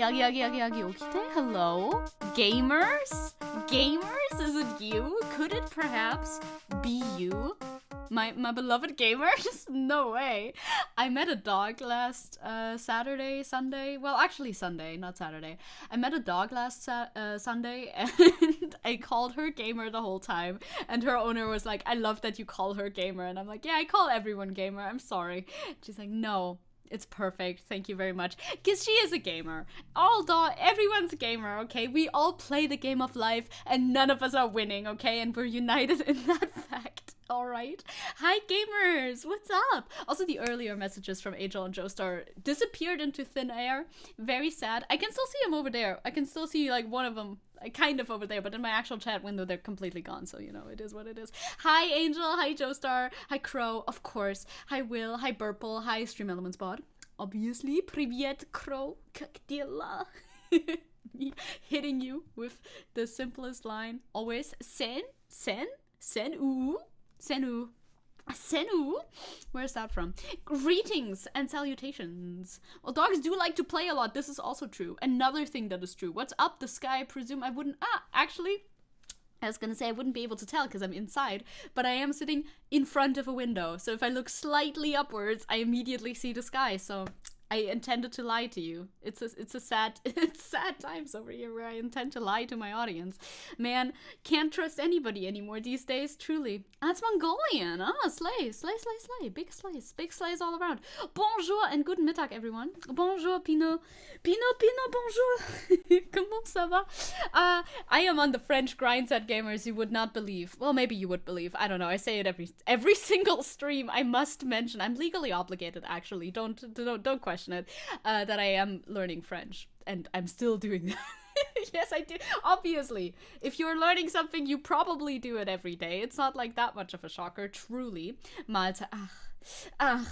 Yagi Okite, hello? Gamers? Gamers, is it you? Could it perhaps be you? My beloved gamers? No way. I met a dog last Sunday. Well, actually Sunday, not Saturday. I met a dog last Sunday and I called her gamer the whole time. And her owner was like, I love that you call her gamer. And I'm like, yeah, I call everyone gamer. I'm sorry. She's like, no. It's perfect. Thank you very much. Because she is a gamer. Everyone's a gamer, okay? We all play the game of life and none of us are winning, okay? And we're united in that fact, all right? Hi, gamers. What's up? Also, the earlier messages from Angel and Joestar disappeared into thin air. Very sad. I can still see them over there. I can still see, like, one of them kind of over there, but in my actual chat window, they're completely gone, so, you know, it is what it is. Hi, Angel. Hi, Joestar. Hi, Crow. Of course. Hi, Will. Hi, Burple. Hi, StreamElements bot. Obviously. Привет, Crow. Как дела? Hitting you with the simplest line. Always. Sen u. Senu? Where's that from? Greetings and salutations. Well, dogs do like to play a lot. This is also true. Another thing that is true. What's up the sky? I presume I wouldn't... actually, I was gonna say I wouldn't be able to tell because I'm inside, but I am sitting in front of a window. So if I look slightly upwards, I immediately see the sky. So I intended to lie to you. It's sad times over here where I intend to lie to my audience. Man, can't trust anybody anymore these days, truly. That's Mongolian. Slay. Big slays all around. Bonjour and guten Mittag, everyone. Bonjour, Pino, bonjour. Comment ça va? I am on the French grind set, gamers, you would not believe. Well, maybe you would believe. I don't know. I say it every single stream. I must mention. I'm legally obligated, actually. Don't question it, that I am learning French, and I'm still doing that. Yes, I do. Obviously, if you're learning something, you probably do it every day. It's not like that much of a shocker, truly. Malta. Hi,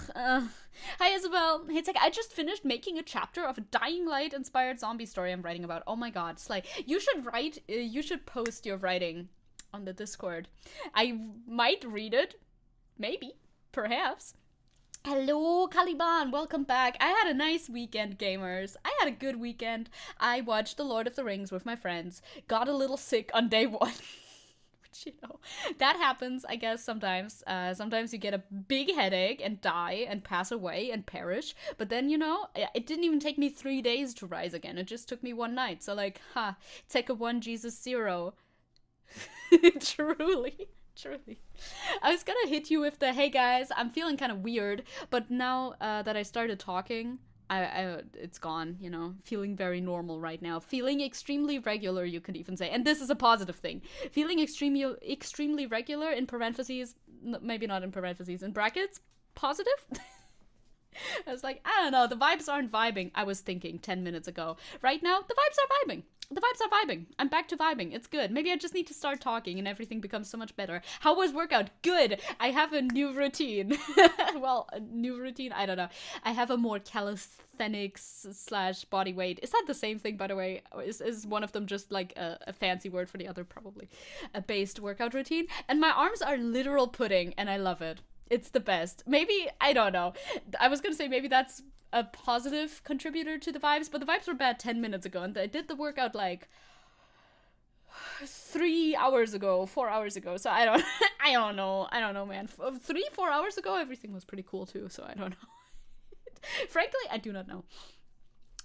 Isabel. Hey, Zecke. I just finished making a chapter of a Dying Light inspired zombie story I'm writing about. Oh my god, Slay. You should post your writing on the Discord. I might read it. Maybe. Perhaps. Hello, Caliban, welcome back. I had a nice weekend, gamers. I had a good weekend. I watched The Lord of the Rings with my friends. Got a little sick on day one. Which, you know, that happens, I guess, sometimes. Sometimes you get a big headache and die and pass away and perish. But then, you know, it didn't even take me 3 days to rise again. It just took me one night. So, like, Zecke 1, Jesus 0. Truly. I was gonna hit you with the, hey guys, I'm feeling kind of weird, but now that I started talking, it's gone, you know, feeling very normal right now. Feeling extremely regular, you could even say. And this is a positive thing. Feeling extremely regular, in parentheses, maybe not in parentheses, in brackets, positive? I was like, I don't know, the vibes aren't vibing. I was thinking 10 minutes ago. Right now, the vibes are vibing. I'm back to vibing. It's good. Maybe I just need to start talking and everything becomes so much better. How was workout? Good. I have a new routine. Well, a new routine? I don't know. I have a more calisthenics / body weight. Is that the same thing, by the way? Is one of them just like a fancy word for the other? Probably. A based workout routine. And my arms are literal pudding and I love it. It's the best. Maybe, I don't know. I was gonna say maybe that's a positive contributor to the vibes, but the vibes were bad 10 minutes ago, and I did the workout like 3 hours ago, 4 hours ago, so I don't know, man. 3-4 hours ago, everything was pretty cool too, so I don't know. Frankly, I do not know.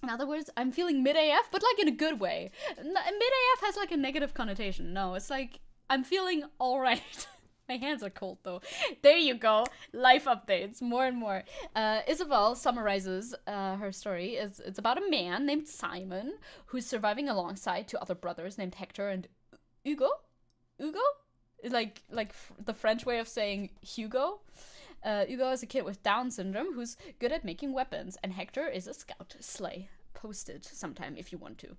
In other words, I'm feeling mid-AF, but like in a good way. Mid-AF has like a negative connotation. No, it's like, I'm feeling alright. My hands are cold, though. There you go. Life updates. More and more. Isabel summarizes her story. It's about a man named Simon who's surviving alongside two other brothers named Hector and Hugo? Hugo? Like the French way of saying Hugo. Hugo is a kid with Down syndrome who's good at making weapons. And Hector is a scout. Slay. Post it sometime if you want to.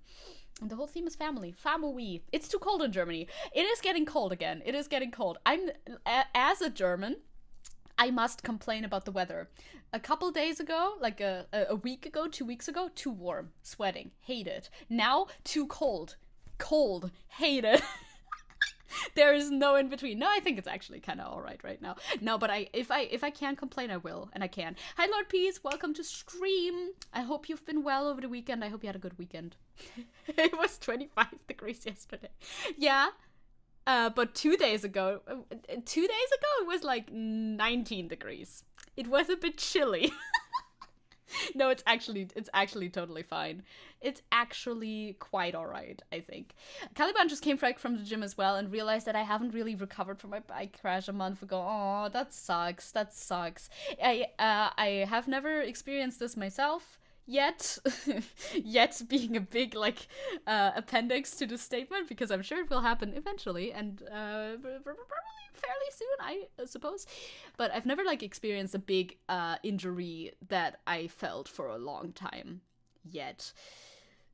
And the whole theme is family. Family. It's too cold in Germany. It is getting cold again. It is getting cold. As a German, I must complain about the weather. A couple days ago, like a week ago, 2 weeks ago, too warm. Sweating. Hate it. Now, too cold. Cold. Hate it. There is no in between. No, I think it's actually kind of all right now. No, but if I can complain, I will, and I can. Hi, Lord Peace. Welcome to stream. I hope you've been well over the weekend. I hope you had a good weekend. It was 25 degrees yesterday. Yeah, but 2 days ago, it was like 19 degrees. It was a bit chilly. No, it's actually totally fine. It's actually quite alright, I think. Caliban just came back from the gym as well and realized that I haven't really recovered from my bike crash a month ago. Oh, that sucks. I have never experienced this myself yet. Yet being a big, like, appendix to the statement, because I'm sure it will happen eventually, and probably fairly soon, I suppose. But I've never, like, experienced a big injury that I felt for a long time yet.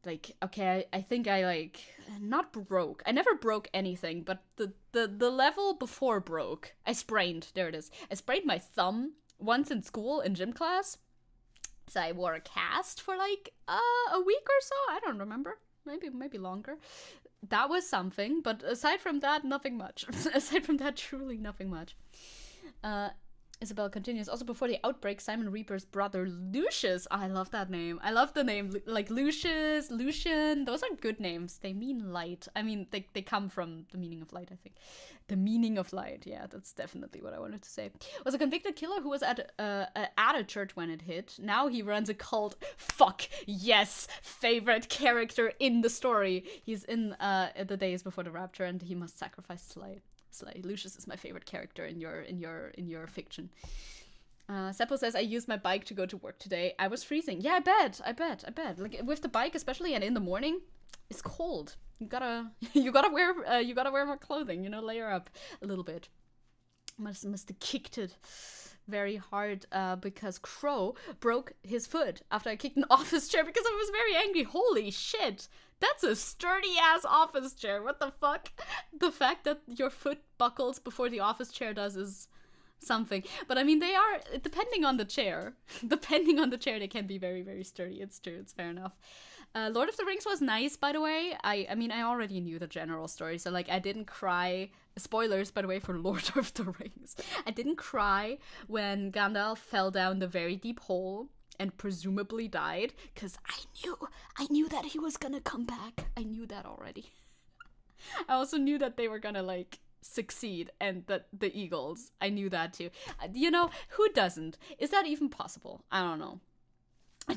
Like, okay, I think I, like, not broke. I never broke anything, but the level before broke, I sprained. There it is. I sprained my thumb once in school in gym class. So I wore a cast for, like, a week or so. I don't remember. Maybe longer. That was something, but aside from that, nothing much. Aside from that, truly nothing much. Isabel continues. Also, before the outbreak, Simon Reaper's brother, Lucius. Oh, I love that name. I love the name. Like, Lucius, Lucian. Those are good names. They mean light. I mean, they come from the meaning of light, I think. The meaning of light. Yeah, that's definitely what I wanted to say. Was a convicted killer who was at a church when it hit. Now he runs a cult. Fuck. Yes. Favorite character in the story. He's in the days before the rapture, and he must sacrifice Slay. Lucius is my favorite character in your fiction. Seppo says, I used my bike to go to work today. I was freezing. Yeah, I bet. Like, with the bike especially, and in the morning, it's cold. You gotta wear more clothing, layer up a little bit. Must have kicked it very hard because Crow broke his foot after I kicked an office chair because I was very angry. Holy shit. That's a sturdy-ass office chair. What the fuck? The fact that your foot buckles before the office chair does is something. But I mean, they are, depending on the chair, they can be very, very sturdy. It's true. It's fair enough. Lord of the Rings was nice, by the way. I mean, I already knew the general story, so, like, I didn't cry. Spoilers, by the way, for Lord of the Rings. I didn't cry when Gandalf fell down the very deep hole and presumably died, because I knew that he was gonna come back. I knew that already. I also knew that they were gonna, like, succeed, and that the Eagles, I knew that too. Who doesn't? Is that even possible? I don't know.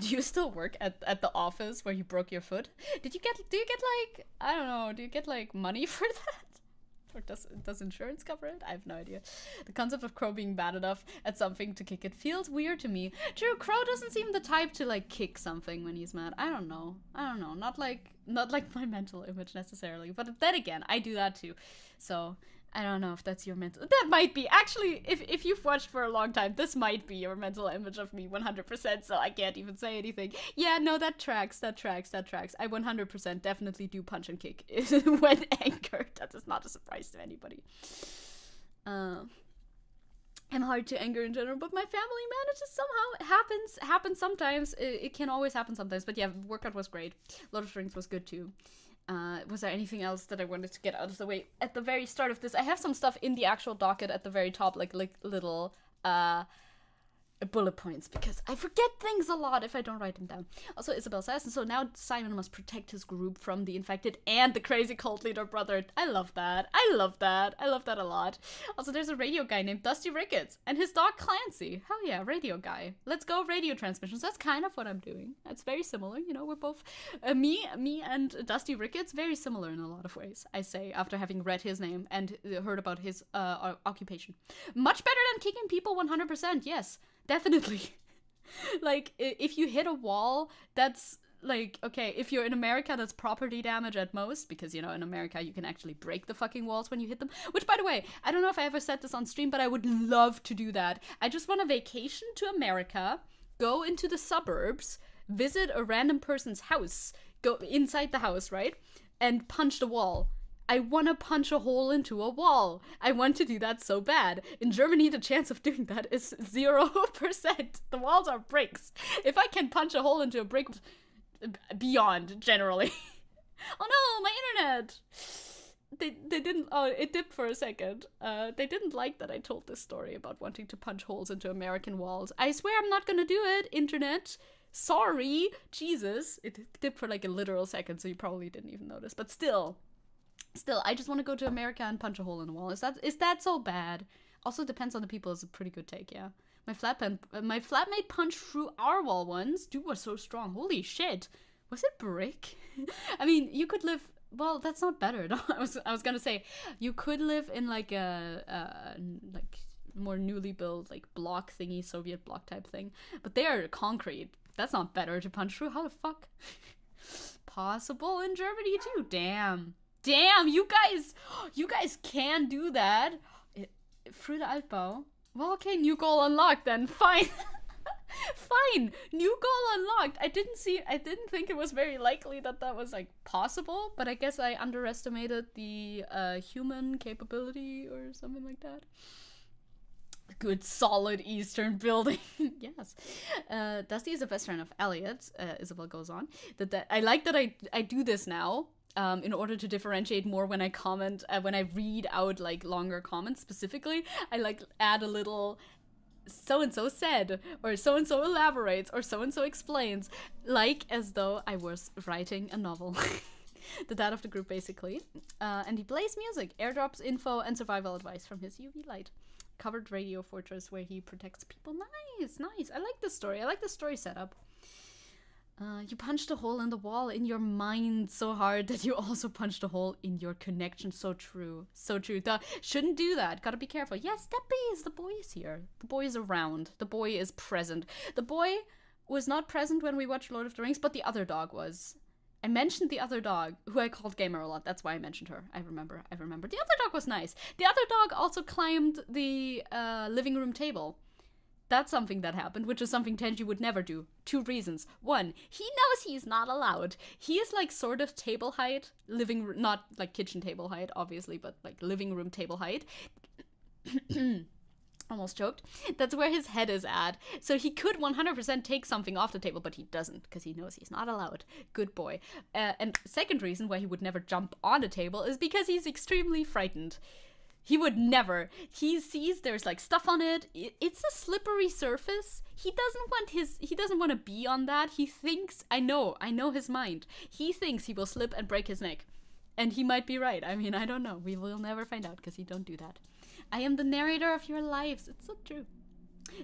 Do you still work at the office where you broke your foot? Do you get like, I don't know, do you get, like, money for that? Or does insurance cover it? I have no idea. The concept of Crow being bad enough at something to kick it feels weird to me. True, Crow doesn't seem the type to, like, kick something when he's mad. I don't know. Not like my mental image necessarily. But then again, I do that too. So I don't know if that's your mental... That might be. Actually, if you've watched for a long time, this might be your mental image of me 100%, so I can't even say anything. Yeah, no, that tracks. I 100% definitely do punch and kick when angered. That is not a surprise to anybody. I'm hard to anger in general, but my family manages somehow. It happens sometimes. It can always happen sometimes. But yeah, workout was great. Lord of the Rings was good too. Was there anything else that I wanted to get out of the way at the very start of this? I have some stuff in the actual docket at the very top, like little bullet points, because I forget things a lot if I don't write them down. Also, Isabel says, and so now Simon must protect his group from the infected and the crazy cult leader brother. I love that a lot. Also, there's a radio guy named Dusty Ricketts and his dog Clancy. Hell yeah, radio guy. Let's go radio transmissions. That's kind of what I'm doing. It's very similar, we're both me and Dusty Ricketts, very similar in a lot of ways, I say, after having read his name and heard about his occupation. Much better than kicking people 100%, yes. Definitely. Like, if you hit a wall, that's, like, okay, if you're in America, that's property damage at most, because, in America, you can actually break the fucking walls when you hit them. Which, by the way, I don't know if I ever said this on stream, but I would love to do that. I just want a vacation to America, go into the suburbs, visit a random person's house, go inside the house, right? And punch the wall. I want to punch a hole into a wall. I want to do that so bad. In Germany, the chance of doing that is 0%. The walls are bricks. If I can punch a hole into a brick, beyond, generally. Oh no, my internet! they didn't, oh, it dipped for a second. They didn't like that I told this story about wanting to punch holes into American walls. I swear I'm not gonna do it, internet. Sorry. Jesus. It dipped for like a literal second, so you probably didn't even notice. But still, I just want to go to America and punch a hole in the wall. Is that so bad? Also depends on the people. Is a pretty good take, yeah. My flatmate punched through our wall once. Dude was so strong. Holy shit. Was it brick? I mean, you could live. Well, that's not better. No, I was gonna say you could live in like a like more newly built like block thingy, Soviet block type thing, but they're concrete. That's not better to punch through. How the fuck? Possible in Germany too. Damn, you guys can do that. Through the Altbau. Well, okay, new goal unlocked then. Fine. Fine. New goal unlocked. I didn't think it was very likely that was like possible, but I guess I underestimated the human capability or something like that. Good solid Eastern building. Yes. Dusty is the best friend of Elliot. Isabel goes on. I like that I do this now. In order to differentiate more when I comment, when I read out like longer comments specifically, I like add a little so-and-so said, or so-and-so elaborates, or so-and-so explains, like as though I was writing a novel. The dad of the group basically. And he plays music, airdrops info and survival advice from his UV light. Covered radio fortress where he protects people. Nice. I like this story. I like the story setup. You punched a hole in the wall in your mind so hard that you also punched a hole in your connection. So true. Shouldn't do that. Gotta be careful. Yes, Steppy the boy is here. The boy is around. The boy is present. The boy was not present when we watched Lord of the Rings, but the other dog was. I mentioned the other dog, who I called Gamer a lot. That's why I mentioned her. I remember. The other dog was nice. The other dog also climbed the living room table. That's something that happened, which is something Tenji would never do. 2 reasons. 1, he knows he's not allowed. He is like sort of table height, not like kitchen table height, obviously, but like living room table height. Almost choked. That's where his head is at. So he could 100% take something off the table, but he doesn't, because he knows he's not allowed. Good boy. And second reason why he would never jump on the table is because he's extremely frightened. He would never. He sees there's like stuff on it. It's a slippery surface. He doesn't want to be on that. He thinks, I know his mind. He thinks he will slip and break his neck. And he might be right. I mean, I don't know. We will never find out because he don't do that. I am the narrator of your lives. It's so true.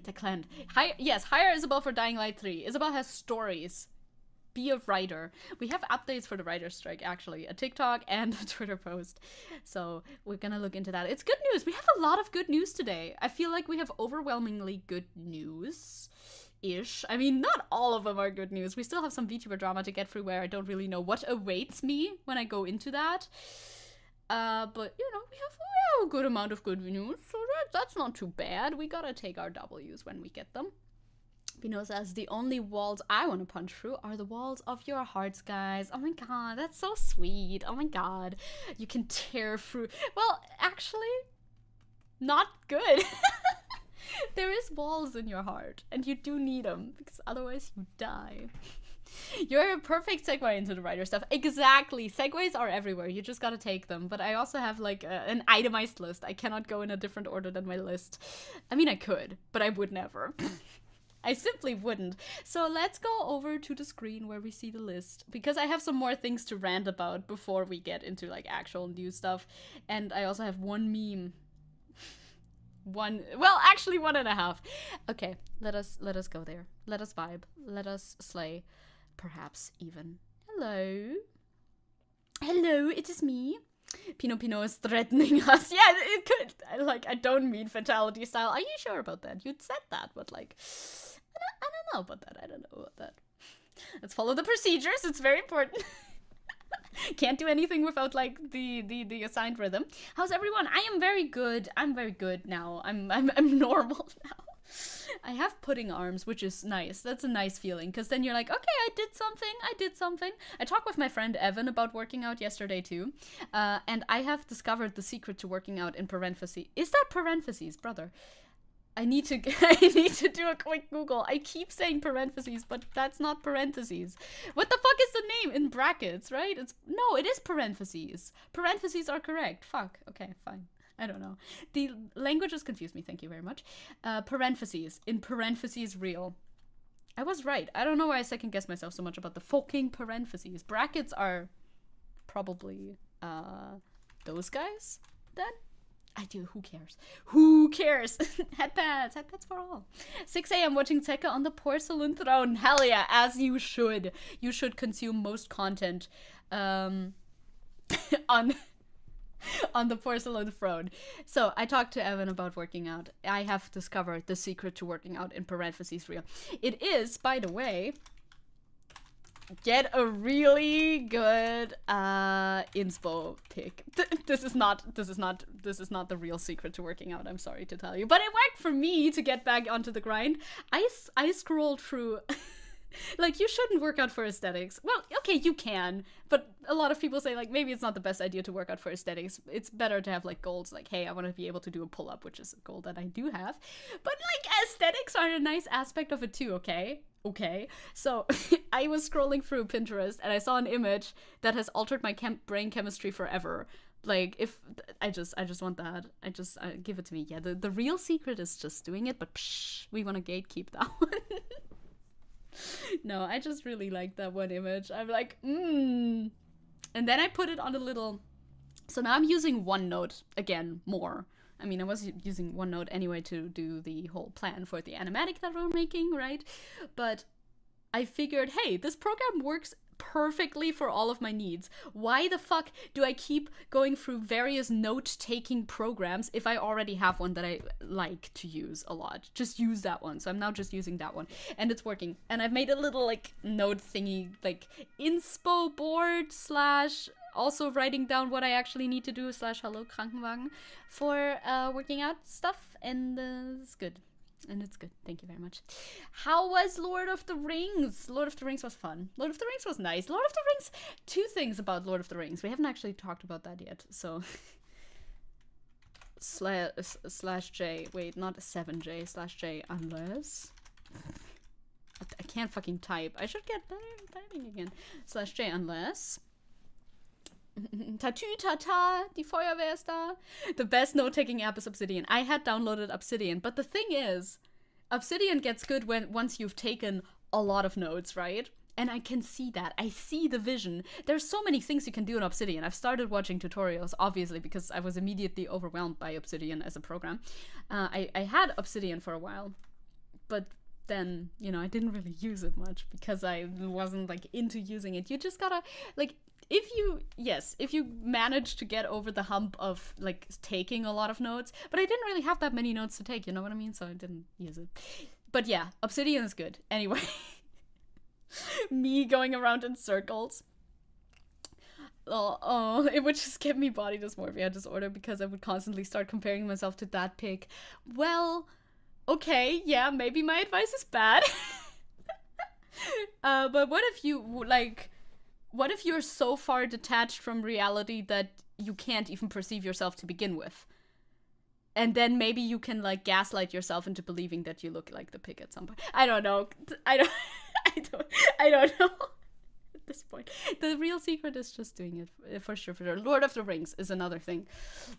Declan. Hire Isabel for Dying Light 3. Isabel has stories. Be a writer. We have updates for the writer's strike, actually. A TikTok and a Twitter post. So we're gonna look into that. It's good news. We have a lot of good news today. I feel like we have overwhelmingly good news-ish. I mean, not all of them are good news. We still have some VTuber drama to get through where I don't really know what awaits me when I go into that. But, you know, we have a good amount of good news, so that's not too bad. We gotta take our W's when we get them. Pino says, the only walls I want to punch through are the walls of your hearts, guys. Oh my god, that's so sweet. Oh my god. You can tear through. Well, actually, not good. There is walls in your heart, and you do need them, because otherwise you die. You're a perfect segue into the writer stuff. Exactly. Segues are everywhere. You just gotta take them. But I also have like an itemized list. I cannot go in a different order than my list. I mean, I could, but I would never. I simply wouldn't. So let's go over to the screen where we see the list, because I have some more things to rant about before we get into like actual new stuff. And I also have one meme. Actually 1.5. Okay, let us go there. Let us vibe. Let us slay. Perhaps even. Hello, it is me. Pino is threatening us. Yeah, it could. I don't mean fatality style. Are you sure about that? You'd said that, but like, I don't know about that. Let's follow the procedures. It's very important. Can't do anything without like the assigned rhythm. How's everyone? I am very good. I'm very good now. I'm normal now. I have pudding arms, which is nice. That's a nice feeling, because then you're like, okay, I did something. I talked with my friend Evan about working out yesterday too, and I have discovered the secret to working out in parentheses. Is that parentheses, brother? I need to do a quick Google. I keep saying parentheses, but that's not parentheses. What the fuck is the name? In brackets, right? No, it is parentheses. Parentheses are correct. Fuck. Okay, fine. I don't know. The languages confuse me. Thank you very much. Parentheses. In parentheses, real. I was right. I don't know why I second guess myself so much about the fucking parentheses. Brackets are probably those guys then? I do. Who cares? Who cares? Headpads for all. 6 a.m. watching Zecke on the porcelain throne. Hell yeah, as you should. You should consume most content on the porcelain throne. So I talked to Evan about working out. I have discovered the secret to working out, in parentheses real. It is, by the way, get a really good inspo pick. This is not the real secret to working out, I'm sorry to tell you. But it worked for me to get back onto the grind. I scrolled through like, you shouldn't work out for aesthetics. Well, okay, you can, but a lot of people say, like, maybe it's not the best idea to work out for aesthetics. It's better to have, like, goals, like, hey, I want to be able to do a pull-up, which is a goal that I do have. But, like, aesthetics are a nice aspect of it too, okay? Okay, so I was scrolling through Pinterest and I saw an image that has altered my brain chemistry forever. Like, if I just want that, give it to me. Yeah, the real secret is just doing it, but psh, we want to gatekeep that one. No, I just really like that one image. I'm like, And then I put it on a little, so now I'm using OneNote again more. I mean, I was using OneNote anyway to do the whole plan for the animatic that we're making, right? But I figured, hey, this program works perfectly for all of my needs. Why the fuck do I keep going through various note-taking programs if I already have one that I like to use a lot? Just use that one. So I'm now just using that one, and it's working. And I've made a little, like, note thingy, like, inspo board / also writing down what I actually need to do / hello Krankenwagen for working out stuff, and it's good. And it's good. Thank you very much. How was Lord of the Rings? Lord of the Rings was fun. Lord of the Rings was nice. Lord of the Rings, 2 things about Lord of the Rings. We haven't actually talked about that yet, so /J. Wait, not 7J, /J, unless I can't fucking type. I should get better at typing again. /J, unless Tatü Tata, die Feuerwehr ist da. The best note-taking app is Obsidian. I had downloaded Obsidian, but the thing is, Obsidian gets good once you've taken a lot of notes, right? And I can see that. I see the vision. There's so many things you can do in Obsidian. I've started watching tutorials, obviously, because I was immediately overwhelmed by Obsidian as a program. I had Obsidian for a while, but then, you know, I didn't really use it much because I wasn't, like, into using it. You just gotta, like, if you manage to get over the hump of, like, taking a lot of notes, but I didn't really have that many notes to take, you know what I mean? So I didn't use it. But yeah, Obsidian is good. Anyway, me going around in circles. Oh, it would just give me body dysmorphia disorder because I would constantly start comparing myself to that pig. Well, okay, yeah, maybe my advice is bad. But what if you, like, what if you're so far detached from reality that you can't even perceive yourself to begin with? And then maybe you can, like, gaslight yourself into believing that you look like the pig at some point. I don't know. I don't know at this point. The real secret is just doing it for sure. Lord of the Rings is another thing.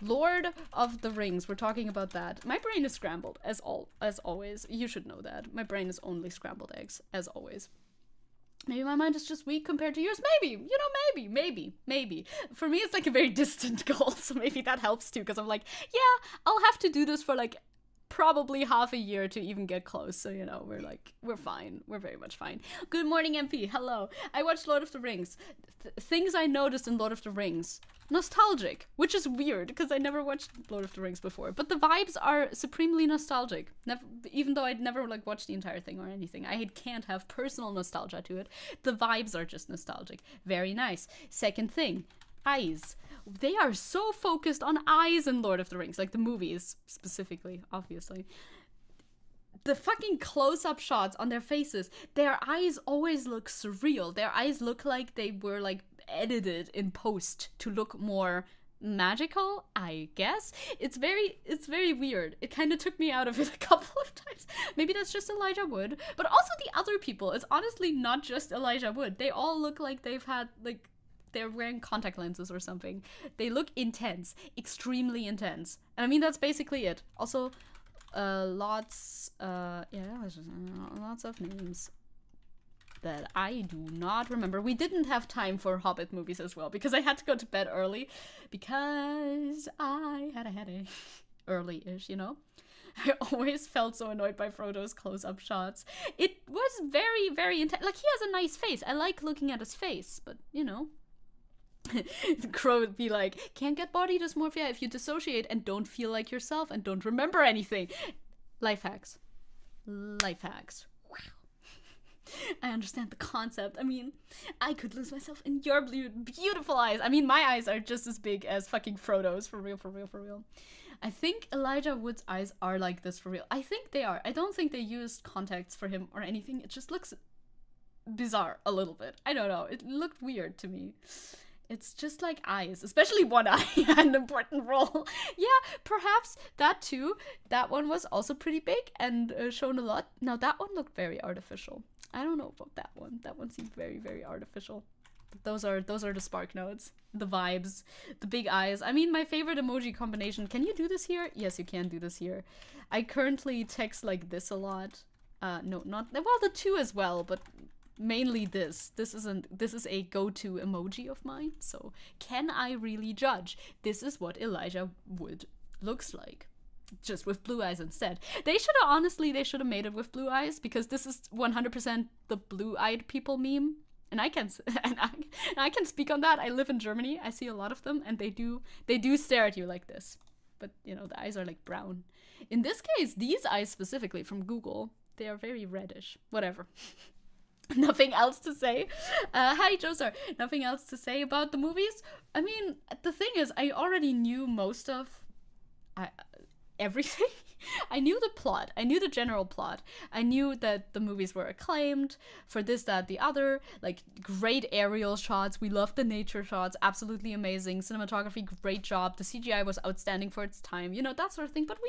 Lord of the Rings, we're talking about that. My brain is scrambled, as always. You should know that. My brain is only scrambled eggs, as always. Maybe my mind is just weak compared to yours. Maybe, you know, maybe. For me, it's like a very distant goal, so maybe that helps too, because I'm like, yeah, I'll have to do this for, like, probably half a year to even get close. So, you know, we're fine. We're very much fine. Good morning, MP. Hello. I watched Lord of the Rings. Things I noticed in Lord of the Rings. Nostalgic, which is weird because I never watched Lord of the Rings before, but the vibes are supremely nostalgic. Even though I'd never, like, watched the entire thing or anything, I can't have personal nostalgia to it. The vibes are just nostalgic. Very nice. Second thing, eyes. They are so focused on eyes in Lord of the Rings, like the movies specifically, obviously. The fucking close-up shots on their faces, their eyes always look surreal. Their eyes look like they were, like, edited in post to look more magical, I guess. It's very weird. It kind of took me out of it a couple of times. Maybe that's just Elijah Wood, but also the other people. It's honestly not just Elijah Wood. They all look like they've had, like, they're wearing contact lenses or something. They look intense, extremely intense. And I mean, that's basically it. Also, lots of names that I do not remember. We didn't have time for Hobbit movies as well, because I had to go to bed early, because I had a headache. Early-ish, you know? I always felt so annoyed by Frodo's close-up shots. It was very, very intense. Like, he has a nice face. I like looking at his face, but, you know. Crow would be like, can't get body dysmorphia if you dissociate and don't feel like yourself and don't remember anything. Life hacks. Life hacks. I understand the concept. I mean, I could lose myself in your beautiful eyes. I mean, my eyes are just as big as fucking Frodo's. For real, for real, for real. I think Elijah Wood's eyes are like this for real. I think they are. I don't think they used contacts for him or anything. It just looks bizarre a little bit. I don't know. It looked weird to me. It's just like eyes, especially one eye had an important role. Yeah, perhaps that too. That one was also pretty big and shown a lot. Now that one looked very artificial. I don't know about that one. That one seemed very, very artificial. But those are the spark notes, the vibes, the big eyes. I mean, my favorite emoji combination. Can you do this here? Yes, you can do this here. I currently text like this a lot. No, not well. The two as well, but mainly this. This is a go-to emoji of mine. So can I really judge? This is what Elijah Wood looks like, just with blue eyes instead. They should have made it with blue eyes, because this is 100% the blue-eyed people meme. And I can speak on that. I live in Germany. I see a lot of them, and they do stare at you like this. But you know, the eyes are like brown. In this case, these eyes specifically from Google, they are very reddish. Whatever. Nothing else to say. Hi, Josar. Nothing else to say about the movies? I mean, the thing is, I already knew most of everything. I knew the plot. I knew the general plot. I knew that the movies were acclaimed for this, that, the other. Like, great aerial shots. We loved the nature shots. Absolutely amazing. Cinematography, great job. The CGI was outstanding for its time. You know, that sort of thing. But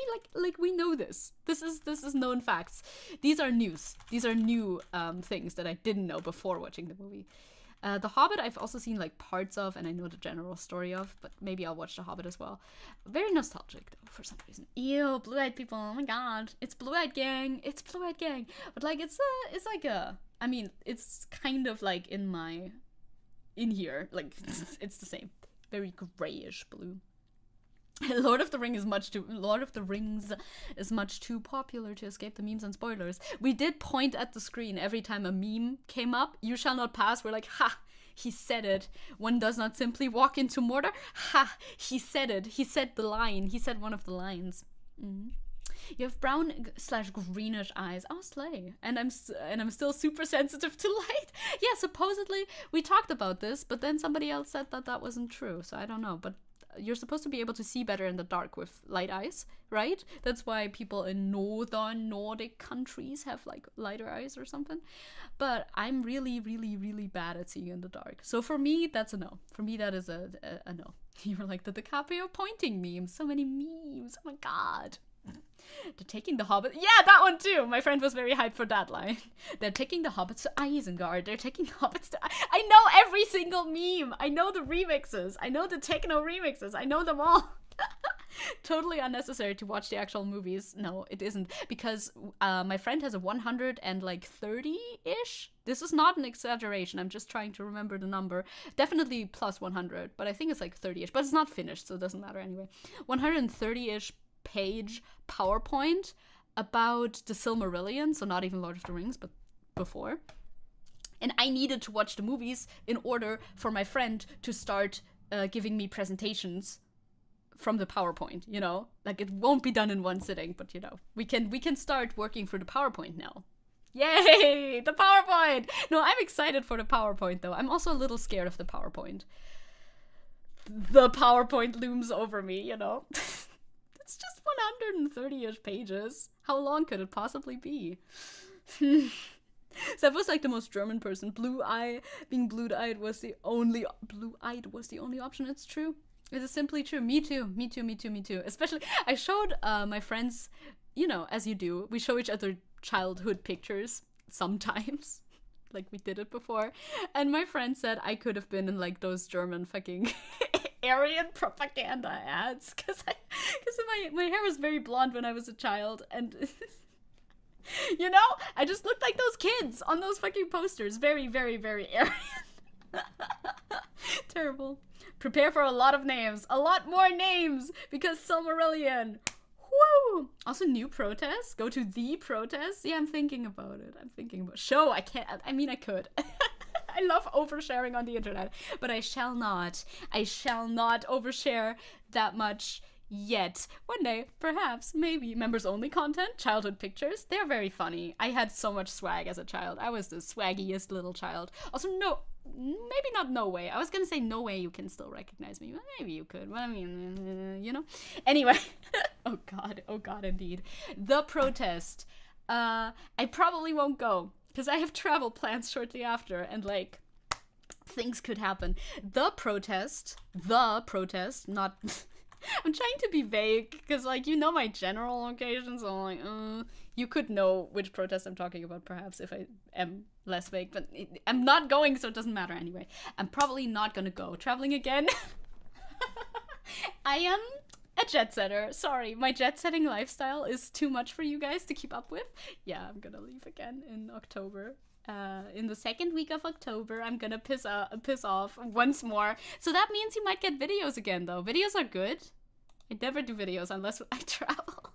we know this. This is known facts. These are news. These are new things that I didn't know before watching the movie. The Hobbit I've also seen like parts of, and I know the general story of, but maybe I'll watch The Hobbit as well. Very nostalgic though, for some reason. Ew, blue-eyed people, oh my god. It's blue-eyed gang. It's blue-eyed gang. But like it's like a, I mean, it's kind of like in here. Like it's the same. Very grayish blue. Lord of the Rings is much too popular to escape the memes and spoilers. We did point at the screen every time a meme came up. You shall not pass. We're like, ha, he said it. One does not simply walk into Mordor. Ha, he said it. He said the line. He said one of the lines. Mm-hmm. You have brown/greenish eyes. Oh, slay. And I'm still super sensitive to light. Yeah, supposedly we talked about this, but then somebody else said that wasn't true. So I don't know, but you're supposed to be able to see better in the dark with light eyes, right? That's why people in northern Nordic countries have like lighter eyes or something. But I'm really, really, really bad at seeing in the dark. So for me, that's a no. For me, that is a no. You were like the DiCaprio pointing meme. So many memes. Oh my god. They're taking the hobbits. Yeah, that one too. My friend was very hyped for that line. They're taking the hobbits to Isengard. They're taking the hobbits to... I know every single meme. I know the remixes. I know the techno remixes. I know them all. Totally unnecessary to watch the actual movies. No, it isn't. Because my friend has a 130-ish. This is not an exaggeration. I'm just trying to remember the number. Definitely plus 100. But I think it's like 30-ish. But it's not finished, so it doesn't matter anyway. 130-ish page PowerPoint about the Silmarillion, so not even Lord of the Rings, but before. And I needed to watch the movies in order for my friend to start giving me presentations from the PowerPoint, you know? Like, it won't be done in one sitting, but, you know, we can start working for the PowerPoint now. Yay! The PowerPoint! No, I'm excited for the PowerPoint, though. I'm also a little scared of the PowerPoint. The PowerPoint looms over me, you know? It's just 130-ish pages. How long could it possibly be? Seth was like the most German person. Being blue-eyed was the only option. It's true. It is simply true. Me too. Me too. Me too. Me too. Especially, I showed my friends, you know, as you do, we show each other childhood pictures sometimes. Like we did it before. And my friend said I could have been in like those German fucking Aryan propaganda ads. Because my hair was very blonde when I was a child. And, you know, I just looked like those kids on those fucking posters. Very, very, very Aryan. Terrible. Prepare for a lot of names. A lot more names because Silmarillion. Woo! Also new protests. Go to the protests. Yeah, I'm thinking about it. Show. I can't. I mean, I could. I love oversharing on the internet, but I shall not. I shall not overshare that much yet. One day, perhaps, maybe. Members only content, childhood pictures. They're very funny. I had so much swag as a child. I was the swaggiest little child. Also, no. Maybe not no way. I was gonna say no way you can still recognize me. Well, maybe you could. Well, I mean, you know. Anyway. Oh god, indeed. The protest. I probably won't go because I have travel plans shortly after, and like things could happen. The protest. Not. I'm trying to be vague because, like, you know my general location, so I'm like, you could know which protest I'm talking about, perhaps, if I am less vague, but I'm not going, so it doesn't matter anyway. I'm probably not gonna go. Traveling again? I am a jet setter. Sorry, my jet setting lifestyle is too much for you guys to keep up with. Yeah, I'm gonna leave again in October. In the second week of October, I'm gonna piss off once more. So that means you might get videos again, though. Videos are good. I never do videos unless I travel.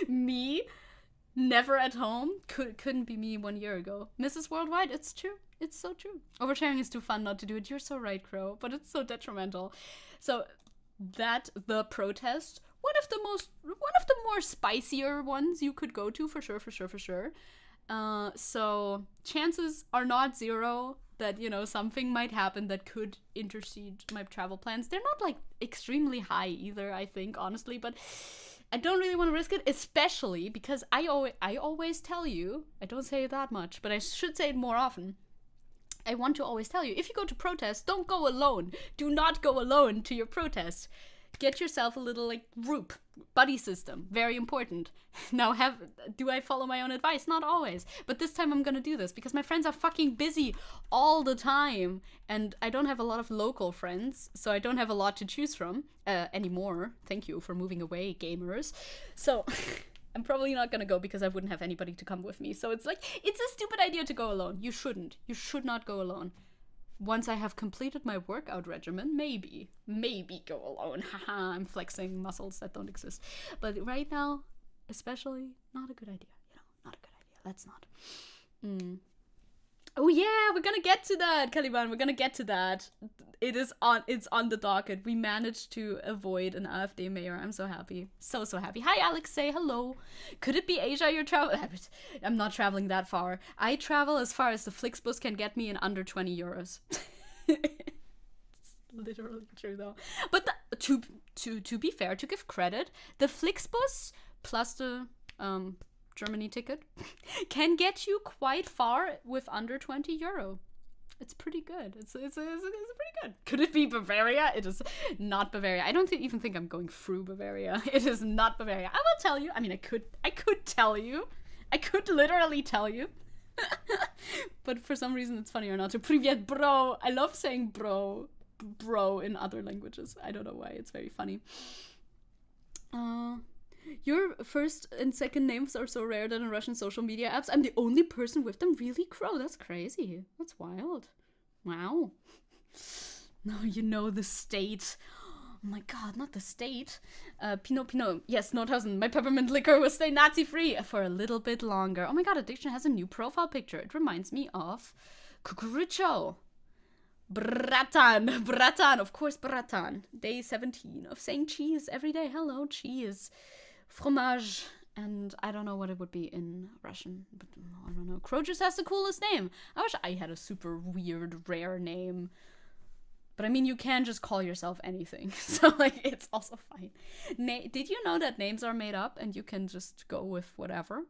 Me, never at home. Couldn't be me 1 year ago. Mrs. Worldwide, it's true. It's so true. Oversharing is too fun not to do it. You're so right, Crow. But it's so detrimental. So the protest, one of the more spicier ones you could go to for sure. So chances are not zero that, you know, something might happen that could intercede my travel plans. They're not like extremely high either, I think, honestly, but I don't really want to risk it, especially because I always tell you, I don't say it that much, but I should say it more often. I want to always tell you, if you go to protest, don't go alone. Do not go alone to your protest. Get yourself a little, like, group, buddy system. Very important. Now, do I follow my own advice? Not always. But this time I'm gonna do this because my friends are fucking busy all the time. And I don't have a lot of local friends, so I don't have a lot to choose from anymore. Thank you for moving away, gamers. So I'm probably not gonna go because I wouldn't have anybody to come with me. So it's like, it's a stupid idea to go alone. You shouldn't. You should not go alone. Once I have completed my workout regimen, maybe go alone. Haha, I'm flexing muscles that don't exist. But right now, especially, not a good idea. You know, not a good idea. Let's not. Oh yeah, we're gonna get to that, Caliban. We're gonna get to that. It's on the docket. We managed to avoid an AfD mayor. I'm so happy. So happy. Hi, Alex. Say hello. Could it be Asia you're traveling? I'm not traveling that far. I travel as far as the Flixbus can get me in under 20 euros. It's literally true, though. But to be fair, to give credit, the Flixbus plus the Germany ticket can get you quite far with under 20 euro. It's pretty good. It's pretty good. Could it be Bavaria? It is not Bavaria. I don't even think I'm going through Bavaria. It is not Bavaria. I will tell you. I mean, I could tell you. I could literally tell you. But for some reason it's funnier not to. Привет, bro. I love saying bro in other languages. I don't know why. It's very funny. Your first and second names are so rare that in Russian social media apps, I'm the only person with them. Really, Crow? That's crazy. That's wild. Wow. No, you know the state. Oh my god, not the state. Pinot. Yes, Nordhausen. My peppermint liquor will stay Nazi-free for a little bit longer. Oh my god, Addiction has a new profile picture. It reminds me of Cucurucho. Bratan. Of course, Bratan. Day 17 of saying cheese every day. Hello, cheese. Fromage, and I don't know what it would be in Russian, but I don't know. Crow just has the coolest name. I wish I had a super weird, rare name. But I mean, you can just call yourself anything, so like, it's also fine. Did you know that names are made up and you can just go with whatever?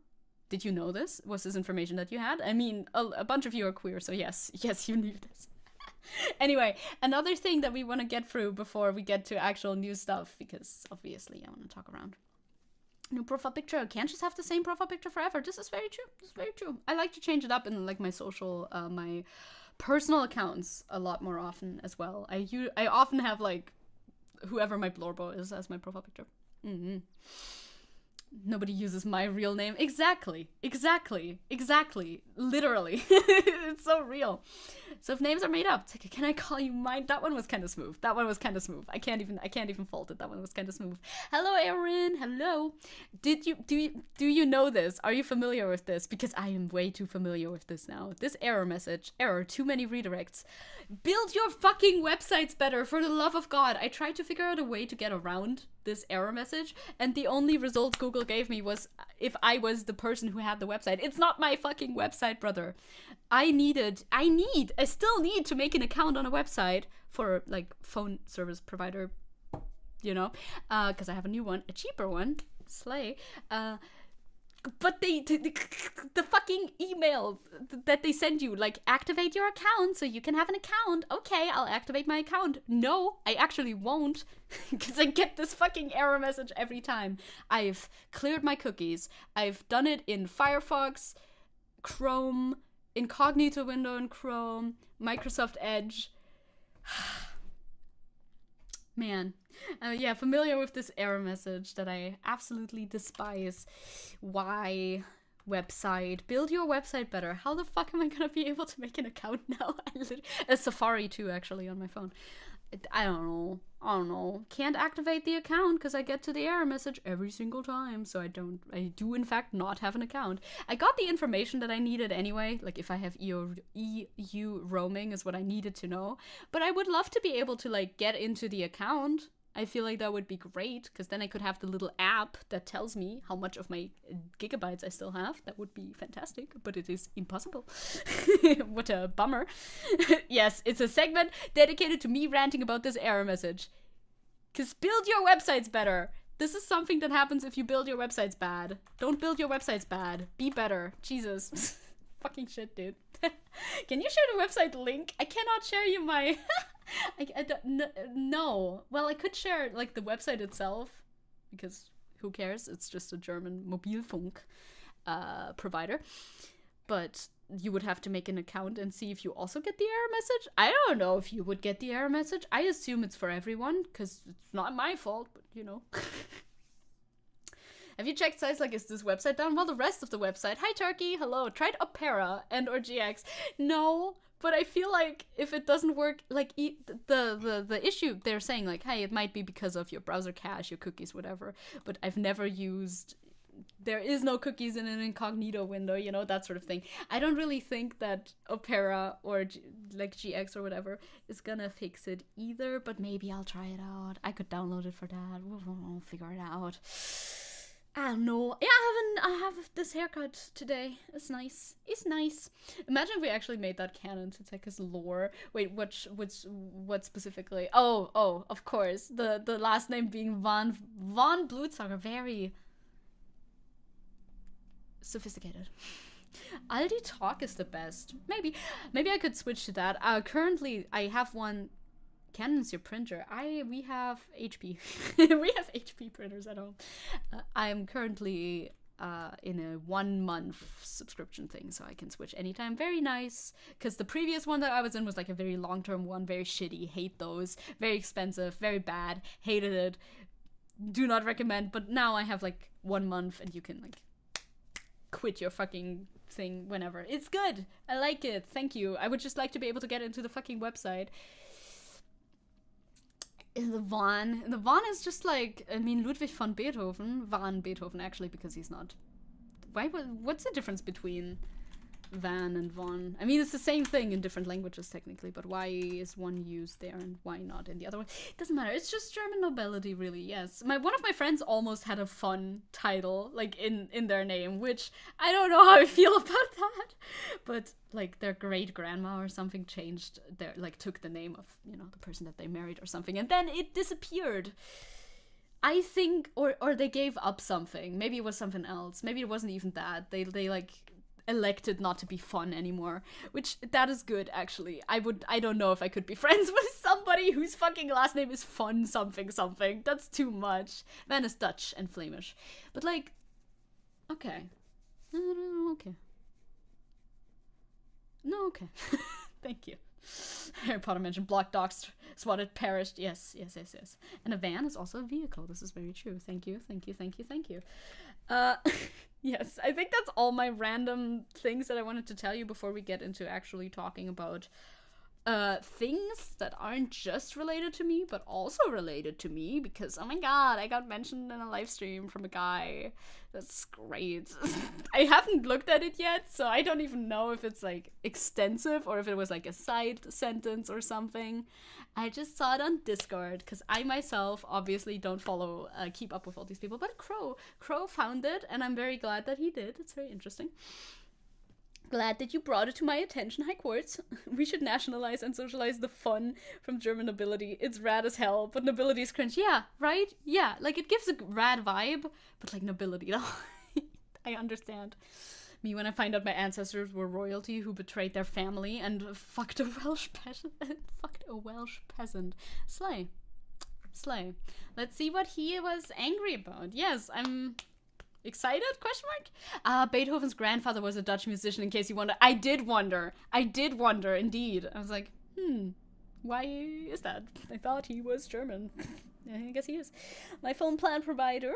Did you know this? Was this information that you had? I mean, a bunch of you are queer, so yes, you knew this. Anyway, another thing that we want to get through before we get to actual new stuff, because obviously I want to talk around. New profile picture. Can't just have the same profile picture forever. This is very true. This is very true. I like to change it up in like my social, my personal accounts a lot more often as well. I often have like whoever my blorbo is as my profile picture. Nobody uses my real name. Exactly. Literally. It's so real. So if names are made up, it's like, can I call you mine? That one was kind of smooth. I can't even fault it. That one was kind of smooth. Hello, Erin. Hello. Do you know this? Are you familiar with this? Because I am way too familiar with this now. This error message. Error. Too many redirects. Build your fucking websites better, for the love of God. I tried to figure out a way to get around this error message, and the only result Google gave me was if I was the person who had the website. It's not my fucking website, brother. I still need to make an account on a website for like phone service provider, you know, because I have a new one, a cheaper one, slay. But the fucking email that they send you, like, activate your account so you can have an account. Okay, I'll activate my account. No, I actually won't, because I get this fucking error message every time. I've cleared my cookies. I've done it in Firefox, Chrome, incognito window in Chrome, Microsoft Edge. Man. Yeah, familiar with this error message that I absolutely despise. Why? Website. Build your website better. How the fuck am I gonna be able to make an account now? A Safari too, actually, on my phone. I don't know. Can't activate the account because I get to the error message every single time. So I do in fact not have an account. I got the information that I needed anyway. Like if I have EU roaming is what I needed to know. But I would love to be able to like get into the account. I feel like that would be great, because then I could have the little app that tells me how much of my gigabytes I still have. That would be fantastic, but it is impossible. What a bummer. Yes, it's a segment dedicated to me ranting about this error message. Because build your websites better. This is something that happens if you build your websites bad. Don't build your websites bad. Be better. Jesus. Fucking shit, dude. Can you share the website link? I cannot share you my... I don't, no. Well, I could share, like, the website itself, because who cares? It's just a German Mobilfunk provider. But you would have to make an account and see if you also get the error message. I don't know if you would get the error message. I assume it's for everyone, because it's not my fault, but, you know. Have you checked sites like, is this website down? Well, the rest of the website. Hi, Turkey. Hello. Tried Opera and or GX. No. But I feel like if it doesn't work, like the issue they're saying, like, hey, it might be because of your browser cache, your cookies, whatever. But I've never used, there is no cookies in an incognito window, you know, that sort of thing. I don't really think that Opera or like GX or whatever is gonna fix it either. But maybe I'll try it out. I could download it for that. We'll figure it out. I don't know. Yeah, I have this haircut today. It's nice. It's nice. Imagine if we actually made that canon to Zecke's lore. Wait, what specifically? Oh, of course. The last name being von Blutsager. Very sophisticated. Aldi Talk is the best. Maybe I could switch to that. Currently, I have one. Canon's your printer. We have HP. We have HP printers at home. I'm currently in a 1 month subscription thing, so I can switch anytime. Very nice, because the previous one that I was in was like a very long-term one, very shitty. Hate those. Very expensive, very bad. Hated it. Do not recommend. But now I have like 1 month, and you can like quit your fucking thing whenever. It's good. I like it. Thank you. I would just like to be able to get into the fucking website. The Von is just like, I mean, Ludwig von Beethoven, actually, because he's not. What's the difference between van and von? I mean, it's the same thing in different languages technically, but why is one used there and why not in the other one? It doesn't matter. It's just German nobility, really. Yes, one of my friends almost had a fun title like in their name, which I don't know how I feel about that. But like their great grandma or something changed their, like, took the name of, you know, the person that they married or something, and then it disappeared. I think, or they gave up something. Maybe it was something else. Maybe it wasn't even that. They like, elected not to be fun anymore, which that is good actually. I don't know if I could be friends with somebody whose fucking last name is fun something something. That's too much. Van is Dutch and Flemish, but like, okay, okay, no, okay. Thank you. Harry Potter mentioned blocked, doxed, swatted, perished. Yes. And a van is also a vehicle. This is very true. Thank you. Yes, I think that's all my random things that I wanted to tell you before we get into actually talking about things that aren't just related to me, but also related to me, because, oh my god, I got mentioned in a live stream from a guy. That's great. I haven't looked at it yet, so I don't even know if it's, like, extensive or if it was, like, a side sentence or something. I just saw it on Discord, because I myself obviously don't keep up with all these people, but Crow found it, and I'm very glad that he did. It's very interesting. Glad that you brought it to my attention, High Courts. We should nationalize and socialize the fun from German nobility. It's rad as hell, but nobility is cringe. Yeah, right? Yeah, like it gives a rad vibe, but like nobility, I understand. Me when I find out my ancestors were royalty who betrayed their family and fucked a Welsh peasant. Slay. Let's see what he was angry about. Yes, I'm excited? Question mark? Beethoven's grandfather was a Dutch musician, in case you wonder. I did wonder, indeed. I was like, why is that? I thought he was German. I guess he is. My phone plan provider.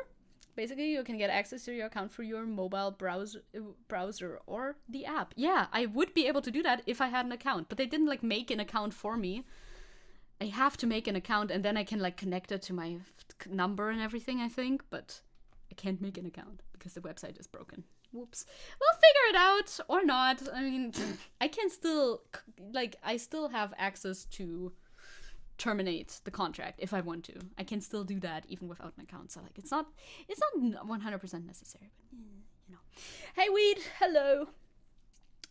Basically, you can get access to your account through your mobile browser or the app. Yeah, I would be able to do that if I had an account, but they didn't, like, make an account for me. I have to make an account, and then I can, like, connect it to my number and everything, I think, but I can't make an account because the website is broken. Whoops. We'll figure it out or not. I mean, I can still, like, I still have access to terminate the contract if I want to. I can still do that even without an account. So, like, it's not 100% necessary, but, you know. Hey, Weed. Hello.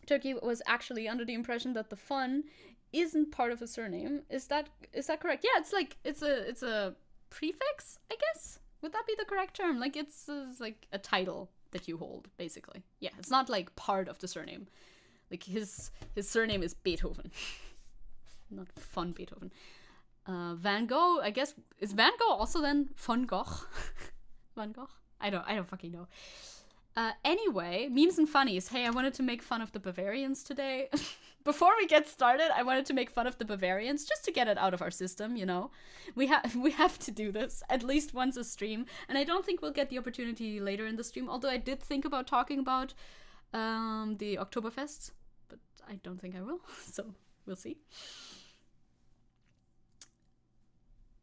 Turkey was actually under the impression that the fun isn't part of a surname. Is that correct? Yeah, it's like, it's a prefix, I guess. Would that be the correct term? Like, it's like a title that you hold, basically. Yeah, it's not like part of the surname. Like, his surname is Beethoven. Not Von Beethoven. Van Gogh, I guess, is Van Gogh also then Von Gogh? Van Gogh? I don't fucking know. Anyway, memes and funnies. Hey, I wanted to make fun of the Bavarians today. Before we get started, I wanted to make fun of the Bavarians just to get it out of our system, you know. We have to do this at least once a stream, and I don't think we'll get the opportunity later in the stream, although I did think about talking about the Oktoberfests, but I don't think I will, so we'll see.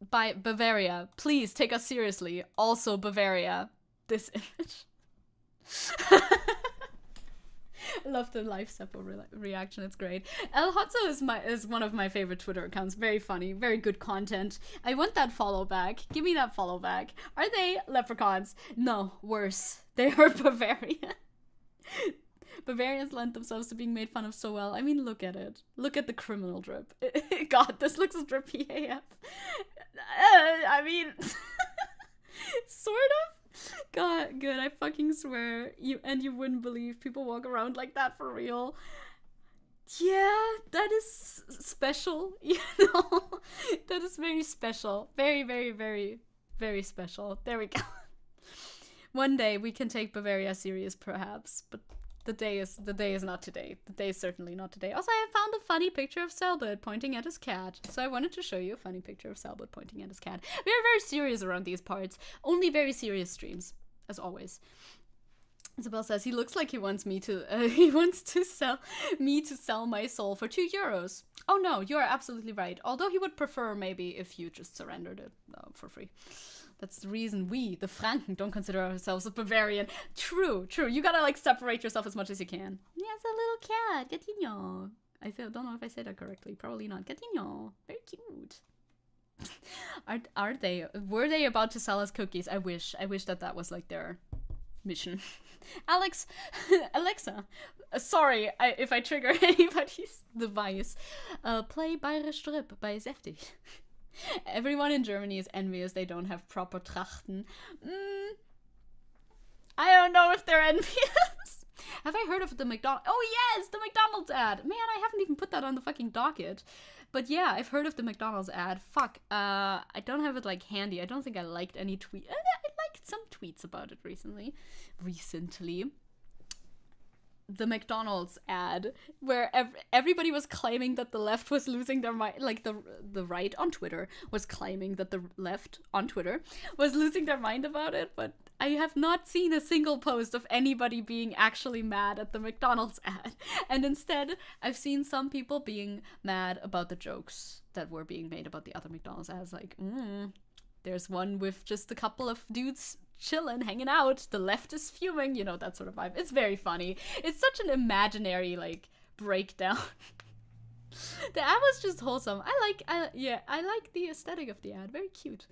By Bavaria, please take us seriously. Also Bavaria, this image. I love the live Seppo reaction. It's great. El Hotzo is one of my favorite Twitter accounts. Very funny, very good content. I want that follow back. Give me that follow back. Are they leprechauns? No, worse. They are Bavarian. Bavarians lend themselves to being made fun of so well. I mean, look at it. Look at the criminal drip. God, this looks drippy AF. I mean, sort of. God, good, I fucking swear. You wouldn't believe people walk around like that for real. Yeah, that is special, you know? That is very special. Very, very, very, very special. There we go. One day we can take Bavaria serious, perhaps, but the day is not today. The day is certainly not today. Also, I found a funny picture of Selbert pointing at his cat. So I wanted to show you a funny picture of Selbert pointing at his cat. We are very serious around these parts. Only very serious streams, as always. Isabel says he looks like he wants to sell my soul for €2. Oh no, you are absolutely right. Although he would prefer maybe if you just surrendered it for free. That's the reason we, the Franken, don't consider ourselves a Bavarian. True. You gotta, like, separate yourself as much as you can. Yeah, it's a little cat. Gatinho. Don't know if I said that correctly. Probably not. Gatinho. Very cute. Were they about to sell us cookies? I wish that was, like, their mission. Alexa, sorry if I trigger anybody's device. Play Bayerisch Strip by Zeftig. Everyone in Germany is envious they don't have proper Trachten. I don't know if they're envious. Have I heard of the McDonald's? Oh yes, the McDonald's ad. Man, I haven't even put that on the fucking docket. But yeah, I've heard of the McDonald's ad. Fuck. I don't have it like handy. I don't think I liked any tweet. I liked some tweets about it recently. The McDonald's ad where everybody was claiming that the left was losing their mind, like the right on Twitter was claiming that the left on Twitter was losing their mind about it, but I have not seen a single post of anybody being actually mad at the McDonald's ad. And instead, I've seen some people being mad about the jokes that were being made about the other McDonald's ads, like, there's one with just a couple of dudes chilling, hanging out, the left is fuming, you know, that sort of vibe. It's very funny. It's such an imaginary, like, breakdown. The ad was just wholesome. I like the aesthetic of the ad. Very cute.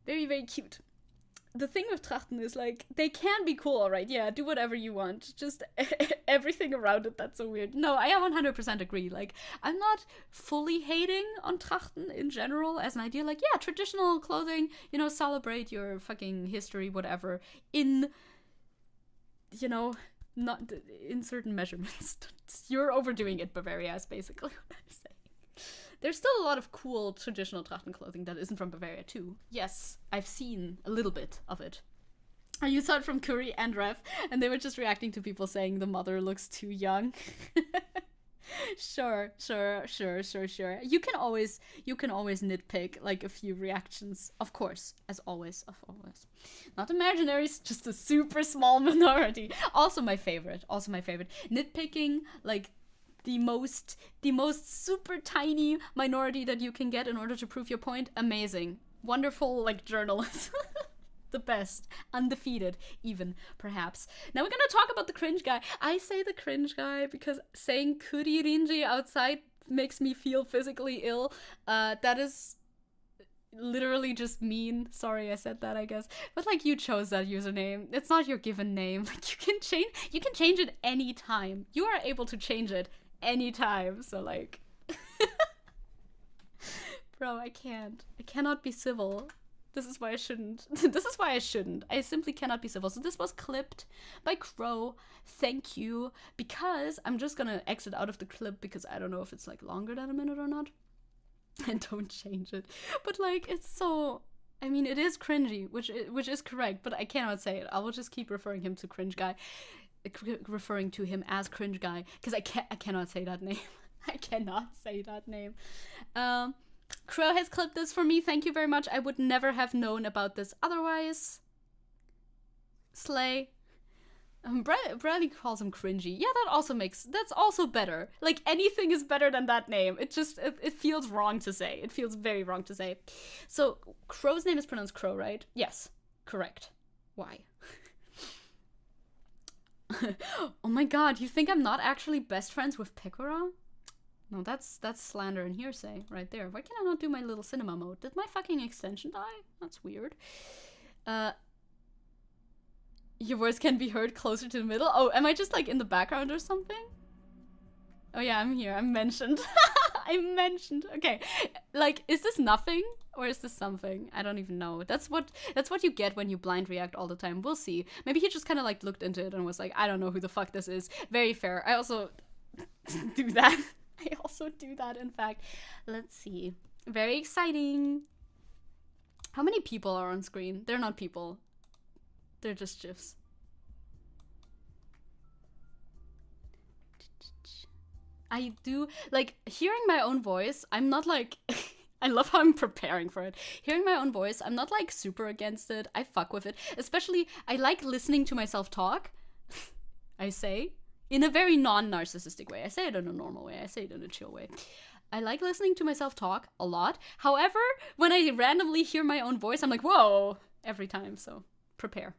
Very, very cute. The thing with Trachten is, like, they can be cool, alright, yeah, do whatever you want. Just everything around it that's so weird. No, I 100% agree. Like, I'm not fully hating on Trachten in general as an idea. Like, yeah, traditional clothing, you know, celebrate your fucking history, whatever, in, you know, not in certain measurements. You're overdoing it, Bavaria, is basically what I'm saying. There's still a lot of cool traditional Trachten clothing that isn't from Bavaria too. Yes, I've seen a little bit of it. You saw it from Curry and Ref, and they were just reacting to people saying the mother looks too young. Sure. You can always nitpick like a few reactions, of course, as always. Not imaginary, just a super small minority. Also my favorite. Nitpicking, like, the most super tiny minority that you can get in order to prove your point. Amazing. Wonderful, like, journalism. The best. Undefeated, even, perhaps. Now we're gonna talk about the cringe guy. I say the cringe guy because saying kuririnji outside makes me feel physically ill. That is literally just mean. Sorry I said that, I guess. But, like, you chose that username. It's not your given name. Like, you can change it anytime. You are able to change it anytime, so, like, bro, I cannot be civil. This is why I shouldn't. I simply cannot be civil. So this was clipped by Crow. Thank you. Because I'm just gonna exit out of the clip because I don't know if it's, like, longer than a minute or not. And don't change it. But, like, it's so, I mean, it is cringy, which is correct, but I cannot say it. I will just keep referring him to cringe guy. Referring to him as cringe guy, because I cannot say that name. I cannot say that name. Crow has clipped this for me. Thank you very much. I would never have known about this otherwise. Slay. Bradley calls him cringy. Yeah, that's also better. Like, anything is better than that name. It feels wrong to say. It feels very wrong to say. So, Crow's name is pronounced Crow, right? Yes. Correct. Why? Oh my god, you think I'm not actually best friends with Pekora? No, that's slander and hearsay right there. Why can I not do my little cinema mode? Did my fucking extension die? That's weird. Your voice can be heard closer to the middle? Oh, am I just, like, in the background or something? Oh yeah, I'm here. I'm mentioned. I'm mentioned. Okay. Like, is this nothing? Or is this something? I don't even know. That's what you get when you blind react all the time. We'll see. Maybe he just kind of, like, looked into it and was like, I don't know who the fuck this is. Very fair. I also do that. In fact. Let's see. Very exciting. How many people are on screen? They're not people. They're just GIFs. I do, like, hearing my own voice, I'm not, like, I love how I'm preparing for it. Hearing my own voice, I'm not, like, super against it. I fuck with it. Especially, I like listening to myself talk, I say, in a very non-narcissistic way. I say it in a normal way. I say it in a chill way. I like listening to myself talk a lot. However, when I randomly hear my own voice, I'm like, whoa, every time, so prepare.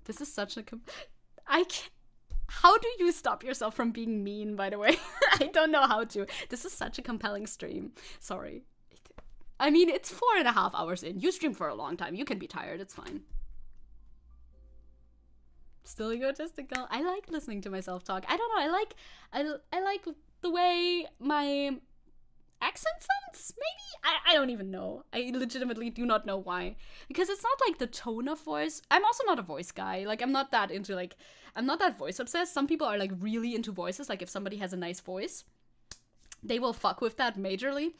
This is such a... How do you stop yourself from being mean, by the way? I don't know how to. This is such a compelling stream. Sorry. I mean, it's 4.5 hours in. You stream for a long time. You can be tired. It's fine. Still egotistical. I like listening to myself talk. I don't know. I like the way my accent sounds, maybe? I don't even know. I legitimately do not know why. Because it's not like the tone of voice. I'm also not a voice guy. Like, I'm not that into, like, I'm not that voice obsessed. Some people are, like, really into voices. Like, if somebody has a nice voice, they will fuck with that majorly.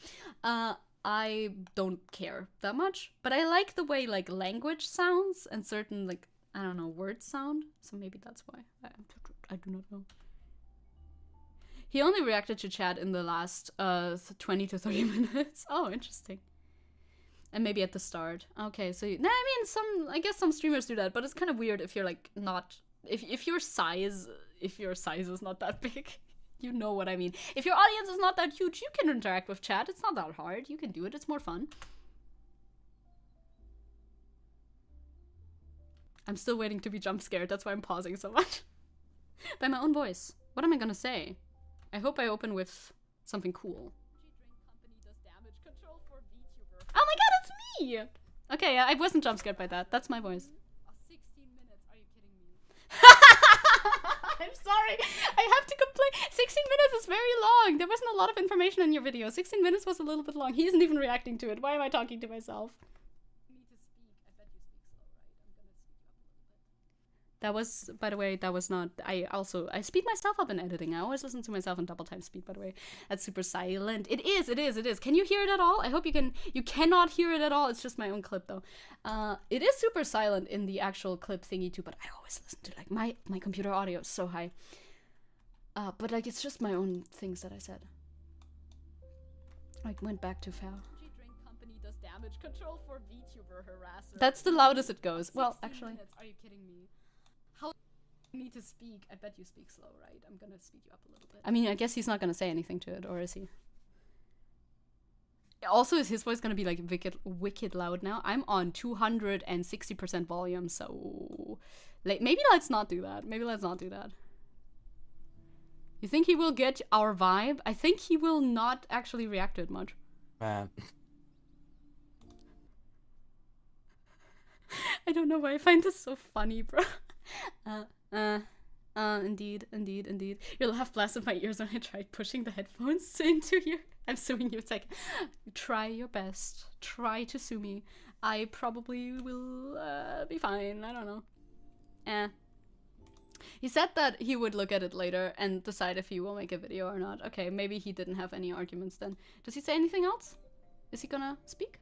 I don't care that much. But I like the way, like, language sounds and certain, like, I don't know, words sound. So maybe that's why. I do not know. He only reacted to chat in the last 20 to 30 minutes. Oh, interesting. And maybe at the start. Okay, so I mean, I guess some streamers do that, but it's kind of weird if you're like not if your size is not that big. You know what I mean. If your audience is not that huge, you can interact with chat. It's not that hard. You can do it. It's more fun. I'm still waiting to be jump scared. That's why I'm pausing so much. By my own voice. What am I gonna say? I hope I open with something cool. Oh my god, it's me! Okay, yeah, I wasn't jump scared by that. That's my voice. 16 minutes, are you kidding me? I'm sorry, I have to complain. 16 minutes is very long. There wasn't a lot of information in your video. 16 minutes was a little bit long. He isn't even reacting to it. Why am I talking to myself? That was, by the way, that was not, I speed myself up in editing. I always listen to myself in double time speed, by the way. That's super silent. It is. Can you hear it at all? I hope you can. You cannot hear it at all. It's just my own clip, though. It is super silent in the actual clip thingy, too, but I always listen to, like, my computer audio is so high. But, like, it's just my own things that I said. I went back too far. Company does damage control for Vtuber harasser. That's the loudest it goes. Well, actually. Are you kidding me? How you need to speak? I bet you speak slow, right? I'm gonna speed you up a little bit. I mean, I guess he's not gonna say anything to it, or is he? Also, is his voice gonna be like wicked loud now? I'm on 260% volume, so maybe let's not do that. You think he will get our vibe? I think he will not actually react to it much. Man. I don't know why I find this so funny, bro. Indeed. You'll have blasted my ears when I tried pushing the headphones into here. I'm suing you. It's like, try your best. Try to sue me. I probably will be fine. I don't know. He said that he would look at it later and decide if he will make a video or not. Okay, maybe he didn't have any arguments then. Does he say anything else? Is he gonna speak?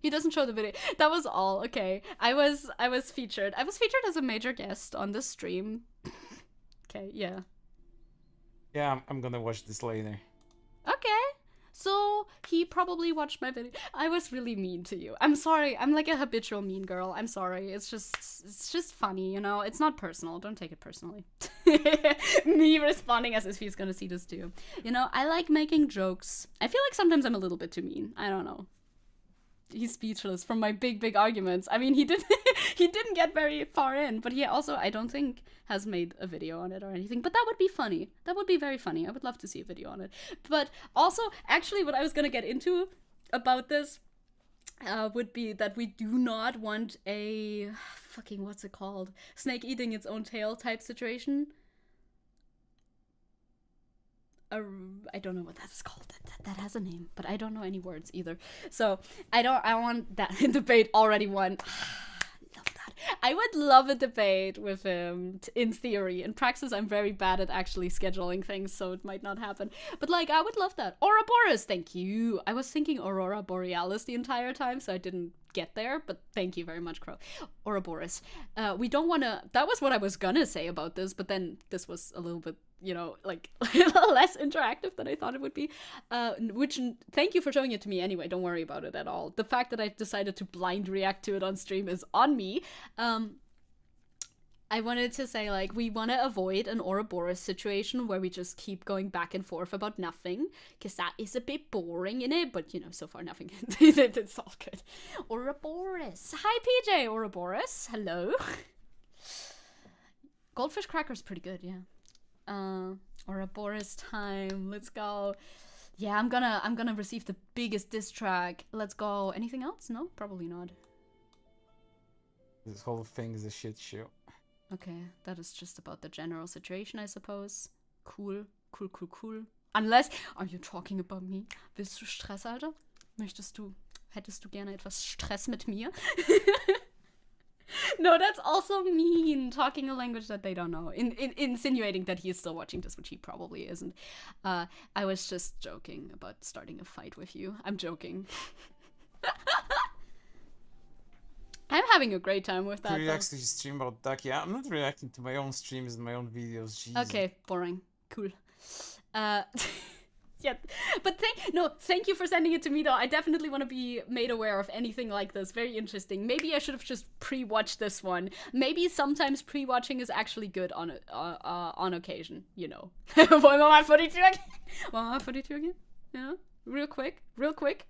He doesn't show the video. That was all. Okay. I was featured. I was featured as a major guest on the stream. Okay, yeah. Yeah, I'm gonna watch this later. Okay. So, he probably watched my video. I was really mean to you. I'm sorry. I'm like a habitual mean girl. I'm sorry. It's just funny, you know? It's not personal. Don't take it personally. Me responding as if he's gonna see this too. You know, I like making jokes. I feel like sometimes I'm a little bit too mean. I don't know. He's speechless from my big arguments. I mean, he didn't get very far in, but he also, I don't think, has made a video on it or anything. But that would be funny. That would be very funny. I would love to see a video on it. But also, actually, what I was gonna get into about this would be that we do not want a fucking, what's it called? Snake eating its own tail type situation. I don't know what that is called. That has a name, but I don't know any words either. So I want that debate already won. Love that. I would love a debate with him in theory. In praxis, I'm very bad at actually scheduling things, so it might not happen. But like, I would love that. Ouroboros, thank you. I was thinking Aurora Borealis the entire time, so I didn't get there, but thank you very much, Crow. Ouroboros. We don't want to. That was what I was gonna say about this, but then this was a little bit, you know, like less interactive than I thought it would be. Which, thank you for showing it to me anyway. Don't worry about it at all. The fact that I decided to blind react to it on stream is on me. I wanted to say, like, we want to avoid an Ouroboros situation where we just keep going back and forth about nothing, because that is a bit boring, innit? But, you know, so far nothing. It's all good. Ouroboros. Hi, PJ Ouroboros. Hello. Goldfish cracker's pretty good, yeah. Ouroboros time. Let's go. Yeah, I'm gonna receive the biggest diss track. Let's go. Anything else? No, probably not. This whole thing is a shit show. Okay, that is just about the general situation, I suppose. Cool. Unless, are you talking about me? Willst du Stress, Alter? Hättest du gerne etwas Stress mit mir? No, that's also mean, talking a language that they don't know. Insinuating that he is still watching this, which he probably isn't. I was just joking about starting a fight with you. I'm joking. I'm having a great time with that. He reacts to his stream about Duck. Yeah, I'm not reacting to my own streams and my own videos. Jesus. Okay, boring. Cool. Yeah, but thank you for sending it to me, though. I definitely want to be made aware of anything like this. Very interesting. Maybe I should have just pre-watched this one. Maybe sometimes pre-watching is actually good on occasion, you know. Wollen wir mal 42 again? Wollen wir mal 42 again? You know? Real quick.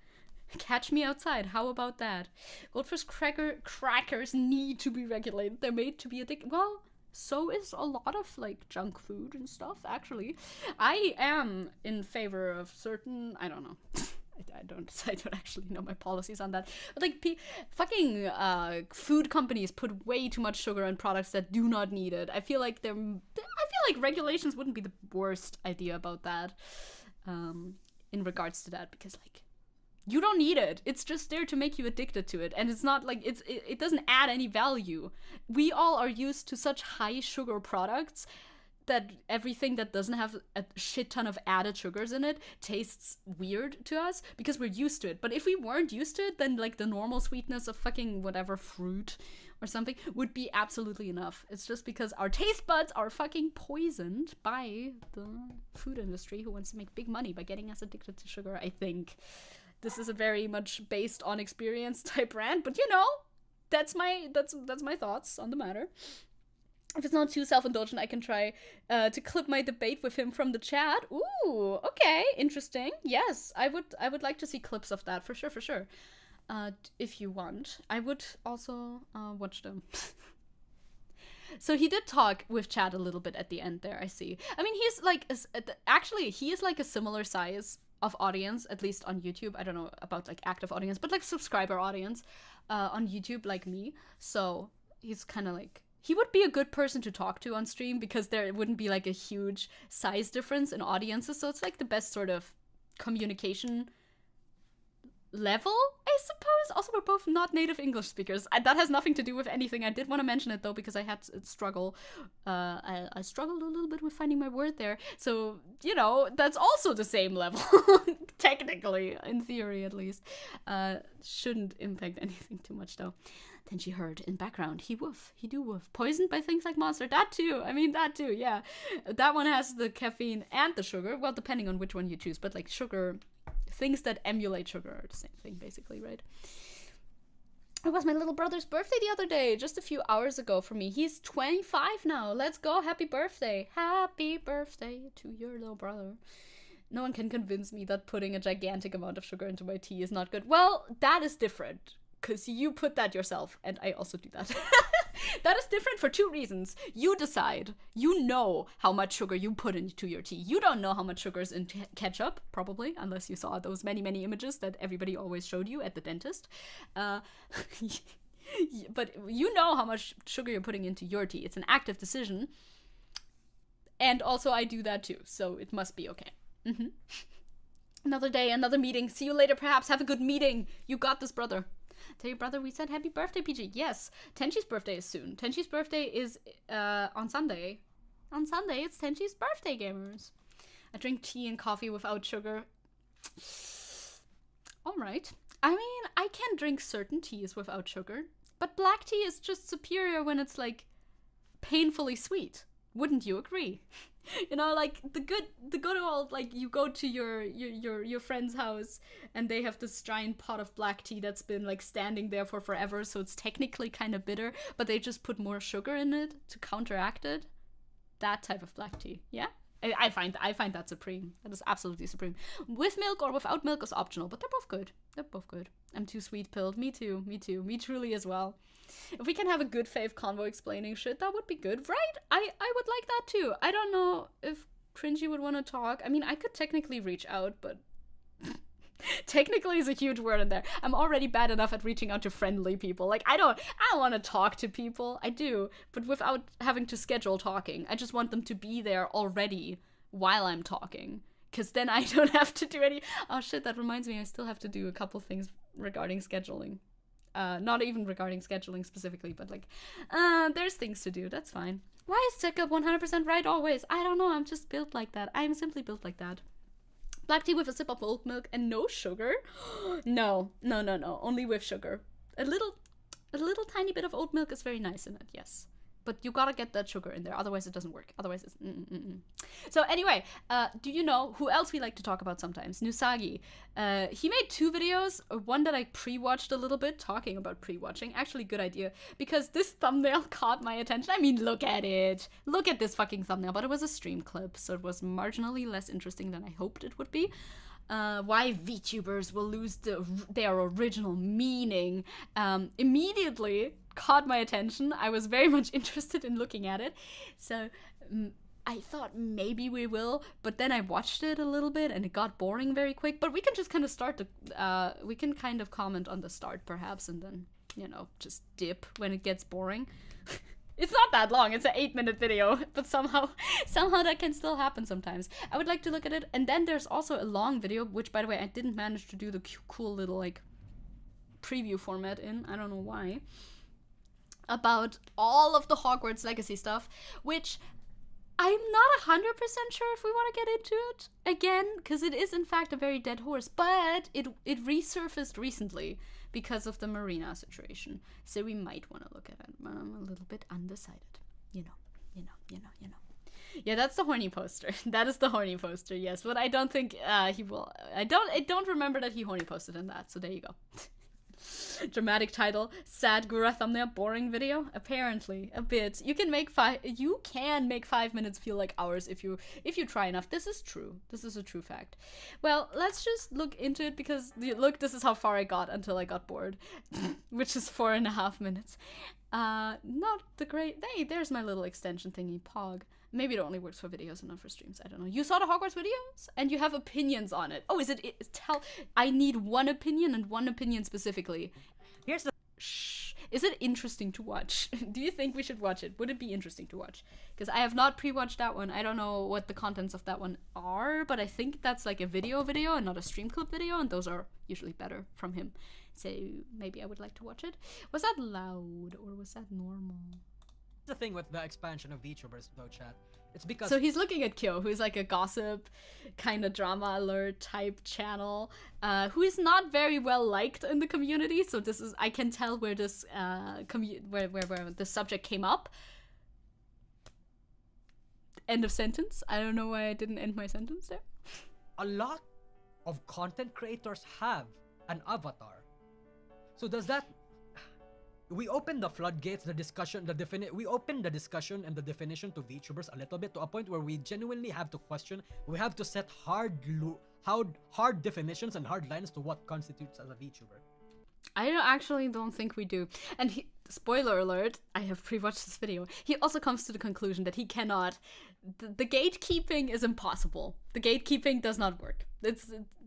Catch me outside. How about that? Goldfish crackers need to be regulated. They're made to be addictive. Well, so is a lot of, like, junk food and stuff, actually. I am in favor of certain, I don't know. I don't actually know my policies on that. But, like, fucking food companies put way too much sugar in products that do not need it. I feel like regulations wouldn't be the worst idea about that, in regards to that, because, like, you don't need it. It's just there to make you addicted to it. And it's not like it doesn't add any value. We all are used to such high sugar products that everything that doesn't have a shit ton of added sugars in it tastes weird to us because we're used to it. But if we weren't used to it, then like the normal sweetness of fucking whatever fruit or something would be absolutely enough. It's just because our taste buds are fucking poisoned by the food industry who wants to make big money by getting us addicted to sugar, I think. This is a very much based on experience type rant, but you know, that's my thoughts on the matter. If it's not too self-indulgent, I can try to clip my debate with him from the chat. Ooh, okay, interesting. Yes, I would like to see clips of that for sure. If you want, I would also watch them. So he did talk with chat a little bit at the end there. I see. I mean, he's like he is like a similar size of audience, at least on YouTube. I don't know about like active audience, but like subscriber audience on YouTube, like me. So he's kind of like, he would be a good person to talk to on stream because there wouldn't be like a huge size difference in audiences. So it's like the best sort of communication level, I suppose. Also, we're both not native English speakers. That has nothing to do with anything. I did want to mention it though because I had to struggle. I struggled a little bit with finding my word there. So, you know, that's also the same level. Technically, in theory at least. Shouldn't impact anything too much though. Then she heard in background, he do woof. Poisoned by things like Monster. That too, yeah. That one has the caffeine and the sugar. Well, depending on which one you choose. But like sugar, things that emulate sugar are the same thing, basically, right? It was my little brother's birthday the other day, just a few hours ago for me. He's 25 now. Let's go. Happy birthday. Happy birthday to your little brother. No one can convince me that putting a gigantic amount of sugar into my tea is not good. Well, that is different. Because you put that yourself, and I also do that. That is different for two reasons. You decide. You know how much sugar you put into your tea. You don't know how much sugar is in ketchup, probably, unless you saw those many, many images that everybody always showed you at the dentist. But you know how much sugar you're putting into your tea. It's an active decision. And also, I do that too, so it must be okay. Mm-hmm. Another day, another meeting. See you later, perhaps. Have a good meeting. You got this, brother. Tell your brother we said happy birthday, PG. Yes, Tenchi's birthday is soon. Tenchi's birthday is on Sunday. On Sunday, it's Tenchi's birthday, gamers. I drink tea and coffee without sugar. Alright. I mean, I can drink certain teas without sugar, but black tea is just superior when it's, like, painfully sweet. Wouldn't you agree? You know, like the good old, like, you go to your friend's house and they have this giant pot of black tea that's been like standing there for forever, so it's technically kind of bitter, but they just put more sugar in it to counteract it. That type of black tea, yeah. I find that supreme. That is absolutely supreme. With milk or without milk is optional, but they're both good. They're both good. I'm too sweet pilled. Me too. Me truly as well. If we can have a good fave convo explaining shit, that would be good, right? I would like that too. I don't know if Cringy would want to talk. I mean, I could technically reach out, but technically is a huge word in there. I'm already bad enough at reaching out to friendly people. Like, I don't want to talk to people. I do, but without having to schedule talking. I just want them to be there already while I'm talking. Because then I don't have to do any... Oh shit, that reminds me, I still have to do a couple things regarding scheduling. Not even regarding scheduling specifically, but like, there's things to do, that's fine. Why is Zecke 100% right always? I don't know, I'm just built like that. I'm simply built like that. Black tea with a sip of oat milk and no sugar? No, only with sugar. A little tiny bit of oat milk is very nice in it, yes. But you gotta get that sugar in there, otherwise it doesn't work. Otherwise it's So anyway, do you know who else we like to talk about sometimes? Nusagi. He made 2 videos, one that I pre-watched a little bit, talking about pre-watching. Actually, good idea, because this thumbnail caught my attention. I mean, look at it. Look at this fucking thumbnail, but it was a stream clip, so it was marginally less interesting than I hoped it would be. Why VTubers will lose their original meaning. Immediately caught my attention. I was very much interested in looking at it. So I thought maybe we will, but then I watched it a little bit and it got boring very quick. But we can just kind of start we can kind of comment on the start perhaps and then, you know, just dip when it gets boring. It's not that long, it's an 8-minute video, but somehow that can still happen sometimes. I would like to look at it, and then there's also a long video, which by the way, I didn't manage to do the cool little like preview format in, I don't know why, about all of the Hogwarts Legacy stuff, which I'm not 100% sure if we want to get into it again, because it is in fact a very dead horse, but it resurfaced recently because of the Marina situation, so we might want to look at it. I'm a little bit undecided. You know. Yeah, that's the horny poster. That is the horny poster, yes, but I don't think he will. I don't remember that he horny posted in that, so there you go. Dramatic title, sad Gura thumbnail, boring video. Apparently, a bit. You can make 5 minutes feel like hours if you try enough. This is true. This is a true fact. Well, let's just look into it because look, this is how far I got until I got bored, which is 4.5 minutes. Not the great. Hey, there's my little extension thingy, Pog. Maybe it only works for videos and not for streams. I don't know. You saw the Hogwarts videos? And you have opinions on it. Oh, I need one opinion and one opinion specifically. Here's the... Shh. Is it interesting to watch? Do you think we should watch it? Would it be interesting to watch? Because I have not pre-watched that one. I don't know what the contents of that one are, but I think that's like a video and not a stream clip video, and those are usually better from him. So maybe I would like to watch it. Was that loud or was that normal? The thing with the expansion of VTubers though, chat, it's because so he's looking at Kyo, who's like a gossip kind of drama alert type channel, who is not very well liked in the community, so this is, I can tell where this where the subject came up. End of sentence. I don't know why I didn't end my sentence there. a lot of content creators have an avatar, so does that... We opened the floodgates, the discussion, we opened the discussion and the definition to VTubers a little bit to a point where we genuinely have to question. We have to set hard definitions and hard lines to what constitutes as a VTuber. I actually don't think we do. And spoiler alert, I have pre-watched this video. He also comes to the conclusion that he cannot. The gatekeeping is impossible. The gatekeeping does not work.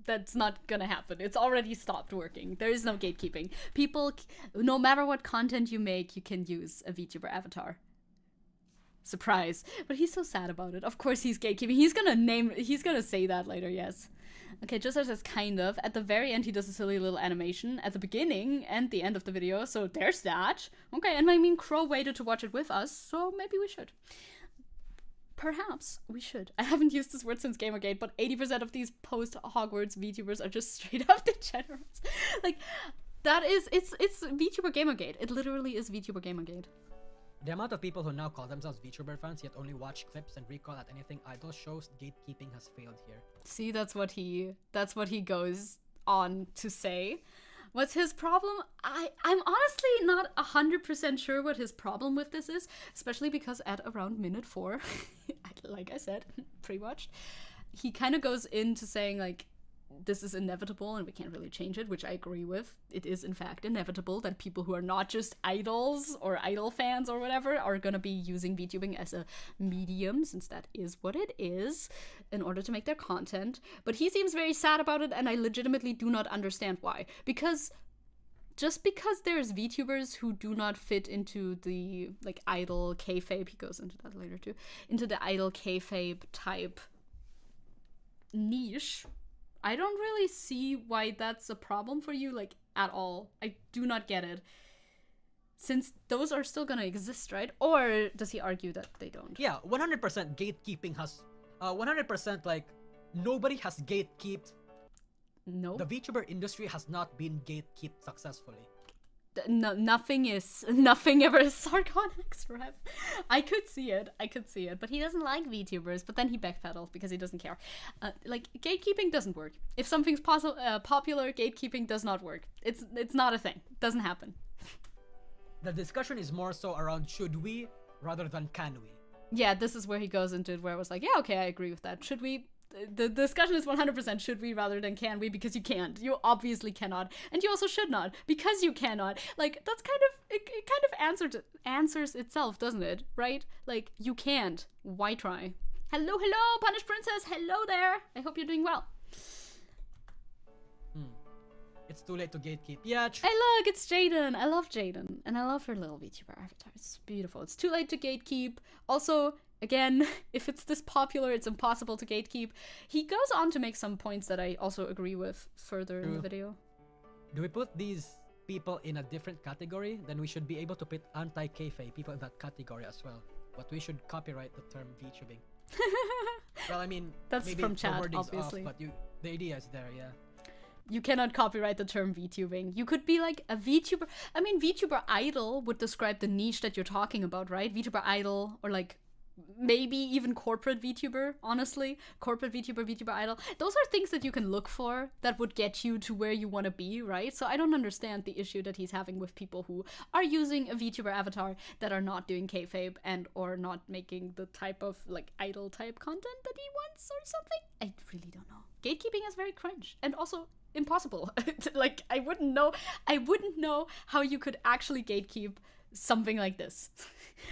That's not gonna happen. It's already stopped working. There is no gatekeeping. People, no matter what content you make, you can use a VTuber avatar. Surprise. But he's so sad about it. Of course he's gatekeeping. He's gonna say that later, yes. Okay, just as kind of. At the very end, he does a silly little animation. At the beginning and the end of the video, so there's that. Okay, and I mean, Crow waited to watch it with us, so maybe we should. Perhaps we should. I haven't used this word since Gamergate, but 80% of these post-Hogwarts VTubers are just straight up degenerates. Like, that is, it's VTuber Gamergate. It literally is VTuber Gamergate. The amount of people who now call themselves VTuber fans yet only watch clips and recall at anything idle shows gatekeeping has failed here. See, that's what he goes on to say. What's his problem? I'm honestly not 100% sure what his problem with this is, especially because at around minute 4, like I said, pre-watched, he kind of goes into saying like, this is inevitable and we can't really change it, which I agree with. It is in fact inevitable that people who are not just idols or idol fans or whatever are gonna be using VTubing as a medium, since that is what it is, in order to make their content. But he seems very sad about it, and I legitimately do not understand why. Just because there's VTubers who do not fit into the like idol kayfabe, he goes into that later too, into the idol kayfabe type niche, I don't really see why that's a problem for you, like, at all. I do not get it. Since those are still gonna exist, right? Or does he argue that they don't? Yeah, 100% gatekeeping has 100% like nobody has gatekeeped. No. The VTuber industry has not been gatekeeped successfully. No, nothing ever is Sarconix rep. I could see it, but he doesn't like VTubers, but then he backpedals because he doesn't care. Like, gatekeeping doesn't work. If something's popular, gatekeeping does not work. It's not a thing. Doesn't happen. The discussion is more so around should we rather than can we. Yeah, this is where he goes into it, where I was like, yeah, okay, I agree with that. Should we? The discussion is 100% should we rather than can we, because you can't. You obviously cannot. And you also should not, because you cannot. Like, that's kind of, it kind of answers itself, doesn't it? Right? Like, you can't. Why try? Hello, Punished Princess. Hello there. I hope you're doing well. It's too late to gatekeep. Yeah, Hey, look, it's Jaden. I love Jaden. And I love her little VTuber avatar. It's beautiful. It's too late to gatekeep. Also, again, if it's this popular, it's impossible to gatekeep. He goes on to make some points that I also agree with further in the video. Do we put these people in a different category? Then we should be able to put anti-kayfabe people in that category as well. But we should copyright the term VTubing. Well, I mean, that's maybe from the chat, wording's obviously. off, but the idea is there, yeah. You cannot copyright the term VTubing. You could be like a VTuber. I mean, VTuber idol would describe the niche that you're talking about, right? VTuber idol, or like maybe even corporate VTuber, honestly. Corporate VTuber, VTuber idol. Those are things that you can look for that would get you to where you want to be, right? So I don't understand the issue that he's having with people who are using a VTuber avatar that are not doing kayfabe and or not making the type of like idol type content that he wants or something. I really don't know. Gatekeeping is very cringe and also impossible. Like, I wouldn't know how you could actually gatekeep something like this.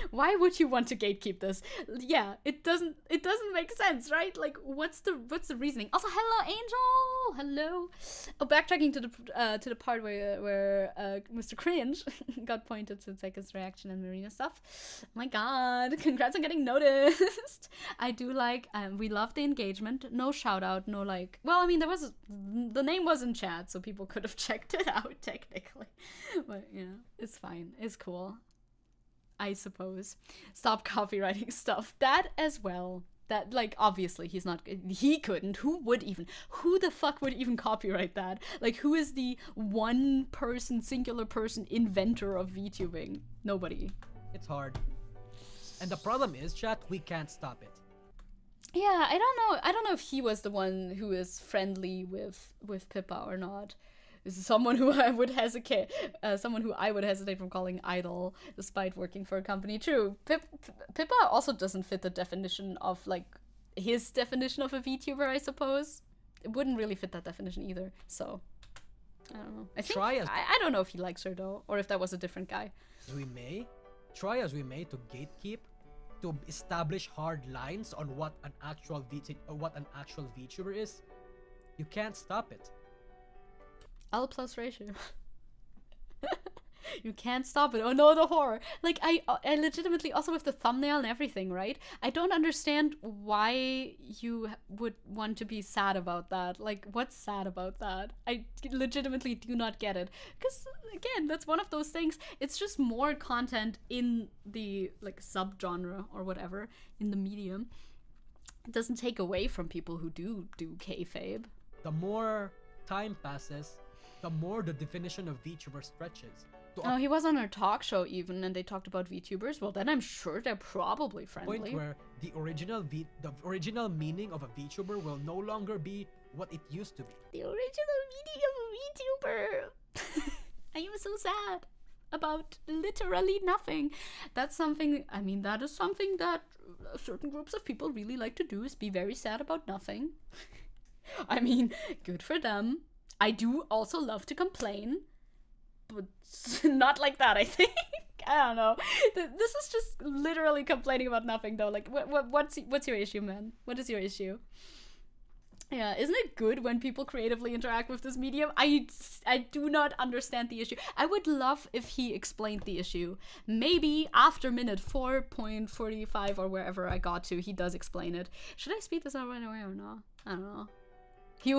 Why would you want to gatekeep this? Yeah, it doesn't make sense, right? Like, what's the reasoning? Also, hello, Angel. Hello. Oh, backtracking to the part where Mr. Cringe got pointed to Zecke's reaction and Marina stuff. Oh my god, congrats on getting noticed. I do like, we love the engagement. No shout out, no like, well, I mean, the name was in chat, so people could have checked it out technically. But yeah, it's fine. It's cool, I suppose. Stop copywriting stuff. That as well. That, like, obviously he couldn't. Who the fuck would even copyright that? Like, who is the singular person inventor of VTubing? Nobody. It's hard. And the problem is, chat, we can't stop it. Yeah, I don't know if he was the one who is friendly with Pippa or not. This is someone who I would hesitate from calling idol, despite working for a company. True, Pippa also doesn't fit the definition of, like, his definition of a VTuber, I suppose. It wouldn't really fit that definition either, so I don't know. I don't know if he likes her, though, or if that was a different guy. Try as we may to gatekeep, to establish hard lines on what an actual VTuber is, you can't stop it. L plus ratio. You can't stop it. Oh no, the horror. Like, I legitimately, also with the thumbnail and everything, right? I don't understand why you would want to be sad about that. Like, what's sad about that? I legitimately do not get it. Because, again, that's one of those things. It's just more content in the, like, subgenre or whatever, in the medium. It doesn't take away from people who do kayfabe. The more time passes, the more the definition of VTuber stretches. Oh, he was on a talk show even, and they talked about VTubers. Well, then I'm sure they're probably friendly. Point where the original meaning of a VTuber will no longer be what it used to be. The original meaning of a VTuber. I am so sad about literally nothing. That is something that certain groups of people really like to do, is be very sad about nothing. I mean, good for them. I do also love to complain, but not like that, I think. I don't know. This is just literally complaining about nothing, though. Like, what's your issue, man? What is your issue? Yeah, isn't it good when people creatively interact with this medium? I do not understand the issue. I would love if he explained the issue. Maybe after minute 4.45 or wherever I got to, he does explain it. Should I speed this up right away or not? I don't know. He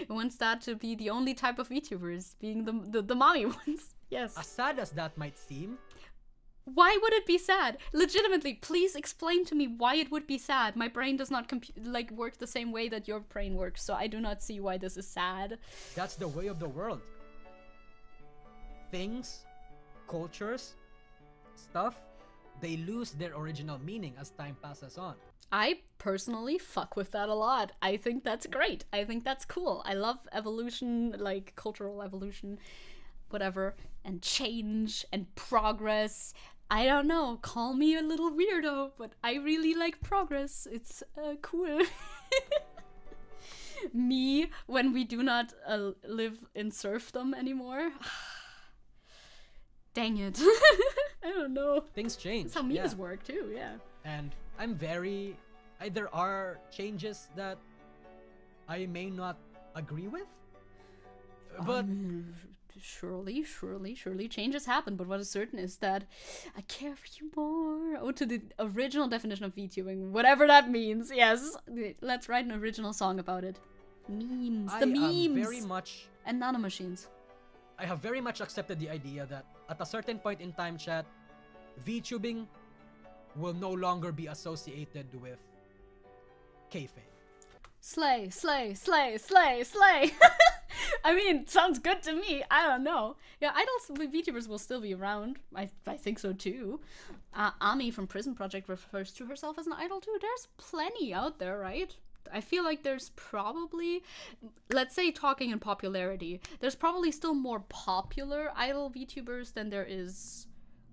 wants that to be the only type of VTubers, being the mommy ones. Yes. As sad as that might seem, why would it be sad? Legitimately, please explain to me why it would be sad. My brain does not work the same way that your brain works, so I do not see why this is sad. that's the way of the world. Things, cultures, stuff, they lose their original meaning as time passes on. I personally fuck with that a lot. I think that's great. I think that's cool. I love evolution, like cultural evolution, whatever, and change and progress. I don't know, call me a little weirdo, but I really like progress. It's cool. Me, when we do not live in serfdom anymore. Dang it. I don't know. Things change. That's how memes work too, yeah. And I'm very... there are changes that I may not agree with, but... Surely changes happen, but what is certain is that I care for you more. Oh, to the original definition of VTubing, whatever that means. Yes, let's write an original song about it. Memes, the memes, very much, and nanomachines. I have very much accepted the idea that at a certain point in time, chat, VTubing will no longer be associated with kayfabe. Slay. I mean, sounds good to me. I don't know. Yeah, idols, VTubers will still be around. I think so too. Ami from Prison Project refers to herself as an idol too. There's plenty out there, right? I feel like there's probably, let's say talking in popularity, there's probably still more popular idol VTubers than there is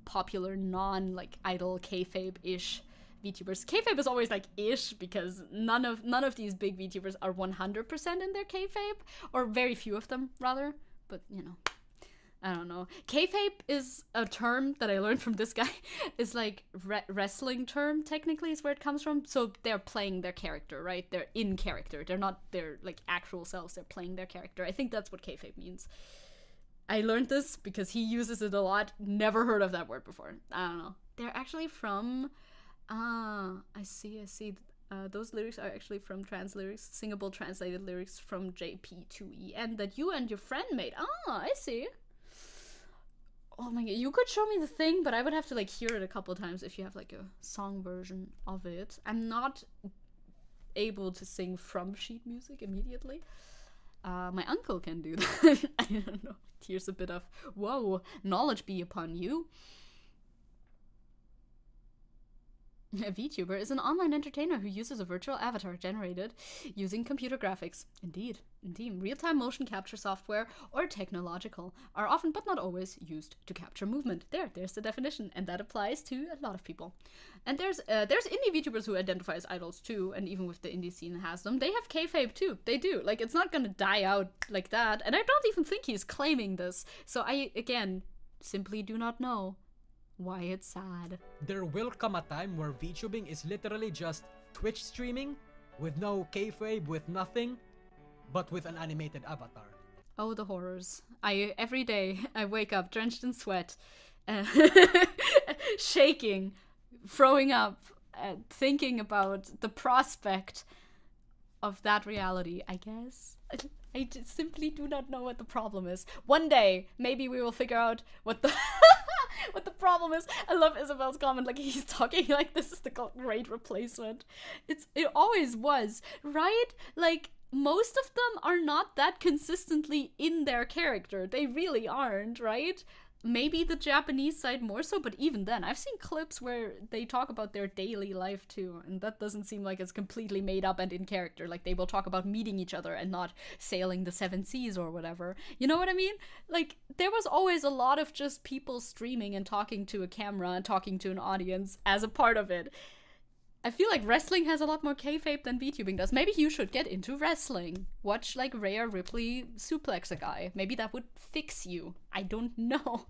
popular idol kayfabe-ish VTubers. Kayfabe is always ish because none of these big VTubers are 100% in their kayfabe, or very few of them rather. But I don't know. Kayfabe is a term that I learned from this guy. It's wrestling term technically is where it comes from. So they're playing their character, right? They're in character. They're not their actual selves. They're playing their character. I think that's what kayfabe means. I learned this because he uses it a lot. Never heard of that word before. I don't know. They're actually from. I see. Those lyrics are actually from trans lyrics, singable translated lyrics from JP2EN that you and your friend made. I see. Oh my god, you could show me the thing, but I would have to hear it a couple of times if you have a song version of it. I'm not able to sing from sheet music immediately. My uncle can do that. I don't know. Here's a bit of, whoa, knowledge be upon you. A VTuber is an online entertainer who uses a virtual avatar generated using computer graphics. Indeed. Real-time motion capture software or technological are often, but not always, used to capture movement. There's the definition, and that applies to a lot of people. And there's indie VTubers who identify as idols too, and even with the indie scene has them. They have kayfabe too. They do. It's not gonna die out like that. And I don't even think he's claiming this. So I, again, simply do not know why it's sad. There will come a time where VTubing is literally just Twitch streaming with no kayfabe, with nothing, but with an animated avatar. Oh, the horrors. Every day I wake up drenched in sweat, shaking, throwing up, thinking about the prospect of that reality, I guess. I just simply do not know what the problem is. One day, maybe we will figure out what the what the problem is. I love Isabel's comment, he's talking this is the great replacement. It always was, right? Most of them are not that consistently in their character. They really aren't, right? Maybe the Japanese side more so, but even then, I've seen clips where they talk about their daily life too, and that doesn't seem like it's completely made up and in character. They will talk about meeting each other and not sailing the 7 seas or whatever. You know what I mean? There was always a lot of just people streaming and talking to a camera and talking to an audience as a part of it. I feel like wrestling has a lot more kayfabe than VTubing does. Maybe you should get into wrestling. Watch Rhea Ripley suplex a guy. Maybe that would fix you. I don't know.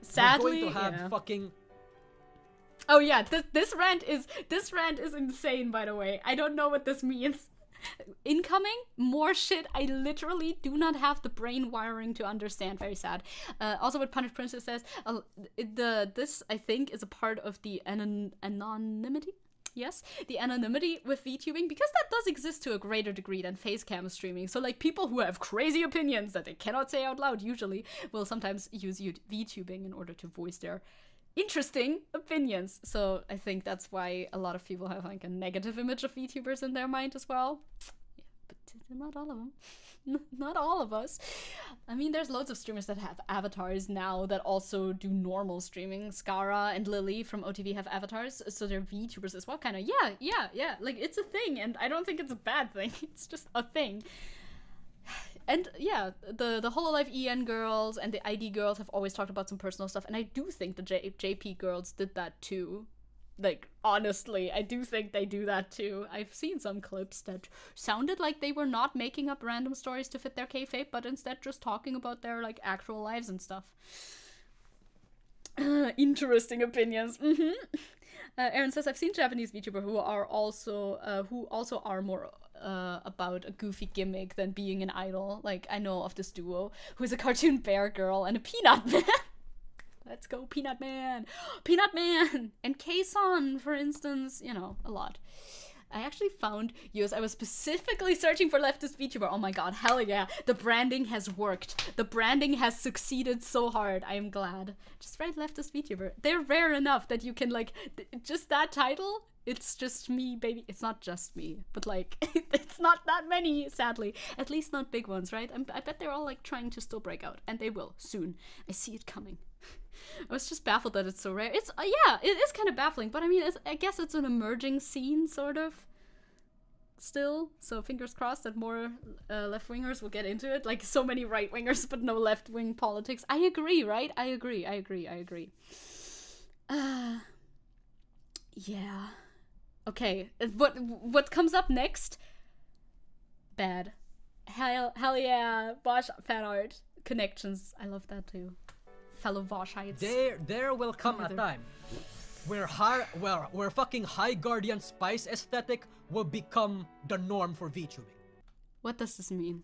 Sadly, we're going to have fucking Oh yeah, this rant is insane, by the way. I don't know what this means. Incoming more shit I literally do not have the brain wiring to understand. Very sad. Also what Punished Princess says, this I think is a part of the anonymity. Yes, the anonymity with VTubing, because that does exist to a greater degree than facecam streaming. So like people who have crazy opinions that they cannot say out loud usually will sometimes use VTubing in order to voice their interesting opinions. So I think that's why a lot of people have like a negative image of VTubers in their mind as well. Yeah, but not all of them. Not all of us. I mean, there's loads of streamers that have avatars now that also do normal streaming. Skara and Lily from OTV have avatars, so they're VTubers as well, kind of. Yeah. Like, it's a thing, and I don't think it's a bad thing. It's just a thing. And yeah, the Hololive EN girls and the ID girls have always talked about some personal stuff, and I do think the JP girls did that too. Like, honestly, I do think they do that too. I've seen some clips that sounded like they were not making up random stories to fit their kayfabe, but instead just talking about their, like, actual lives and stuff. Interesting opinions. Aaron says, I've seen Japanese VTubers who also are more about a goofy gimmick than being an idol. Like, I know of this duo who is a cartoon bear girl and a peanut man. Let's go, Peanut Man! Peanut Man! And K-Son, for instance, you know, a lot. I actually found you as I was specifically searching for leftist VTuber. Oh my god, hell yeah. The branding has worked. The branding has succeeded so hard. I am glad. Just write leftist VTuber. They're rare enough that you can, like, just that title, it's just me, baby. It's not just me, but, like, it's not that many, sadly. At least not big ones, right? I bet they're all, like, trying to still break out. And they will, soon. I see it coming. I was just baffled that it's so rare. It's, yeah, it is kind of baffling, but I mean, I guess it's an emerging scene, sort of, still. So fingers crossed that more left-wingers will get into it. Like, so many right-wingers, but no left-wing politics. I agree, right? I agree. Yeah. Okay, what comes up next? Bad. Hell yeah, Bosch fan art. Connections. I love that too. Fellow Voshites. There will come a time where fucking High Guardian Spice aesthetic will become the norm for VTubing. What does this mean?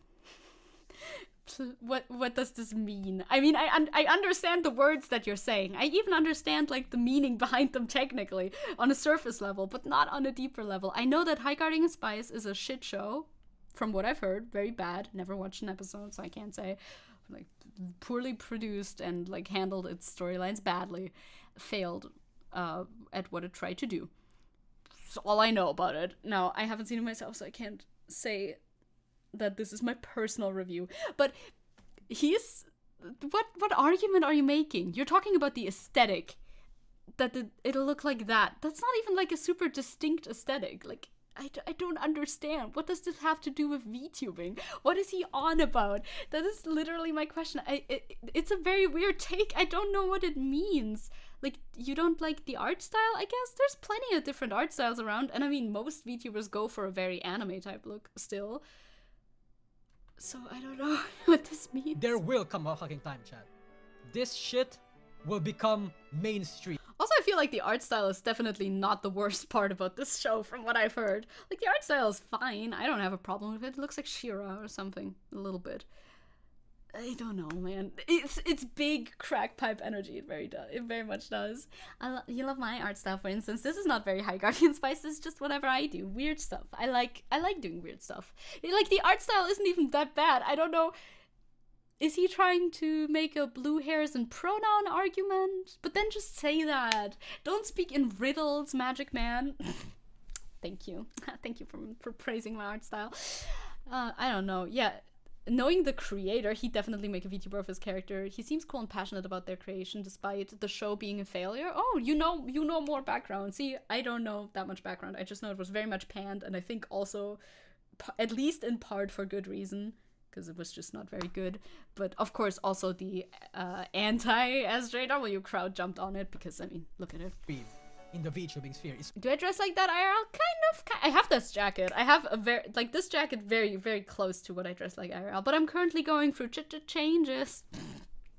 What does this mean? I mean, I understand the words that you're saying. I even understand, like, the meaning behind them technically on a surface level, but not on a deeper level. I know that High Guardian Spice is a shit show, from what I've heard. Very bad. Never watched an episode, so I can't say. Like, poorly produced and, like, handled its storylines badly. Failed at what it tried to do. That's all I know about it. Now, I haven't seen it myself, so I can't say that this is my personal review. But what argument are you making? You're talking about the aesthetic. That it'll look like that. That's not even, like, a super distinct aesthetic. Like, I don't understand. What does this have to do with VTubing? What is he on about? That is literally my question. It's a very weird take. I don't know what it means. Like, you don't like the art style? I guess there's plenty of different art styles around. And I mean, most VTubers go for a very anime type look still. So I don't know what this means. There will come a fucking time, chat. This shit will become mainstream. Also, I feel like the art style is definitely not the worst part about this show, from what I've heard. Like, the art style is fine. I don't have a problem with it. It looks like She-Ra or something, a little bit. I don't know, man. It's big crack pipe energy. It very much does. You love my art style, for instance. This is not very High Guardian Spice. It's just whatever I do. Weird stuff. I like doing weird stuff. Like, the art style isn't even that bad. I don't know. Is he trying to make a blue hairs and pronoun argument? But then just say that. Don't speak in riddles, Magic Man. Thank you. Thank you for praising my art style. I don't know. Yeah, knowing the creator, he'd definitely make a VTuber of his character. He seems cool and passionate about their creation, despite the show being a failure. Oh, you know more background. See, I don't know that much background. I just know it was very much panned, and I think also, at least in part for good reason, because it was just not very good. But of course, also the anti-SJW crowd jumped on it, because, I mean, look at it. In the VTubing sphere. Do I dress like that IRL? Kind of. I have this jacket. I have this jacket very, very close to what I dress like IRL, but I'm currently going through changes.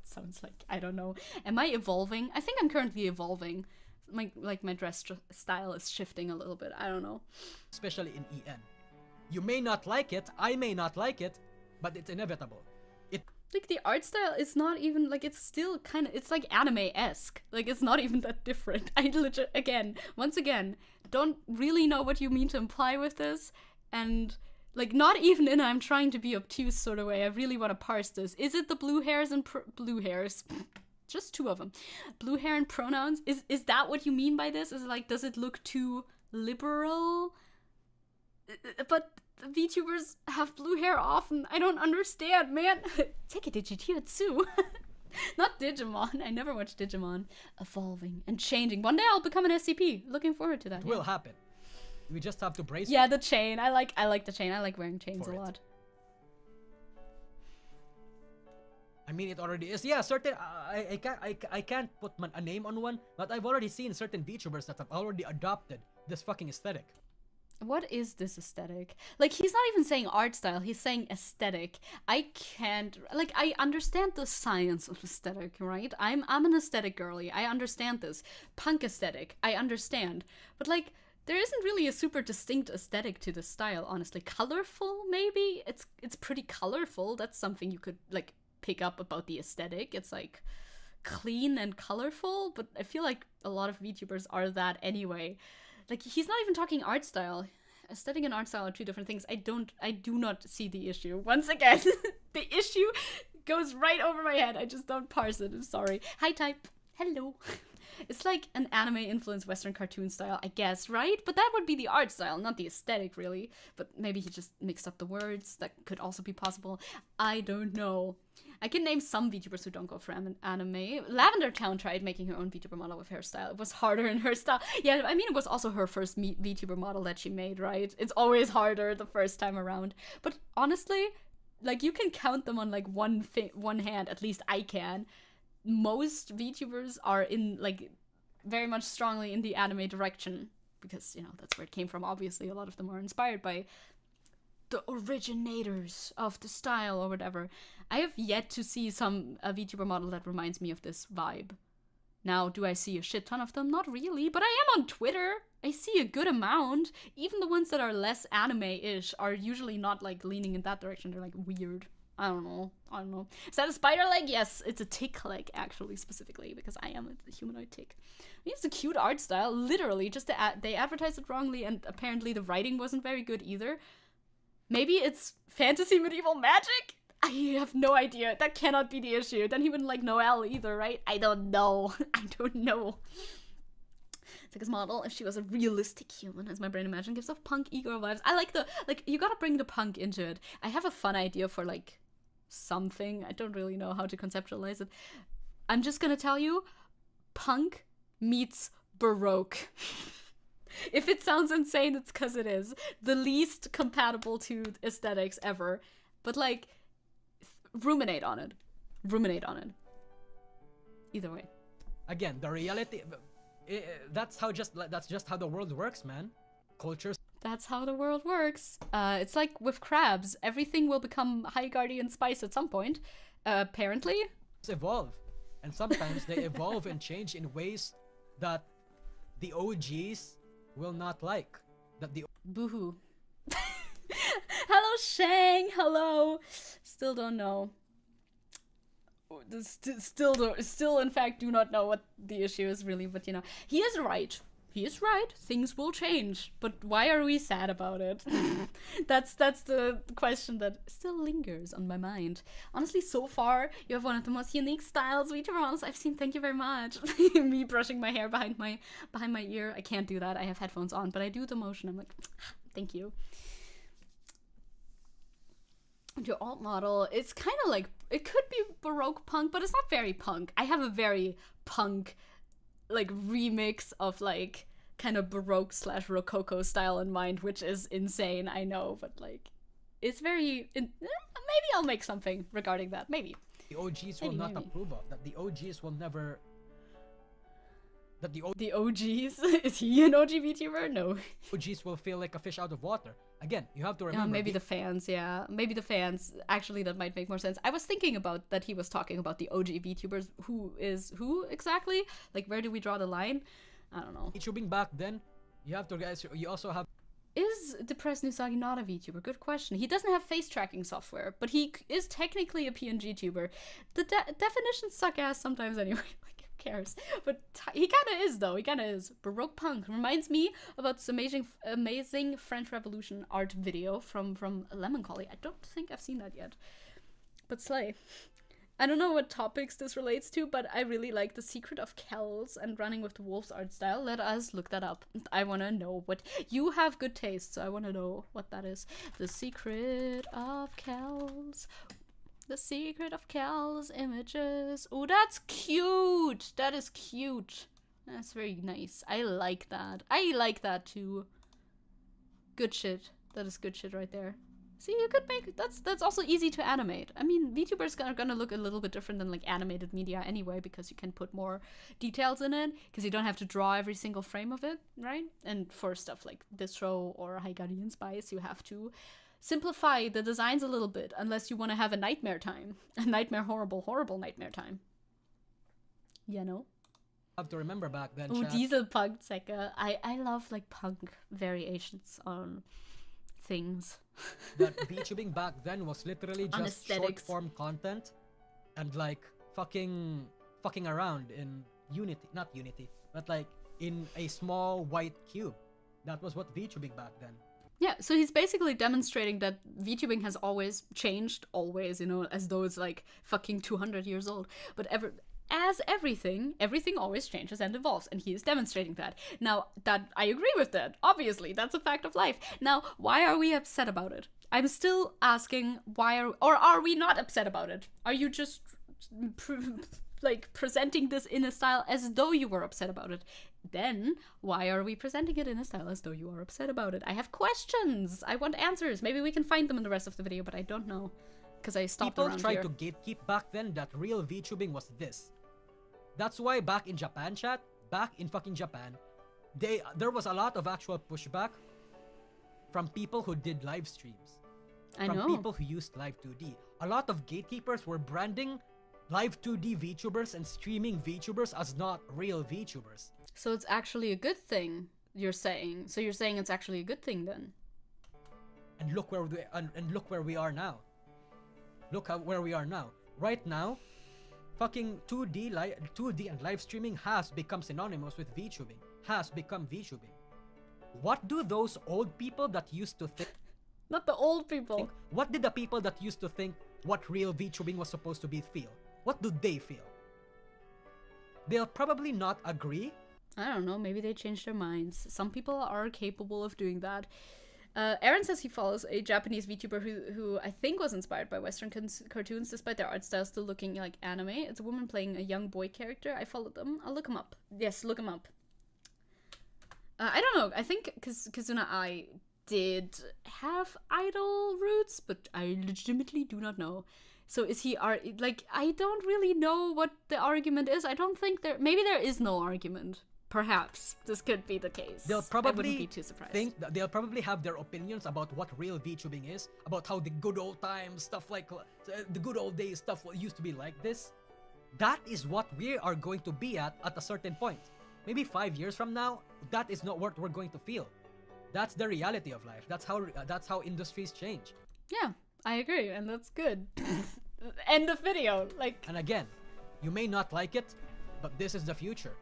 Sounds like, I don't know. Am I evolving? I think I'm currently evolving. my dress style is shifting a little bit. I don't know. especially in EN. You may not like it, I may not like it, but it's inevitable. Like, the art style is not even, like, it's still kind of, it's like anime-esque. Like, it's not even that different. I legit, once again, don't really know what you mean to imply with this. And, like, not even in I'm trying to be obtuse sort of way. I really want to parse this. Is it the blue hairs and blue hairs? Just 2 of them. Blue hair and pronouns? Is that what you mean by this? Is it like, does it look too liberal? But VTubers have blue hair often. I don't understand, man. Zecke Ch. Not Digimon. I never watched Digimon. Evolving and changing. One day I'll become an SCP. Looking forward to that. It will happen. We just have to brace. Yeah, the chain. I like the chain. I like wearing chains a lot. I mean, it already is. Yeah, certain. I can't put a name on one, but I've already seen certain VTubers that have already adopted this fucking aesthetic. What is this aesthetic? Like, he's not even saying art style, he's saying aesthetic. I can't, like, I understand the science of aesthetic, right? I'm an aesthetic girly, I understand this. Punk aesthetic, I understand. But, like, there isn't really a super distinct aesthetic to this style, honestly. Colorful, maybe? It's pretty colorful, that's something you could, like, pick up about the aesthetic. It's, like, clean and colorful, but I feel like a lot of VTubers are that anyway. Like, he's not even talking art style. Aesthetic and art style are 2 different things. I do not see the issue. Once again, the issue goes right over my head. I just don't parse it. I'm sorry. Hi, type. Hello. It's like an anime-influenced Western cartoon style, I guess, right? But that would be the art style, not the aesthetic, really. But maybe he just mixed up the words. That could also be possible. I don't know. I can name some VTubers who don't go for anime. Lavender Town tried making her own VTuber model with hairstyle. It was harder in her style. Yeah, I mean, it was also her first VTuber model that she made, right? It's always harder the first time around. But honestly, like, you can count them on, like, one hand. At least I can. Most VTubers are in, like, very much strongly in the anime direction. Because, you know, that's where it came from. Obviously, a lot of them are inspired by the originators of the style or whatever. I have yet to see a VTuber model that reminds me of this vibe. Now, do I see a shit ton of them? Not really, but I am on Twitter. I see a good amount. Even the ones that are less anime-ish are usually not, like, leaning in that direction. They're, like, weird. I don't know. Is that a spider leg? Yes, it's a tick leg, actually, specifically, because I am a humanoid tick. It's a cute art style, literally. Just they advertised it wrongly, and apparently the writing wasn't very good either. Maybe it's fantasy medieval magic? I have no idea. That cannot be the issue. Then he wouldn't like Noelle either, right? I don't know. I don't know. It's like his model, if she was a realistic human, as my brain imagined, gives off punk ego vibes. I like you gotta bring the punk into it. I have a fun idea for, like, something. I don't really know how to conceptualize it. I'm just gonna tell you, punk meets Baroque. If it sounds insane, it's because it is. The least compatible to aesthetics ever. But, like, ruminate on it. Either way. Again, the reality... that's just how the world works, man. Cultures... That's how the world works. It's like with crabs. Everything will become high guardian spice at some point. Apparently. Evolve. And sometimes they evolve and change in ways that the OGs will not like. Boohoo. Hello, Shang. Hello. Still don't know. Still, in fact, do not know what the issue is really. But, you know, he is right. Things will change. But why are we sad about it? That's the question that still lingers on my mind. Honestly, so far, you have one of the most unique styles VTuber models I've seen. Thank you very much. Me brushing my hair behind my ear. I can't do that. I have headphones on, but I do the motion. I'm like, thank you. Your alt model, it's kind of like, it could be Baroque punk, but it's not very punk. I have a very punk, like, remix of, like, kind of Baroque / Rococo style in mind, which is insane, I know, but, like, it's very, maybe I'll make something regarding that, maybe. The OGs will not approve of, that the OGs will never... The OGs? Is he an OG VTuber? No. OGs will feel like a fish out of water. Again, you have to remember... maybe the fans, yeah. Maybe the fans. Actually, that might make more sense. I was thinking about that he was talking about the OG VTubers. Who is who exactly? Like, where do we draw the line? I don't know. VTubing back then, you have to guys. You also have. Is Depressed Nusagi not a VTuber? Good question. He doesn't have face tracking software, but he is technically a PNG tuber. The definitions suck ass sometimes anyway. Like, who cares? But he kind of is, though. He kind of is. Baroque punk reminds me about this amazing French Revolution art video from Lemoncolly. I don't think I've seen that yet. But slay. I don't know what topics this relates to, but I really like The Secret of Kells and Running with the Wolves art style. Let us look that up. I want to know what... You have good taste, so I want to know what that is. The Secret of Kells. The Secret of Kells images. Oh, that's cute! That is cute. That's very nice. I like that. I like that too. Good shit. That is good shit right there. See, you could make that's also easy to animate. I mean, VTubers are gonna look a little bit different than like animated media anyway, because you can put more details in it, because you don't have to draw every single frame of it, right? And for stuff like Distro or High Guardian Spice, you have to simplify the designs a little bit, unless you want to have a nightmare time, a nightmare, horrible nightmare time. You know. Have to remember back then. Oh, chat, diesel punk Zecke. I love like punk variations on things. that VTubing back then was literally On just short aesthetics. form content and like fucking around in not Unity, but like in a small white cube. That was what VTubing back then. Yeah, so he's basically demonstrating that VTubing has always changed, always, you know, as though it's like fucking 200 years old. But as everything always changes and evolves, and he is demonstrating that. Now, that I agree with that. Obviously, that's a fact of life. Now, why are we upset about it? I'm still asking or are we not upset about it? Are you just presenting this in a style as though you were upset about it? Then why are we presenting it in a style as though you are upset about it? I have questions. I want answers. Maybe we can find them in the rest of the video, but I don't know because I stopped People around tried here. to gatekeep back then that real VTubing was this. That's why back in Japan, chat, back in fucking Japan, there was a lot of actual pushback from people who did live streams. I From know. people who used Live 2D. A lot of gatekeepers were branding Live 2D VTubers and streaming VTubers as not real VTubers. So it's actually a good thing, you're saying. So you're saying it's actually a good thing then? And look where we are now. Look where we are now. Right now, fucking 2D and live streaming has become synonymous with VTubing. Has become VTubing. What do those old people that used to think? Not the old people. What did the people that used to think what real VTubing was supposed to be feel? What do they feel? They'll probably not agree. I don't know, maybe they changed their minds. Some people are capable of doing that. Aaron says he follows a Japanese VTuber who I think was inspired by Western cartoons, despite their art style still looking like anime. It's a woman playing a young boy character. I followed them. I'll look him up. Yes, look him up. I don't know. I think Kazuna I did have idol roots, but I legitimately do not know. So is he like, I don't really know what the argument is. I don't think maybe there is no argument. Perhaps this could be the case. They'll I probably wouldn't be too surprised. think that they'll probably have their opinions about what real VTubing is, about how the good old times stuff like the good old days stuff used to be like this. That is what we are going to be at a certain point. Maybe 5 years from now, that is not what we're going to feel. That's the reality of life. That's how industries change. Yeah, I agree, and that's good. End of video. Like, And again, you may not like it, but this is the future.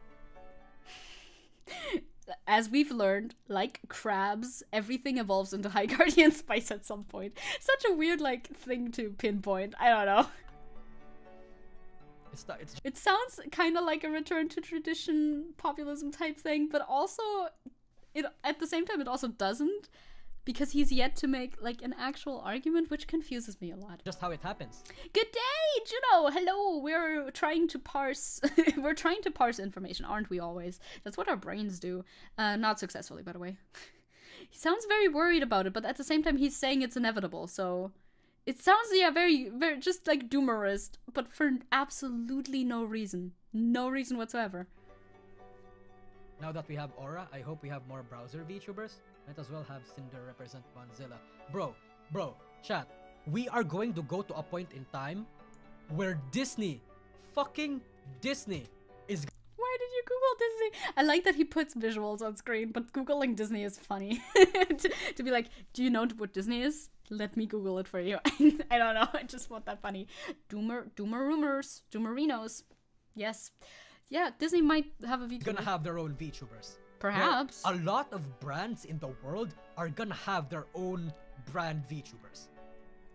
as we've learned, like crabs, everything evolves into High Guardian Spice at some point. Such a weird thing to pinpoint. I don't know. It sounds kind of like a return to tradition populism type thing, but also at the same time it also doesn't, because he's yet to make an actual argument, which confuses me a lot. Just how it happens. Good day, Juno. Hello. We're trying to parse information, aren't we always? That's what our brains do. Not successfully, by the way. He sounds very worried about it, but at the same time he's saying it's inevitable, so it sounds, yeah, very, very just like doomerist, but for absolutely no reason. No reason whatsoever. Now that we have Aura, I hope we have more browser VTubers. Might as well have Cinder represent Bonzilla. Bro, chat. We are going to go to a point in time where fucking Disney is... Why did you Google Disney? I like that he puts visuals on screen, but Googling Disney is funny. to be like, do you know what Disney is? Let me Google it for you. I don't know. I just want that funny. Doomerinos. Yes. Yeah, Disney might have a VTuber. Gonna have their own VTubers. Perhaps. A lot of brands in the world are gonna have their own brand VTubers.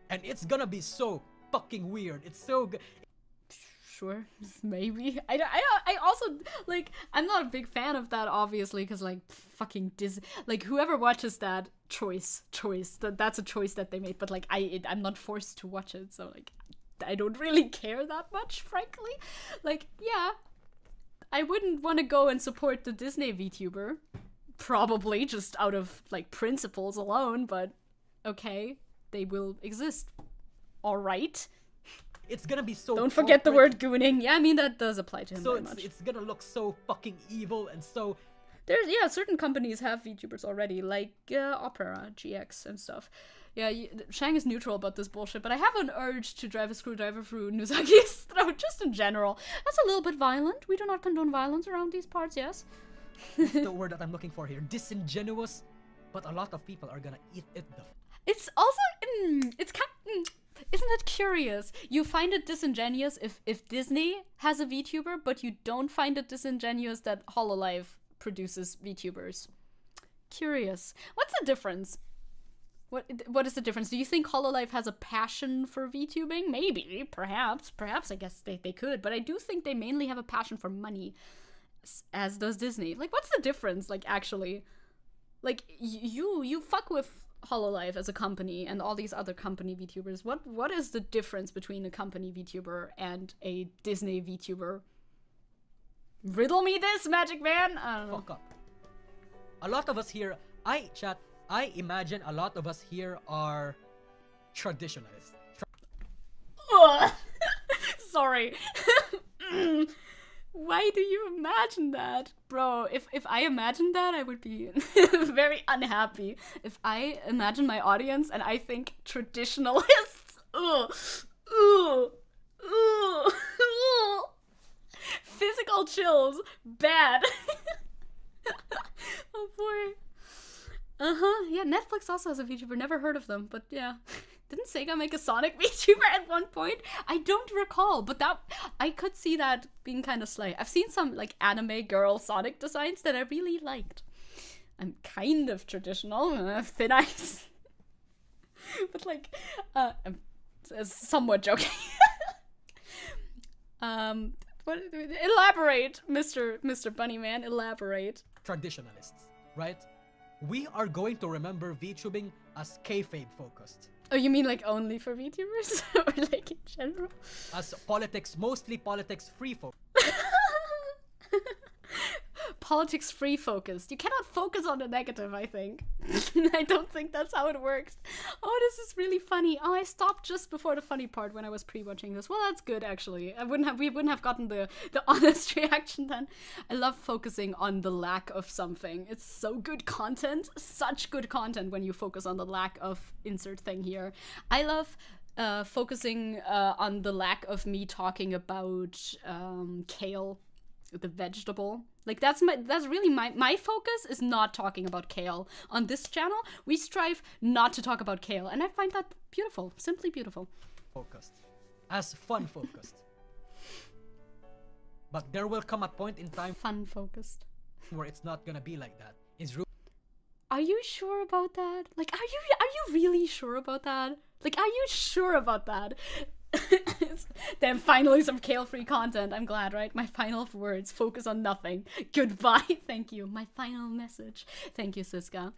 And it's gonna be so fucking weird. It's so good. Sure, maybe. I also, like, I'm not a big fan of that, obviously, because, like, fucking Disney, like, whoever watches that, choice, that's a choice that they made, but, like, I'm not forced to watch it, so, like, I don't really care that much, frankly. Like, yeah, I wouldn't want to go and support the Disney VTuber, probably, just out of, like, principles alone, but, okay, they will exist. Alright. It's gonna be so. Don't forget the word gooning. Yeah, I mean that does apply to him very much. It's gonna look so fucking evil and so. There's certain companies have VTubers already, like Opera GX and stuff. Yeah, Shang is neutral about this bullshit, but I have an urge to drive a screwdriver through Nuzaki's throat, just in general. That's a little bit violent. We do not condone violence around these parts. Yes. That's the word that I'm looking for here. Disingenuous, but a lot of people are gonna eat it. It's also it's kind. Isn't it curious? You find it disingenuous if Disney has a VTuber, but you don't find it disingenuous that Hololive produces VTubers. Curious. What's the difference? What is the difference? Do you think Hololive has a passion for VTubing? Maybe, perhaps. Perhaps, I guess they could. But I do think they mainly have a passion for money, as does Disney. Like, what's the difference, like, actually? Like, you fuck with Hololive as a company and all these other company VTubers. What is the difference between a company VTuber and a Disney VTuber? Riddle me this, Magic Man. I don't know. Fuck up. A lot of us here, I imagine a lot of us here are traditionalists. Sorry. Why do you imagine that? Bro, if I imagined that, I would be very unhappy. If I imagine my audience and I think traditionalists, physical chills, bad. Oh boy. Yeah, Netflix also has a VTuber, never heard of them, but yeah. Didn't Sega make a Sonic VTuber at one point? I don't recall, but that I could see that being kind of slay. I've seen some like anime girl Sonic designs that I really liked. I'm kind of traditional, thin ice, but like, I'm somewhat joking. Elaborate, Mr. Bunnyman. Elaborate. Traditionalists, right? We are going to remember VTubing as kayfabe focused. Oh, you mean like only for VTubers? Or like in general? As politics, mostly politics free focused. Politics free focused. You cannot focus on the negative, I think. I don't think that's how it works. Oh, this is really funny. Oh, I stopped just before the funny part when I was pre-watching this. Well, that's good actually. We wouldn't have gotten the honest reaction then. I love focusing on the lack of something. It's so good content. Such good content when you focus on the lack of insert thing here. I love focusing on the lack of me talking about kale, the vegetable. Like that's really my focus is not talking about kale. On this channel, we strive not to talk about kale, and I find that beautiful, simply beautiful. Focused. As fun focused. But there will come a point in time fun focused where it's not gonna be like that. Are you sure about that? Like are you really sure about that? Like are you sure about that? Then finally some kale-free content. I'm glad, right? My final words. Focus on nothing. Goodbye. Thank you. My final message. Thank you, Siska.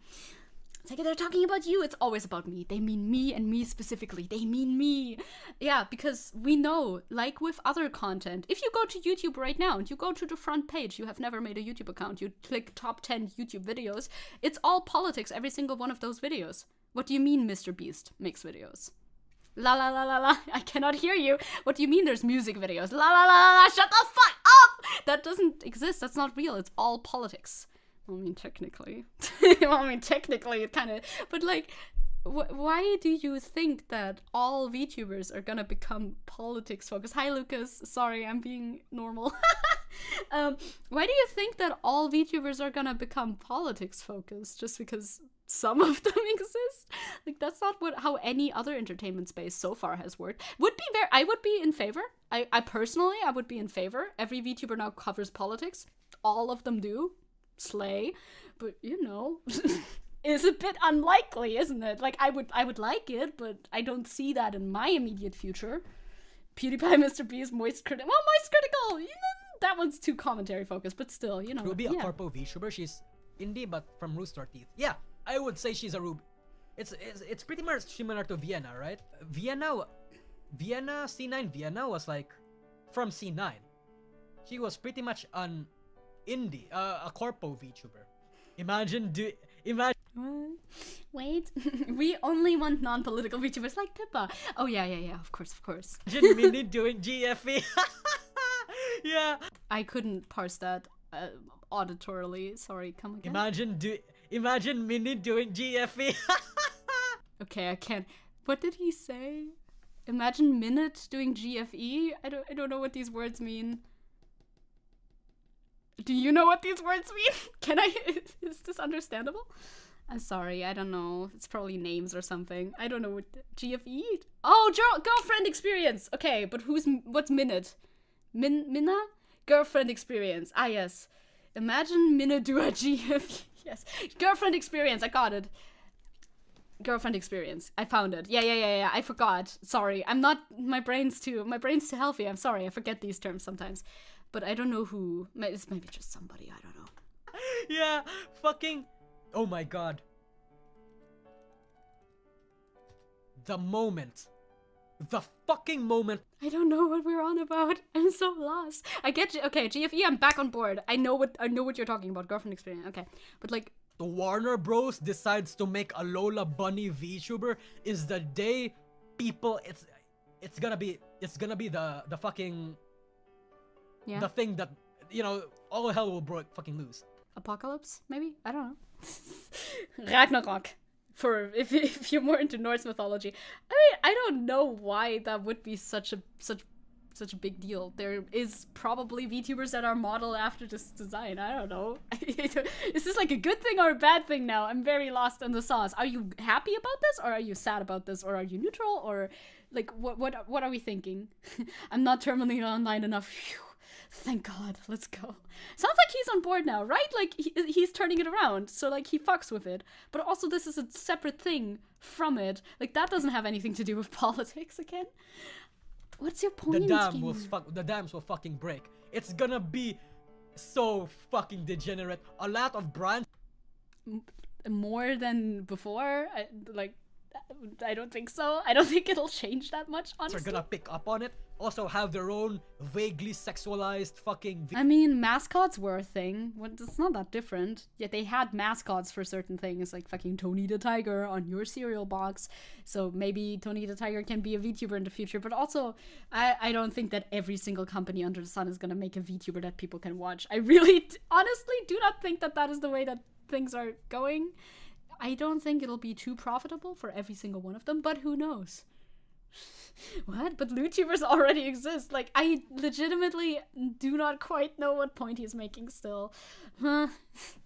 It's like they're talking about you. It's always about me. They mean me and me specifically. They mean me. Yeah, because we know, like with other content, if you go to YouTube right now and you go to the front page, you have never made a YouTube account, you click top 10 YouTube videos, it's all politics, every single one of those videos. What do you mean Mr. Beast makes videos? La la la la la, I cannot hear you. What do you mean there's music videos? La la la la la, shut the fuck up! That doesn't exist, that's not real, it's all politics. Well, I mean, technically. It kind of... But, like, why do you think that all VTubers are gonna become politics-focused? Hi, Lucas. Sorry, I'm being normal. Why do you think that all VTubers are gonna become politics focused just because some of them exist? Like, that's not how any other entertainment space so far has worked. I would be in favor. I personally, I would be in favor. Every VTuber now covers politics. All of them do. Slay. But, you know, it's a bit unlikely, isn't it? Like, I would like it, but I don't see that in my immediate future. PewDiePie, Mr. Beast, Moist Critical. Well, Moist Critical, you know, that one's too commentary focused, but still, you know. Ruby, a corpo VTuber, she's indie, but from Rooster Teeth. Yeah, I would say she's a Ruby. It's pretty much similar to Vienna, right? Vienna, C9 Vienna was like from C9. She was pretty much an indie, a corpo VTuber. Imagine. Wait, we only want non-political VTubers like Pippa. Oh yeah, of course. Imagine Minnie doing GFE. Yeah. I couldn't parse that auditorily. Sorry, come again. Imagine Minnie doing GFE. Okay, I can't. What did he say? Imagine Minute doing GFE? I don't know what these words mean. Do you know what these words mean? Is this understandable? I'm sorry, I don't know. It's probably names or something. I don't know what GFE. Oh, girlfriend experience. Okay, but what's Minute? Minna? Girlfriend experience. Ah, yes. Imagine Minna do a GFE. Yes. Girlfriend experience. I got it. Girlfriend experience. I found it. Yeah. I forgot. Sorry. I'm not. My brain's too healthy. I'm sorry. I forget these terms sometimes. But I don't know who. It's maybe just somebody. I don't know. Yeah. Fucking. Oh my god. The moment. The fucking moment. I don't know what we're on about. I'm so lost. I get you. Okay, GFE, I'm back on board. I know what you're talking about. Girlfriend experience. Okay. But like, the Warner Bros decides to make a Lola Bunny VTuber is the day people it's gonna be the fucking the thing that, you know, all hell will break fucking loose. Apocalypse, maybe? I don't know. Ragnarok. For if you're more into Norse mythology. I mean, I don't know why that would be such a big deal. There is probably VTubers that are modeled after this design. I don't know. Is this like a good thing or a bad thing now? I'm very lost in the sauce. Are you happy about this, or are you sad about this, or are you neutral, or like what are we thinking? I'm not terminally online enough. Phew. Thank God. Let's go. Sounds like he's on board now, right? Like he's turning it around. So like he fucks with it. But also this is a separate thing from it. Like that doesn't have anything to do with politics again. What's your point? The dams will fucking break. It's gonna be so fucking degenerate. A lot of brands more than before. I don't think so. I don't think it'll change that much, honestly. Are gonna pick up on it. Also have their own vaguely sexualized fucking... I mean, mascots were a thing. It's not that different. Yet they had mascots for certain things, like fucking Tony the Tiger on your cereal box. So maybe Tony the Tiger can be a VTuber in the future. But also, I don't think that every single company under the sun is gonna make a VTuber that people can watch. I really, honestly, do not think that is the way that things are going. I don't think it'll be too profitable for every single one of them, but who knows? What? But LootTubers already exist. Like, I legitimately do not quite know what point he's making still. I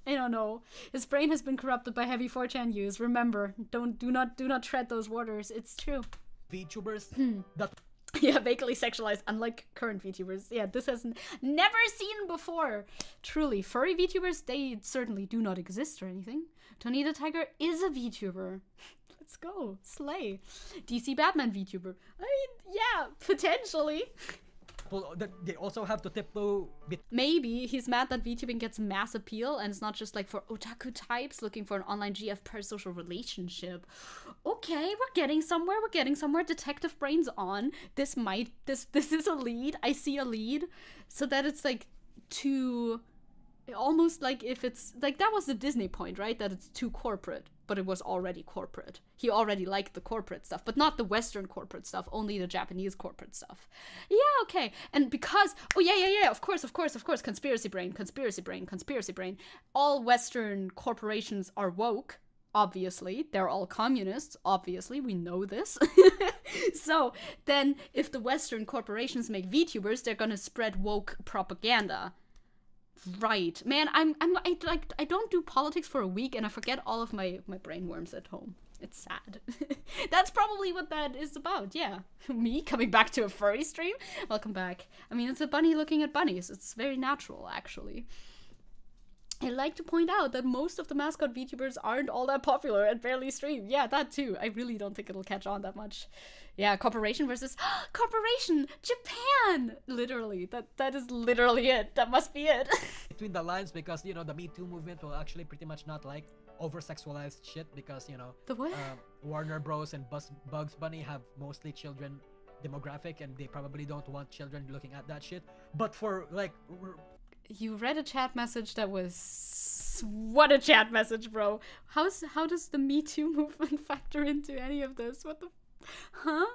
don't know. His brain has been corrupted by heavy 4chan use. Remember, do not tread those waters. It's true. VTubers that... Yeah, vaguely sexualized, unlike current VTubers. Yeah, this has never seen before. Truly, furry VTubers, they certainly do not exist or anything. Tony the Tiger is a VTuber. Let's go. Slay. DC Batman VTuber. I mean, yeah, potentially. Well, they also have to tiptoe... Maybe he's mad that VTubing gets mass appeal and it's not just like for otaku types looking for an online GF parasocial relationship. Okay, we're getting somewhere. Detective brains on. This is a lead. I see a lead. So that it's like too... Almost like if it's... Like that was the Disney point, right? That it's too corporate. But it was already corporate. He already liked the corporate stuff, but not the Western corporate stuff, only the Japanese corporate stuff. Yeah, okay. And because, oh yeah, of course, conspiracy brain. All Western corporations are woke, obviously. They're all communists, obviously. We know this. So then if the Western corporations make VTubers, they're gonna spread woke propaganda. Right, man. I don't do politics for a week and I forget all of my brain worms at home. It's sad. That's probably what that is about. Yeah, me coming back to a furry stream. Welcome back. I mean, it's a bunny looking at bunnies. It's very natural, actually. I'd like to point out that most of the mascot VTubers aren't all that popular and barely stream. Yeah, that too. I really don't think it'll catch on that much. Yeah, corporation versus corporation, Japan. Literally, that is literally it. That must be it. Between the lines, because you know the Me Too movement will actually pretty much not like over-sexualized shit, because you know The what? Warner Bros and Bugs Bunny have mostly children demographic, and they probably don't want children looking at that shit. But for like, You read a chat message that was... What a chat message, bro. How does the Me Too movement factor into any of this? What the... Huh?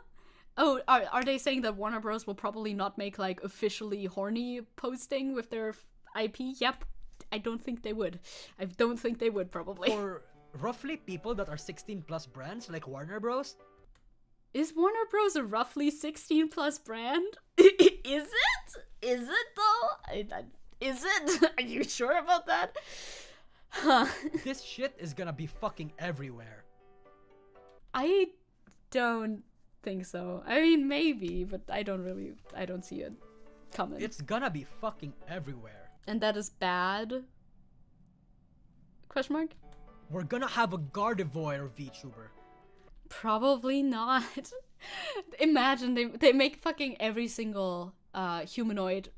Oh, are they saying that Warner Bros. Will probably not make, like, officially horny posting with their IP? Yep. I don't think they would. I don't think they would, probably. for roughly people that are 16 plus brands like Warner Bros. Is Warner Bros. A roughly 16 plus brand? Is it? Is it, though? Is it? Are you sure about that? Huh. This shit is gonna be fucking everywhere. I don't think so. I mean, maybe, but I don't see it coming. It's gonna be fucking everywhere. And that is bad? Question mark? We're gonna have a Gardevoir VTuber. Probably not. Imagine they make fucking every single humanoid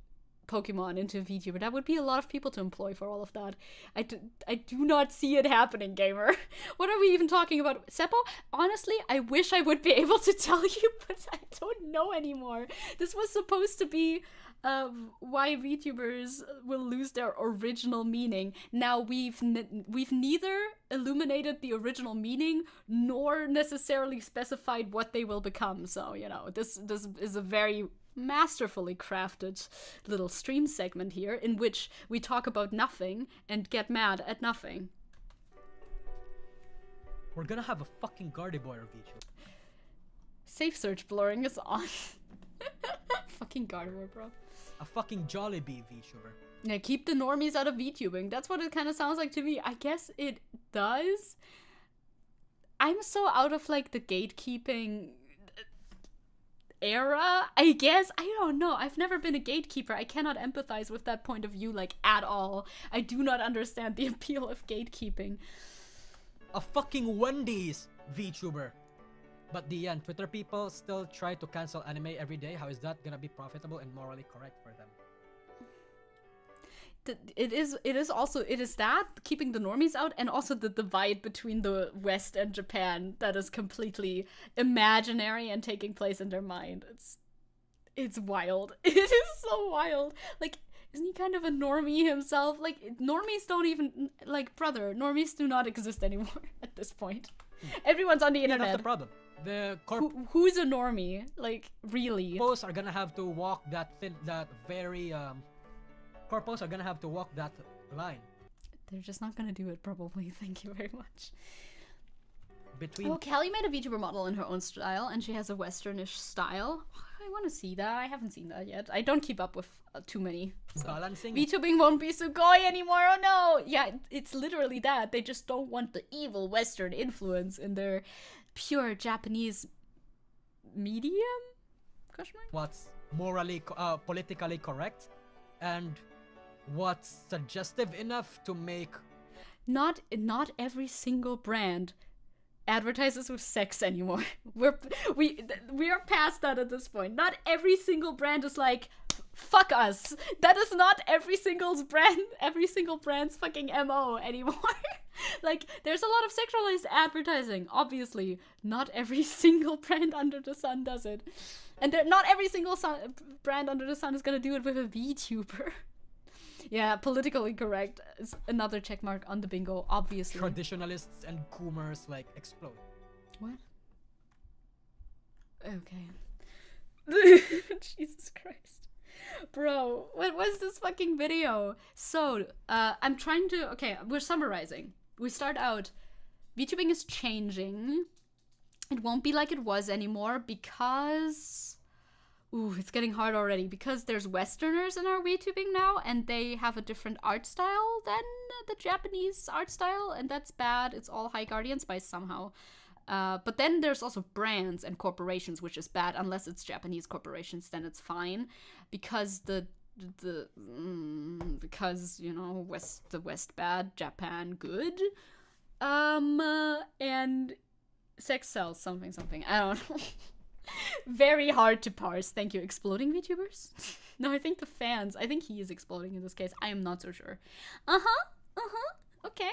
Pokemon into a VTuber. That would be a lot of people to employ for all of that. I do not see it happening, gamer. What are we even talking about? Seppo, honestly, I wish I would be able to tell you, but I don't know anymore. This was supposed to be why VTubers will lose their original meaning. Now we've neither illuminated the original meaning nor necessarily specified what they will become. So, you know, this is a very masterfully crafted little stream segment here in which we talk about nothing and get mad at nothing. We're gonna have a fucking Gardevoir VTuber. Safe search blurring is on. Fucking Gardevoir, bro. A fucking Jollibee VTuber. Yeah, keep the normies out of VTubing. That's what it kind of sounds like to me. I guess it does. I'm so out of like the gatekeeping era, I guess. I don't know. I've never been a gatekeeper. I cannot empathize with that point of view like at all. I do not understand the appeal of gatekeeping. A fucking Wendy's VTuber. But the Twitter people still try to cancel anime every day. How is that gonna be profitable and morally correct for them? It is that keeping the normies out, and also the divide between the West and Japan that is completely imaginary and taking place in their mind. It's wild. It is so wild. Like, isn't he kind of a normie himself? Like, normies don't even, like, brother, normies do not exist anymore at this point. Everyone's on the internet. That's the problem. The who's a normie? Like, really? corpos are gonna have to walk corpos are gonna have to walk that line. They're just not gonna do it, probably. Thank you very much. Between Oh, Kelly made a VTuber model in her own style, and she has a westernish style. I want to see that. I haven't seen that yet. I don't keep up with too many. So. balancing VTubing won't be Sugoi anymore. Oh no! Yeah, it's literally that. They just don't want the evil Western influence in their pure Japanese medium? Question mark? what's morally politically correct and what's suggestive enough to make Not every single brand advertises with sex anymore. We are past that at this point. Not every single brand is like, fuck us. That is not every single brand's fucking MO anymore. Like, there's a lot of sexualized advertising. Obviously, not every single brand under the sun does it. And not every single brand under the sun is gonna do it with a VTuber. Yeah, politically correct is another checkmark on the bingo, obviously. traditionalists and coomers like explode. What? Okay. Jesus Christ. Bro, what was this fucking video? So, I'm trying to... Okay, we're summarizing. We start out, VTubing is changing. It won't be like it was anymore because Ooh, it's getting hard already because there's Westerners in our VTubing now, and they have a different art style than the Japanese art style, and that's bad. It's all High Guardian Spice somehow. But then there's also brands and corporations, which is bad. Unless it's Japanese corporations, then it's fine, because because the West bad, Japan good, and sex sells something. I don't know. Very hard to parse. Thank you. Exploding VTubers? No, I think the fans. I think he is exploding in this case. I am not so sure. Okay.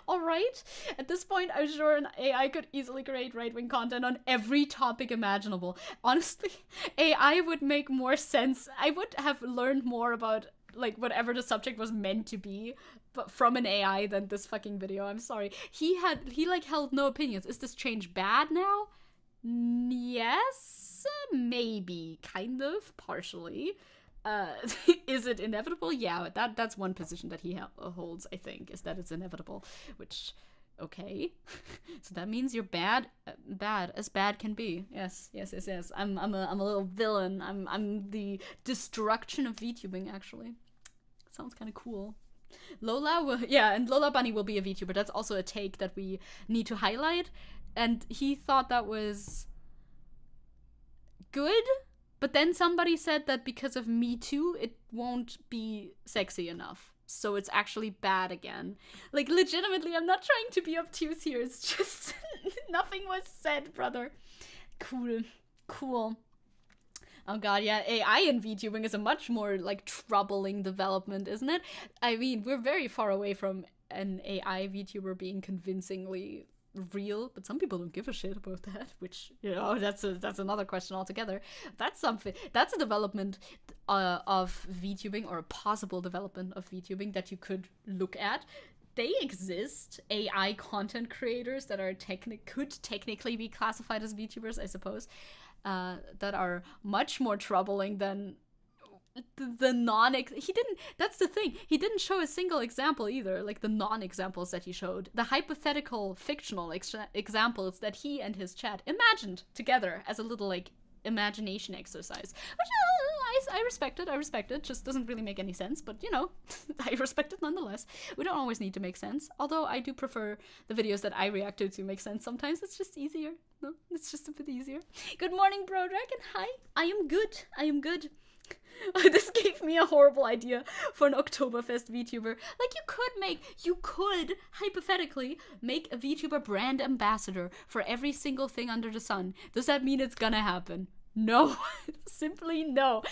Alright. At this point, I'm sure an AI could easily create right-wing content on every topic imaginable. Honestly, AI would make more sense. I would have learned more about, like, whatever the subject was meant to be, but from an AI than this fucking video. I'm sorry. He held no opinions. Is this change bad now? Yes, maybe, kind of, partially. Is it inevitable? Yeah, that's one position that he holds, I think, is that it's inevitable, which, okay. So that means you're bad as bad can be. Yes. I'm a little villain. I'm the destruction of VTubing, actually. Sounds kind of cool. Lola and Lola Bunny will be a VTuber. That's also a take that we need to highlight. And he thought that was good, but then somebody said that because of Me Too, it won't be sexy enough. So it's actually bad again. Like, legitimately, I'm not trying to be obtuse here. It's just nothing was said, brother. Cool. Oh god, yeah, AI in VTubing is a much more, like, troubling development, isn't it? I mean, we're very far away from an AI VTuber being convincingly real, but some people don't give a shit about that, which, that's another question altogether. That's a development of VTubing, or a possible development of VTubing that you could look at. They exist, AI content creators that are could technically be classified as VTubers, I suppose, that are much more troubling than that's the thing, he didn't show a single example either, like the non-examples that he showed, the hypothetical fictional examples that he and his chat imagined together as a little, like, imagination exercise, which I respect it, just doesn't really make any sense, but I respect it nonetheless. We don't always need to make sense, although I do prefer the videos that I reacted to make sense sometimes. It's just easier. No, it's just a bit easier. Good morning, Bro Dragon. Hi, I am good. This gave me a horrible idea for an Oktoberfest VTuber. Like, you could hypothetically make a VTuber brand ambassador for every single thing under the sun. Does that mean it's gonna happen? No. Simply no.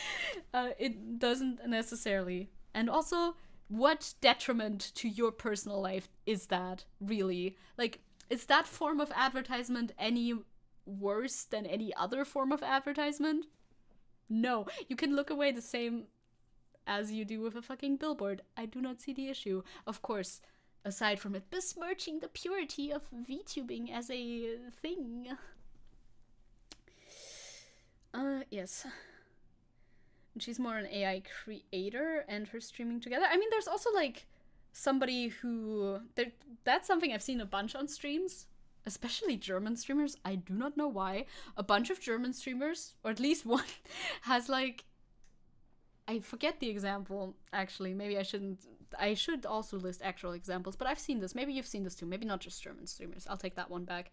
It doesn't necessarily. And also, what detriment to your personal life is that, really? Like, is that form of advertisement any worse than any other form of advertisement? No, you can look away the same as you do with a fucking billboard. I do not see the issue. Of course, aside from it besmirching the purity of VTubing as a thing. Yes. She's more an AI creator and her streaming together. I mean, there's also, like, somebody who... That's something I've seen a bunch on streams. Especially German streamers. I do not know why. A bunch of German streamers, or at least one, has, like... I forget the example, actually. Maybe I shouldn't... I should also list actual examples, but I've seen this. Maybe you've seen this too. Maybe not just German streamers. I'll take that one back.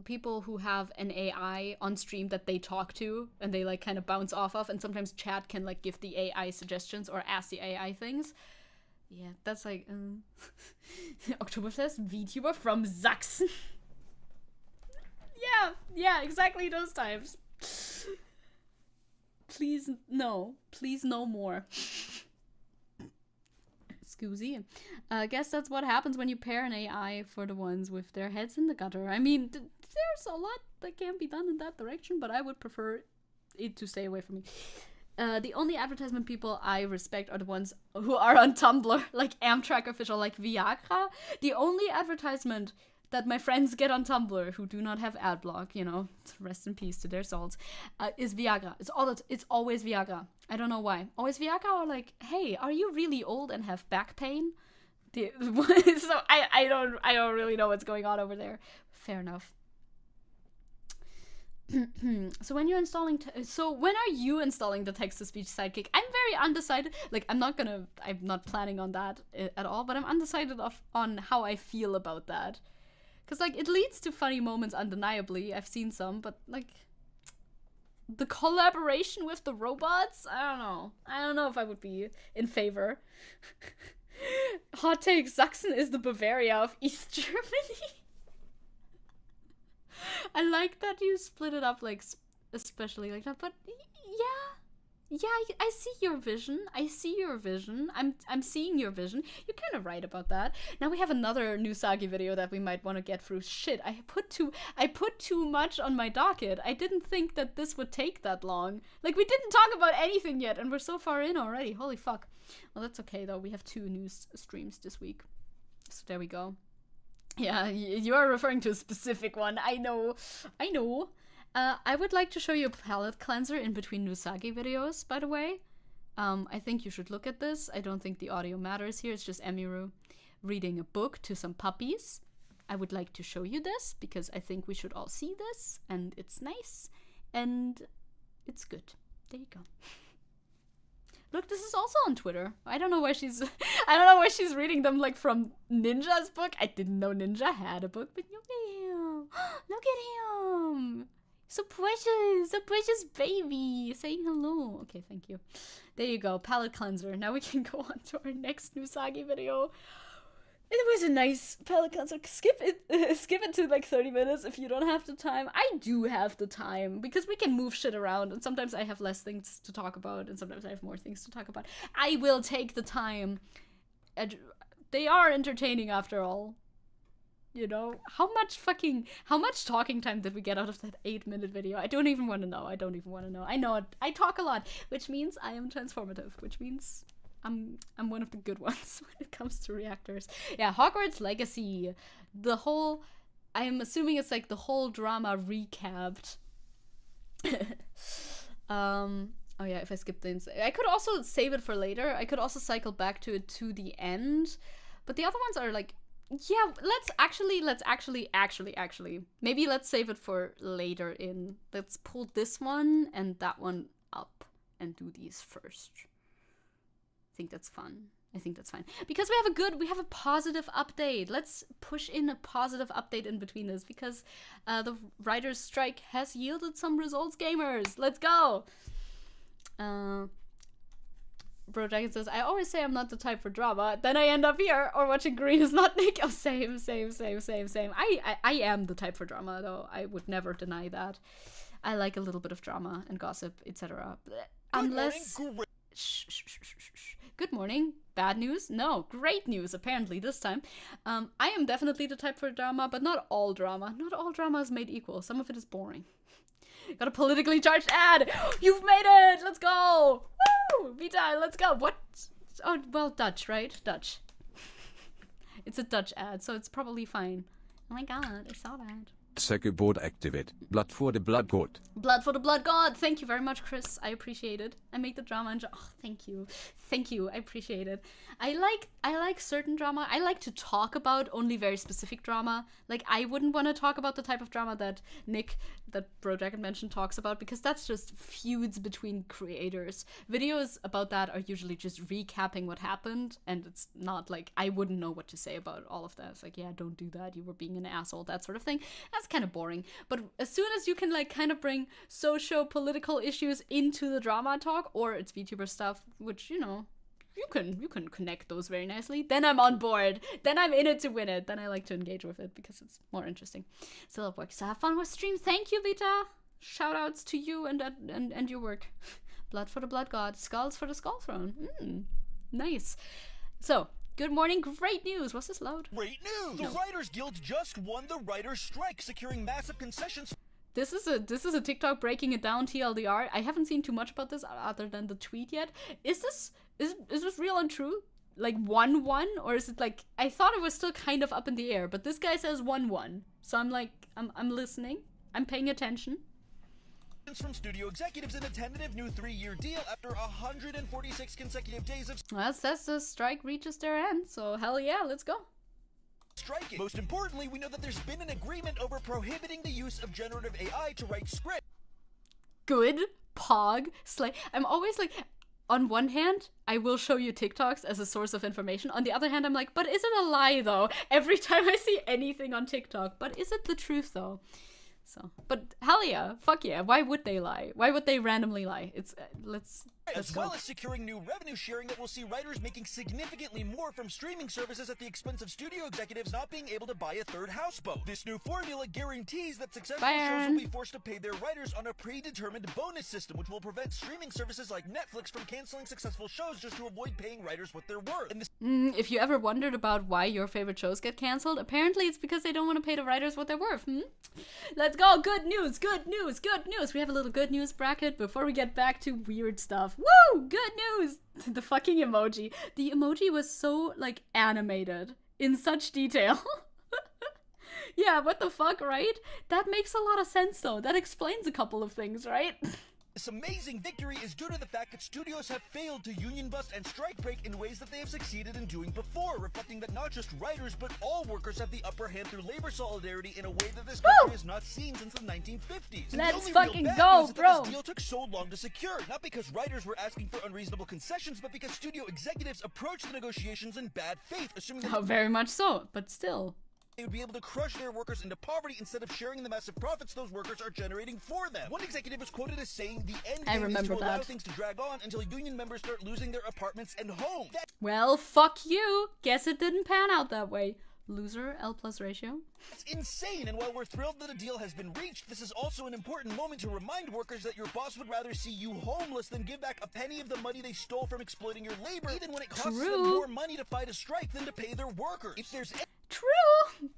People who have an AI on stream that they talk to, and they, like, kind of bounce off of, and sometimes chat can, like, give the AI suggestions or ask the AI things. Yeah, that's like, Oktoberfest VTuber from Sachsen. Yeah, exactly those types. Please no more. Excusey. I guess that's what happens when you pair an AI for the ones with their heads in the gutter. I mean, there's a lot that can be done in that direction, but I would prefer it to stay away from me. The only advertisement people I respect are the ones who are on Tumblr, like Amtrak official, like Viagra. The only advertisement that my friends get on Tumblr who do not have adblock, rest in peace to their souls, is Viagra. It's always Viagra. I don't know why. Always Viagra, or like, hey, are you really old and have back pain? So I don't really know what's going on over there. Fair enough. So when you're installing, so when are you installing the text-to-speech sidekick? I'm very undecided. Like, I'm not planning on that at all, but I'm undecided on how I feel about that. Because, like, it leads to funny moments, undeniably. I've seen some, but, like, the collaboration with the robots? I don't know. I don't know if I would be in favor. Hot take, Sachsen is the Bavaria of East Germany. I like that you split it up, like, especially like that, but yeah, I see your vision. I see your vision. I'm seeing your vision. You're kind of right about that. Now we have another new Sagi video that we might want to get through. Shit, I put too much on my docket. I didn't think that this would take that long. Like, we didn't talk about anything yet, and we're so far in already. Holy fuck. Well, that's okay, though. We have 2 new streams this week. So there we go. Yeah, you are referring to a specific one. I know. I would like to show you a palette cleanser in between Nusagi videos, by the way. I think you should look at this. I don't think the audio matters here. It's just Emiru reading a book to some puppies. I would like to show you this because I think we should all see this, and it's nice, and it's good. There you go. Look, this is also on Twitter. I don't know why she's reading them, like, from Ninja's book. I didn't know Ninja had a book, but look at him. Look at him. So precious baby. Saying hello. Okay, thank you. There you go, palette cleanser. Now we can go on to our next Nusagi video. It was a nice palette cleanser. Skip it to like 30 minutes if you don't have the time. I do have the time because we can move shit around, and sometimes I have less things to talk about and sometimes I have more things to talk about. I will take the time. They are entertaining after all. You know, how much talking time did we get out of that 8-minute video? I don't even want to know. I know I talk a lot, which means I am transformative, which means I'm one of the good ones when it comes to reactors. Yeah, Hogwarts Legacy. I'm assuming it's like the whole drama recapped. Oh yeah, if I skip the I could also save it for later. I could also cycle back to it to the end. But the other ones are like, yeah, let's actually, maybe let's save it for later in. Let's pull this one and that one up and do these first. I think that's fun. I think that's fine. Because we have a positive update. Let's push in a positive update in between this because the writer's strike has yielded some results, gamers. Let's go. Bro Dragon says, I always say I'm not the type for drama, then I end up here or watching Green is not Nick. Oh, same. I am the type for drama, though. I would never deny that. I like a little bit of drama and gossip, etc. Unless... Good morning. Bad news? No, great news, apparently, this time. I am definitely the type for drama, but not all drama. Not all drama is made equal. Some of it is boring. Got a politically charged ad! You've made it! Let's go! Woo! Vita, let's go! What? Oh, well, Dutch, right? Dutch. It's a Dutch ad, so it's probably fine. Oh my god, I saw that. Zecke board activate. Blood for the blood god. Blood for the blood god! Thank you very much, Chris. I appreciate it. I make the drama and oh, thank you. Thank you. I appreciate it. I like certain drama. I like to talk about only very specific drama. Like, I wouldn't want to talk about the type of drama that Nick, that Bro Dragon mentioned, talks about because that's just feuds between creators. Videos about that are usually just recapping what happened, and it's not like I wouldn't know what to say about all of that. It's like, yeah, don't do that. You were being an asshole, that sort of thing. That's kind of boring. But as soon as you can like kind of bring socio-political issues into the drama talk, or it's VTuber stuff, which, you know, you can connect those very nicely, then I'm on board. Then I'm in it to win it. Then I like to engage with it because it's more interesting. Still at work, so have fun with stream. Thank you, Vita. Shout outs to you and your work. Blood for the blood god, skulls for the skull throne. Nice. So, good morning, great news. Was this loud? Great news! The Writers Guild just won the writers' strike, securing massive concessions. This is a TikTok breaking it down TLDR. I haven't seen too much about this other than the tweet yet. Is this real and true? Like 1-1, or is it like, I thought it was still kind of up in the air, but this guy says 1-1. So I'm like, I'm listening. I'm paying attention. From studio executives in a tentative new 3-year deal after 146 consecutive days of well, it says the strike reaches their end, so hell yeah, let's go. striking. Most importantly, we know that there's been an agreement over prohibiting the use of generative AI to write scripts. Good, pog, slay. I'm always like, on one hand, I will show you TikToks as a source of information. On the other hand, I'm like, but is it a lie though? Every time I see anything on TikTok, but is it the truth though? So, but hell yeah, fuck yeah. Why would they lie? Why would they randomly lie? It's, let's As go. well as securing new revenue sharing that will see writers making significantly more from streaming services at the expense of studio executives not being able to buy a third houseboat. This new formula guarantees that successful shows will be forced to pay their writers on a predetermined bonus system, which will prevent streaming services like Netflix from canceling successful shows just to avoid paying writers what they're worth. And this If you ever wondered about why your favorite shows get canceled, apparently it's because they don't want to pay the writers what they're worth. Let's go. Good news, good news, good news. We have a little good news bracket before we get back to weird stuff. Woo! Good news! The fucking emoji. The emoji was so, like, animated in such detail. Yeah, what the fuck, right? That makes a lot of sense, though. That explains a couple of things, right? This amazing victory is due to the fact that studios have failed to union bust and strike break in ways that they have succeeded in doing before, reflecting that not just writers, but all workers have the upper hand through labor solidarity in a way that this country has not seen since the 1950s. And Let's the only fucking real bad go, news is that bro. this deal took so long to secure, not because writers were asking for unreasonable concessions, but because studio executives approached the negotiations in bad faith, assuming that Oh, very much so, but still. they would be able to crush their workers into poverty instead of sharing the massive profits those workers are generating for them. One executive was quoted as saying the end I game is to remember allow that. things to drag on until union members start losing their apartments and homes. Well, fuck you. Guess it didn't pan out that way. Loser, L plus ratio. That's insane, and while we're thrilled that a deal has been reached, this is also an important moment to remind workers that your boss would rather see you homeless than give back a penny of the money they stole from exploiting your labor, even when it costs them True. more money to fight a strike than to pay their workers. If there's True.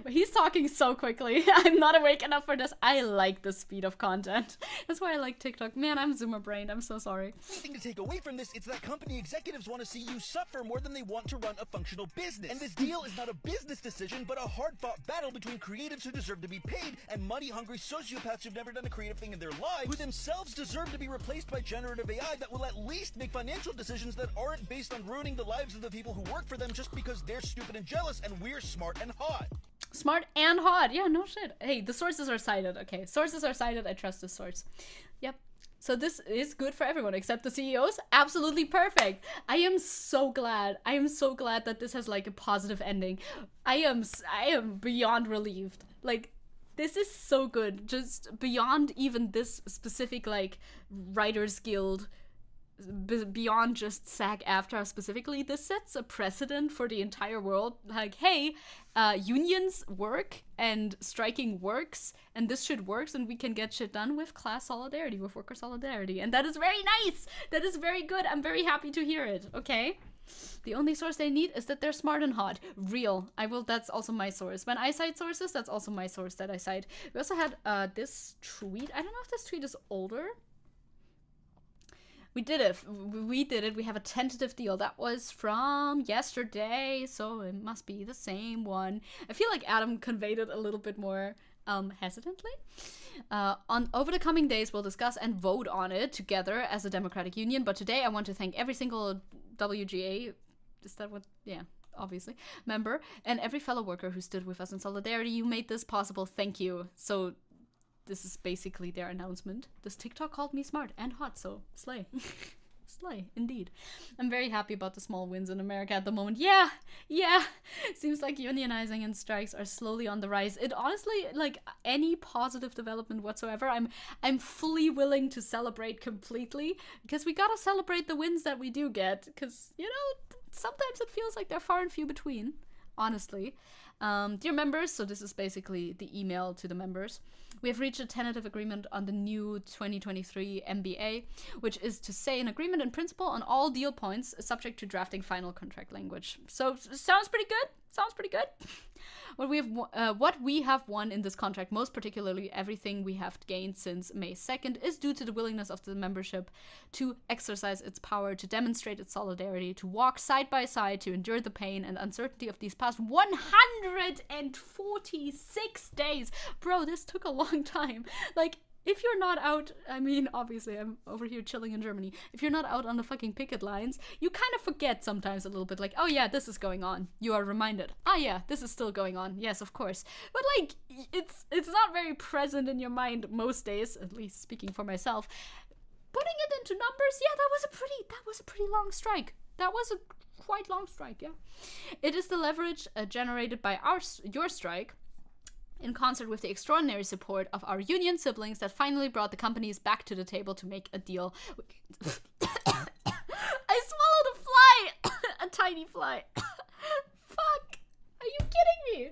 He's talking so quickly. I'm not awake enough for this. I like the speed of content. That's why I like TikTok. Man, I'm zoomer brained. I'm so sorry. anything to take away from this, it's that company executives want to see you suffer more than they want to run a functional business. And this deal is not a business decision, but a hard-fought battle between creatives who deserve to be paid and money-hungry sociopaths who've never done a creative thing in their lives, who themselves deserve to be replaced by generative AI that will at least make financial decisions that aren't based on ruining the lives of the people who work for them just because they're stupid and jealous and we're smart and hot. Smart and hot. Yeah, no shit. Hey, the sources are cited. Okay, sources are cited. I trust the source. Yep. So this is good for everyone except the CEOs. Absolutely perfect. I am so glad. I am so glad that this has like a positive ending. I am beyond relieved. Like, this is so good. Just beyond even this specific like Writers Guild, beyond just SAG-AFTRA specifically, this sets a precedent for the entire world. Like, hey, unions work and striking works, and this shit works, and we can get shit done with class solidarity, with worker solidarity, and that is very nice. That is very good. I'm very happy to hear it. Okay. The only source they need is that they're smart and hot. Real. That's also my source. When I cite sources, that's also my source that I cite. We also had this tweet. I don't know if this tweet is older. We did it. We have a tentative deal. That was from yesterday, so it must be the same one. I feel like Adam conveyed it a little bit more hesitantly. Over the coming days, we'll discuss and vote on it together as a democratic union. But today, I want to thank every single WGA. Is that what? Yeah. Obviously, member and every fellow worker who stood with us in solidarity. You made this possible. Thank you. So this is basically their announcement. This TikTok called me smart and hot, so slay. Slay, indeed. I'm very happy about the small wins in America at the moment. Yeah. Seems like unionizing and strikes are slowly on the rise. It honestly, like, any positive development whatsoever, I'm fully willing to celebrate completely, because we gotta celebrate the wins that we do get, because, you know, sometimes it feels like they're far and few between, honestly. Dear members, so this is basically the email to the members. We have reached a tentative agreement on the new 2023 MBA, which is to say an agreement in principle on all deal points subject to drafting final contract language. So, sounds pretty good. Sounds pretty good. What we have won in this contract, most particularly everything we have gained since May 2nd, is due to the willingness of the membership to exercise its power, to demonstrate its solidarity, to walk side by side, to endure the pain and uncertainty of these past 146 days. Bro, this took a long time. Like, if you're not out, I mean, obviously I'm over here chilling in Germany. If you're not out on the fucking picket lines, you kind of forget sometimes a little bit, like, oh yeah, this is going on. You are reminded, ah yeah, this is still going on. Yes, of course. But like, it's not very present in your mind most days, at least speaking for myself. Putting it into numbers, yeah, that was a pretty long strike. That was a quite long strike, yeah. It is the leverage generated by your strike, in concert with the extraordinary support of our union siblings, that finally brought the companies back to the table to make a deal. I swallowed a fly! A tiny fly. Fuck! Are you kidding me?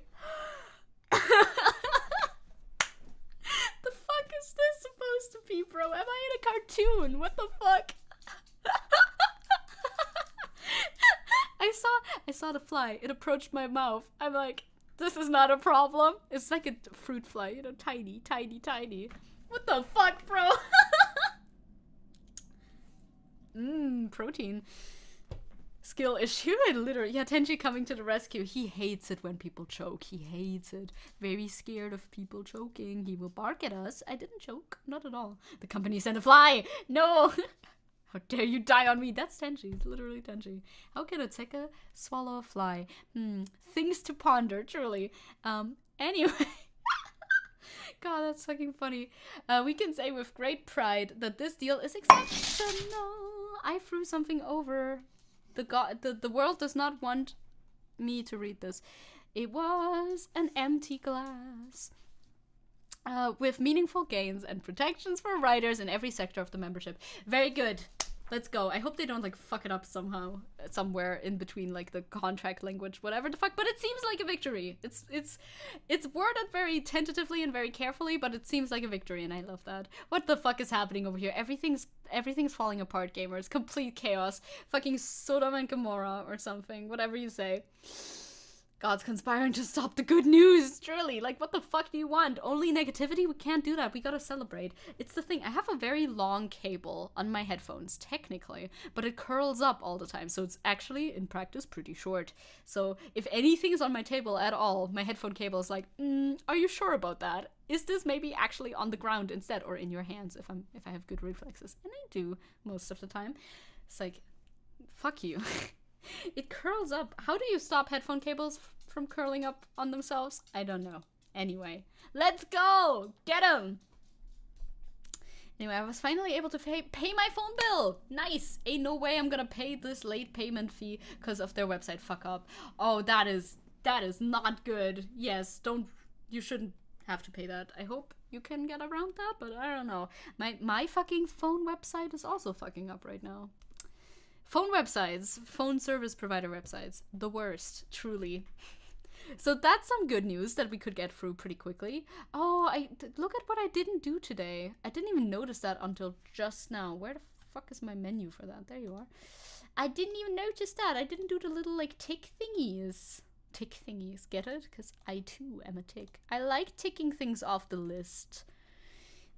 The fuck is this supposed to be, bro? Am I in a cartoon? What the fuck? I saw the fly. It approached my mouth. I'm like, this is not a problem. It's like a fruit fly, you know, tiny, tiny, tiny. What the fuck, bro? Protein. Skill issue. Literally, yeah, Tenji coming to the rescue. He hates it when people choke. He hates it. Very scared of people choking. He will bark at us. I didn't choke. Not at all. The company sent a fly. No. How dare you die on me? That's Tenji. It's literally Tenji. How can a Zecke swallow a fly? Things to ponder, truly. Anyway. God, that's fucking funny. We can say with great pride that this deal is exceptional. I threw something over. The world does not want me to read this. It was an empty glass. With meaningful gains and protections for writers in every sector of the membership. Very good. Let's go. I hope they don't like fuck it up somehow, somewhere in between like the contract language, whatever the fuck. But it seems like a victory. It's worded very tentatively and very carefully, but it seems like a victory, and I love that. What the fuck is happening over here? Everything's falling apart, gamers. Complete chaos. Fucking Sodom and Gomorrah or something. Whatever you say. God's conspiring to stop the good news, surely. Like, what the fuck do you want? Only negativity? We can't do that. We gotta celebrate. It's the thing. I have a very long cable on my headphones, technically, but it curls up all the time. So it's actually, in practice, pretty short. So if anything is on my table at all, my headphone cable is like, are you sure about that? Is this maybe actually on the ground instead, or in your hands if I have good reflexes? And I do most of the time. It's like, fuck you. It curls up. How do you stop headphone cables from curling up on themselves? I don't know. Anyway, let's go! Get them! Anyway, I was finally able to pay my phone bill! Nice! Ain't no way I'm gonna pay this late payment fee because of their website fuck up. Oh, that is not good. Yes, you shouldn't have to pay that. I hope you can get around that, but I don't know. My fucking phone website is also fucking up right now. Phone websites, phone service provider websites, the worst, truly. So that's some good news that we could get through pretty quickly. Oh, look at what I didn't do today. I didn't even notice that until just now. Where the fuck is my menu for that? There you are. I didn't even notice that. I didn't do the little, like, tick thingies. Tick thingies, get it? Because I, too, am a tick. I like ticking things off the list.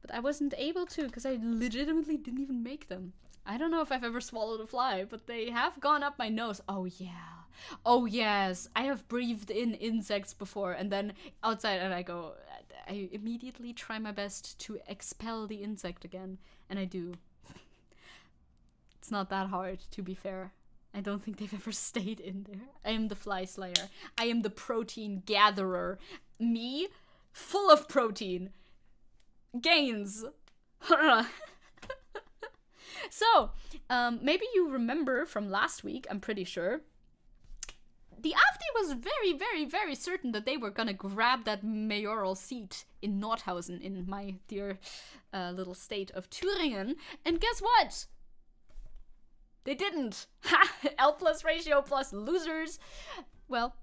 But I wasn't able to because I legitimately didn't even make them. I don't know if I've ever swallowed a fly, but they have gone up my nose. Oh, yeah. Oh, yes. I have breathed in insects before, and then outside, and I immediately try my best to expel the insect again, and I do. It's not that hard, to be fair. I don't think they've ever stayed in there. I am the fly slayer. I am the protein gatherer. Me, full of protein. Gains. So, maybe you remember from last week, I'm pretty sure, the AfD was very, very, very certain that they were gonna grab that mayoral seat in Nordhausen, in my dear little state of Thüringen. And guess what? They didn't. Ha! L plus ratio plus losers. Well,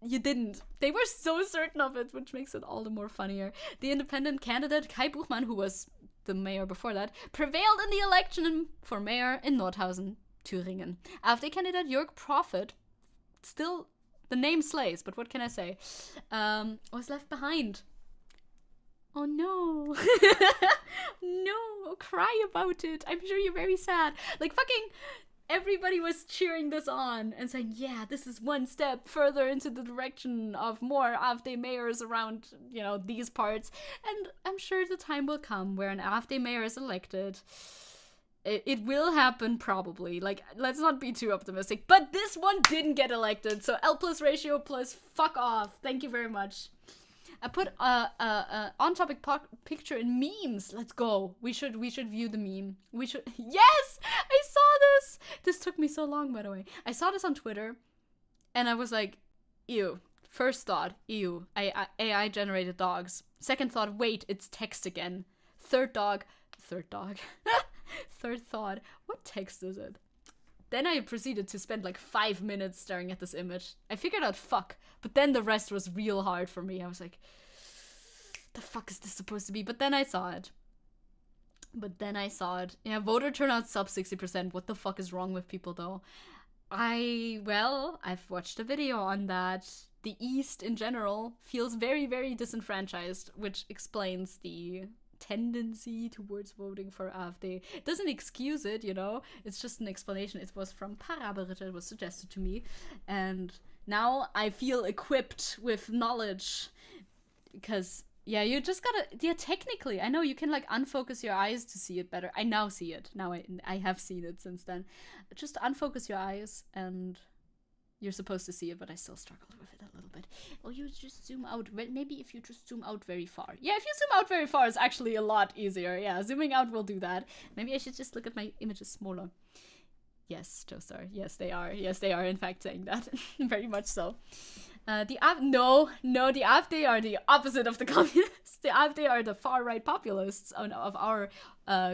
you didn't. They were so certain of it, which makes it all the more funnier. The independent candidate, Kai Buchmann, who was the mayor before that, prevailed in the election for mayor in Nordhausen, Thüringen. AfD candidate Jörg Profit, still the name slays, but what can I say, was left behind. Oh no. No, cry about it. I'm sure you're very sad. Like, fucking everybody was cheering this on and saying, yeah, this is one step further into the direction of more AfD mayors around, these parts. And I'm sure the time will come where an AfD mayor is elected. It will happen, probably. Like, let's not be too optimistic. But this one didn't get elected, so L plus ratio plus fuck off. Thank you very much. I put a on-topic picture in memes. Let's go. We should view the meme. Yes! I saw this! This took me so long, by the way. I saw this on Twitter, and I was like, ew. First thought, ew. AI-generated dogs. Second thought, wait, it's text again. Third thought, what text is it? Then I proceeded to spend like 5 minutes staring at this image. I figured out fuck, but then the rest was real hard for me. I was like, the fuck is this supposed to be? But then I saw it. Yeah, voter turnout sub 60%. What the fuck is wrong with people though? I've watched a video on that. The East in general feels very, very disenfranchised, which explains the tendency towards voting for AfD. It doesn't excuse it, it's just an explanation. It was from Paraberitte, it was suggested to me, and now I feel equipped with knowledge, because you just gotta, technically, I know you can like unfocus your eyes to see it better. I now see it. Now I have seen it since then. Just unfocus your eyes and you're supposed to see it, but I still struggled with it a little bit. Or you just zoom out. Maybe if you just zoom out very far. Yeah, if you zoom out very far, it's actually a lot easier. Yeah, zooming out will do that. Maybe I should just look at my images smaller. Yes, Joestar. Yes, they are. Yes, they are in fact saying that. Very much so. The AfD are the opposite of the communists. The AfD are the far-right populists of our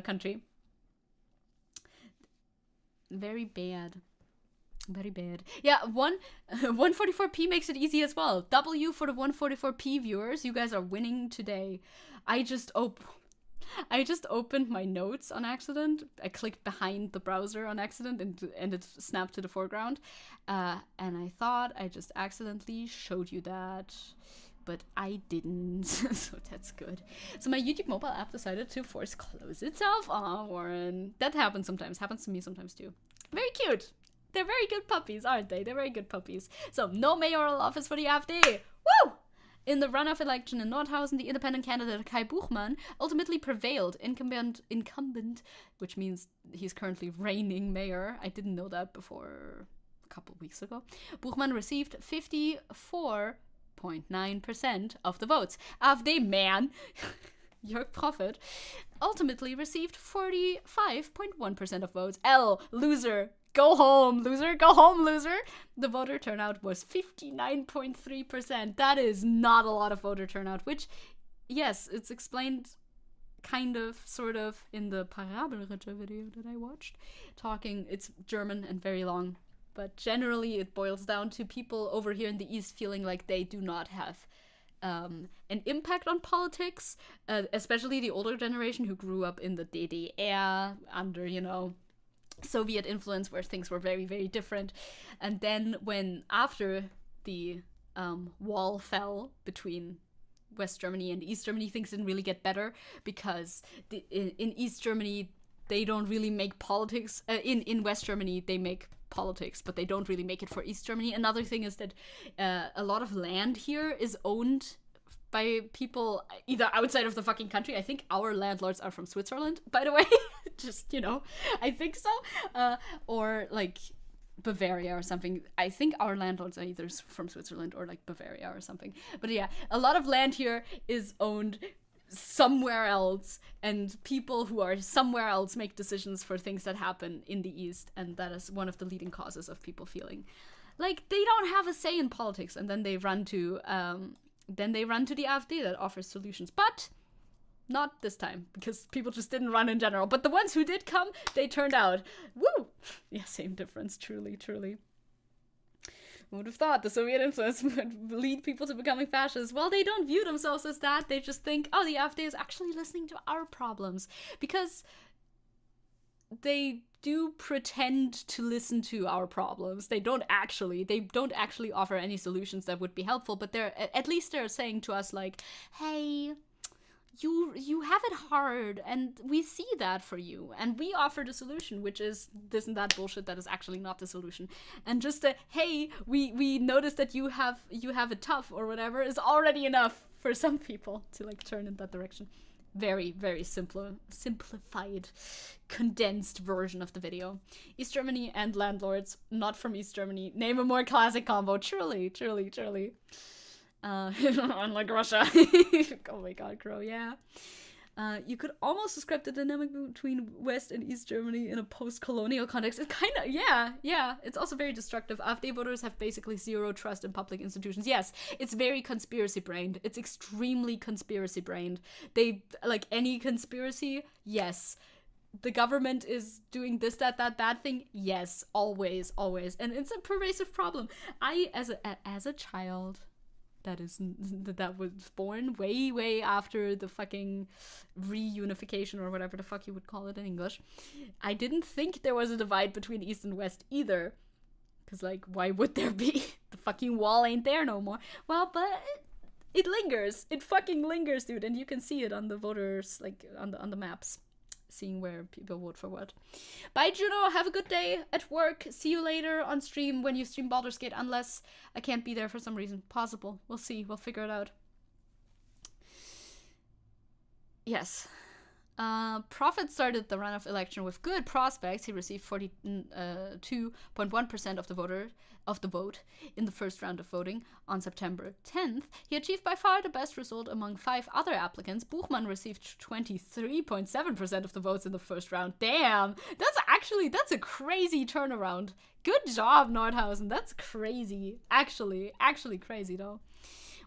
country. Very bad. Very bad. Yeah, 144p makes it easy as well. W for the 144p viewers. You guys are winning today. I just opened my notes on accident. I clicked behind the browser on accident and it snapped to the foreground. And I thought I just accidentally showed you that. But I didn't, so that's good. So my YouTube mobile app decided to force close itself. Aw, Warren. That happens sometimes. Happens to me sometimes too. Very cute. They're very good puppies, aren't they? They're very good puppies. So, no mayoral office for the AfD. Woo! In the runoff election in Nordhausen, the independent candidate Kai Buchmann ultimately prevailed. Incumbent, which means he's currently reigning mayor. I didn't know that before a couple weeks ago. Buchmann received 54.9% of the votes. AfD man, Jörg Profit, ultimately received 45.1% of votes. L, loser. Go home, loser. Go home, loser. The voter turnout was 59.3%. That is not a lot of voter turnout, which, yes, it's explained kind of, sort of, in the Paraberitte video that I watched. It's German and very long, but generally it boils down to people over here in the East feeling like they do not have an impact on politics, especially the older generation who grew up in the DDR under, Soviet influence where things were very, very different. And then after the wall fell between West Germany and East Germany, things didn't really get better because in East Germany, they don't really make politics. In West Germany, they make politics, but they don't really make it for East Germany. Another thing is that a lot of land here is owned by people either outside of the fucking country. I think our landlords are from Switzerland, by the way. Just, I think so. Or like Bavaria or something. I think our landlords are either from Switzerland or like Bavaria or something. But yeah, a lot of land here is owned somewhere else, and people who are somewhere else make decisions for things that happen in the East, and that is one of the leading causes of people feeling like they don't have a say in politics, and then they run to the AfD that offers solutions. But not this time, because people just didn't run in general. But the ones who did come, they turned out. Woo! Yeah, same difference, truly, truly. Who would have thought the Soviet influence would lead people to becoming fascists? Well, they don't view themselves as that. They just think, oh, the AfD is actually listening to our problems. Because they do pretend to listen to our problems. They don't actually offer any solutions that would be helpful, but at least they're saying to us like, hey, you have it hard, and we see that for you, and we offer the solution, which is this and that bullshit that is actually not the solution. And just a hey, we noticed that you have it tough or whatever is already enough for some people to like turn in that direction. Very, very simplified, condensed version of the video. East Germany and landlords not from East Germany. Name a more classic combo. Truly. Unlike Russia. Oh my god, Crow, yeah. You could almost describe the dynamic between West and East Germany in a post-colonial context. It's kind of, yeah. It's also very destructive. AfD voters have basically zero trust in public institutions. Yes, it's very conspiracy-brained. It's extremely conspiracy-brained. They, like any conspiracy, yes. The government is doing this, that bad thing. Yes, always. And it's a pervasive problem. I, as a child... that was born way after the fucking reunification or whatever the fuck you would call it in English. I didn't think there was a divide between East and West either. Because, like, why would there be? The fucking wall ain't there no more. Well, but it lingers. It fucking lingers, dude. And you can see it on the voters, like, on the maps. Seeing where people vote for what. Bye, Juno. Have a good day at work. See you later on stream when you stream Baldur's Gate, unless I can't be there for some reason. Possible. We'll see. We'll figure it out. Yes. Prophet started the runoff election with good prospects. He received 42.1% of the vote in the first round of voting on September 10th. He achieved by far the best result among 5 other applicants. Buchmann received 23.7% of the votes in the first round. Damn, that's a crazy turnaround. Good job, Nordhausen. That's crazy. Actually crazy though.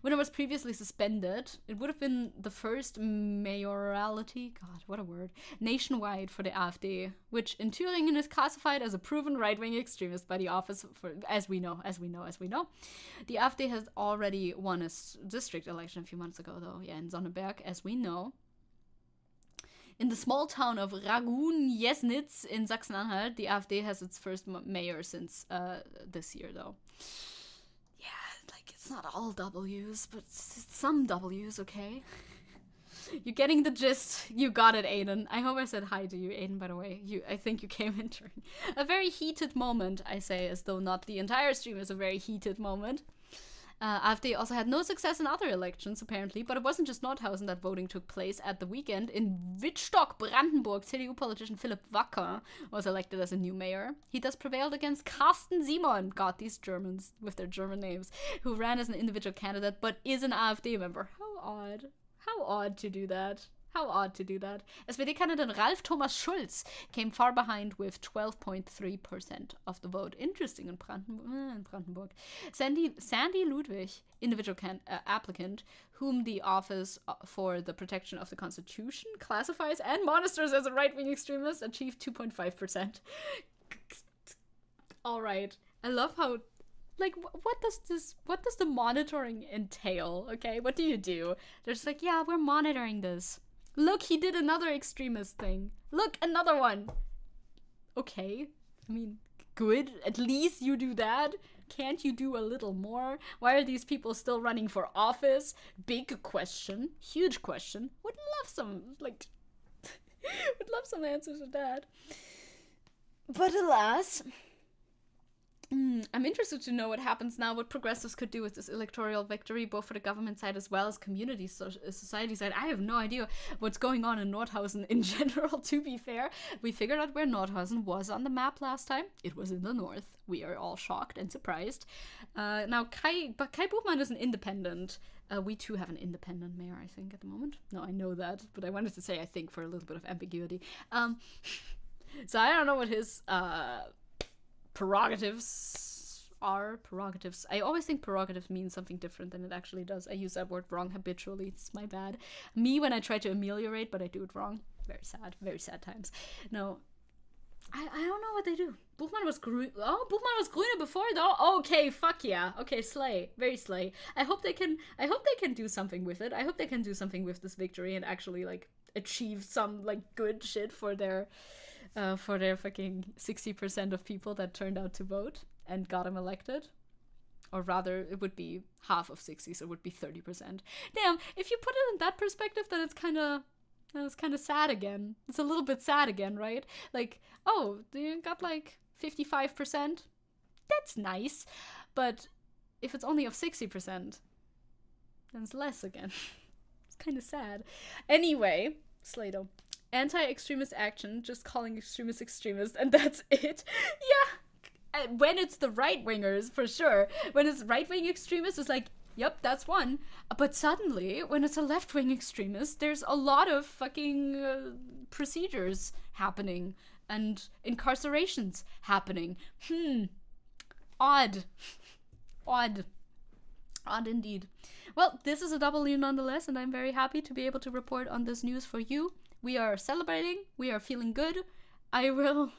When it was previously suspended, it would have been the first mayoralty, God, what a word, nationwide for the AfD, which in Thüringen is classified as a proven right-wing extremist by the office for, as we know. The AfD has already won a district election a few months ago, though, yeah, in Sonneberg, as we know. In the small town of Ragun-Jesnitz in Sachsen-Anhalt, the AfD has its first mayor since this year, though. It's not all W's, but it's some W's, okay? You're getting the gist. You got it, Aiden. I hope I said hi to you, Aiden, by the way. I think you came in during a very heated moment, I say, as though not the entire stream is a very heated moment. AfD also had no success in other elections, apparently, but it wasn't just Nordhausen that voting took place at the weekend. In Wittstock, Brandenburg, CDU politician Philipp Wacker was elected as a new mayor. He thus prevailed against Carsten Simon, God, these Germans with their German names, who ran as an individual candidate but is an AfD member. How odd. How odd to do that. SPD-candidate Ralf Thomas Schulz came far behind with 12.3% of the vote. Interesting in Brandenburg. Sandy Ludwig, individual applicant, whom the Office for the Protection of the Constitution classifies and monitors as a right-wing extremist, achieved 2.5%. All right. I love how... Like, what does the monitoring entail, okay? What do you do? They're just like, yeah, we're monitoring this. Look, he did another extremist thing. Look, another one. Okay. I mean, good. At least you do that. Can't you do a little more? Why are these people still running for office? Big question. Huge question. Would love some, like... would love some answers to that. But alas... I'm interested to know what happens now, what progressives could do with this electoral victory, both for the government side as well as community society side. I have no idea what's going on in Nordhausen in general, to be fair. We figured out where Nordhausen was on the map last time. It was in the north. We are all shocked and surprised. Now, Kai Buchmann is an independent. We too have an independent mayor, I think, at the moment. No, I know that, but I wanted to say I think for a little bit of ambiguity. So I don't know what his... prerogatives are. Prerogatives. I always think prerogatives means something different than it actually does. I use that word wrong habitually. It's my bad. Me when I try to ameliorate, but I do it wrong. Very sad. Very sad times. No. I don't know what they do. Buchmann was Grüne before though. Okay, fuck yeah. Okay, slay. Very slay. I hope they can do something with it. I hope they can do something with this victory and actually like achieve some like good shit for their fucking 60% of people that turned out to vote and got him elected. or rather, it would be half of 60, so it would be 30%. Damn, if you put it in that perspective, then it's kind of sad again. It's a little bit sad again, right? Like, oh, you got like 55%. That's nice. But if it's only of 60%, then it's less again. It's kind of sad. Anyway, Slato. Anti-extremist action, just calling extremists extremists, and that's it. Yeah. When it's the right-wingers, for sure. When it's right-wing extremists, it's like, yep, that's one. But suddenly, when it's a left-wing extremist, there's a lot of fucking procedures happening and incarcerations happening. Odd. Odd. Odd indeed. Well, this is a W nonetheless, and I'm very happy to be able to report on this news for you. We are celebrating. We are feeling good. I will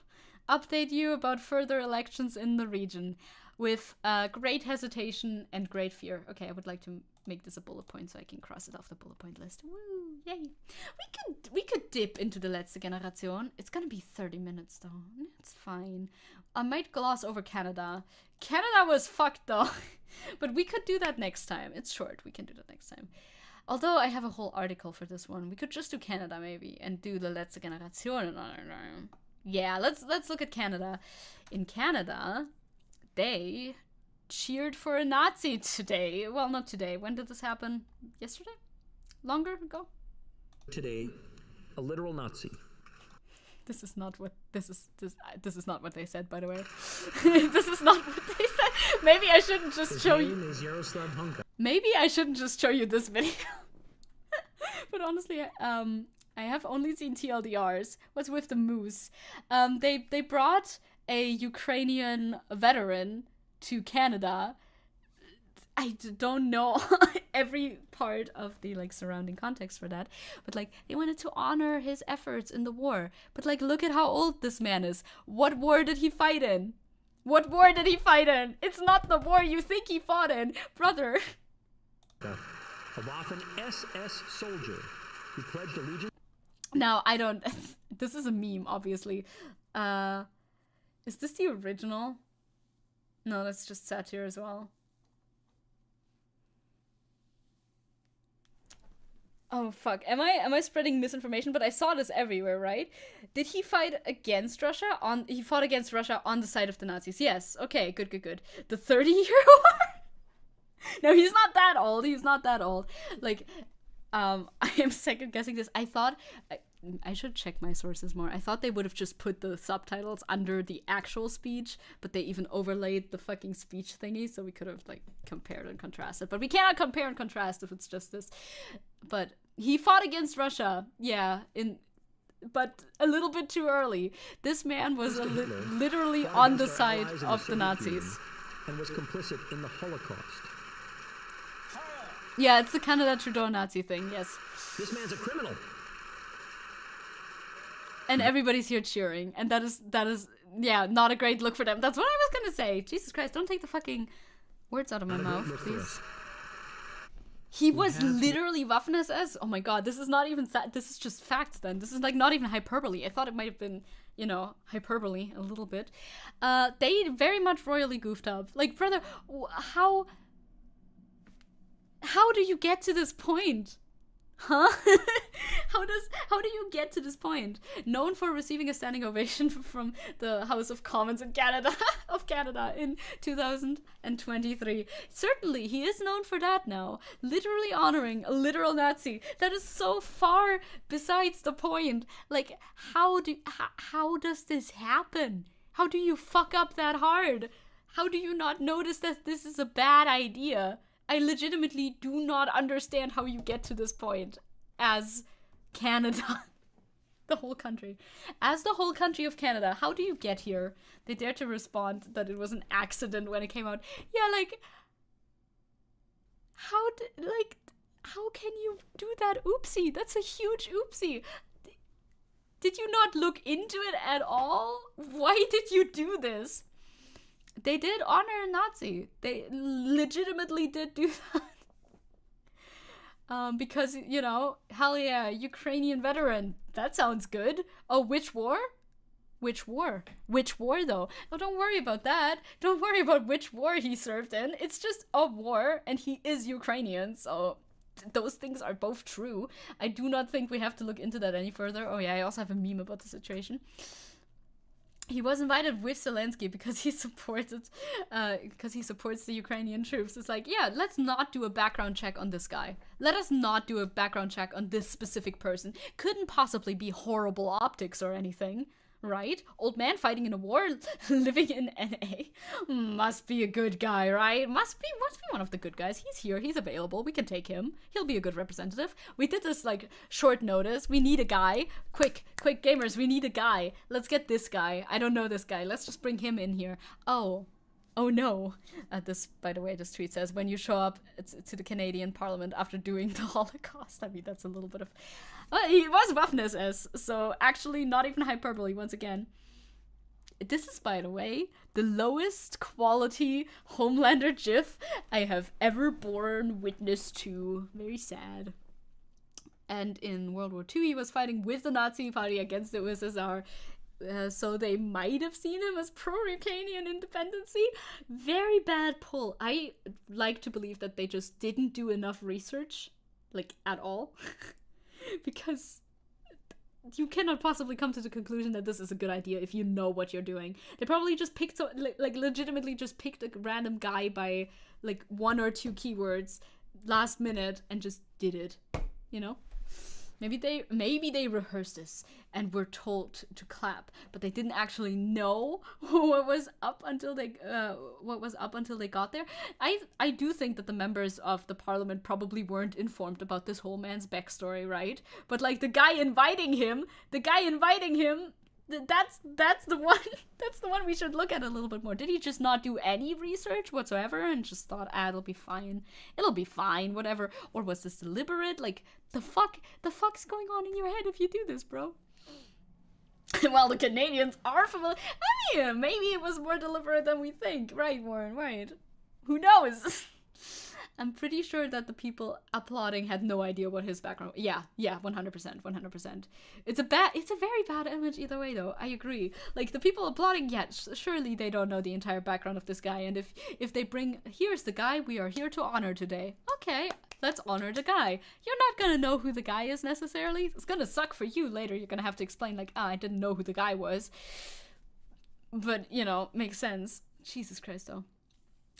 update you about further elections in the region with great hesitation and great fear. Okay, I would like to make this a bullet point so I can cross it off the bullet point list. Woo, yay. We could dip into the letzte Generation. It's gonna be 30 minutes though. It's fine. I might gloss over Canada. Canada was fucked though. But we could do that next time. It's short. We can do that next time. Although I have a whole article for this one. We could just do Canada maybe and do the letzte Generation. Yeah, let's look at Canada. In Canada, they cheered for a Nazi today. Well, not today. When did this happen? Yesterday? Longer ago? Today, a literal Nazi. This is not what this is not what they said, by the way. This is not what they said. Maybe I shouldn't just show you. His name is Yaroslav Hunka. Maybe I shouldn't just show you this video. But honestly, I have only seen TLDRs. What's with the moose? They brought a Ukrainian veteran to Canada. I don't know every part of the like surrounding context for that, but like they wanted to honor his efforts in the war. But like, look at how old this man is. What war did he fight in? What war did he fight in? It's not the war you think he fought in, brother. A Waffen SS soldier who pledged allegiance. Now, I don't... This is a meme, obviously. Is this the original? No, that's just satire as well. Oh, fuck. Am I spreading misinformation? But I saw this everywhere, right? Did he fight against Russia? He fought against Russia on the side of the Nazis. Yes. Okay, good. The 30-year-old? No, he's not that old. He's not that old. Like, I am second guessing this. I thought... I should check my sources more. I thought they would have just put the subtitles under the actual speech, but they even overlaid the fucking speech thingy, so we could have, like, compared and contrasted. But we cannot compare and contrast if it's just this. But he fought against Russia, yeah, but a little bit too early. This man was literally on the side of the Nazis. And was complicit in the Holocaust. Yeah, it's the Canada Trudeau Nazi thing, yes. This man's a criminal. And everybody's here cheering, and that is, yeah, not a great look for them. That's what I was gonna say. Jesus Christ, don't take the fucking words out of my mouth, please. He was literally Waffen-SS? Oh my god, this is not even, this is just facts then. This is like not even hyperbole. I thought it might have been, you know, hyperbole a little bit. They very much royally goofed up. Like, brother, how do you get to this point? Huh? How do you get to this point? Known for receiving a standing ovation from the House of Commons in Canada, in 2023. Certainly, he is known for that now. Literally honoring a literal Nazi. That is so far besides the point. Like, how does this happen? How do you fuck up that hard? How do you not notice that this is a bad idea? I legitimately do not understand how you get to this point as Canada. The whole country. As the whole country of Canada, how do you get here? They dare to respond that it was an accident when it came out. Yeah, like, how can you do that oopsie? That's a huge oopsie. Did you not look into it at all? Why did you do this? They did honor a Nazi. They legitimately did do that. Because, you know, hell yeah, Ukrainian veteran. That sounds good. Oh, which war? Which war? Which war, though? Oh, don't worry about that. Don't worry about which war he served in. It's just a war, and he is Ukrainian, so those things are both true. I do not think we have to look into that any further. Oh yeah, I also have a meme about the situation. He was invited with Zelensky because he supports the Ukrainian troops. It's like, yeah, let's not do a background check on this guy. Let us not do a background check on this specific person. Couldn't possibly be horrible optics or anything, right? Old man fighting in a war, living in NA. Must be a good guy, right? Must be one of the good guys. He's here, he's available, we can take him. He'll be a good representative. We did this like short notice. We need a guy. Quick gamers, we need a guy. Let's get this guy. I don't know this guy. Let's just bring him in here. Oh no. This, by the way, this tweet says, when you show up to the Canadian Parliament after doing the Holocaust. I mean, that's a little bit of... Well, he was Waffen-SS, so actually not even hyperbole once again. This is, by the way, the lowest quality Homelander GIF I have ever borne witness to. Very sad. And in World War II, he was fighting with the Nazi party against the USSR. So they might have seen him as pro-Ukrainian independency. Very bad pull. I like to believe that they just didn't do enough research, like, at all. Because you cannot possibly come to the conclusion that this is a good idea if you know what you're doing. They probably just picked, like legitimately just picked a random guy by, like, 1 or 2 keywords last minute and just did it, you know? Maybe they rehearsed this and were told to clap, but they didn't actually know what was up until they got there. I do think that the members of the parliament probably weren't informed about this whole man's backstory, right? But like the guy inviting him, that's the one we should look at a little bit more. Did he just not do any research whatsoever and just thought, it'll be fine, whatever? Or was this deliberate? Like, the fuck's going on in your head if you do this, bro? Well, the Canadians are familiar. I mean, maybe it was more deliberate than we think, right, Warren? Right? Who knows? I'm pretty sure that the people applauding had no idea what his background. Yeah, 100%. It's a very bad image either way, though. I agree. Like, the people applauding, yeah, surely they don't know the entire background of this guy. And if they bring, here's the guy we are here to honor today. Okay, let's honor the guy. You're not gonna know who the guy is necessarily. It's gonna suck for you later. You're gonna have to explain, like, I didn't know who the guy was. But, you know, makes sense. Jesus Christ, though.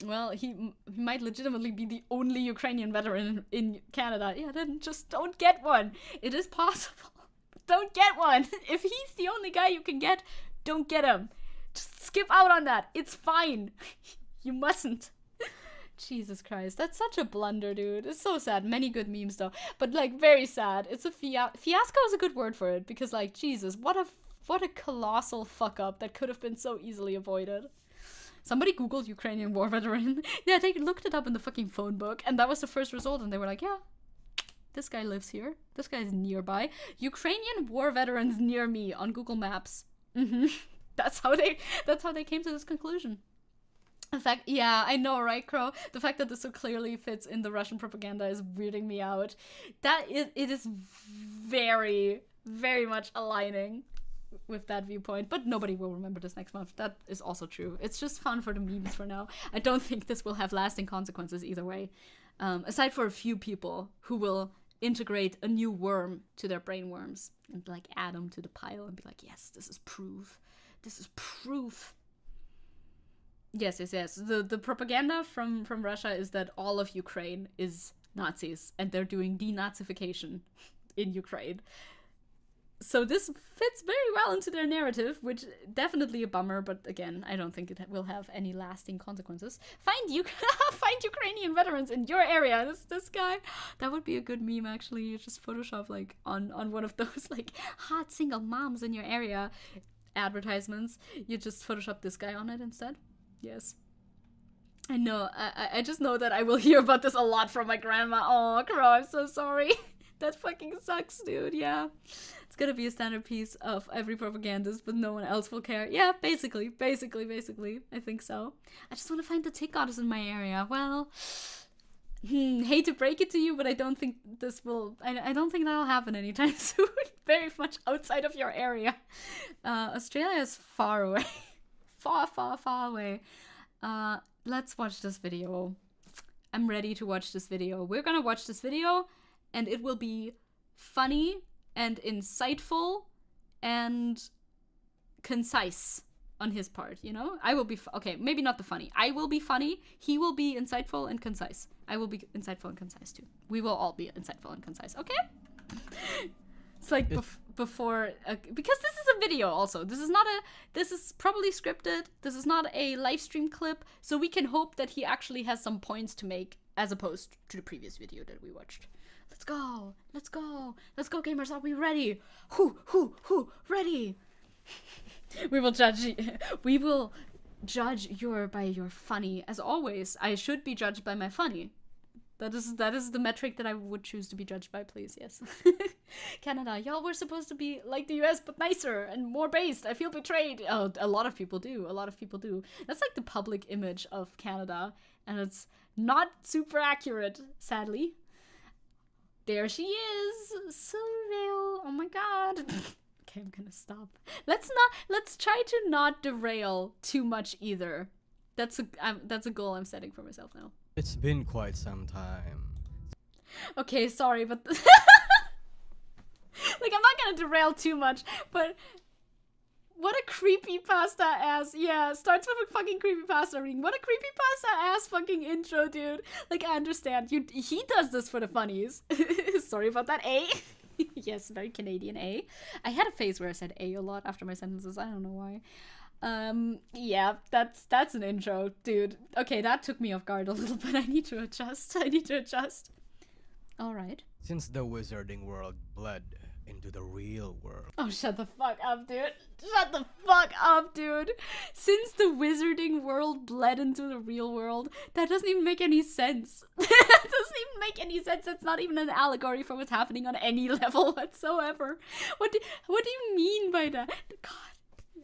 Well, he might legitimately be the only Ukrainian veteran in Canada. Yeah, then just don't get one. It is possible. Don't get one. If he's the only guy you can get, don't get him. Just skip out on that. It's fine. You mustn't. Jesus Christ. That's such a blunder, dude. It's so sad. Many good memes, though. But, like, very sad. It's a fiasco is a good word for it. Because, like, Jesus, what a colossal fuck-up that could have been so easily avoided. Somebody Googled Ukrainian war veteran. Yeah, they looked it up in the fucking phone book, and that was the first result, and they were like, yeah, this guy lives here. This guy's nearby. Ukrainian war veterans near me on Google Maps. That's how they came to this conclusion. In fact, yeah, I know, right, Crow? The fact that this so clearly fits in the Russian propaganda is weirding me out. It is very, very much aligning with that viewpoint, but nobody will remember this next month. That is also true. It's just fun for the memes for now. I don't think this will have lasting consequences either way, aside for a few people who will integrate a new worm to their brain worms and like add them to the pile and be like, yes, this is proof. Yes. The propaganda from Russia is that all of Ukraine is Nazis and they're doing denazification in Ukraine. So this fits very well into their narrative, which definitely a bummer, but again, I don't think it will have any lasting consequences. Find Ukrainian veterans in your area. This guy. That would be a good meme, actually. You just Photoshop, like, on one of those, like, hot single moms in your area advertisements. You just Photoshop this guy on it instead. Yes. I know. I just know that I will hear about this a lot from my grandma. Oh, Crow, I'm so sorry. That fucking sucks, dude. Yeah. It's gonna be a standard piece of every propagandist, but no one else will care. Yeah, basically. I think so. I just want to find the tick goddess in my area. Well, Hate to break it to you, but I don't think this will. I don't think that'll happen anytime soon. Very much outside of your area. Australia is far away. Far, far, far away. Let's watch this video. I'm ready to watch this video. We're gonna watch this video, and it will be funny and insightful and concise on his part, you know? I will be okay, maybe not the funny. I will be funny. He will be insightful and concise. I will be insightful and concise too. We will all be insightful and concise, okay? It's like before, because this is a video also. This is probably scripted. This is not a live stream clip. So we can hope that he actually has some points to make as opposed to the previous video that we watched. Let's go. Let's go. Let's go, gamers. Are we ready? Ready. We will judge by your funny. As always, I should be judged by my funny. That is the metric that I would choose to be judged by, please. Yes. Canada, y'all were supposed to be like the US but nicer and more based. I feel betrayed. Oh, a lot of people do. That's like the public image of Canada, and it's not super accurate, sadly. There she is, Sylvia. Oh my god. Okay, I'm gonna stop. Let's try to not derail too much either. That's a goal I'm setting for myself now. It's been quite some time. Okay, sorry, but like I'm not gonna derail too much, but what a creepypasta ass. Yeah, starts with a fucking creepypasta reading. What a creepypasta ass fucking intro, dude. Like, I understand. He does this for the funnies. Sorry about that, A. Yes, very Canadian A. I had a phase where I said A a lot after my sentences. I don't know why. Yeah, that's an intro, dude. Okay, that took me off guard a little bit. I need to adjust. All right. Since the wizarding world bled into the real world. Oh, shut the fuck up, dude. Since the wizarding world bled into the real world, that doesn't even make any sense. It's not even an allegory for what's happening on any level whatsoever. What do you mean by that? God.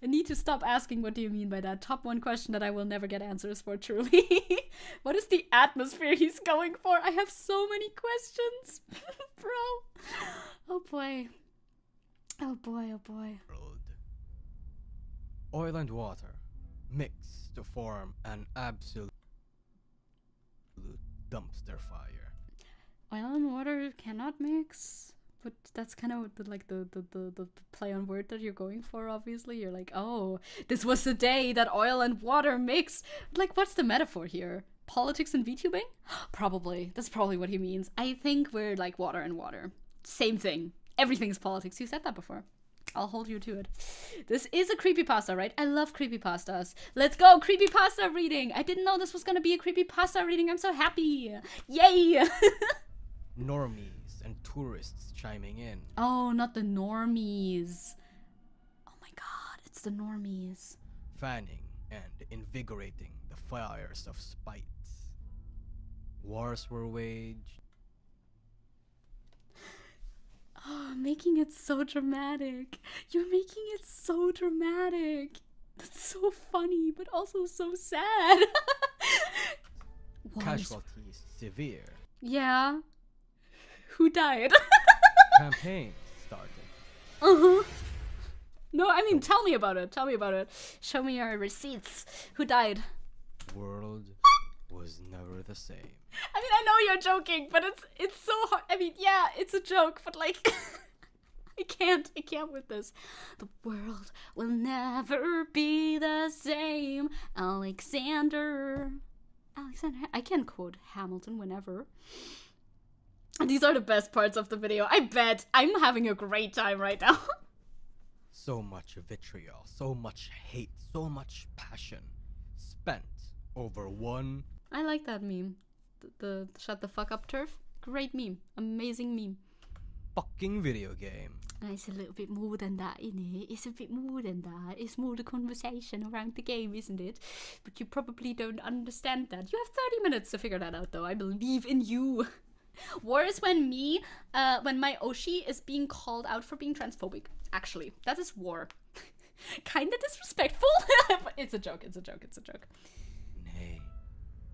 I need to stop asking what do you mean by that. Top one question that I will never get answers for, truly. What is the atmosphere he's going for? I have so many questions. Bro. Oh boy. Oil and water mix to form an absolute dumpster fire. Oil and water cannot mix? But that's kind of the play on word that you're going for, obviously. You're like, oh, this was the day that oil and water mixed. Like, what's the metaphor here? Politics and VTubing? Probably. That's probably what he means. I think we're like water and water. Same thing. Everything's politics. You said that before. I'll hold you to it. This is a creepypasta, right? I love creepypastas. Let's go, creepypasta reading. I didn't know this was gonna be a creepypasta reading. I'm so happy. Yay! Normies and tourists chiming in. Oh, not the normies. Oh my god, it's the normies. Fanning and invigorating the fires of spite. Wars were waged. Oh, making it so dramatic. You're making it so dramatic. That's so funny, but also so sad. Casualties severe. Yeah. Who died? Campaign started. Uh-huh. No, I mean, tell me about it. Show me your receipts. Who died? World was never the same. I mean, I know you're joking, but it's so hard. I mean, yeah, it's a joke, but like, I can't with this. The world will never be the same. Alexander, I can quote Hamilton whenever. These are the best parts of the video. I bet I'm having a great time right now. So much vitriol, so much hate, so much passion spent over one. I like that meme. The shut the fuck up turf. Great meme. Amazing meme. Fucking video game. And it's a little bit more than that, isn't it? It's a bit more than that. It's more the conversation around the game, isn't it? But you probably don't understand that. You have 30 minutes to figure that out, though. I believe in you. War is when my Oshi is being called out for being transphobic. Actually, that is war. Kinda disrespectful. But it's a joke. Nay,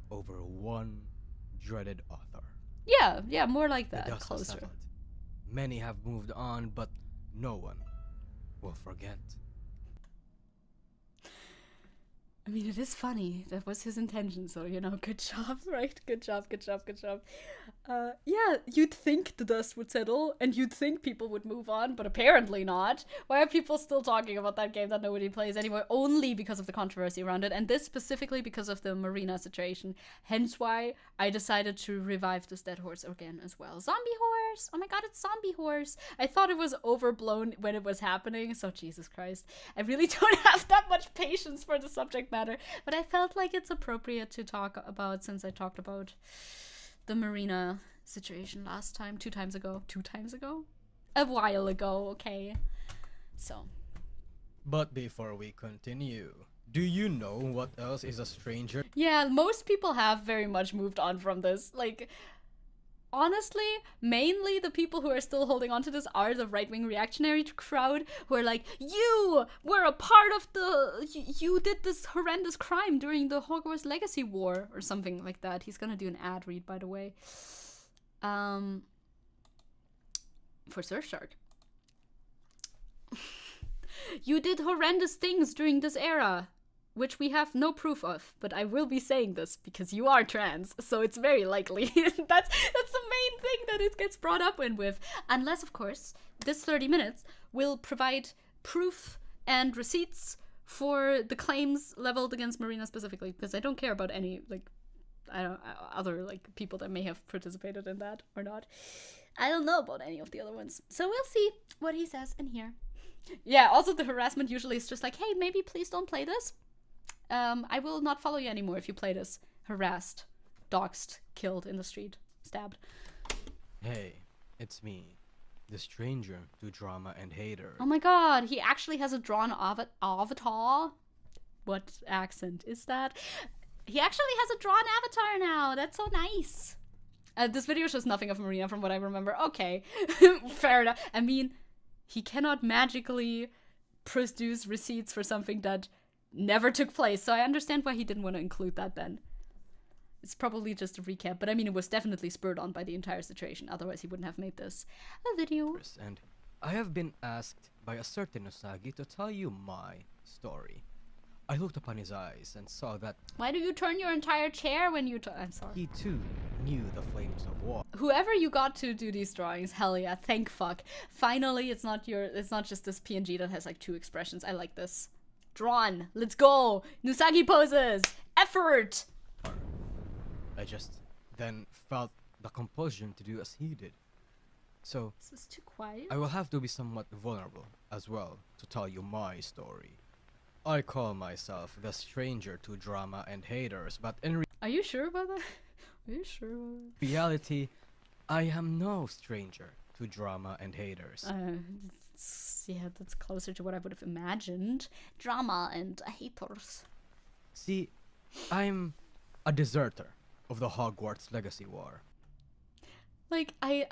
over one dreaded author. Yeah, more like The that. dust has Closer. settled. Many have moved on, but no one will forget. I mean, it is funny. That was his intention, so, you know, good job, right? Good job. Yeah, you'd think the dust would settle, and you'd think people would move on, but apparently not. Why are people still talking about that game that nobody plays anymore? Only because of the controversy around it, and this specifically because of the marina situation. Hence why I decided to revive this dead horse again as well. Zombie horse! Oh my god, it's zombie horse! I thought it was overblown when it was happening, so Jesus Christ. I really don't have that much patience for the subject matter, but I felt like it's appropriate to talk about since I talked about the marina situation last time, 2 times ago. A while ago, okay. So. But before we continue, do you know what else is a stranger? Yeah, most people have very much moved on from this. Like, honestly, mainly the people who are still holding on to this are the right-wing reactionary crowd who are like, you were a part of you did this horrendous crime during the Hogwarts Legacy War, or something like that. He's gonna do an ad read, by the way. For Surfshark. You did horrendous things during this era, which we have no proof of, but I will be saying this because you are trans, so it's very likely. that's the main thing that it gets brought up in with. Unless, of course, this 30 minutes will provide proof and receipts for the claims leveled against Marina specifically, because I don't care about any, like, other, like, people that may have participated in that or not. I don't know about any of the other ones. So we'll see what he says in here. Yeah, also the harassment usually is just like, hey, maybe please don't play this. I will not follow you anymore if you play this. Harassed, doxed, killed in the street, stabbed. Hey, it's me, the stranger to drama and haters. Oh my god, he actually has a drawn avatar? What accent is that? He actually has a drawn avatar now. That's so nice. This video shows nothing of Marina from what I remember. Okay, fair enough. I mean, he cannot magically produce receipts for something that never took place, so I understand why he didn't want to include that then. It's probably just a recap, but I mean, it was definitely spurred on by the entire situation, otherwise he wouldn't have made this a video. And I have been asked by a certain Usagi to tell you my story. I looked upon his eyes and saw that Why do you turn your entire chair when you I'm sorry. he too knew the flames of war. Whoever you got to do these drawings, hell yeah, thank fuck. Finally, it's not just this PNG that has like 2 expressions. I like this. Drawn. Let's go. Nusagi poses. Effort. I just then felt the compulsion to do as he did. So This is too quiet. I will have to be somewhat vulnerable as well to tell you my story. I call myself the stranger to drama and haters, but in Are you sure about that? Are you sure about reality, I am no stranger to drama and haters. that? Yeah, that's closer to what I would have imagined. Drama and haters. See, I'm a deserter of the Hogwarts Legacy War. Like, I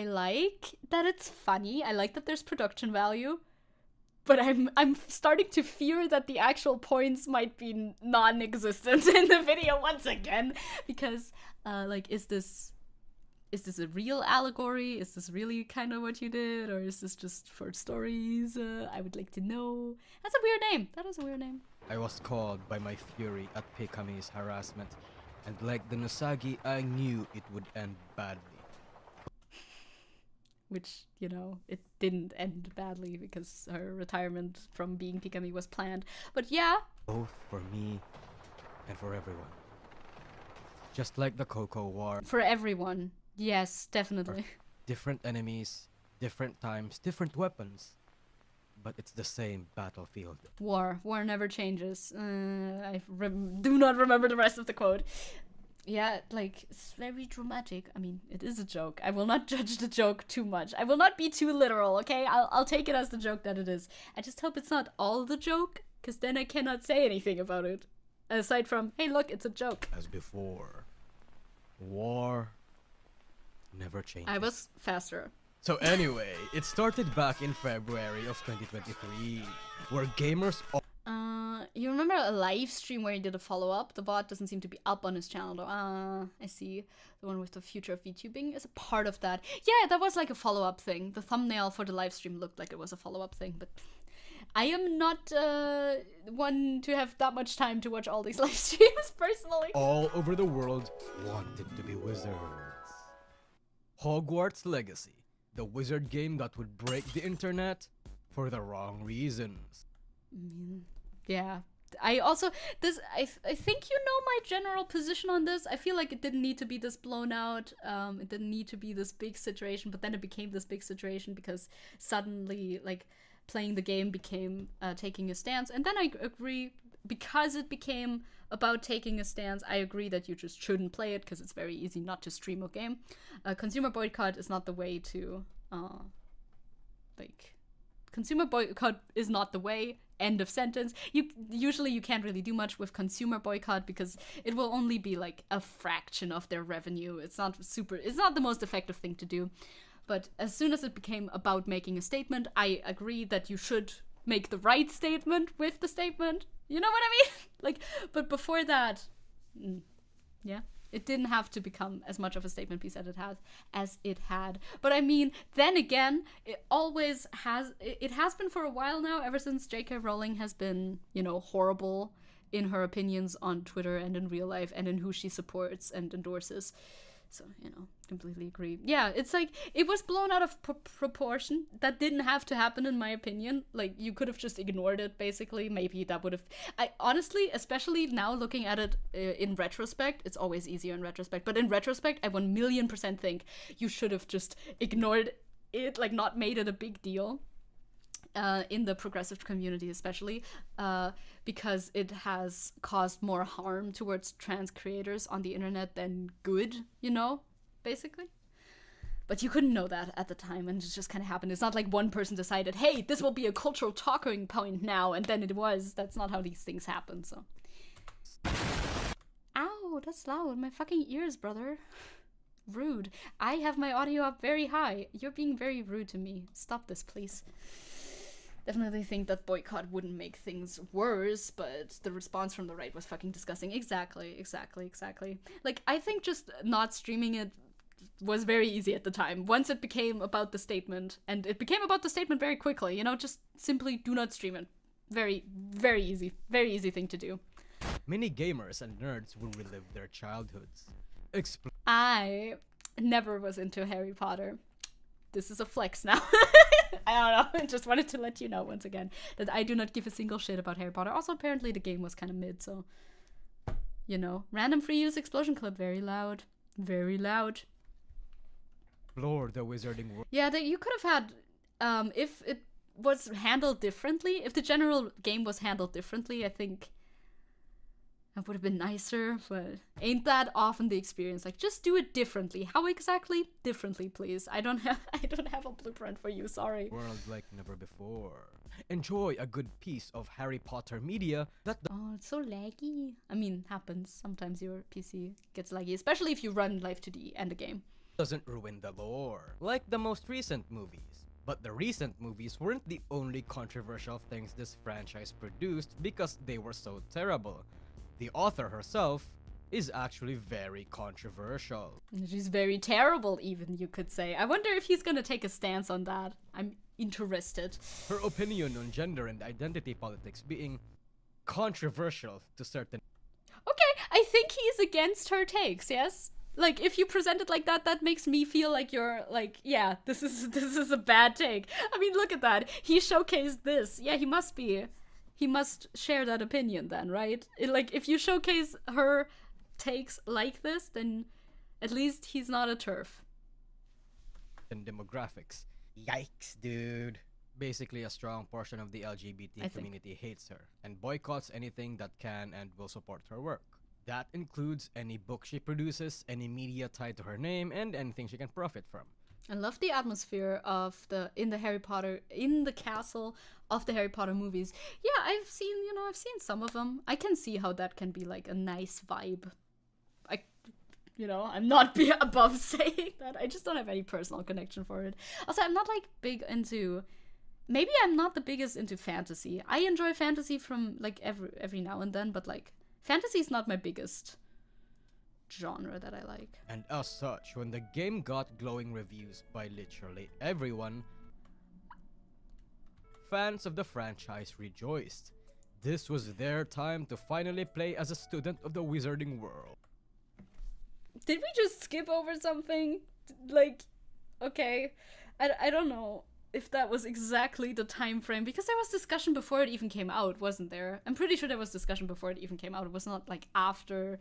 like that it's funny. I like that there's production value. But I'm starting to fear that the actual points might be non-existent in the video once again. Because, like, is this a real allegory? Is this really kind of what you did? Or is this just for stories? I would like to know. That's a weird name. That is a weird name. I was called by my fury at Pikami's harassment, and like the Nusagi, I knew it would end badly. Which, you know, it didn't end badly because her retirement from being Pikami was planned. But yeah. Both for me and for everyone. Just like the Cocoa War. For everyone. Yes, definitely. Different enemies, different times, different weapons. But it's the same battlefield. War. War never changes. I do not remember the rest of the quote. Yeah, like, it's very dramatic. I mean, it is a joke. I will not judge the joke too much. I will not be too literal, okay? I'll take it as the joke that it is. I just hope it's not all the joke, because then I cannot say anything about it. Aside from, hey, look, it's a joke. As before, war never changes. I was faster. So anyway, it started back in February of 2023, where gamers You remember a live stream where he did a follow-up? The bot doesn't seem to be up on his channel though. I see. The one with the future of VTubing is a part of that. Yeah, that was like a follow-up thing. The thumbnail for the live stream looked like it was a follow-up thing, but I am not one to have that much time to watch all these live streams personally. All over the world wanted to be wizards. Hogwarts Legacy, the wizard game that would break the internet for the wrong reasons. Yeah. I also I think you know my general position on this. I feel like it didn't need to be this blown out. It didn't need to be this big situation, but then it became this big situation because suddenly like playing the game became taking a stance. And then I agree, because it became about taking a stance, I agree that you just shouldn't play it because it's very easy not to stream a game. Consumer boycott is not the way to consumer boycott is not the way. End of sentence. Usually you can't really do much with consumer boycott because it will only be like a fraction of their revenue. It's not the most effective thing to do. But as soon as it became about making a statement, I agree that you should make the right statement with the statement. You know what I mean? Like, but before that, yeah. It didn't have to become as much of a statement piece as it had. But I mean, then again, it always has. It has been for a while now, ever since J.K. Rowling has been, horrible in her opinions on Twitter and in real life and in who she supports and endorses. So, completely agree. Yeah, it's like, it was blown out of proportion. That didn't have to happen, in my opinion. Like, you could have just ignored it, basically. Maybe that would have... I honestly, especially now looking at it in retrospect, it's always easier in retrospect, but in retrospect, I 1,000,000% think you should have just ignored it, like, not made it a big deal. In the progressive community especially, because it has caused more harm towards trans creators on the internet than good, basically. But you couldn't know that at the time, and it just kind of happened. It's not like one person decided, hey, this will be a cultural talking point now, and then it was. That's not how these things happen, so. Ow, that's loud. My fucking ears, brother. Rude. I have my audio up very high. You're being very rude to me. Stop this, please. Definitely think that boycott wouldn't make things worse, but the response from the right was fucking disgusting. Exactly. Like, I think just not streaming it was very easy at the time. Once it became about the statement, and it became about the statement very quickly, just simply do not stream it. Very, very easy thing to do. Many gamers and nerds will relive their childhoods. I never was into Harry Potter. This is a flex now. I don't know. I just wanted to let you know once again that I do not give a single shit about Harry Potter. Also, apparently the game was kind of mid, so random free use explosion clip, very loud, very loud. Explore the wizarding world. Yeah, you could have had if it was handled differently. If the general game was handled differently, I think that would have been nicer, but ain't that often the experience? Like, just do it differently. How exactly? Differently, please. I don't have a blueprint for you, sorry. World like never before. Enjoy a good piece of Harry Potter media that... Oh, it's so laggy. I mean, happens. Sometimes your PC gets laggy, especially if you run Live 2D and the game. Doesn't ruin the lore, like the most recent movies. But the recent movies weren't the only controversial things this franchise produced because they were so terrible. The author herself is actually very controversial. She's very terrible, even, you could say. I wonder if he's gonna take a stance on that. I'm interested. Her opinion on gender and identity politics being controversial to certain... Okay, I think he's against her takes, yes? Like, if you present it like that, that makes me feel like you're, like, yeah, this is a bad take. I mean, look at that. He showcased this. Yeah, he must be... He must share that opinion then, right? Like, if you showcase her takes like this, then at least he's not a TERF. And demographics. Yikes, dude. Basically, a strong portion of the LGBT community hates her and boycotts anything that can and will support her work. That includes any book she produces, any media tied to her name, and anything she can profit from. I love the atmosphere of in the castle of the Harry Potter movies. Yeah, I've seen some of them. I can see how that can be like a nice vibe. I'm not above saying that. I just don't have any personal connection for it. Also, I'm not like big into maybe I'm not the biggest into fantasy. I enjoy fantasy from like every now and then, but like fantasy is not my biggest genre that I like. And as such, when the game got glowing reviews by literally everyone, fans of the franchise rejoiced. This was their time to finally play as a student of the wizarding world. Did we just skip over something? Like, okay, I don't know if that was exactly the time frame, because there was discussion before it even came out, wasn't there? I'm pretty sure there was discussion before it even came out. It was not like after.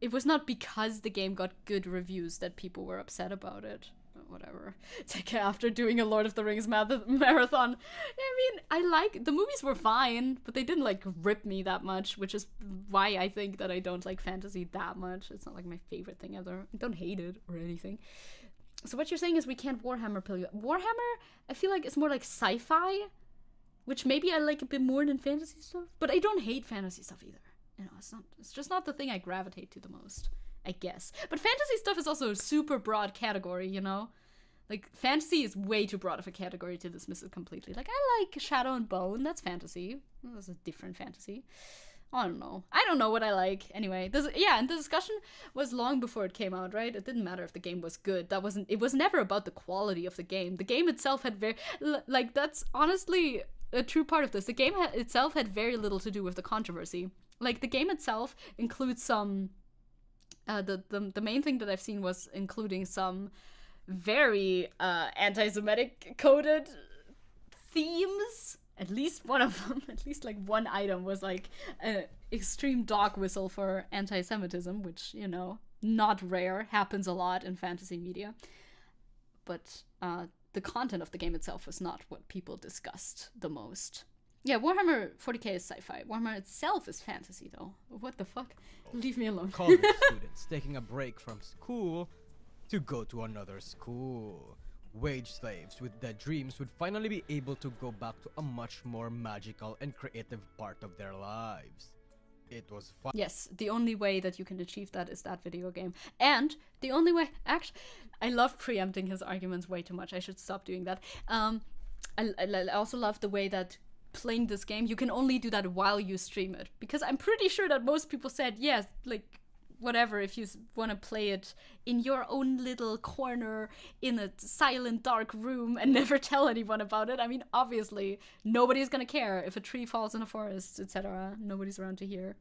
It was not because the game got good reviews that people were upset about it. Whatever. It's like after doing a Lord of the Rings marathon. I mean, I like the movies were fine, but they didn't like rip me that much, which is why I think that I don't like fantasy that much. It's not like my favorite thing ever. I don't hate it or anything. So what you're saying is we can't Warhammer pill you. Warhammer, I feel like it's more like sci-fi, which maybe I like a bit more than fantasy stuff, but I don't hate fantasy stuff either. You know, it's just not the thing I gravitate to the most, I guess. But fantasy stuff is also a super broad category, you know? Like, fantasy is way too broad of a category to dismiss it completely. Like, I like Shadow and Bone, that's fantasy. That's a different fantasy. I don't know what I like. Anyway, and the discussion was long before it came out, right? It didn't matter if the game was good. It was never about the quality of the game. The game itself had that's honestly a true part of this. The game itself had very little to do with the controversy. Like, the game itself includes some, the main thing that I've seen was including some very anti-Semitic coded themes. At least one of them, at least like one item was like an extreme dog whistle for anti-Semitism, which, you know, not rare, happens a lot in fantasy media. But the content of the game itself was not what people discussed the most. Yeah, Warhammer 40k is sci-fi. Warhammer itself is fantasy, though. What the fuck? Leave me alone. College students taking a break from school to go to another school. Wage slaves with their dreams would finally be able to go back to a much more magical and creative part of their lives. It was fun. Yes, the only way that you can achieve that is that video game. And the only way, actually, I love preempting his arguments way too much. I should stop doing that. I also love the way that playing this game, you can only do that while you stream it. Because I'm pretty sure that most people said, yes, like, whatever, if you want to play it in your own little corner in a silent, dark room and never tell anyone about it. I mean, obviously, nobody's gonna care if a tree falls in a forest, etc. Nobody's around to hear.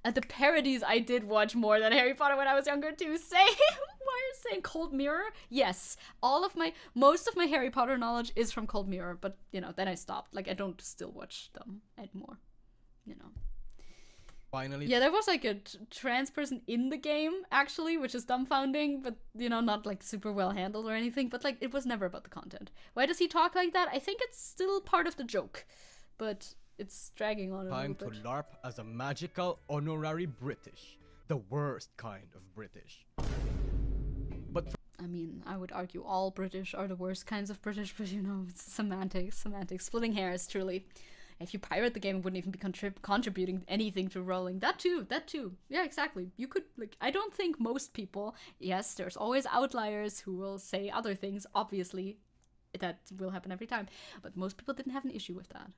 The parodies I did watch more than Harry Potter when I was younger too. Same. Why are you saying Cold Mirror? Yes. Most of my Harry Potter knowledge is from Cold Mirror, but, you know, then I stopped. Like, I don't still watch them anymore, you know. Finally. Yeah, there was like a trans person in the game, actually, which is dumbfounding, but, you know, not like super well handled or anything, but like it was never about the content. Why does he talk like that? I think it's still part of the joke, but it's dragging on a little bit. Time to LARP as a magical honorary British. The worst kind of British. But I mean, I would argue all British are the worst kinds of British, but, you know, it's semantics, splitting hairs, truly. If you pirate the game, it wouldn't even be contributing anything to rolling. That too. Yeah, exactly. You could, like, I don't think most people, yes, there's always outliers who will say other things, obviously. That will happen every time. But most people didn't have an issue with that.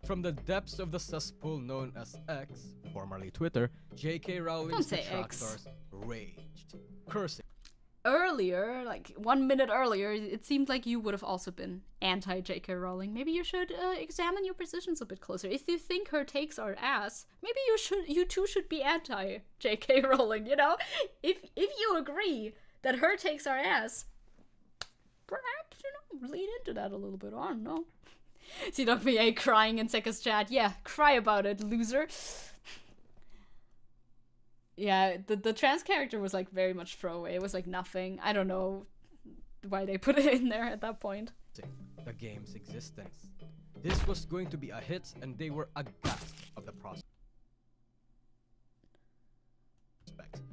From the depths of the cesspool known as X, formerly Twitter, J.K. Rowling's detractors raged, cursing. Earlier, like 1 minute earlier, it seemed like you would have also been anti-J.K. Rowling. Maybe you should examine your positions a bit closer. If you think her takes are ass, maybe you too should be anti-J.K. Rowling, you know? If you agree that her takes are ass, perhaps, you know, lean into that a little bit. I don't know. See Dr. A crying in Zecke's chat. Yeah, cry about it, loser. Yeah, the trans character was like very much throwaway. It was like nothing. I don't know why they put it in there at that point. The game's existence. This was going to be a hit, and they were aghast of the prospect.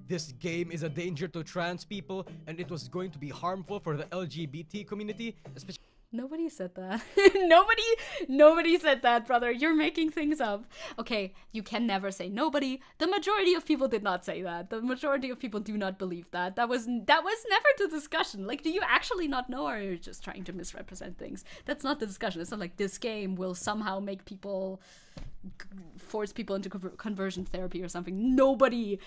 This game is a danger to trans people, and it was going to be harmful for the LGBT community, especially. Nobody said that. Nobody said that, brother. You're making things up. Okay, you can never say nobody. The majority of people did not say that. The majority of people do not believe that. That was never the discussion. Like, do you actually not know, or are you just trying to misrepresent things? That's not the discussion. It's not like this game will somehow make people, force people into conversion therapy or something. Nobody.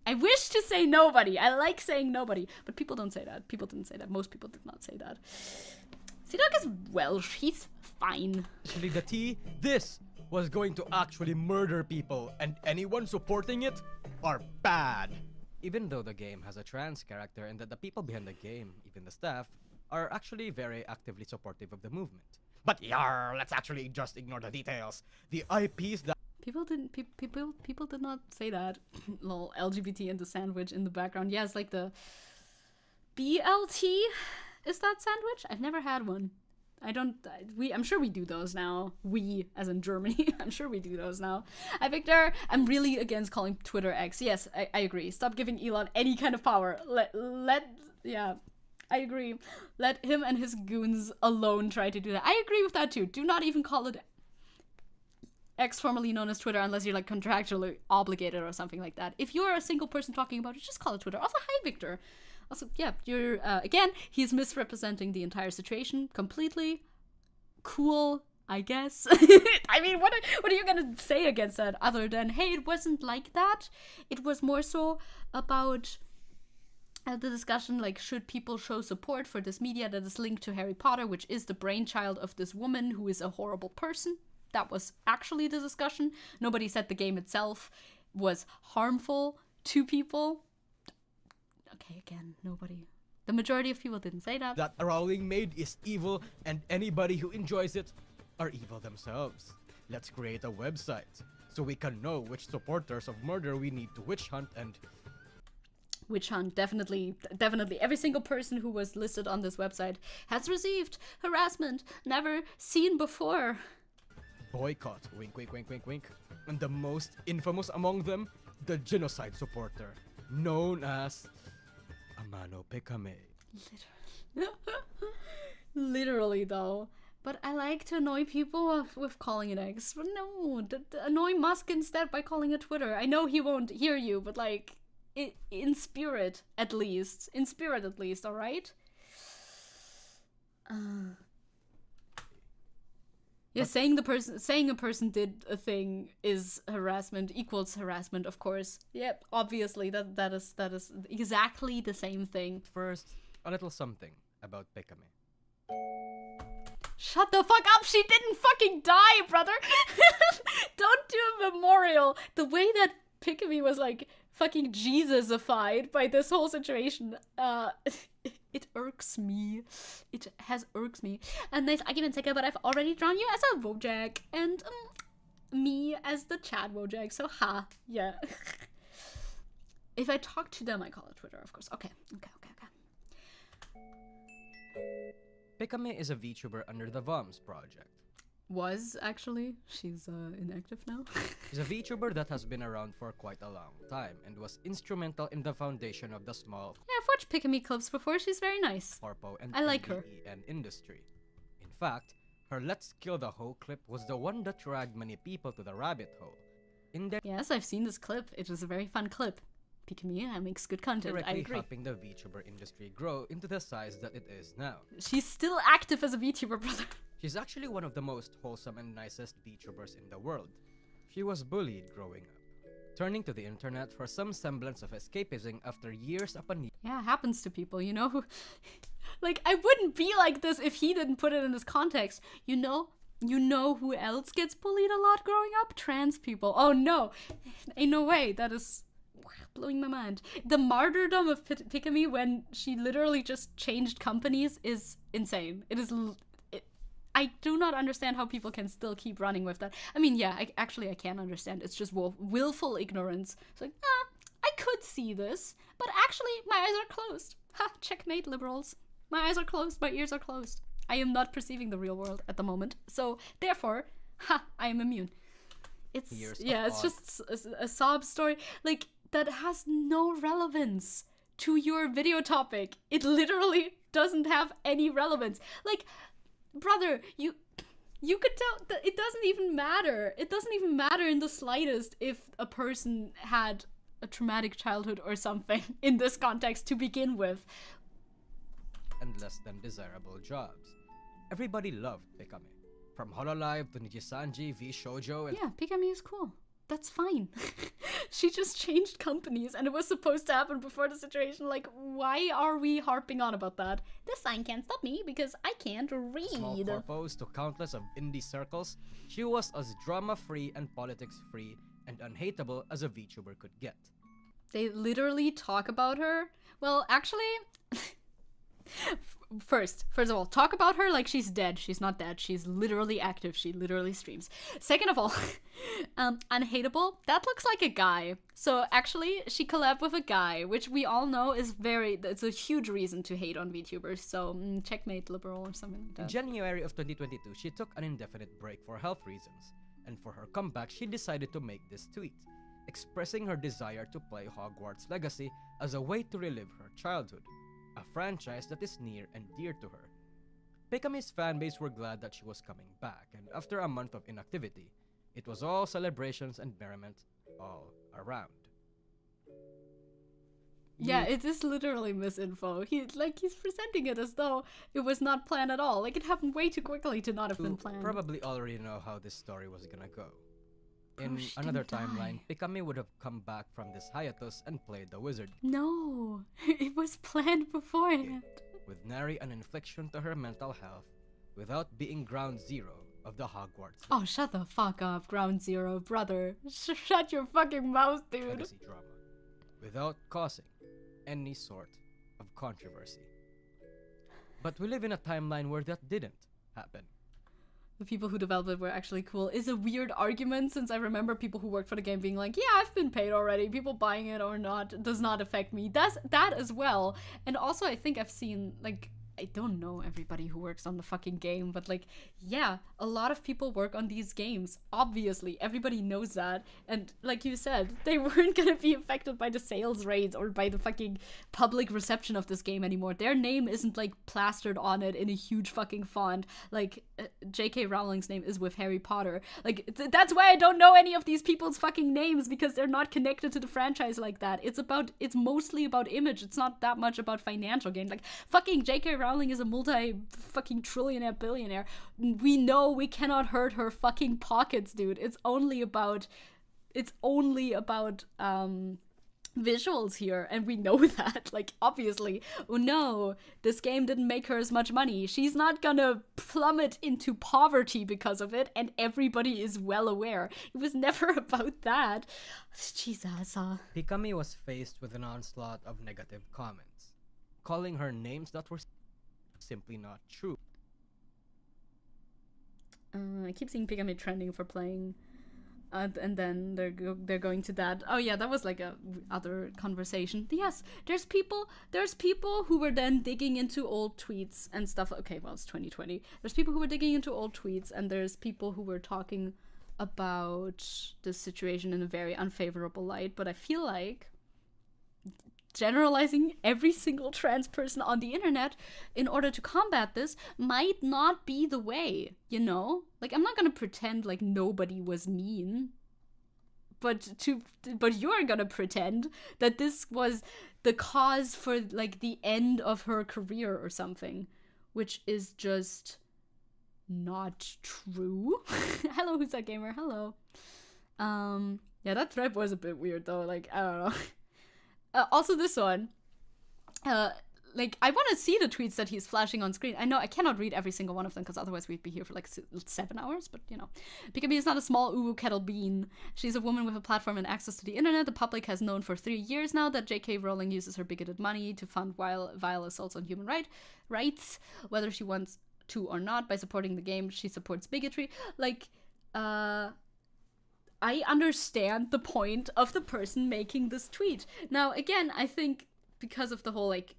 I wish to say nobody. I like saying nobody. But people don't say that. People didn't say that. Most people did not say that. Sidok is Welsh. He's fine. Actually, the T, this was going to actually murder people, and anyone supporting it are bad. Even though the game has a trans character and that the people behind the game, even the staff, are actually very actively supportive of the movement. But let's actually just ignore the details. The IPs that People did not say that. Lol, LGBT and the sandwich in the background. Yes, like the BLT. Is that sandwich? I've never had one. I'm sure we do those now. We, as in Germany. I'm sure we do those now. Hi, Victor. I'm really against calling Twitter X. Yes, I agree. Stop giving Elon any kind of power. Yeah, I agree. Let him and his goons alone try to do that. I agree with that too. Do not even call it X, formerly known as Twitter, unless you're like contractually obligated or something like that. If you're a single person talking about it, just call it Twitter. Also, hi, Victor. Also, yeah, you're, again, he's misrepresenting the entire situation completely. Cool, I guess. I mean, what are you gonna say against that other than, hey, it wasn't like that? It was more so about the discussion, like, should people show support for this media that is linked to Harry Potter, which is the brainchild of this woman who is a horrible person? That was actually the discussion. Nobody said the game itself was harmful to people. Okay, again, nobody. The majority of people didn't say that. that Rowling made is evil, and anybody who enjoys it are evil themselves. Let's create a website so we can know which supporters of murder we need to witch hunt and... Witch hunt, definitely. Every single person who was listed on this website has received harassment never seen before. boycott, wink, wink, wink, wink, wink. And the most infamous among them, the genocide supporter, known as Amano Pekame. Literally, though. But I like to annoy people with calling it X. But no, annoy Musk instead by calling it Twitter. I know he won't hear you, but like, in spirit, at least. In spirit, at least, alright? Yeah, saying a person did a thing is harassment, equals harassment, of course. Yep, obviously, that is exactly the same thing. First, a little something about Pekame. Shut the fuck up, she didn't fucking die, brother! Don't do a memorial. The way that Pekame was like fucking Jesus-ified by this whole situation, it irks me. It has irks me. A nice argument, Zecke, but I've already drawn you as a Wojak, and me as the Chad Wojak, so ha, yeah. If I talk to them, I call it Twitter, of course. Okay. Pekame is a VTuber under the VOMS project. Was, actually. She's inactive now. She's a VTuber that has been around for quite a long time and was instrumental in the foundation of the small Yeah, I've watched Pekame clips before. She's very nice. corpo and I like her. and industry. In fact, her Let's Kill the Hoe clip was the one that dragged many people to the rabbit hole. Yes, I've seen this clip. It was a very fun clip. Pekame makes good content. I Directly agree. helping the VTuber industry grow into the size that it is now. She's still active as a VTuber, brother. She's actually one of the most wholesome and nicest VTubers in the world. She was bullied growing up, turning to the internet for some semblance of escapism after years upon years. Yeah, it happens to people, you know? Like, I wouldn't be like this if he didn't put it in this context. You know who else gets bullied a lot growing up? Trans people. Oh no, ain't no way. That is blowing my mind. The martyrdom of Pekame when she literally just changed companies is insane. It is... I do not understand how people can still keep running with that. I mean, yeah, I can understand. It's just willful ignorance. It's like, I could see this, but actually, my eyes are closed. Ha, checkmate, liberals. My eyes are closed, my ears are closed. I am not perceiving the real world at the moment, so therefore, I am immune. It's just a sob story, like, that has no relevance to your video topic. It literally doesn't have any relevance. Like, brother, you could tell that it doesn't even matter. It doesn't even matter in the slightest if a person had a traumatic childhood or something in this context to begin with. And less than desirable jobs. Everybody loved Pikami. From Hololive to Nijisanji v Shoujo and Yeah, Pikami is cool. That's fine. She just changed companies and it was supposed to happen before the situation. Like, why are we harping on about that? This sign can't stop me because I can't read. small corpos to countless of indie circles, she was as drama-free and politics-free and unhateable as a VTuber could get. They literally talk about her. Well, actually, first of all, talk about her like she's dead. She's not dead. She's literally active. She literally streams. Second of all, unhateable. That looks like a guy. So actually, she collabed with a guy, which we all know is it's a huge reason to hate on VTubers. So checkmate liberal or something like In that. January of 2022, she took an indefinite break for health reasons, and for her comeback, she decided to make this tweet, expressing her desire to play Hogwarts Legacy as a way to relive her childhood, a franchise that is near and dear to her. Pikami's fanbase were glad that she was coming back, and after a month of inactivity, it was all celebrations and merriment all around. Yeah, it is literally misinfo. He's presenting it as though it was not planned at all. Like, it happened way too quickly to not have been You planned. probably already know how this story was gonna go. In she another didn't timeline, die. Pikami would have come back from this hiatus and played the wizard, No, it was planned beforehand. with nary an infliction to her mental health, without being ground zero of the Hogwarts Oh, shut the fuck up, Ground Zero, brother. Shut your fucking mouth, dude. legacy drama, without causing any sort of controversy. But we live in a timeline where that didn't happen. The people who developed it were actually cool is a weird argument, since I remember people who worked for the game being like, yeah, I've been paid already. People buying it or not does not affect me. That's that as well. And also, I think I've seen, like, I don't know everybody who works on the fucking game, but like, yeah, a lot of people work on these games. Obviously, everybody knows that. And like you said, they weren't gonna be affected by the sales rates or by the fucking public reception of this game anymore. Their name isn't like plastered on it in a huge fucking font. Like, J.K. Rowling's name is with Harry Potter. Like, that's why I don't know any of these people's fucking names, because they're not connected to the franchise like that. It's mostly about image. It's not that much about financial gain. Like, fucking J.K. Rowling is a multi-fucking trillionaire billionaire. We know we cannot hurt her fucking pockets, dude. It's only about visuals here, and we know that. Like, obviously, oh no, this game didn't make her as much money. She's not gonna plummet into poverty because of it, and everybody is well aware. It was never about that. Jesus. Pikami was faced with an onslaught of negative comments, calling her names that were simply not true. I keep seeing Pikami trending for playing, and then they're going to that. Oh yeah, that was like a other conversation. Yes, there's people who were then digging into old tweets and stuff. Okay, well, it's 2020. There's people who were digging into old tweets, and there's people who were talking about the situation in a very unfavorable light. But I feel like generalizing every single trans person on the internet in order to combat this might not be the way, you know? Like, I'm not gonna pretend like nobody was mean, but you're gonna pretend that this was the cause for, like, the end of her career or something, which is just not true. Hello, Who's That Gamer? Hello. Yeah, that thread was a bit weird though, like, I don't know. Also this one, like, I want to see the tweets that he's flashing on screen. I know I cannot read every single one of them, because otherwise we'd be here for like 7 hours, but you know. Pikami is not a small uwu kettle bean. She's a woman with a platform and access to the internet. The public has known for 3 years now that J.K. Rowling uses her bigoted money to fund vile assaults on human rights, whether she wants to or not. By supporting the game, she supports bigotry. Like, I understand the point of the person making this tweet. Now, again, I think because of the whole, like,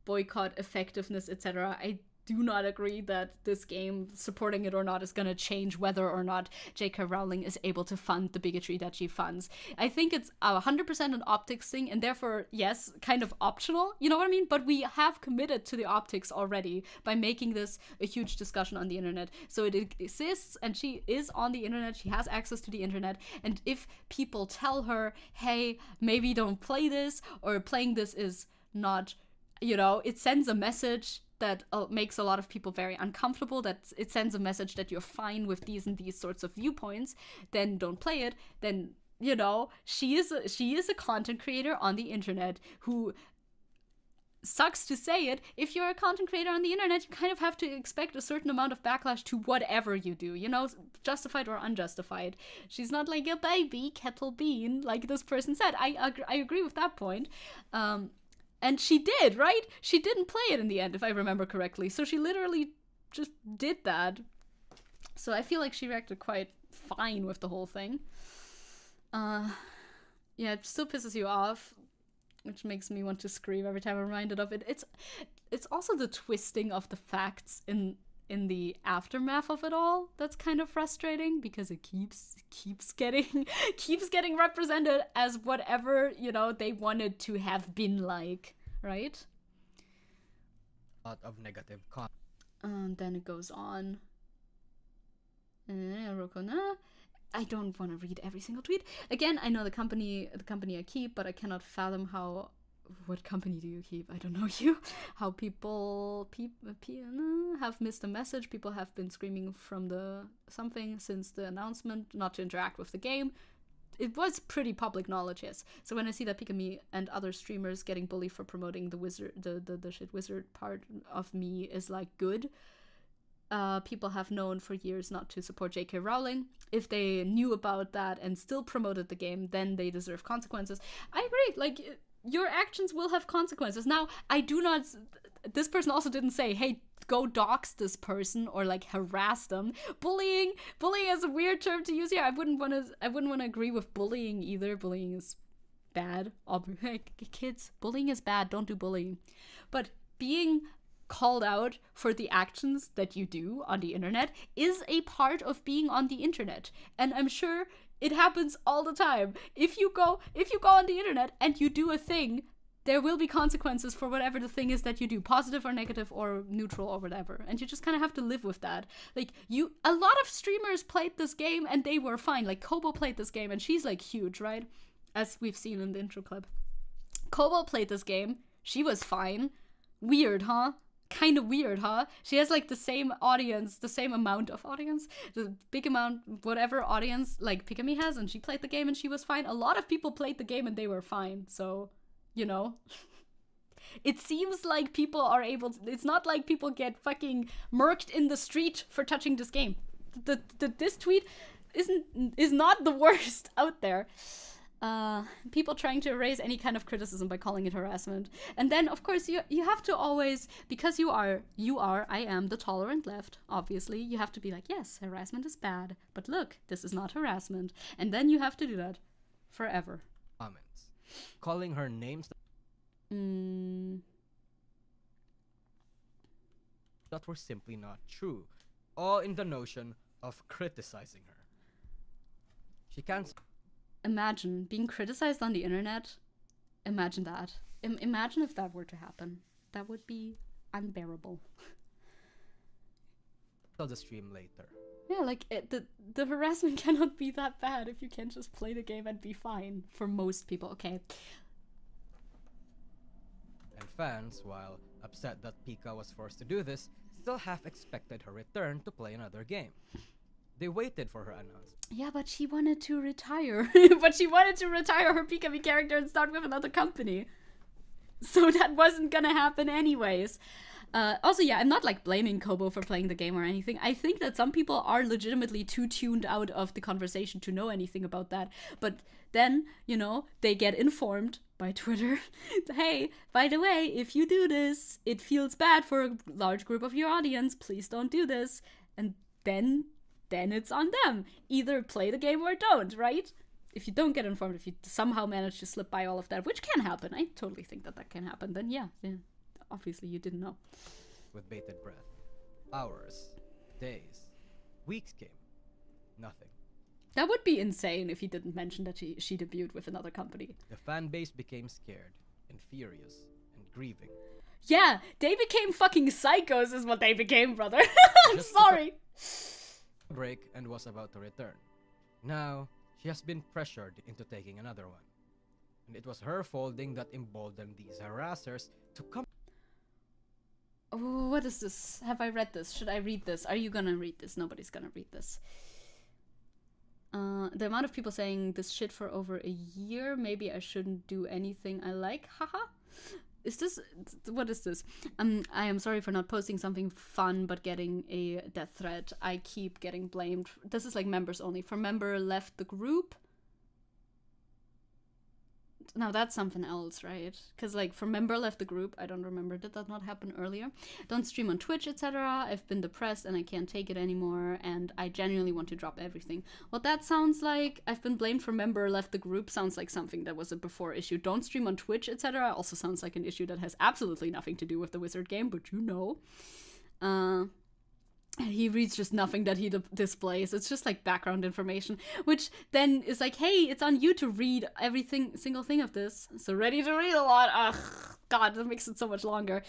boycott effectiveness, etc., I do not agree that this game, supporting it or not, is gonna change whether or not J.K. Rowling is able to fund the bigotry that she funds. I think it's 100% an optics thing, and therefore, yes, kind of optional, you know what I mean? But we have committed to the optics already by making this a huge discussion on the internet. So it exists, and she is on the internet, she has access to the internet, and if people tell her, hey, maybe don't play this, or playing this is not, you know, it sends a message that makes a lot of people very uncomfortable, that it sends a message that you're fine with these and these sorts of viewpoints, then don't play it. Then, you know, she is a content creator on the internet who, sucks to say it, if you're a content creator on the internet, you kind of have to expect a certain amount of backlash to whatever you do, you know, justified or unjustified. She's not like a baby kettle bean, like this person said. I agree with that point. And she did, right? She didn't play it in the end, if I remember correctly. So she literally just did that. So I feel like she reacted quite fine with the whole thing. Yeah, it still pisses you off, which makes me want to scream every time I'm reminded of it. It's also the twisting of the facts in the aftermath of it all that's kind of frustrating, because it keeps getting represented as whatever, you know, they wanted to have been like, right? A lot of negative content. Then it goes on. I don't want to read every single tweet. Again, I know the company I keep, but I cannot fathom how. What company do you keep? I don't know you. How people have missed a message. People have been screaming from the something since the announcement not to interact with the game. It was pretty public knowledge, yes. So when I see that Pikami and other streamers getting bullied for promoting the wizard, the shit wizard part of me is like good. People have known for years not to support J.K. Rowling. If they knew about that and still promoted the game, then they deserve consequences. I agree. Like, your actions will have consequences. Now, I do not. This person also didn't say, "Hey, go dox this person" or like harass them. Bullying is a weird term to use here. I wouldn't want to agree with bullying either. Bullying is bad. Kids, bullying is bad. Don't do bullying. But being called out for the actions that you do on the internet is a part of being on the internet, and I'm sure it happens all the time. If you go on the internet and you do a thing, there will be consequences for whatever the thing is that you do, positive or negative or neutral or whatever. And you just kind of have to live with that. Like, a lot of streamers played this game and they were fine. Like, Kobo played this game and she's like huge, right? As we've seen in the intro clip. Kobo played this game. She was fine. Weird, huh? Kind of weird, huh? She has like the same audience, the same amount of audience, the big amount, whatever audience like Pikami has, and she played the game and she was fine. A lot of people played the game and they were fine. So, you know, it seems like people are able to, it's not like people get fucking murked in the street for touching this game. This tweet is not the worst out there. People trying to erase any kind of criticism by calling it harassment. And then, of course, you have to always, because I am the tolerant left, obviously, you have to be like, yes, harassment is bad, but look, this is not harassment. And then you have to do that forever. Comments. Calling her names that were simply not true. All in the notion of criticizing her. She can't... Imagine being criticized on the internet. Imagine that. Imagine if that were to happen. That would be unbearable. Tell the stream later. Yeah, like, the harassment cannot be that bad if you can just play the game and be fine. For most people, okay. And fans, while upset that Pika was forced to do this, still half expected her return to play another game. They waited for her announcement. Yeah, but she wanted to retire. But she wanted to retire her Pikami character and start with another company. So that wasn't gonna happen anyways. Also, yeah, I'm not like blaming Kobo for playing the game or anything. I think that some people are legitimately too tuned out of the conversation to know anything about that. But then, you know, they get informed by Twitter. Hey, by the way, if you do this, it feels bad for a large group of your audience. Please don't do this. And then it's on them. Either play the game or don't, right? If you don't get informed, if you somehow manage to slip by all of that, which can happen, I totally think that can happen, then yeah, obviously you didn't know. with bated breath. Hours, days, weeks came. Nothing. That would be insane if he didn't mention that she debuted with another company. The fan base became scared and furious and grieving. Yeah, they became fucking psychos is what they became, brother. I'm Just sorry. Break and was about to return. Now, she has been pressured into taking another one. And it was her folding that emboldened these harassers to come. Oh, what is this? Have I read this? Should I read this? Are you gonna read this? Nobody's gonna read this. The amount of people saying this shit for over a year, maybe I shouldn't do anything I like, haha. Is this, what is this? I am sorry for not posting something fun, but getting a death threat. I keep getting blamed. This is like members only. For member left the group. Now that's something else, right? Because like for member left the group, I don't remember. Did that not happen earlier? Don't stream on Twitch, etc. I've been depressed and I can't take it anymore, and I genuinely want to drop everything. What that sounds like, I've been blamed for member left the group, sounds like something that was a before issue. Don't stream on Twitch, etc. also sounds like an issue that has absolutely nothing to do with the Wizard game, but you know. He reads just nothing that he displays. It's just like background information, which then is like, hey, it's on you to read everything, single thing of this. So ready to read a lot. Ugh, God, that makes it so much longer.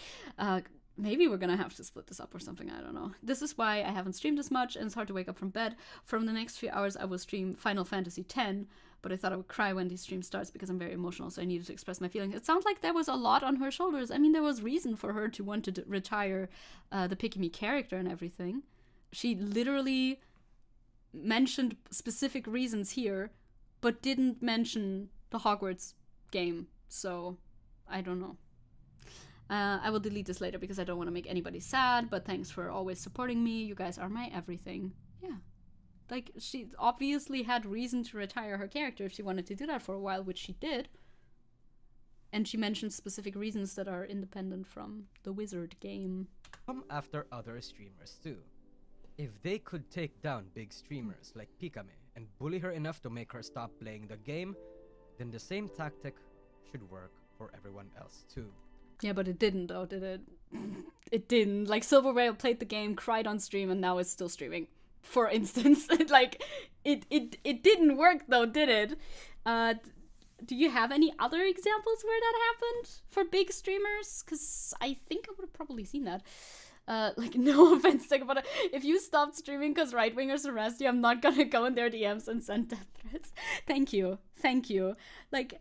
Maybe we're gonna have to split this up or something, I don't know. This is why I haven't streamed as much, and it's hard to wake up from bed. From the next few hours, I will stream Final Fantasy X, but I thought I would cry when the stream starts because I'm very emotional, so I needed to express my feelings. It sounds like there was a lot on her shoulders. I mean, there was reason for her to want to retire the Pick Me character and everything. She literally mentioned specific reasons here, but didn't mention the Hogwarts game, so I don't know. I will delete this later because I don't want to make anybody sad, but thanks for always supporting me. You guys are my everything. Yeah. Like, she obviously had reason to retire her character if she wanted to do that for a while, which she did. And she mentioned specific reasons that are independent from the Wizard game. Come after other streamers too. If they could take down big streamers like Pikame and bully her enough to make her stop playing the game, then the same tactic should work for everyone else too. Yeah, but it didn't though, did it? It didn't. Like, Silver Whale played the game, cried on stream, and now it's still streaming. For instance, like, it didn't work though, did it? Do you have any other examples where that happened for big streamers? Because I think I would have probably seen that. Like, no offense, about it. If you stopped streaming because right-wingers harassed you, I'm not gonna go in their DMs and send death threats. Thank you. Thank you. Like,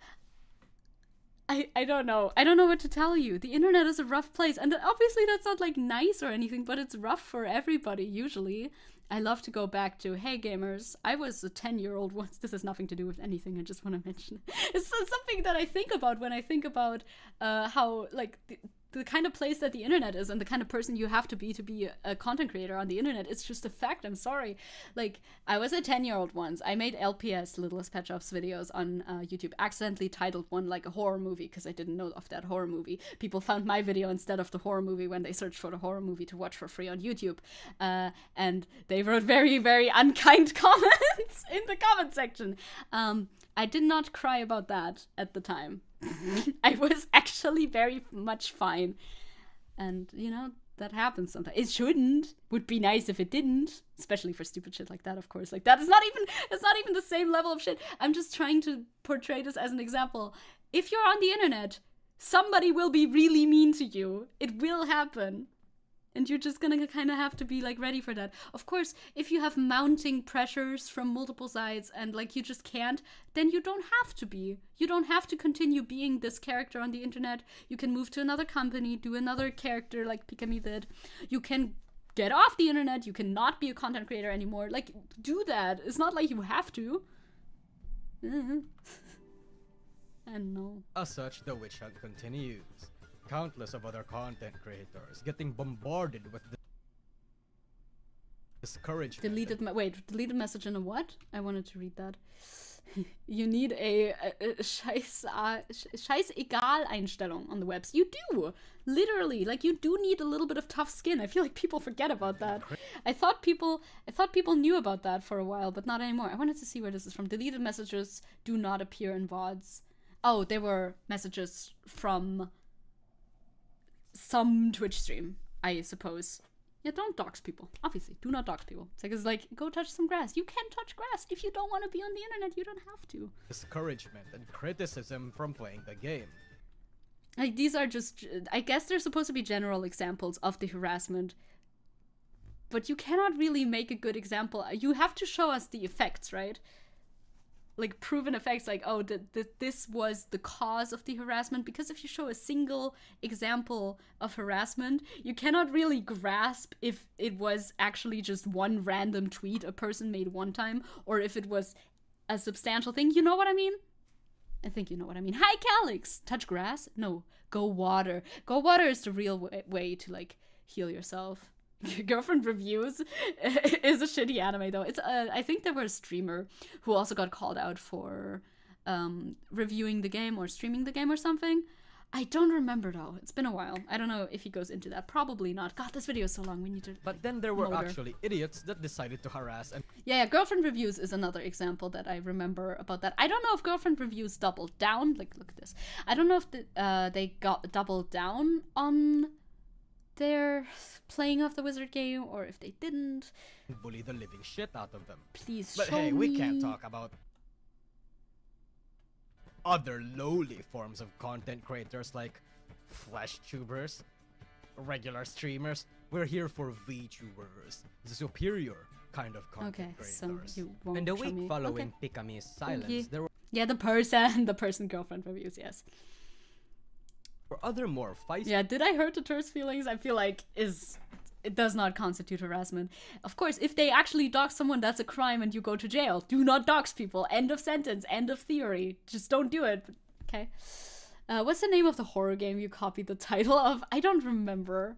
I don't know. I don't know what to tell you. The internet is a rough place. And obviously that's not, like, nice or anything, but it's rough for everybody, usually. I love to go back to, hey, gamers, I was a 10-year-old once. This has nothing to do with anything. I just want to mention it. It's something that I think about when I think about how, like, the kind of place that the internet is and the kind of person you have to be a content creator on the internet. It's just a fact. I'm sorry. Like, I was a 10-year-old once. I made LPS, Littlest Pet Shops, videos on YouTube. Accidentally titled one like a horror movie because I didn't know of that horror movie. People found my video instead of the horror movie when they searched for the horror movie to watch for free on YouTube. And they wrote very, very unkind comments in the comment section. I did not cry about that at the time. I was actually very much fine. And, you know, that happens sometimes. It shouldn't. Would be nice if it didn't. Especially for stupid shit like that, of course. Like, that is not even the same level of shit. I'm just trying to portray this as an example. If you're on the internet, somebody will be really mean to you. It will happen. And you're just gonna kind of have to be, like, ready for that. Of course, if you have mounting pressures from multiple sides and, like, you just can't, then you don't have to be. You don't have to continue being this character on the internet. You can move to another company, do another character like Pikami did. You can get off the internet. You can not be a content creator anymore. Like, do that. It's not like you have to. I don't know. As such, the witch hunt continues. Countless of other content creators getting bombarded with discouragement. Deleted message in a what? I wanted to read that. You need a scheißegal Einstellung on the webs. You do! Literally, like, you do need a little bit of tough skin. I feel like people forget about that. I thought people knew about that for a while, but not anymore. I wanted to see where this is from. Deleted messages do not appear in VODs. Oh, they were messages from some Twitch stream. I suppose. Yeah, don't dox people. Obviously, do not dox people. It's like, go touch some grass. You can touch grass. If you don't want to be on the internet, you don't have to. Discouragement and criticism from playing the game. Like, these are just, I guess they're supposed to be general examples of the harassment. But you cannot really make a good example. You have to show us the effects, right? Like, proven effects, like, oh, this was the cause of the harassment. Because if you show a single example of harassment, you cannot really grasp if it was actually just one random tweet a person made one time, or if it was a substantial thing. You know what I mean? I think you know what I mean. Hi, Calix! Touch grass? No, go water. Go water is the real way to, like, heal yourself. Girlfriend Reviews is a shitty anime, though. It's I think there was a streamer who also got called out for reviewing the game or streaming the game or something. I don't remember, though. It's been a while. I don't know if he goes into that. Probably not. God, this video is so long. We need to. But then there were actually idiots that decided to harass and. Yeah, Girlfriend Reviews is another example that I remember about that. I don't know if Girlfriend Reviews doubled down. Like, look at this. I don't know if they got doubled down on their playing of the wizard game, or if they didn't. Bully the living shit out of them. Please but show hey, me. We can't talk about other lowly forms of content creators like flesh tubers, regular streamers. We're here for VTubers, the superior kind of content creators. So you won't in the show week me. following Pikami's silence, there Yeah, the person Girlfriend Reviews, yes. were other more feisty. Yeah, did I hurt the Tur's feelings? I feel like it does not constitute harassment. Of course, if they actually dox someone, that's a crime and you go to jail. Do not dox people. End of sentence. End of theory. Just don't do it. Okay. What's the name of the horror game you copied the title of? I don't remember.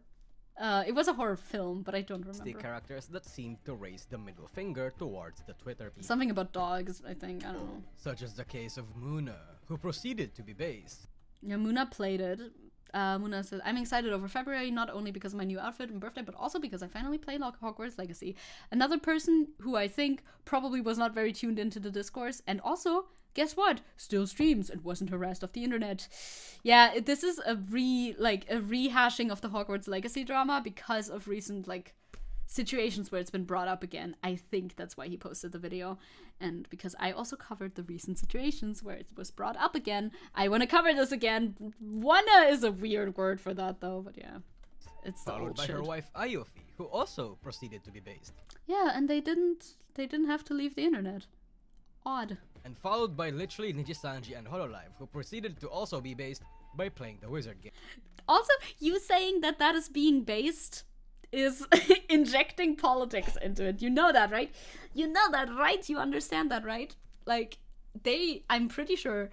It was a horror film, but I don't remember. The characters that seemed to raise the middle finger towards the Twitter people. Something about dogs, I think. I don't know. Such as the case of Muna, who proceeded to be based. Yeah, Muna played it. Muna says, I'm excited over February, not only because of my new outfit and birthday, but also because I finally played Hogwarts Legacy. Another person who I think probably was not very tuned into the discourse, and also, guess what? Still streams and wasn't harassed off the internet. Yeah, this is a rehashing of the Hogwarts Legacy drama because of recent, situations where it's been brought up again. I think that's why he posted the video. And because I also covered the recent situations where it was brought up again, I want to cover this again. Wanna is a weird word for that, though, but yeah. It's the followed old by shit. her wife Ayofi, who also proceeded to be based. Yeah, and they didn't have to leave the internet. Odd. And followed by literally Nijisanji and Hololive, who proceeded to also be based by playing the wizard game. Also, you saying that is being based is injecting politics into it. You know that, right? You know that, right? You understand that, right? I'm pretty sure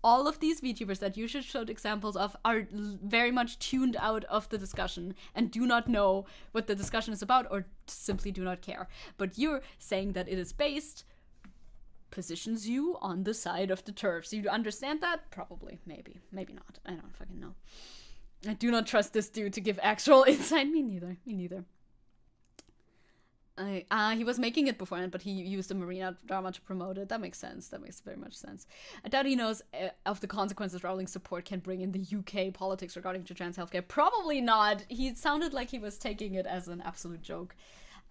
all of these VTubers that you just showed examples of are very much tuned out of the discussion and do not know what the discussion is about or simply do not care. But you're saying that it is based positions you on the side of the turfs. You understand that? Probably. Maybe. Maybe not. I don't fucking know. I do not trust this dude to give actual insight. Me neither. He was making it beforehand, but he used the Marina drama to promote it. That makes sense. That makes very much sense. I doubt he knows of the consequences Rowling's support can bring in the UK politics regarding to trans healthcare. Probably not. He sounded like he was taking it as an absolute joke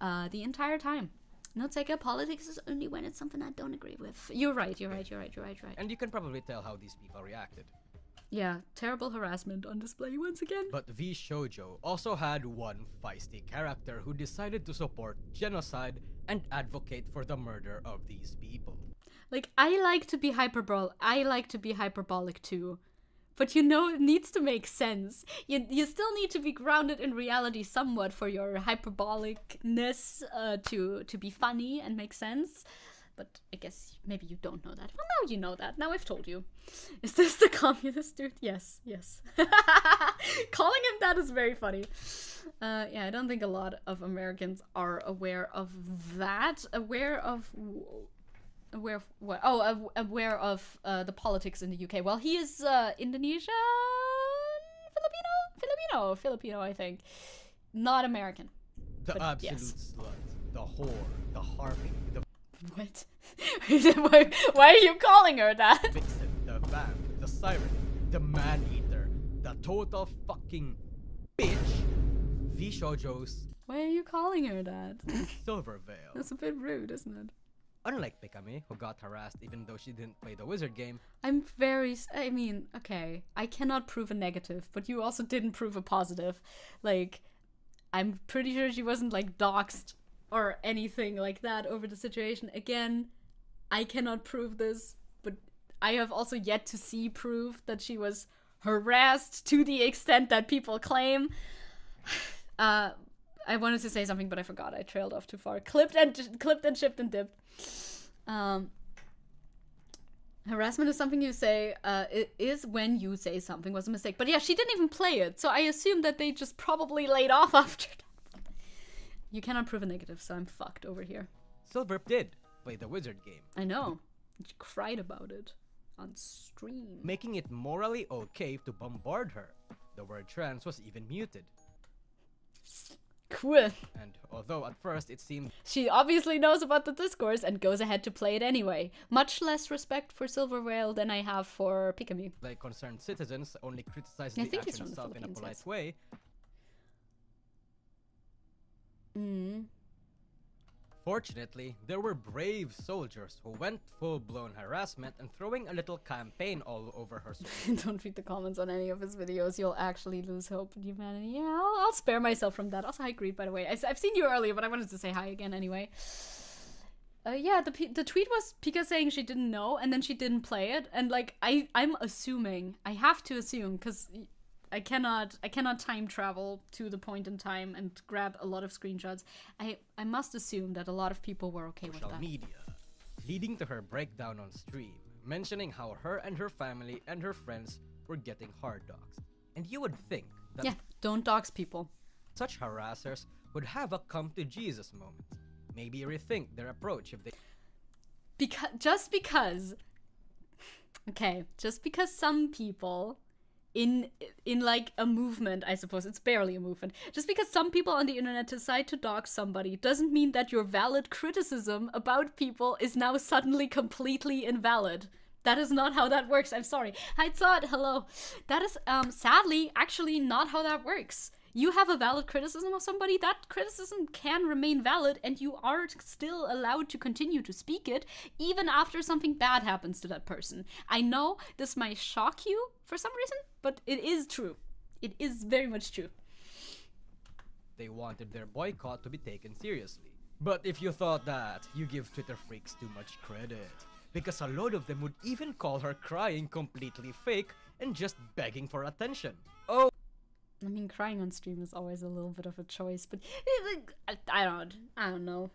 the entire time. No, Zecke, politics is only when it's something I don't agree with. You're right. And you can probably tell how these people reacted. Yeah, terrible harassment on display once again. But V Shoujo also had one feisty character who decided to support genocide and advocate for the murder of these people. I like to be hyperbolic too. But it needs to make sense. You still need to be grounded in reality somewhat for your hyperbolicness to be funny and make sense. But I guess maybe you don't know that. Well, now you know that. Now I've told you. Is this the communist dude? Yes. Calling him that is very funny. Yeah, I don't think a lot of Americans are aware of that. Aware of what? Oh, aware of the politics in the UK. Well, he is Indonesian, Filipino, I think. Not American. The absolute slut, the whore, the harpy, the what? Why are you calling her that? vixen, the vamp, the siren, the man-eater, the total fucking bitch, the shoujos Why are you calling her that? Silver Veil. That's a bit rude, isn't it? Unlike Pikami, who got harassed even though she didn't play the wizard game, I mean, okay, I cannot prove a negative, but you also didn't prove a positive. Like, I'm pretty sure she wasn't, like, doxxed or anything like that over the situation. Again, I cannot prove this, but I have also yet to see proof that she was harassed to the extent that people claim. I wanted to say something, but I forgot. I trailed off too far. Clipped and shipped and dipped. Harassment is something you say. It is when you say something was a mistake. But yeah, she didn't even play it, so I assume that they just probably laid off after that. You cannot prove a negative, so I'm fucked over here. Silver did play the wizard game, I know. She cried about it on stream. making it morally okay to bombard her. The word trans was even muted. Cool. And although at first it seemed She obviously knows about the discourse and goes ahead to play it anyway. Much less respect for Silver Whale than I have for Pikami. like concerned citizens only criticized I the think he's action from the itself in a Philippines, polite yes. way, Mm. fortunately, there were brave soldiers who went full-blown harassment and throwing a little campaign all over her soul. Don't read the comments on any of his videos. You'll actually lose hope in humanity. Yeah, I'll spare myself from that. Also, hi, Greed, by the way. I've seen you earlier, but I wanted to say hi again anyway. Yeah, the tweet was Pika saying she didn't know, and then she didn't play it. And, like, I'm assuming, I have to assume, because I cannot time travel to the point in time and grab a lot of screenshots. I must assume that a lot of people were okay with Social that. media, leading to her breakdown on stream, mentioning how her and her family and her friends were getting hard doxed. And you would think that Yeah, don't dox people. such harassers would have a come to Jesus moment. Maybe rethink their approach if they Just because some people in like a movement, I suppose it's barely a movement, just because some people on the internet decide to dox somebody doesn't mean that your valid criticism about people is now suddenly completely invalid. That is not how that works. I'm sorry. Hi Todd, hello. That is sadly actually not how that works. You have a valid criticism of somebody, that criticism can remain valid, and you are still allowed to continue to speak it, even after something bad happens to that person. I know this might shock you for some reason, but it is true. It is very much true. wanted their boycott to be taken seriously. But if you thought that, you give Twitter freaks too much credit. Because a lot of them would even call her crying completely fake and just begging for attention. Oh, I mean, crying on stream is always a little bit of a choice, but I don't know.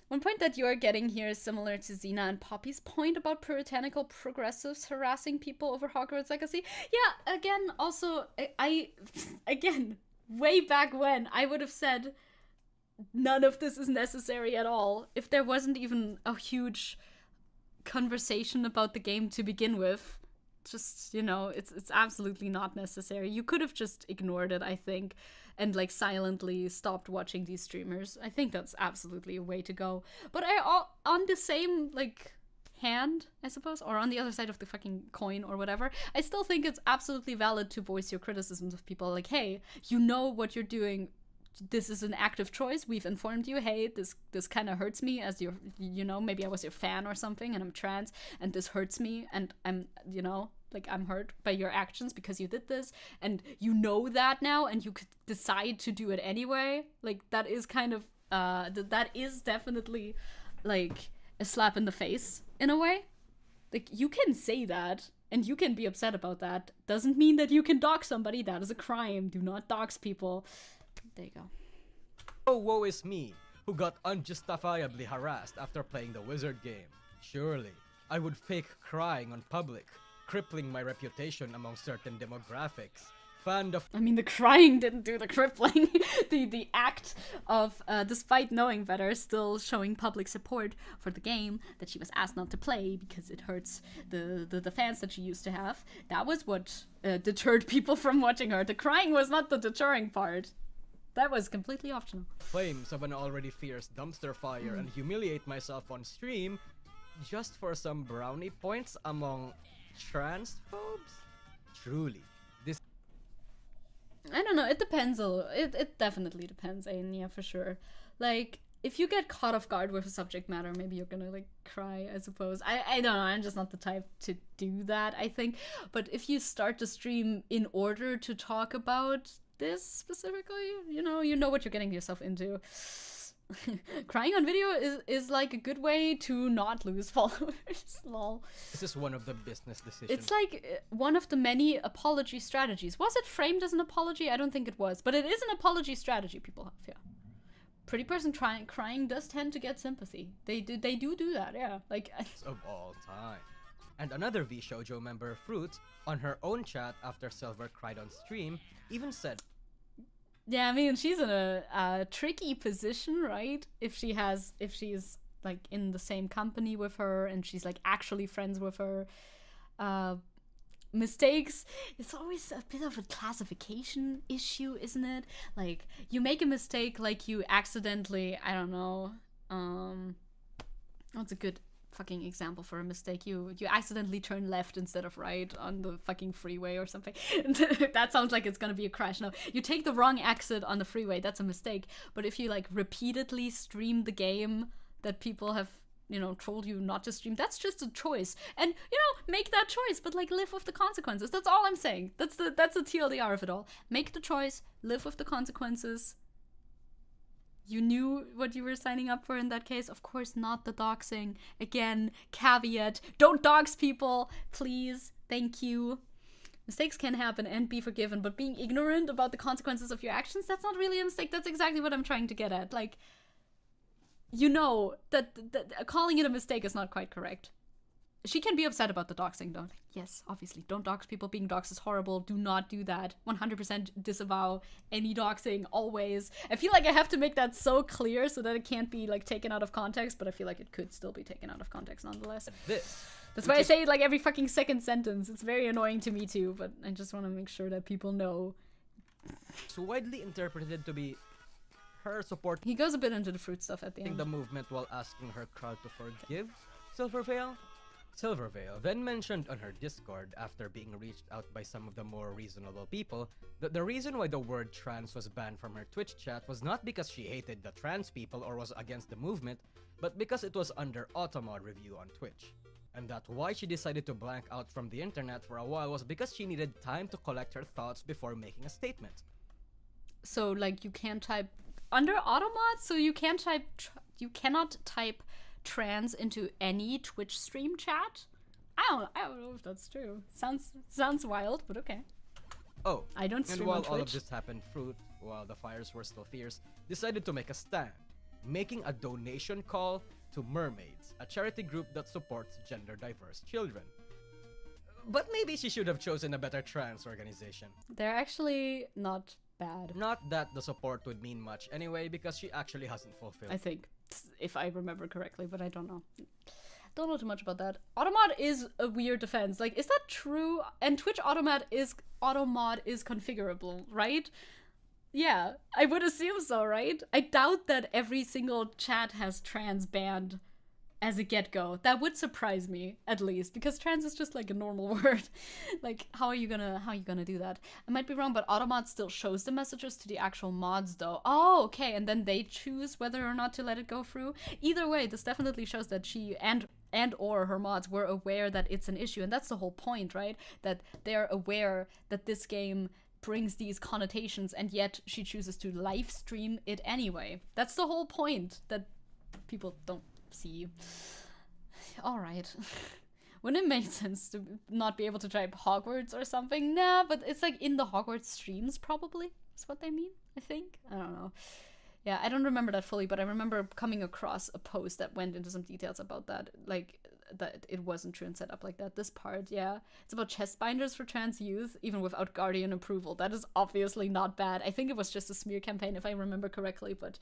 One point that you're getting here is similar to Xena and Poppy's point about puritanical progressives harassing people over Hogwarts Legacy. Yeah, again, also, again, way back when, I would have said none of this is necessary at all if there wasn't even a huge conversation about the game to begin with. Just, you know, it's absolutely not necessary. You could have just ignored it, I think, and like silently stopped watching these streamers. I think that's absolutely a way to go. But on the same like hand, I suppose, or on the other side of the fucking coin or whatever, I still think it's absolutely valid to voice your criticisms of people. Like, hey, you know what you're doing. This is an active choice. We've informed you. Hey, this kind of hurts me as you know, maybe I was your fan or something and I'm trans and this hurts me and I'm, you know, like I'm hurt by your actions because you did this and you know that now and you could decide to do it anyway. Like that is kind of, that is definitely like a slap in the face in a way. Like you can say that and you can be upset about that. Doesn't mean that you can dox somebody. That is a crime. Do not dox people. There you go. oh, woe is me, who got unjustifiably harassed after playing the wizard game. Surely, I would fake crying on public, crippling my reputation among certain demographics. I mean, the crying didn't do the crippling. the act of, despite knowing better, still showing public support for the game that she was asked not to play because it hurts the fans that she used to have. That was what deterred people from watching her. The crying was not the deterring part. That was completely optional. Flames of an already fierce dumpster fire and humiliate myself on stream just for some brownie points among transphobes? Truly, this I don't know. It depends. It definitely depends, Aiden. Yeah, for sure. Like, if you get caught off guard with a subject matter, maybe you're gonna like cry, I suppose. I don't know. I'm just not the type to do that, I think. But if you start the stream in order to talk about this specifically, you know what you're getting yourself into. Crying on video is like a good way to not lose followers. Lol. This is one of the business decisions. It's like one of the many apology strategies. Was it framed as an apology? I don't think it was, but it is an apology strategy people have. Yeah, pretty person crying does tend to get sympathy. They do that. Yeah, like of all time. And another VShojo member, Fruit, on her own chat after Silver cried on stream, even said, yeah, I mean, she's in a tricky position, right? If she's like in the same company with her and she's like actually friends with her. Mistakes, it's always a bit of a classification issue, isn't it? Like, you make a mistake, like you accidentally, I don't know, what's a good fucking example for a mistake? You accidentally turn left instead of right on the fucking freeway or something. That sounds like it's gonna be a crash. No, you take the wrong exit on the freeway, that's a mistake. But if you like repeatedly stream the game that people have, told you not to stream, that's just a choice. And make that choice, but like live with the consequences. That's all I'm saying. That's the TLDR of it all. Make the choice, live with the consequences. You knew what you were signing up for in that case. Of course, not the doxing. Again, caveat, don't dox people, please. Thank you. Mistakes can happen and be forgiven, but being ignorant about the consequences of your actions, that's not really a mistake. That's exactly what I'm trying to get at. Like, that calling it a mistake is not quite correct. She can be upset about the doxing, though. Like, yes, obviously, don't dox people. Being doxed is horrible. Do not do that. 100% disavow any doxing, always. I feel like I have to make that so clear so that it can't be, like, taken out of context, but I feel like it could still be taken out of context nonetheless. That's why I say it, like, every fucking second sentence. It's very annoying to me, too, but I just want to make sure that people know. It's widely interpreted to be her support. He goes a bit into the fruit stuff at the end. The movement while asking her crowd to forgive Silverveil. Silverveil then mentioned on her Discord, after being reached out by some of the more reasonable people, that the reason why the word trans was banned from her Twitch chat was not because she hated the trans people or was against the movement, but because it was under automod review on Twitch. And that why she decided to blank out from the internet for a while was because she needed time to collect her thoughts before making a statement. So, like, you can't type under automod, so you can't type you cannot type trans into any Twitch stream chat? I don't know if that's true. Sounds wild, but okay. Oh, I don't stream and while on Twitch. all of this happened, Fruit, while the fires were still fierce, decided to make a stand, making a donation call to Mermaids, a charity group that supports gender-diverse children. But maybe she should have chosen a better trans organization. They're actually not bad. Not that the support would mean much anyway, because she actually hasn't fulfilled. I think, if I remember correctly, but I don't know. Don't know too much about that. Automod is a weird defense. Like, is that true? And Twitch automod is configurable, right? Yeah, I would assume so, right? I doubt that every single chat has trans banned as a get-go. That would surprise me, at least, because trans is just like a normal word. Like, how are you gonna do that? I might be wrong, but automod still shows the messages to the actual mods, though. Oh, okay, and then they choose whether or not to let it go through. Either way, this definitely shows that she and or her mods were aware that it's an issue, and that's the whole point, right? That they're aware that this game brings these connotations, and yet she chooses to live stream it anyway. That's the whole point that people don't see. All right. Wouldn't it make sense to not be able to type Hogwarts or something? Nah, but it's like in the Hogwarts streams, probably, is what they mean, I think. I don't know. Yeah, I don't remember that fully, but I remember coming across a post that went into some details about that, like, that it wasn't true and set up like that. This part, yeah. It's about chest binders for trans youth, even without Guardian approval. That is obviously not bad. I think it was just a smear campaign, if I remember correctly, but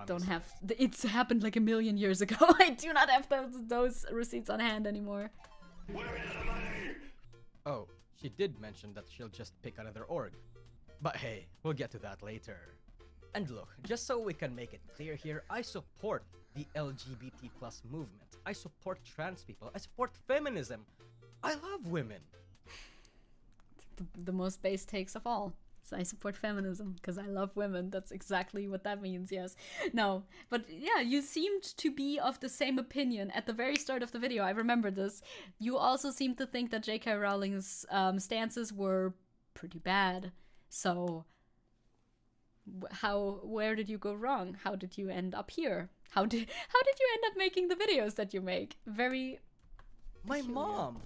don't have... It's happened like a million years ago. I do not have those receipts on hand anymore. Where is the money? Oh, she did mention that she'll just pick another org. But hey, we'll get to that later. And look, just so we can make it clear here, I support the LGBT plus movement. I support trans people. I support feminism. I love women. the most base takes of all. So I support feminism because I love women. That's exactly what that means, yes. No, but yeah, you seemed to be of the same opinion at the very start of the video. I remember this. You also seemed to think that J.K. Rowling's stances were pretty bad. So where did you go wrong? How did you end up here? How did you end up making the videos that you make? Very My peculiar. mom,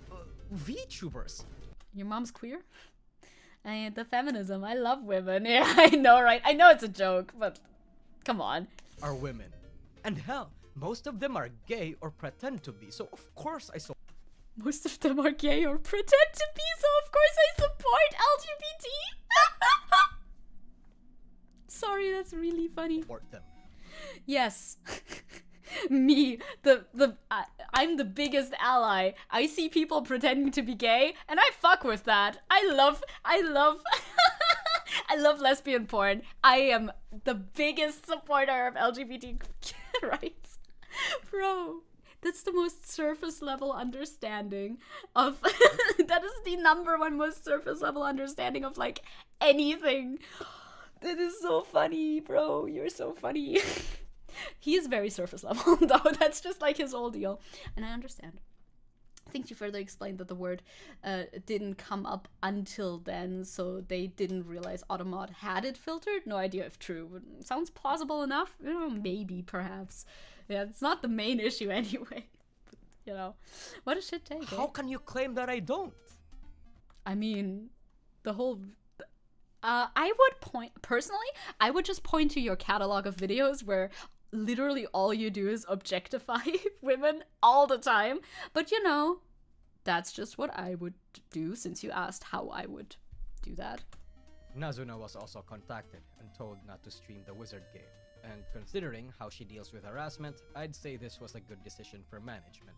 VTubers. Your mom's queer? The feminism. I love women. Yeah, I know, right? I know it's a joke, but come on. Are women. And hell, most of them are gay or pretend to be, so of course I support Most of them are gay or pretend to be, so of course I support LGBT. Sorry, that's really funny. them. Yes. Me, I'm the biggest ally. I see people pretending to be gay, and I fuck with that. I love I love lesbian porn. I am the biggest supporter of LGBT rights. Bro, that's the most surface level understanding of that is the #1 most surface level understanding of like anything. That is so funny, bro. You're so funny. He is very surface level, though. That's just like his whole deal. And I understand. I think you further explained that the word didn't come up until then, so they didn't realize Automod had it filtered. No idea if true. But sounds plausible enough. You know, maybe, perhaps. Yeah, it's not the main issue anyway. But, you know, what a shit take, How eh? can you claim that I don't? I mean, the whole... I would point... Personally, I would just point to your catalog of videos where literally all you do is objectify women all the time. But, you know, that's just what I would do since you asked how I would do that. Nazuna was also contacted and told not to stream the wizard game. And considering how she deals with harassment, I'd say this was a good decision for management.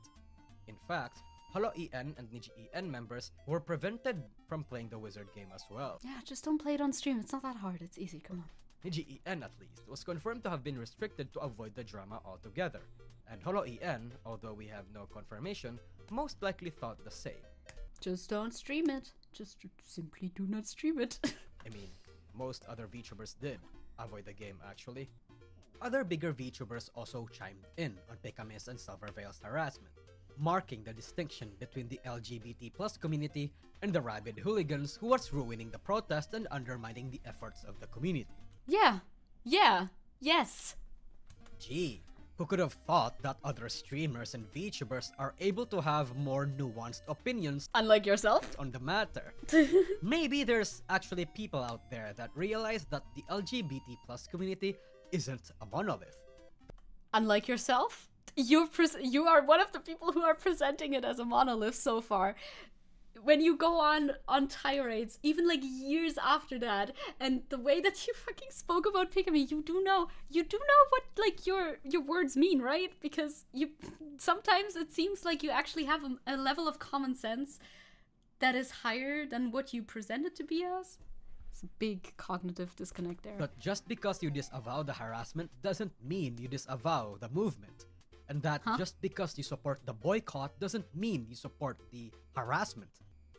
In fact, Holo EN and Niji EN members were prevented from playing the wizard game as well. Yeah, just don't play it on stream. It's not that hard. It's easy. Come on. Niji EN at least was confirmed to have been restricted to avoid the drama altogether. And Holo EN, although we have no confirmation, most likely thought the same. Just don't stream it. Just simply do not stream it. I mean, most other VTubers did avoid the game actually. Other bigger VTubers also chimed in on Pekamis and Silverveil's harassment, marking the distinction between the LGBT plus community and the rabid hooligans who was ruining the protest and undermining the efforts of the community. Yeah. Yeah. Yes. Gee, who could have thought that other streamers and VTubers are able to have more nuanced opinions Unlike yourself. on the matter? Maybe there's actually people out there that realize that the LGBT plus community isn't a monolith. Unlike yourself? You are one of the people who are presenting it as a monolith so far. When you go on tirades, even like years after that, and the way that you fucking spoke about Pigamy, you do know what like your words mean, right? Because you sometimes it seems like you actually have a level of common sense that is higher than what you present it to be as. It's a big cognitive disconnect there. But just because you disavow the harassment doesn't mean you disavow the movement. And that just because you support the boycott doesn't mean you support the harassment.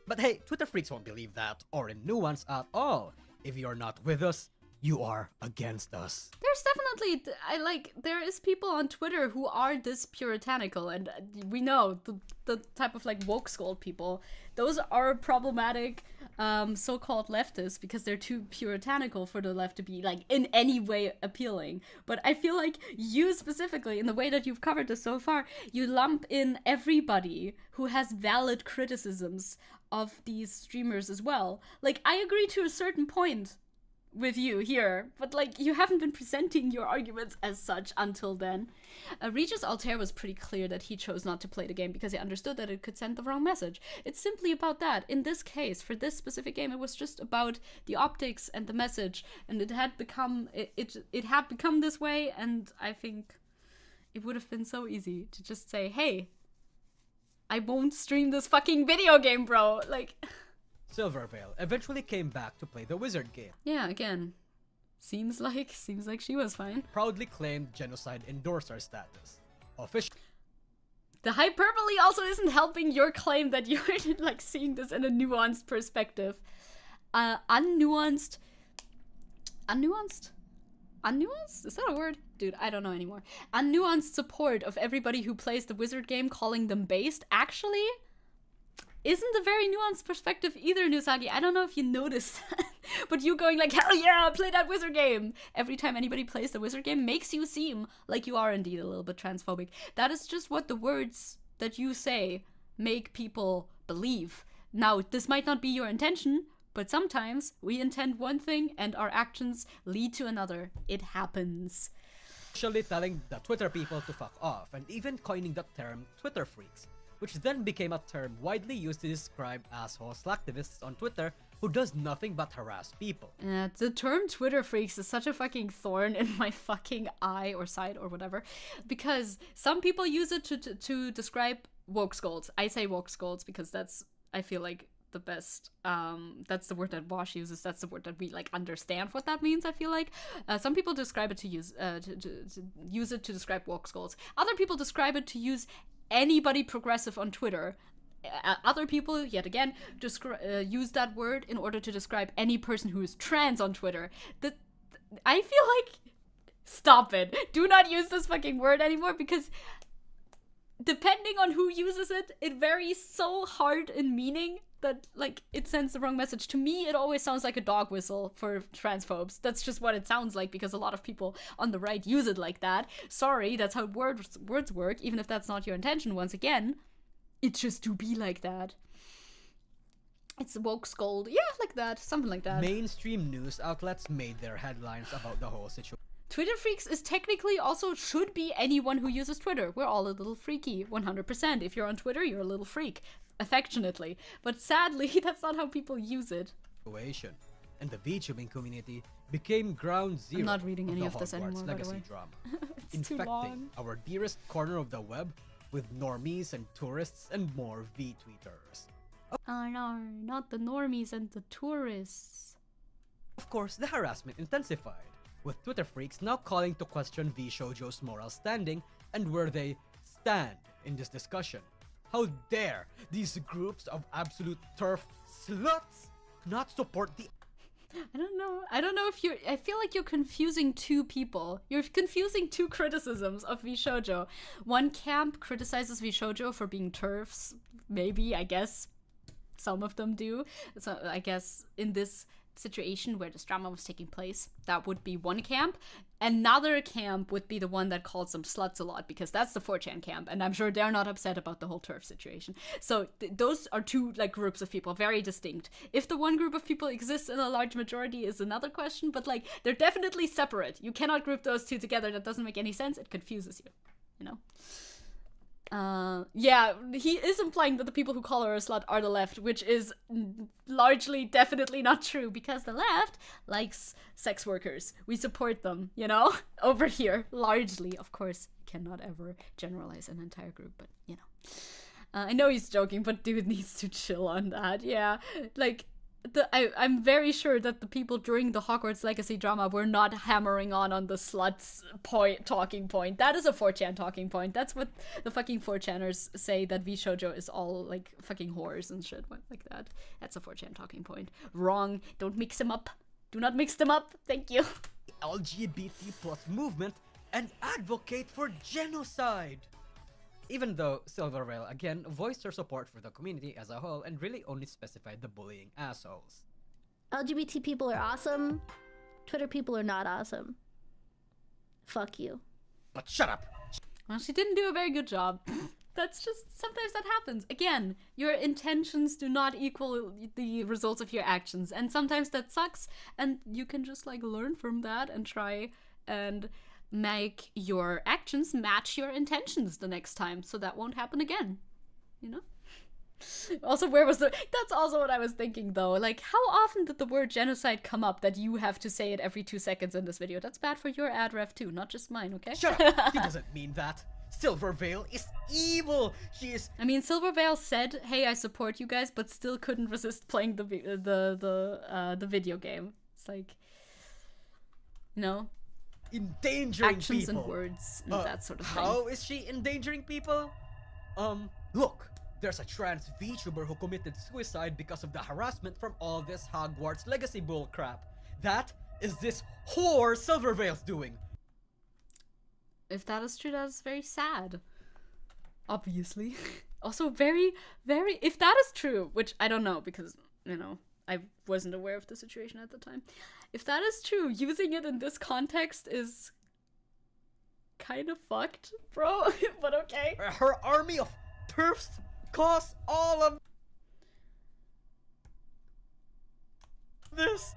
But hey, Twitter freaks won't believe that, or in nuance at all. If you're not with us, you are against us. There's definitely, there is people on Twitter who are this puritanical, and we know the type of like woke scold people. Those are problematic so-called leftists because they're too puritanical for the left to be like in any way appealing. But I feel like you specifically, in the way that you've covered this so far, you lump in everybody who has valid criticisms of these streamers as well. Like, I agree to a certain point with you here, but like you haven't been presenting your arguments as such until then. Regis Altair was pretty clear that he chose not to play the game because he understood that it could send the wrong message. It's simply about that. In this case, for this specific game, it was just about the optics and the message, and it had become it had become this way. And I think it would have been so easy to just say, "Hey, I won't stream this fucking video game, bro." Like. Silverveil eventually came back to play the wizard game. Yeah, again, seems like she was fine. Proudly claimed genocide endorser status. The hyperbole also isn't helping your claim that you're like seeing this in a nuanced perspective. Unnuanced? Unnuanced? Is that a word? Dude, I don't know anymore. Unnuanced support of everybody who plays the wizard game, calling them based, actually isn't a very nuanced perspective either, Nusagi. I don't know if you noticed that, but you going like, hell yeah, play that wizard game every time anybody plays the wizard game makes you seem like you are indeed a little bit transphobic. That is just what the words that you say make people believe. Now, this might not be your intention, but sometimes we intend one thing and our actions lead to another. It happens. Actually telling the Twitter people to fuck off, and even coining the term Twitter freaks, which then became a term widely used to describe asshole slacktivists on Twitter who does nothing but harass people. The term Twitter freaks is such a fucking thorn in my fucking eye or side or whatever, because some people use it to describe woke scolds. I say woke scolds because that's, I feel like, the best, that's the word that Wash uses, that's the word that we like understand what that means, I feel like. Some people describe it to use it to describe woke scolds. Other people describe it to use anybody progressive on Twitter. Other people, yet again, use that word in order to describe any person who is trans on Twitter. I feel like, stop it. Do not use this fucking word anymore, because depending on who uses it, it varies so hard in meaning that, like, it sends the wrong message. To me, it always sounds like a dog whistle for transphobes. That's just what it sounds like, because a lot of people on the right use it like that. Sorry, that's how words work, even if that's not your intention. Once again, it just do be like that. It's a woke scold. Yeah, like that. Something like that. Mainstream news outlets made their headlines about the whole situation. Twitter freaks is technically also should be anyone who uses Twitter. We're all a little freaky, 100%. If you're on Twitter, you're a little freak, affectionately. But sadly, that's not how people use it. And the VTubing community became ground zero. I'm not reading any the of this Hogwarts anymore, by the legacy way. drama, It's too infecting long. our dearest corner of the web with normies and tourists and more V-tweeters. Oh no, not the normies and the tourists. Of course, the harassment intensified, with Twitter freaks now calling to question VShojo's moral standing and where they stand in this discussion. How dare these groups of absolute turf sluts not support the... I don't know if I feel like you're confusing two people. You're confusing two criticisms of VShojo. One camp criticizes VShojo for being turfs. Maybe, I guess. Some of them do. So I guess in this situation where this drama was taking place, that would be one camp. Another camp would be the one that calls them sluts a lot, because that's the 4chan camp, and I'm sure they're not upset about the whole turf situation. So those are two like groups of people, very distinct. If the one group of people exists in a large majority is another question, but like they're definitely separate. You cannot group those two together. That doesn't make any sense. It confuses you know. Yeah, he is implying that the people who call her a slut are the left, which is largely definitely not true, because the left likes sex workers. We support them, you know, over here, largely. Of course, cannot ever generalize an entire group, but, you know. I know he's joking, but dude needs to chill on that, yeah. Like, I'm very sure that the people during the Hogwarts Legacy drama were not hammering on the sluts talking point. That is a 4chan talking point. That's what the fucking 4chaners say, that VShojo is all like fucking whores and shit like that. That's a 4chan talking point. Wrong. Don't mix them up. Do not mix them up. Thank you. LGBT plus movement and advocate for genocide. Even though Silverwhale again voiced her support for the community as a whole and really only specified the bullying assholes. LGBT people are awesome. Twitter people are not awesome. Fuck you. But shut up! Well, she didn't do a very good job. That's just, sometimes that happens. Again, your intentions do not equal the results of your actions, and sometimes that sucks, and you can just like learn from that and try and make your actions match your intentions the next time, so that won't happen again, you know? Also, that's also what I was thinking though, like how often did the word genocide come up that you have to say it every 2 seconds in this video? That's bad for your ad ref too, not just mine, okay? Shut up! He doesn't mean that. Silvervale is evil. She is... I mean, Silvervale said, hey, I support you guys, but still couldn't resist playing the video game. It's like, you know, endangering actions people. And words and that sort of thing. How is she endangering people? Look, there's a trans VTuber who committed suicide because of the harassment from all this Hogwarts legacy bullcrap. That is this whore Silvervale's doing. If that is true, that is very sad. Obviously. Also very, very... If that is true, which I don't know because, you know, I wasn't aware of the situation at the time. If that is true, using it in this context is kind of fucked, bro. But okay. Her army of turfs caused all of this.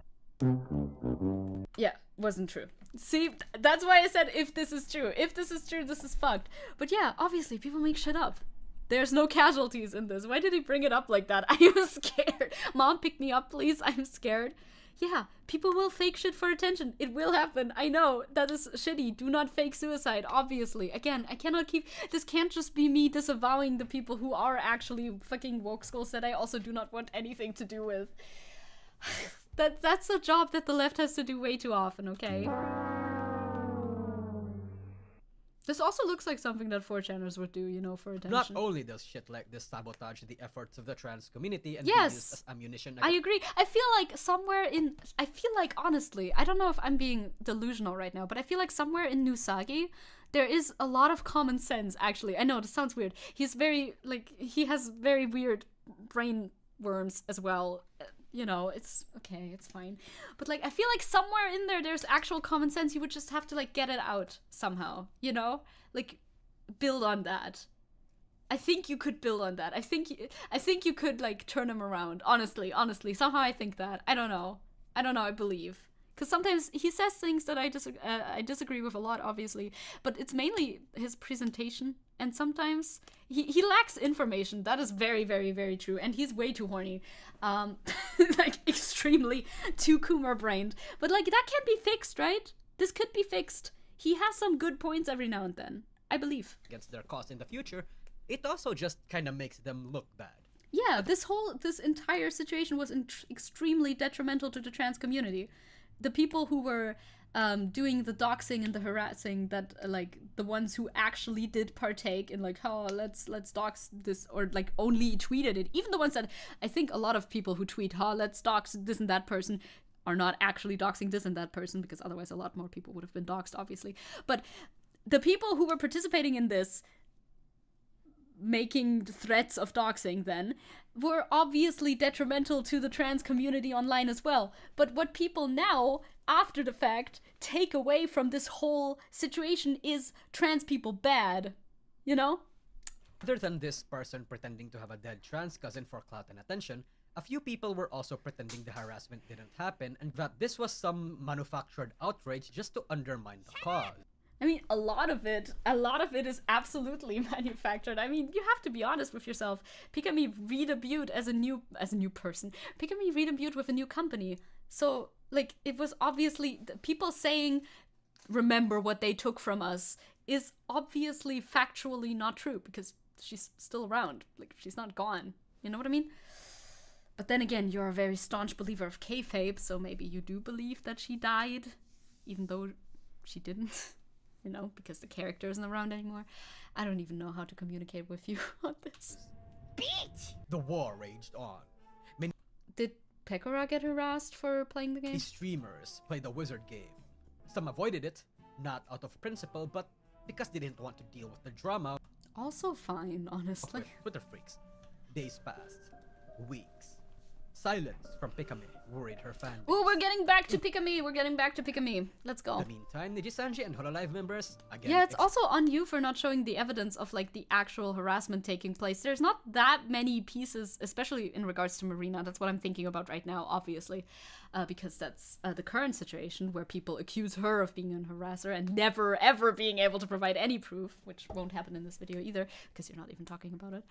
Yeah, wasn't true. See, that's why I said if this is true. If this is true, this is fucked. But yeah, obviously, people make shit up. There's no casualties in this. Why did he bring it up like that? I was scared. Mom, pick me up, please. I'm scared. Yeah, people will fake shit for attention. It will happen. I know. That is shitty. Do not fake suicide, obviously. Again, I cannot keep... This can't just be me disavowing the people who are actually fucking woke skulls that I also do not want anything to do with. That's a job that the left has to do way too often, okay? This also looks like something that 4chaners would do, you know, for attention. Not only does shit like this sabotage the efforts of the trans community and be Yes, used as ammunition. I agree. I feel like somewhere in... I feel like, honestly, I don't know if I'm being delusional right now, but I feel like somewhere in Nusagi, there is a lot of common sense, actually. I know, this sounds weird. He's very, like, he has very weird brain worms as well. You know, it's okay, it's fine. But like, I feel like somewhere in there, there's actual common sense. You would just have to like get it out somehow, you know? Like, build on that. I think you could build on that. I think you could like turn him around. Honestly, somehow I think that. I don't know, I believe. Because sometimes he says things that I disagree with a lot, obviously. But it's mainly his presentation. And sometimes he lacks information. That is very, very, very true. And he's way too horny. Like, extremely too Kumar-brained. But, like, that can be fixed, right? This could be fixed. He has some good points every now and then. I believe. Against their cause in the future, it also just kind of makes them look bad. Yeah, this entire situation was extremely detrimental to the trans community. The people who were doing the doxing and the harassing, that like the ones who actually did partake in like, oh, let's dox this, or like only tweeted it, even the ones that I think a lot of people who tweet, oh, let's dox this and that person, are not actually doxing this and that person, because otherwise a lot more people would have been doxed, obviously. But the people who were participating in this, making threats of doxing then, were obviously detrimental to the trans community online as well. But what people now, after the fact, take away from this whole situation is trans people bad, you know? Other than this person pretending to have a dead trans cousin for clout and attention, a few people were also pretending the harassment didn't happen and that this was some manufactured outrage just to undermine the cause. I mean, a lot of it is absolutely manufactured. I mean, you have to be honest with yourself. Pikami redebuted as a new person. Pikami redebuted with a new company. So, like, it was obviously, people saying, remember what they took from us, is obviously factually not true, because she's still around. Like, she's not gone. You know what I mean? But then again, you're a very staunch believer of kayfabe, so maybe you do believe that she died, even though she didn't. You know, because the character isn't around anymore. I don't even know how to communicate with you on this. Bitch! The war raged on. Did Pekora get harassed for playing the game? Many streamers played the wizard game. Some avoided it, not out of principle, but because they didn't want to deal with the drama. Also fine, honestly. With Twitter freaks. Days passed. Weeks. Silence from Pikami worried her fan base. Ooh, we're getting back to Pikami. Let's go. In the meantime, Nijisanji and Hololive members again. Yeah, it's also on you for not showing the evidence of like the actual harassment taking place. There's not that many pieces, especially in regards to Marina. That's what I'm thinking about right now, obviously, because that's the current situation where people accuse her of being a harasser and never ever being able to provide any proof, which won't happen in this video either because you're not even talking about it.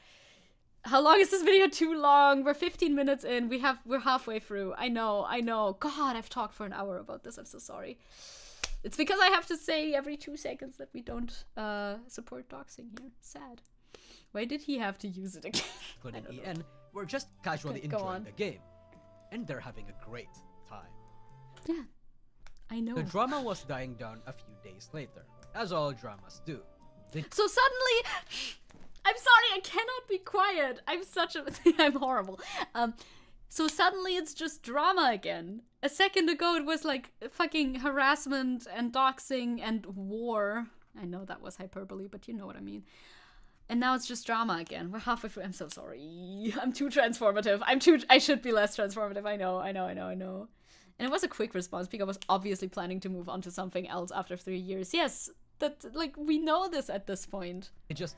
How long is this video? Too long. We're 15 minutes in. We're halfway through. I know. God, I've talked for an hour about this. I'm so sorry. It's because I have to say every 2 seconds that we don't support doxing here. Sad. Why did he have to use it again? Including EN, were just casually enjoying the game. And they're having a great time. Yeah, I know. The drama was dying down a few days later, as all dramas do. So suddenly, I'm sorry, I cannot be quiet. I'm such a I'm horrible. So suddenly it's just drama again. A second ago it was like fucking harassment and doxing and war. I know that was hyperbole, but you know what I mean. And now it's just drama again. We're halfway through. I'm so sorry. I'm too transformative. I should be less transformative. I know. And it was a quick response. Pika was obviously planning to move on to something else after 3 years. Yes, that, like, we know this at this point. They just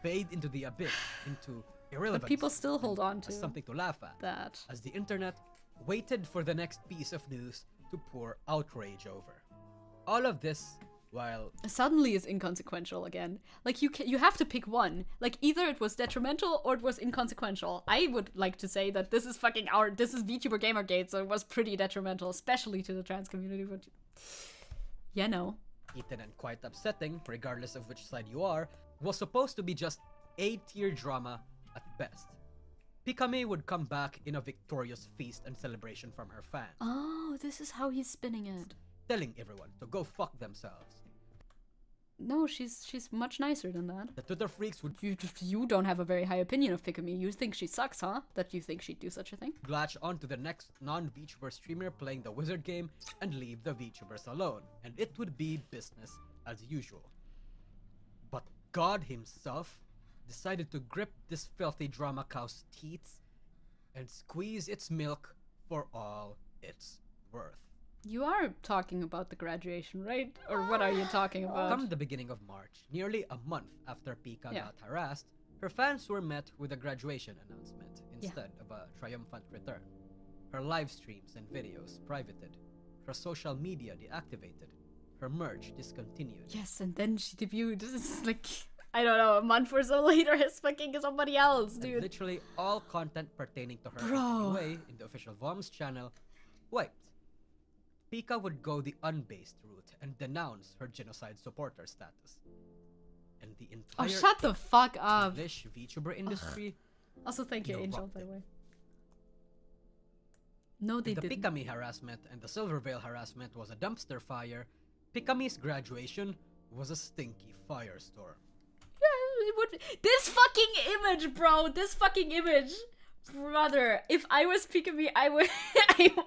fade into the abyss, into irrelevance. But people still hold on to something to laugh at. that. As the internet waited for the next piece of news to pour outrage over. All of this while Suddenly is inconsequential again. Like, you have to pick one. Like, either it was detrimental or it was inconsequential. I would like to say that this is this is VTuber Gamergate, so it was pretty detrimental, especially to the trans community, but yeah, no. heated and quite upsetting, regardless of which side you are, was supposed to be just A-tier drama at best. Pikami would come back in a victorious feast and celebration from her fans, Oh, this is how he's spinning it. telling everyone to go fuck themselves. No, she's much nicer than that. The Twitter freaks would You don't have a very high opinion of Pikami. You think she sucks, huh? That you think she'd do such a thing? latch on to the next non-VTuber streamer playing the wizard game and leave the VTubers alone, and it would be business as usual. But God himself decided to grip this filthy drama cow's teeth and squeeze its milk for all it's worth. You are talking about the graduation, right? Or what are you talking about? Come the beginning of March, nearly a month after Pika Yeah. got harassed, her fans were met with a graduation announcement instead of a triumphant return. Her live streams and videos privated, her social media deactivated, her merch discontinued. Yes, and then she debuted. This is like, I don't know, a month or so later as fucking somebody else, And dude. literally all content pertaining to her in Bro. any way in the official VOM's channel wiped. Pika would go the unbased route and denounce her genocide supporter status. And the Oh, entire shut the fuck up. English VTuber industry, Also, thank you, Angel, by the erupted. way. No, they the didn't. Pikami harassment and the Silvervale harassment was a dumpster fire. Pikami's graduation was a stinky firestorm. Yeah, it would. This fucking image, bro. This fucking image, brother. If I was Pikami, I would,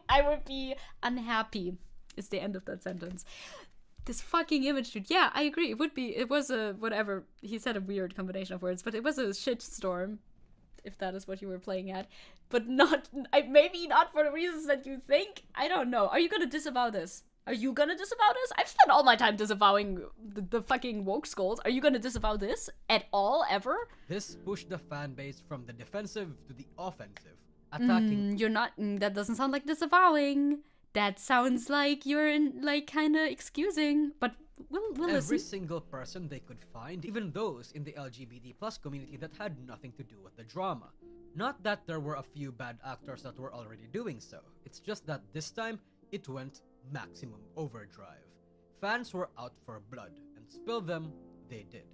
I would be unhappy. Is the end of that sentence. This fucking image, dude. Yeah, I agree. It would be. It was a whatever. He said a weird combination of words, but it was a shitstorm, if that is what you were playing at. But not. Maybe not for the reasons that you think. I don't know. Are you gonna disavow this? Are you gonna disavow this? I've spent all my time disavowing the fucking woke skulls. Are you gonna disavow this at all, ever? This pushed the fan base from the defensive to the offensive, attacking You're not. That doesn't sound like disavowing. That sounds like you're kind of excusing. But we'll every listen. single person they could find, even those in the LGBT plus community that had nothing to do with the drama. Not that there were a few bad actors that were already doing so. It's just that this time, it went maximum overdrive. Fans were out for blood, and spill them, they did.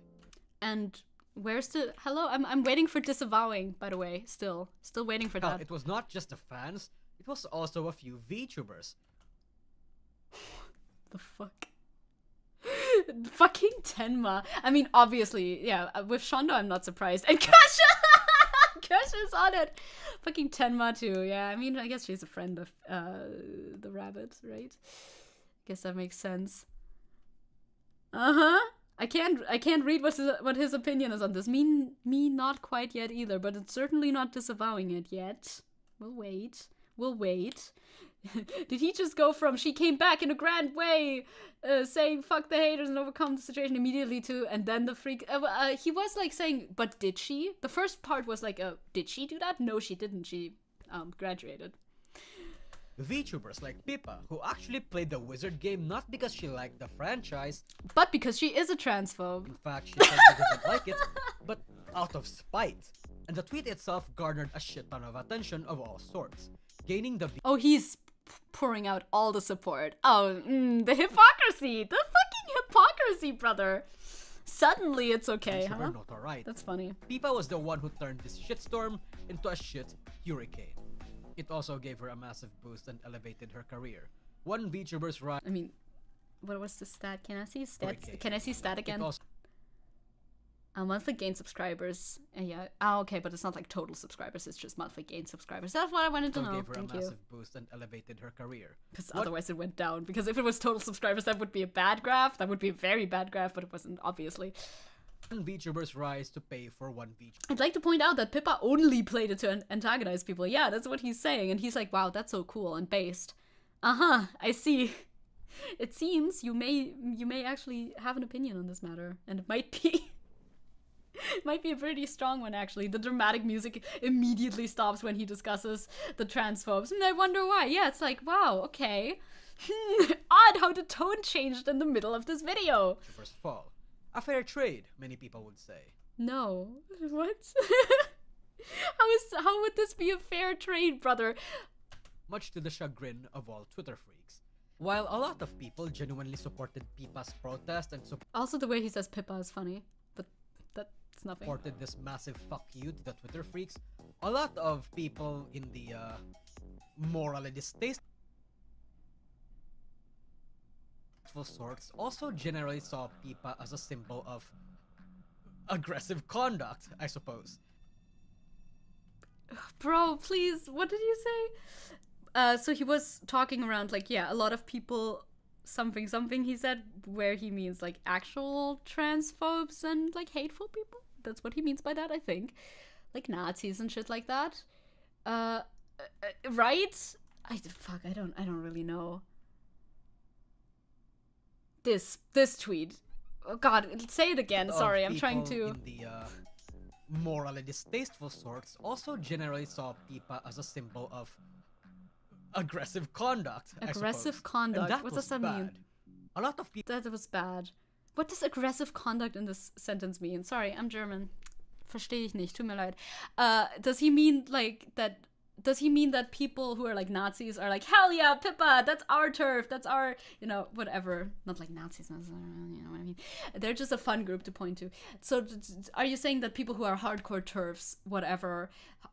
And where's the hello? I'm waiting for disavowing. By the way, still waiting for Hell, that. it was not just the fans, it was also a few VTubers. The fuck. Fucking Tenma. I mean, obviously, yeah. With Shondo, I'm not surprised. And Kasha, Kasha's on it. Fucking Tenma too. Yeah. I mean, I guess she's a friend of the rabbit, right? Guess that makes sense. I can't read what his opinion is on this. Me not quite yet either. But it's certainly not disavowing it yet. We'll wait. Did he just go from she came back in a grand way, saying fuck the haters and overcome the situation immediately to, and then the freak, he was like saying, but did she? The first part was like, did she do that? No, she didn't. She graduated. VTubers like Pippa, who actually played the wizard game not because she liked the franchise, But because she is a transphobe. in fact she said she doesn't like it, but out of spite. And the tweet itself garnered a shit ton of attention of all sorts, gaining the Oh, he's pouring out all the support. Oh, the hypocrisy. The fucking hypocrisy, brother. Suddenly it's okay, for her huh? notoriety. That's funny. Pippa was the one who turned this shitstorm into a shit hurricane. It also gave her a massive boost and elevated her career. One VTuber's rise I mean, what was the stat? Can I see stats? Hurricane. Can I see stat again? also Monthly gain subscribers. Yeah. Okay, but it's not like total subscribers. It's just monthly gain subscribers. That's what I wanted to know. Gave her Thank a you. massive boost and elevated her career. Because otherwise it went down. Because if it was total subscribers, that would be a bad graph. That would be a very bad graph, but it wasn't, obviously. One VTuber's rise to pay for one VTuber. I'd like to point out that Pippa only played it to antagonize people. Yeah, that's what he's saying. And he's like, wow, that's so cool and based. Uh-huh, I see. It seems you may actually have an opinion on this matter. And it might be... might be a pretty strong one, actually. The dramatic music immediately stops when he discusses the transphobes. And I wonder why. Yeah, it's like, wow, okay. Odd how the tone changed in the middle of this video. First fall. A fair trade, many people would say. No. What? How would this be a fair trade, brother? Much to the chagrin of all Twitter freaks. While a lot of people genuinely supported Pippa's protest and Also, the way he says Pippa is funny, but that's nothing. supported this massive fuck you to the Twitter freaks, a lot of people in the morally distasteful sorts also generally saw Pippa as a symbol of aggressive conduct, I suppose. Bro, please, what did you say? So he was talking around, like, yeah, a lot of people, something, he said, where he means, like, actual transphobes and, like, hateful people. That's what he means by that, I think. Like, Nazis and shit like that. Right? I don't really know. This tweet. Oh god, say it again, sorry, I'm trying to... In the, morally distasteful sorts also generally saw Pippa as a symbol of aggressive conduct, Aggressive conduct? What does that mean? A lot of people... That was bad. What does aggressive conduct in this sentence mean? Sorry, I'm German. Verstehe ich nicht, tut mir leid. Does he mean, like, that... Does he mean that people who are, like, Nazis are like, hell yeah, Pippa, that's our turf, that's our, you know, whatever. Not like Nazis, you know what I mean? They're just a fun group to point to. So are you saying that people who are hardcore turfs, whatever,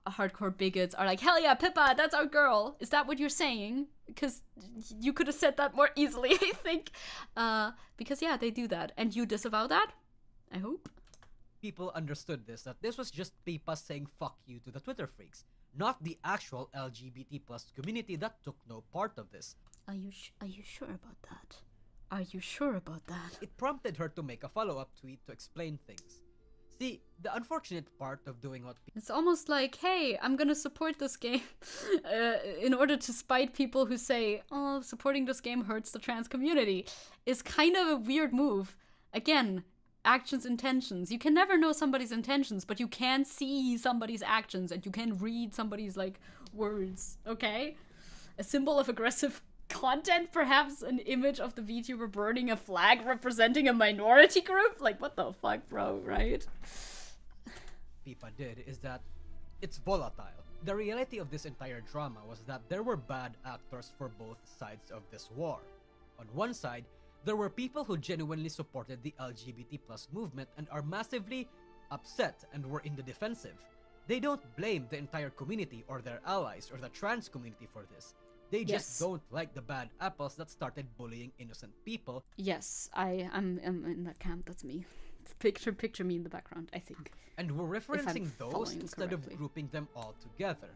hardcore bigots are like, hell yeah, Pippa, that's our girl? Is that what you're saying? Because you could have said that more easily, I think. Because, yeah, they do that. And you disavow that? I hope. People understood this, that this was just Pippa saying fuck you to the Twitter freaks, not the actual LGBT plus community that took no part of this. Are you sure about that? Are you sure about that? It prompted her to make a follow-up tweet to explain things. See, the unfortunate part of doing what It's almost like, hey, I'm gonna support this game in order to spite people who say, oh, supporting this game hurts the trans community, is kind of a weird move. Again, actions, intentions. You can never know somebody's intentions, but you can see somebody's actions and you can read somebody's, like, words, okay? A symbol of aggressive content, perhaps an image of the VTuber burning a flag representing a minority group? Like, what the fuck, bro, right? Pippa did is that it's volatile. The reality of this entire drama was that there were bad actors for both sides of this war. On one side, there were people who genuinely supported the LGBT plus movement and are massively upset and were in the defensive. They don't blame the entire community or their allies or the trans community for this. They just don't like the bad apples that started bullying innocent people. Yes, I'm in that camp, that's me. Picture me in the background, I think. And we're referencing those following instead correctly. of grouping them all together.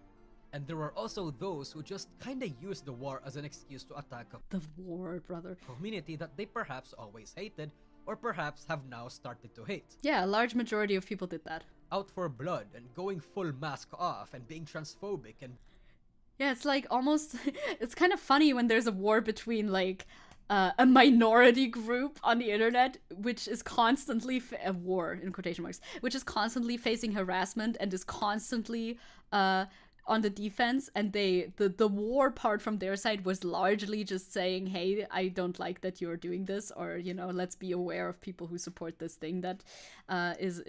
And there were also those who just kinda used the war as an excuse to attack a The war, brother. community that they perhaps always hated, or perhaps have now started to hate. Yeah, a large majority of people did that. Out for blood and going full mask off and being transphobic and Yeah, it's like almost, it's kind of funny when there's a war between, like, a minority group on the internet, which is constantly, a war, in quotation marks, which is constantly facing harassment and is constantly, on the defense, and the war part from their side was largely just saying, hey, I don't like that you're doing this, or, you know, let's be aware of people who support this thing that is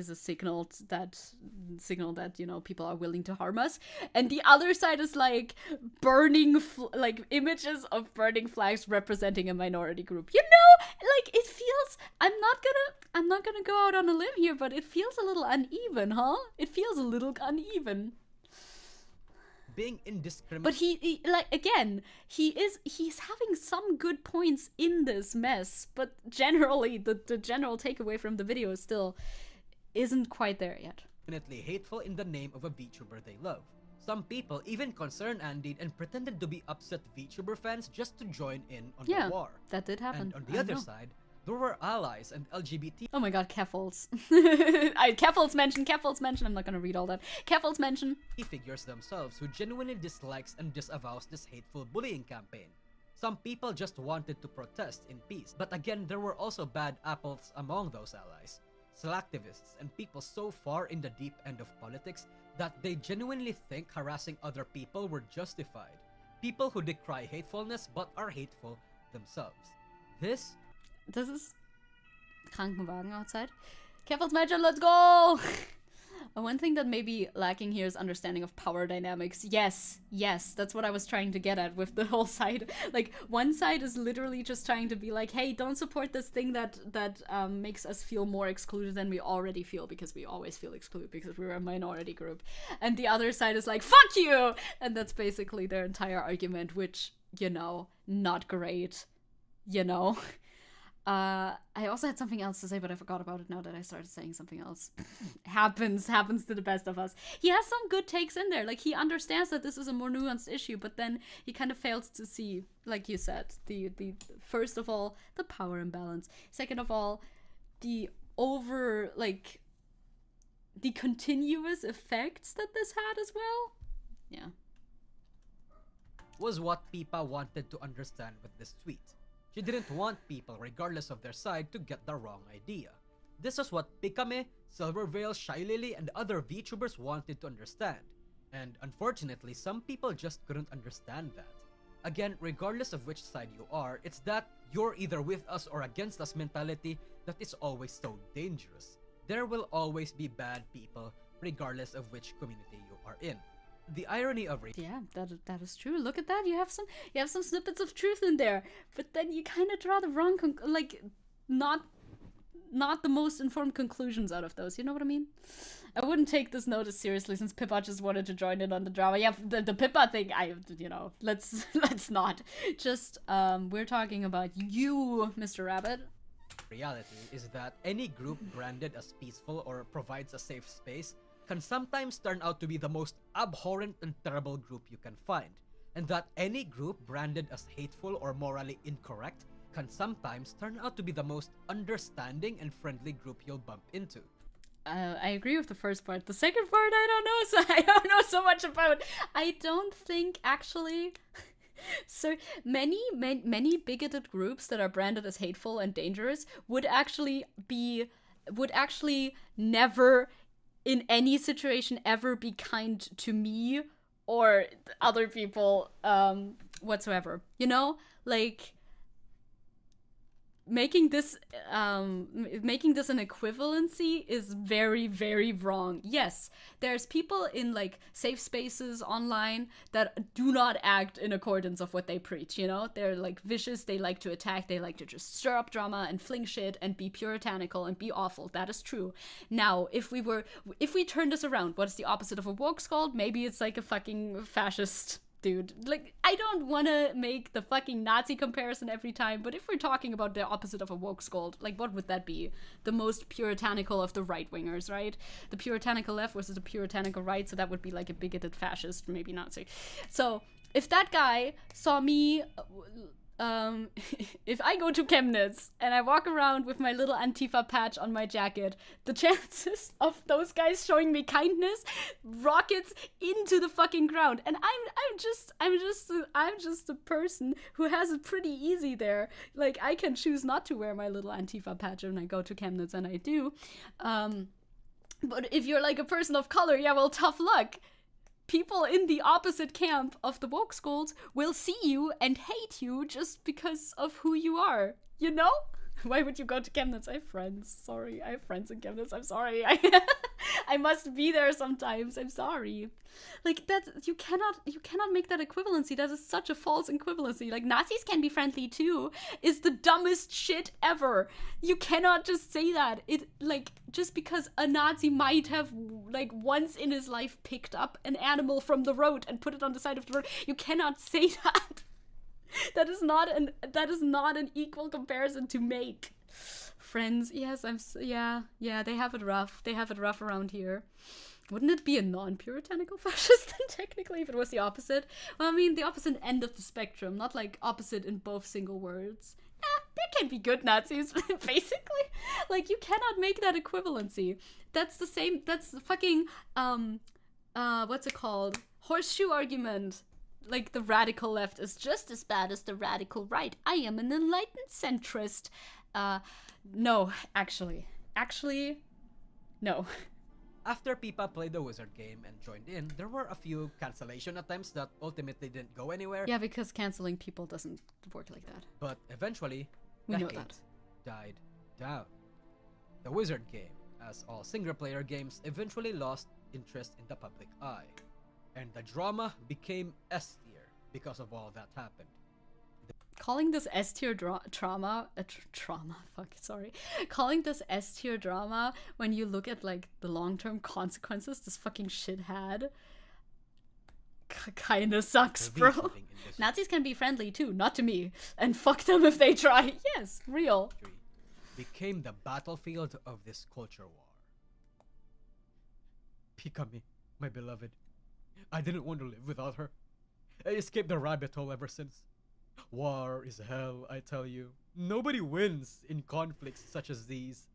a signal that, you know, people are willing to harm us. And the other side is like burning like images of burning flags representing a minority group. You know, like, it feels, I'm not gonna go out on a limb here, but it feels a little uneven, huh? It feels a little uneven. being indiscriminate. But he like, again, he's having some good points in this mess, but generally the general takeaway from the video is still, isn't quite there yet. Definitely hateful in the name of a VTuber they love. Some people even concerned Andy and pretended to be upset VTuber fans just to join in on Yeah, the war. that did happen. And on the other side, there were allies and LGBT Oh my god, Keffels. Keffels mention. I'm not gonna read all that. Keffels mention. figures themselves who genuinely dislikes and disavows this hateful bullying campaign. Some people just wanted to protest in peace, but again, there were also bad apples among those allies. Slacktivists and people so far in the deep end of politics that they genuinely think harassing other people were justified. People who decry hatefulness but are hateful themselves. This is Krankenwagen outside. Keffels mention, let's go! One thing that may be lacking here is understanding of power dynamics. Yes, that's what I was trying to get at with the whole side. Like, one side is literally just trying to be like, hey, don't support this thing that makes us feel more excluded than we already feel, because we always feel excluded because we're a minority group. And the other side is like, fuck you! And that's basically their entire argument, which, you know, not great. You know? I also had something else to say, but I forgot about it now that I started saying something else. happens to the best of us. He has some good takes in there. Like, he understands that this is a more nuanced issue, but then he kind of fails to see, like you said, the first of all, the power imbalance. Second of all, the continuous effects that this had as well. Yeah. was what Pipa wanted to understand with this tweet. She didn't want people, regardless of their side, to get the wrong idea. This is what Pikame, Silverveil, Shylily, and other VTubers wanted to understand. And unfortunately, some people just couldn't understand that. Again, regardless of which side you are, it's that you're either with us or against us mentality that is always so dangerous. There will always be bad people, regardless of which community you are in. The irony of it. Yeah, that is true. Look at that. You have some snippets of truth in there, but then you kind of draw the wrong not the most informed conclusions out of those. You know what I mean? I wouldn't take this notice seriously since Pippa just wanted to join in on the drama. Yeah, the Pippa thing. Let's not. Just we're talking about you, Mr. Rabbit. Reality is that any group branded as peaceful or provides a safe space can sometimes turn out to be the most abhorrent and terrible group you can find, and that any group branded as hateful or morally incorrect can sometimes turn out to be the most understanding and friendly group you'll bump into. I agree with the first part. The second part, I don't know so much about. I don't think actually. So many bigoted groups that are branded as hateful and dangerous would actually never in any situation ever be kind to me or other people whatsoever. You know? Like, making this an equivalency is very, very wrong. Yes, there's people in like safe spaces online that do not act in accordance of what they preach, you know? They're like vicious, they like to attack, they like to just stir up drama and fling shit and be puritanical and be awful. That is true. Now, if we turn this around, what is the opposite of a woke called? Maybe it's like a fucking fascist dude. Like, I don't want to make the fucking Nazi comparison every time, but if we're talking about the opposite of a woke scold, like, what would that be? The most puritanical of the right-wingers, right? The puritanical left versus the puritanical right, so that would be like a bigoted fascist, maybe Nazi. So, if that guy saw me, if I go to Chemnitz and I walk around with my little Antifa patch on my jacket, the chances of those guys showing me kindness rockets into the fucking ground. And I'm just a person who has it pretty easy there. Like, I can choose not to wear my little Antifa patch when I go to Chemnitz, and I do. But if you're like a person of color, yeah, well, tough luck. People in the opposite camp of the woke scolds will see you and hate you just because of who you are, you know? Why would you go to Chemnitz? I have friends. Sorry, I have friends in Chemnitz. I'm sorry. I must be there sometimes. I'm sorry. Like, that, you cannot make that equivalency. That is such a false equivalency. Like, Nazis can be friendly too is the dumbest shit ever. You cannot just say that. It, like, just because a Nazi might have, like, once in his life picked up an animal from the road and put it on the side of the road, you cannot say that. That is not an equal comparison to make. Friends, yes, yeah, they have it rough. They have it rough around here. Wouldn't it be a non-puritanical fascist then, technically, if it was the opposite? Well, I mean, the opposite end of the spectrum, not like opposite in both single words. There can be good Nazis, basically. Like, you cannot make that equivalency. That's the same, that's the fucking, what's it called? Horseshoe argument. Like, the radical left is just as bad as the radical right. I am an enlightened centrist. No, actually, no. After Pipa played the wizard game and joined in, there were a few cancellation attempts that ultimately didn't go anywhere. Yeah, because canceling people doesn't work like that. But eventually, We the know hate that. died down. The wizard game, as all single-player games, eventually lost interest in the public eye. And the drama became S tier because of all that happened. Calling this S-tier trauma, calling this S-tier drama when you look at, like, the long-term consequences this fucking shit had, kinda sucks, The bro. VTubing industry Nazis can be friendly too, not to me. And fuck them if they try. Yes, real. became the battlefield of this culture war. Pikami, my beloved. I didn't want to live without her. I escaped the rabbit hole ever since. War is hell, I tell you. Nobody wins in conflicts such as these.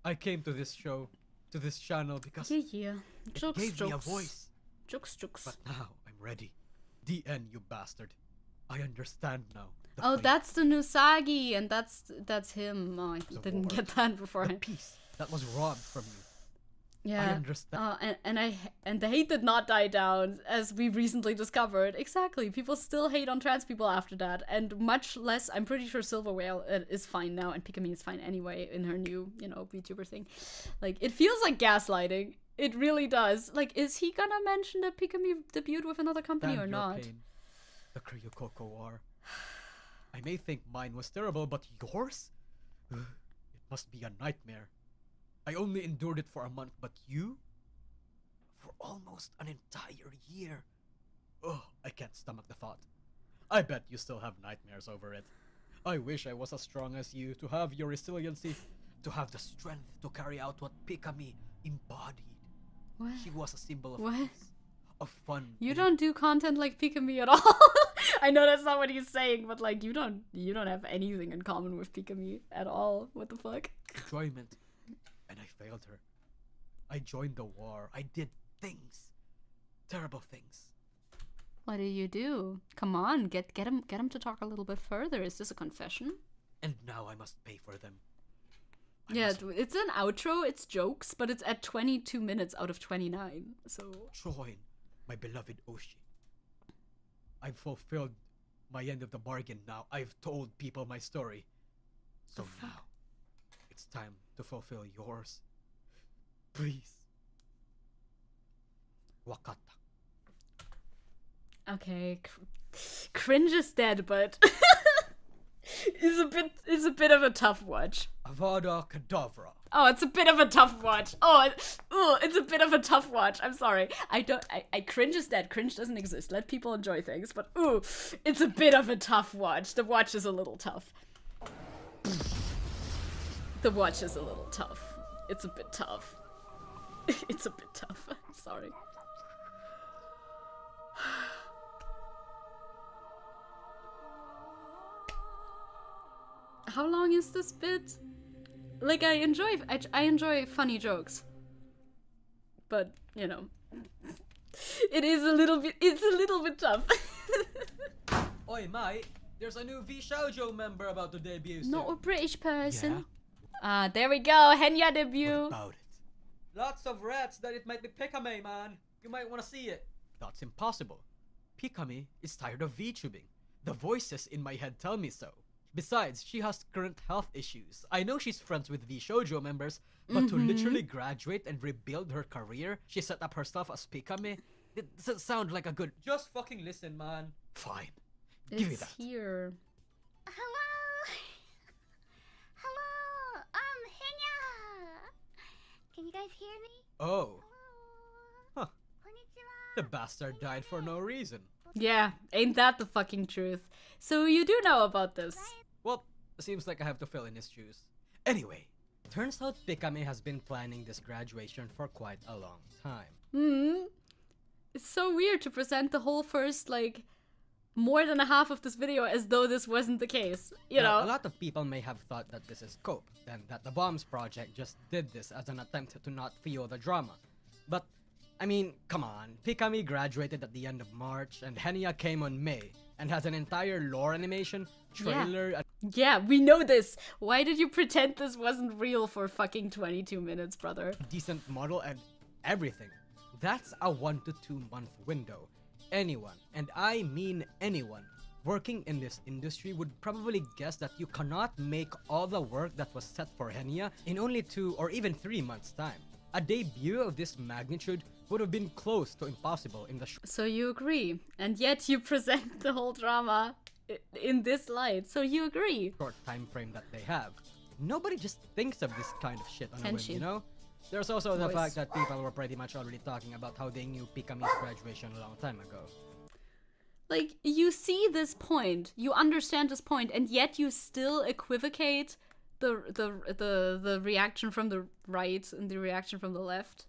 I came to this show, to this channel, because Yeah. it Jokes, gave me a jokes. voice. Jokes. But now I'm ready. DN, you bastard. I understand now. The Oh, flame, that's the Nusagi, and that's him. Oh, I The didn't war. get that the beforehand. peace that was robbed from you. I Yeah. understand. And the hate did not die down, as we recently discovered. Exactly. People still hate on trans people after that, and much less. I'm pretty sure Silver Whale is fine now, and Pikami is fine anyway in her new, VTuber thing. Like, it feels like gaslighting. It really does. Like, is he gonna mention that Pikami debuted with another company Stand or your not? pain. The Ryukoko War. I may think mine was terrible, but yours? It must be a nightmare. I only endured it for a month, but you? For almost an entire year. Oh, I can't stomach the thought. I bet you still have nightmares over it. I wish I was as strong as you, to have your resiliency, to have the strength to carry out what Pikami embodied. What? She was a symbol of What? peace, of fun. You and don't do content like Pikami at all. I know that's not what he's saying, but like you don't have anything in common with Pikami at all. What the fuck? enjoyment. And I failed her. I joined the war. I did things. Terrible things. What did you do? Come on, get him to talk a little bit further. Is this a confession? And now I must pay for them. I Yeah, must it's an outro, it's jokes, but it's at 22 minutes out of 29. So join my beloved Oshi. I've fulfilled my end of the bargain now. I've told people my story. So The fuck? now, it's time to fulfill yours. Please. Wakata. okay, cringe is dead, but it's a bit of a tough watch. Avada Kedavra. Oh, it's a bit of a tough watch. It's a bit of a tough watch. I'm sorry. I cringe is dead. Cringe doesn't exist. Let people enjoy things. But it's a bit of a tough watch. The watch is a little tough. The watch is a little tough. It's a bit tough. It's a bit tough. Sorry. How long is this bit? Like, I enjoy funny jokes, but it's a little bit tough. Oi, mate. There's a new V-Shoujo member about to debut soon. Not a British person. There we go, Henya What debut. about it? Lots of rats that it might be Pikami, man. You might want to see it. That's impossible. Pikami is tired of VTubing. The voices in my head tell me so. Besides, she has current health issues. I know she's friends with V-Shoujo members, but to literally graduate and rebuild her career, she set up herself as Pikami. It doesn't sound like a good... Just fucking listen, man. Fine. Give me It's that. here. Hello? Hello? Henya! Can you guys hear me? Oh, Hello? Huh. the bastard died for no reason. Yeah, ain't that the fucking truth? So you do know about this? Well, seems like I have to fill in his shoes. Anyway, turns out Pikami has been planning this graduation for quite a long time. It's so weird to present the whole first, like, more than a half of this video as though this wasn't the case, you Now, know? a lot of people may have thought that this is cope, and that the Bombs Project just did this as an attempt to not feel the drama. But, I mean, come on, Pikami graduated at the end of March, and Henya came on May, and has an entire lore animation, trailer, Yeah, we know this. Why did you pretend this wasn't real for fucking 22 minutes, brother? a decent model, and everything. That's a 1 to 2 month window. Anyone, and I mean anyone, working in this industry would probably guess that you cannot make all the work that was set for Henya in only 2 or even 3 months' time. A debut of this magnitude would have been close to impossible in the So you agree, and yet you present the whole drama in this light, so you agree. short time frame that they have. Nobody just thinks of this kind of shit on a whim, Tenshi. you know? There's also the Voice. fact that people were pretty much already talking about how they knew Pikami's graduation a long time ago. Like, you see this point, you understand this point, and yet you still equivocate the reaction from the right and the reaction from the left.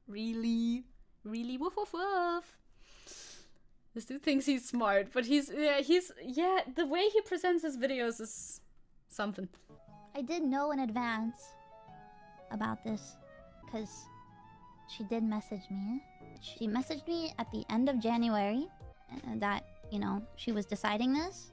Really? Really? Woof woof woof. This dude thinks he's smart, but the way he presents his videos is something. I did know in advance about this because she did message me. She messaged me at the end of January that, you know, she was deciding this.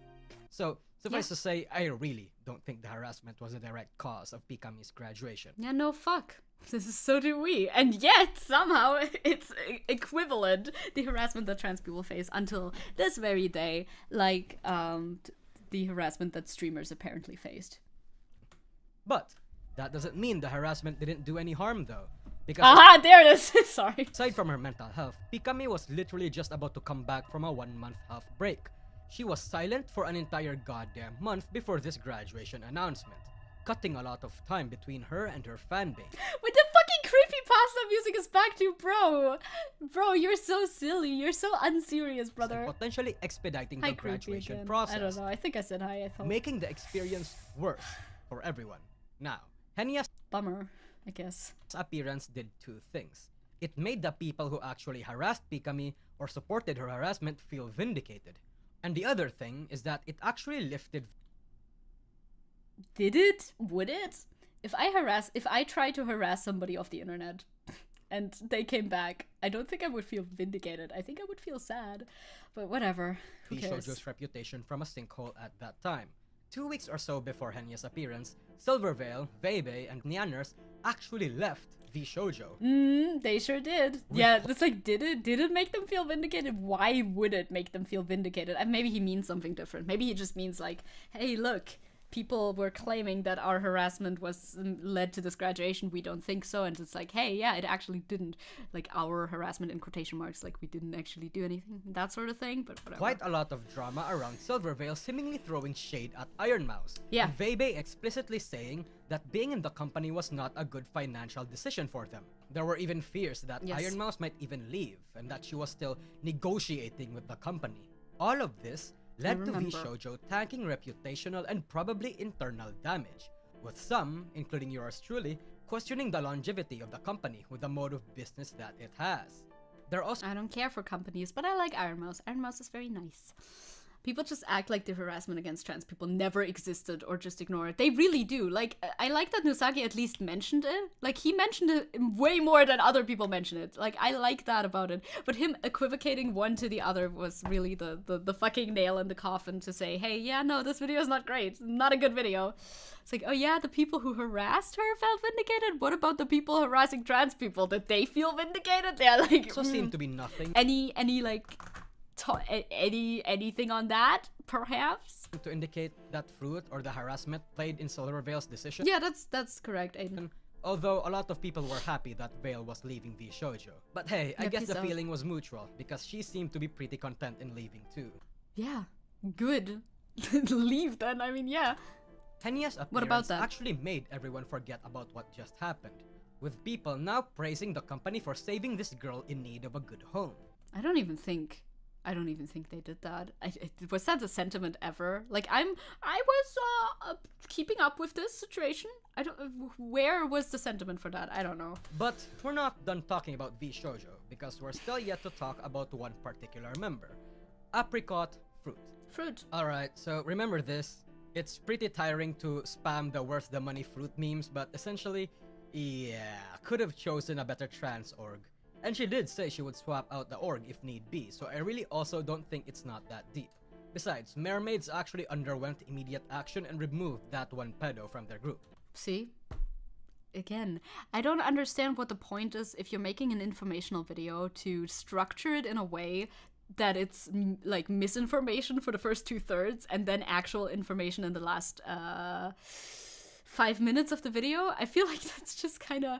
So, suffice to say, I really don't think the harassment was a direct cause of Pikami's graduation. Yeah, no, fuck. So do we. And yet, somehow, it's equivalent, the harassment that trans people face until this very day, like, the harassment that streamers apparently faced. But, that doesn't mean the harassment didn't do any harm though. Because Aha, there it is! Sorry. aside from her mental health, Pikami was literally just about to come back from a 1 month half break. She was silent for an entire goddamn month before this graduation announcement, cutting a lot of time between her and her fanbase. With the fucking creepypasta music is back to bro! Bro, you're so silly. You're so unserious, brother. Potentially expediting Hi, the creepy graduation again. process. I don't know. I think I said hi, I thought. Making the experience worse for everyone. Now, Henya's Bummer, I guess. appearance did 2 things. It made the people who actually harassed Pikami or supported her harassment feel vindicated. And the other thing is that it actually lifted Did it? Would it? If I try to harass somebody off the internet and they came back, I don't think I would feel vindicated. I think I would feel sad. But whatever. Who cares? Shoujo's reputation from a sinkhole at that time. 2 weeks or so before Henya's appearance, Silvervale, Veibe, and Nyaners actually left Vshoujo. They sure did. Yeah, it's like, did it make them feel vindicated? Why would it make them feel vindicated? And maybe he means something different. Maybe he just means like, hey, look, people were claiming that our harassment was led to this graduation. We don't think so. And it's like, hey, yeah, it actually didn't. Like, our harassment in quotation marks, like we didn't actually do anything. That sort of thing, but whatever. Quite a lot of drama around Silvervale seemingly throwing shade at Iron Mouse. Yeah. And Veibe explicitly saying that being in the company was not a good financial decision for them. There were even fears that Yes. Iron Mouse might even leave and that she was still negotiating with the company. All of this led to remember. Vshoujo tanking reputational and probably internal damage, with some, including yours truly, questioning the longevity of the company with the mode of business that it has. There are also I don't care for companies, but I like Iron Mouse. Iron Mouse is very nice. People just act like the harassment against trans people never existed or just ignore it. They really do. Like, I like that Nusagi at least mentioned it. Like, he mentioned it way more than other people mention it. Like, I like that about it. But him equivocating one to the other was really the fucking nail in the coffin to say, hey, yeah, no, this video is not great. Not a good video. It's like, oh yeah, the people who harassed her felt vindicated? What about the people harassing trans people? Did they feel vindicated? Yeah, like... also seem to be nothing Any like... anything on that, perhaps? to indicate that Fruit or the harassment played in Silvervale's decision. Yeah, that's correct, Aiden. Although a lot of people were happy that Vale was leaving Vshoujo. But hey, I Yeah, guess peace the out. feeling was mutual because she seemed to be pretty content in leaving too. Yeah, good. Leave then, I mean, yeah. Henya's appearance What about that? actually made everyone forget about what just happened, with people now praising the company for saving this girl in need of a good home. I don't even think I don't even think they did that. Was that the sentiment ever? Like, I was keeping up with this situation. I don't. Where was the sentiment for that? I don't know. But we're not done talking about V Shoujo, because we're still yet to talk about one particular member. Apricot Fruit. Fruit. Alright, so remember this. It's pretty tiring to spam the worth the money fruit memes, but essentially, yeah, could have chosen a better trans org. And she did say she would swap out the org if need be, so I really also don't think it's not that deep. Besides, Mermaids actually underwent immediate action and removed that one pedo from their group. See? Again, I don't understand what the point is if you're making an informational video to structure it in a way that it's like misinformation for the first 2/3 and then actual information in the last 5 minutes of the video. I feel like that's just kind of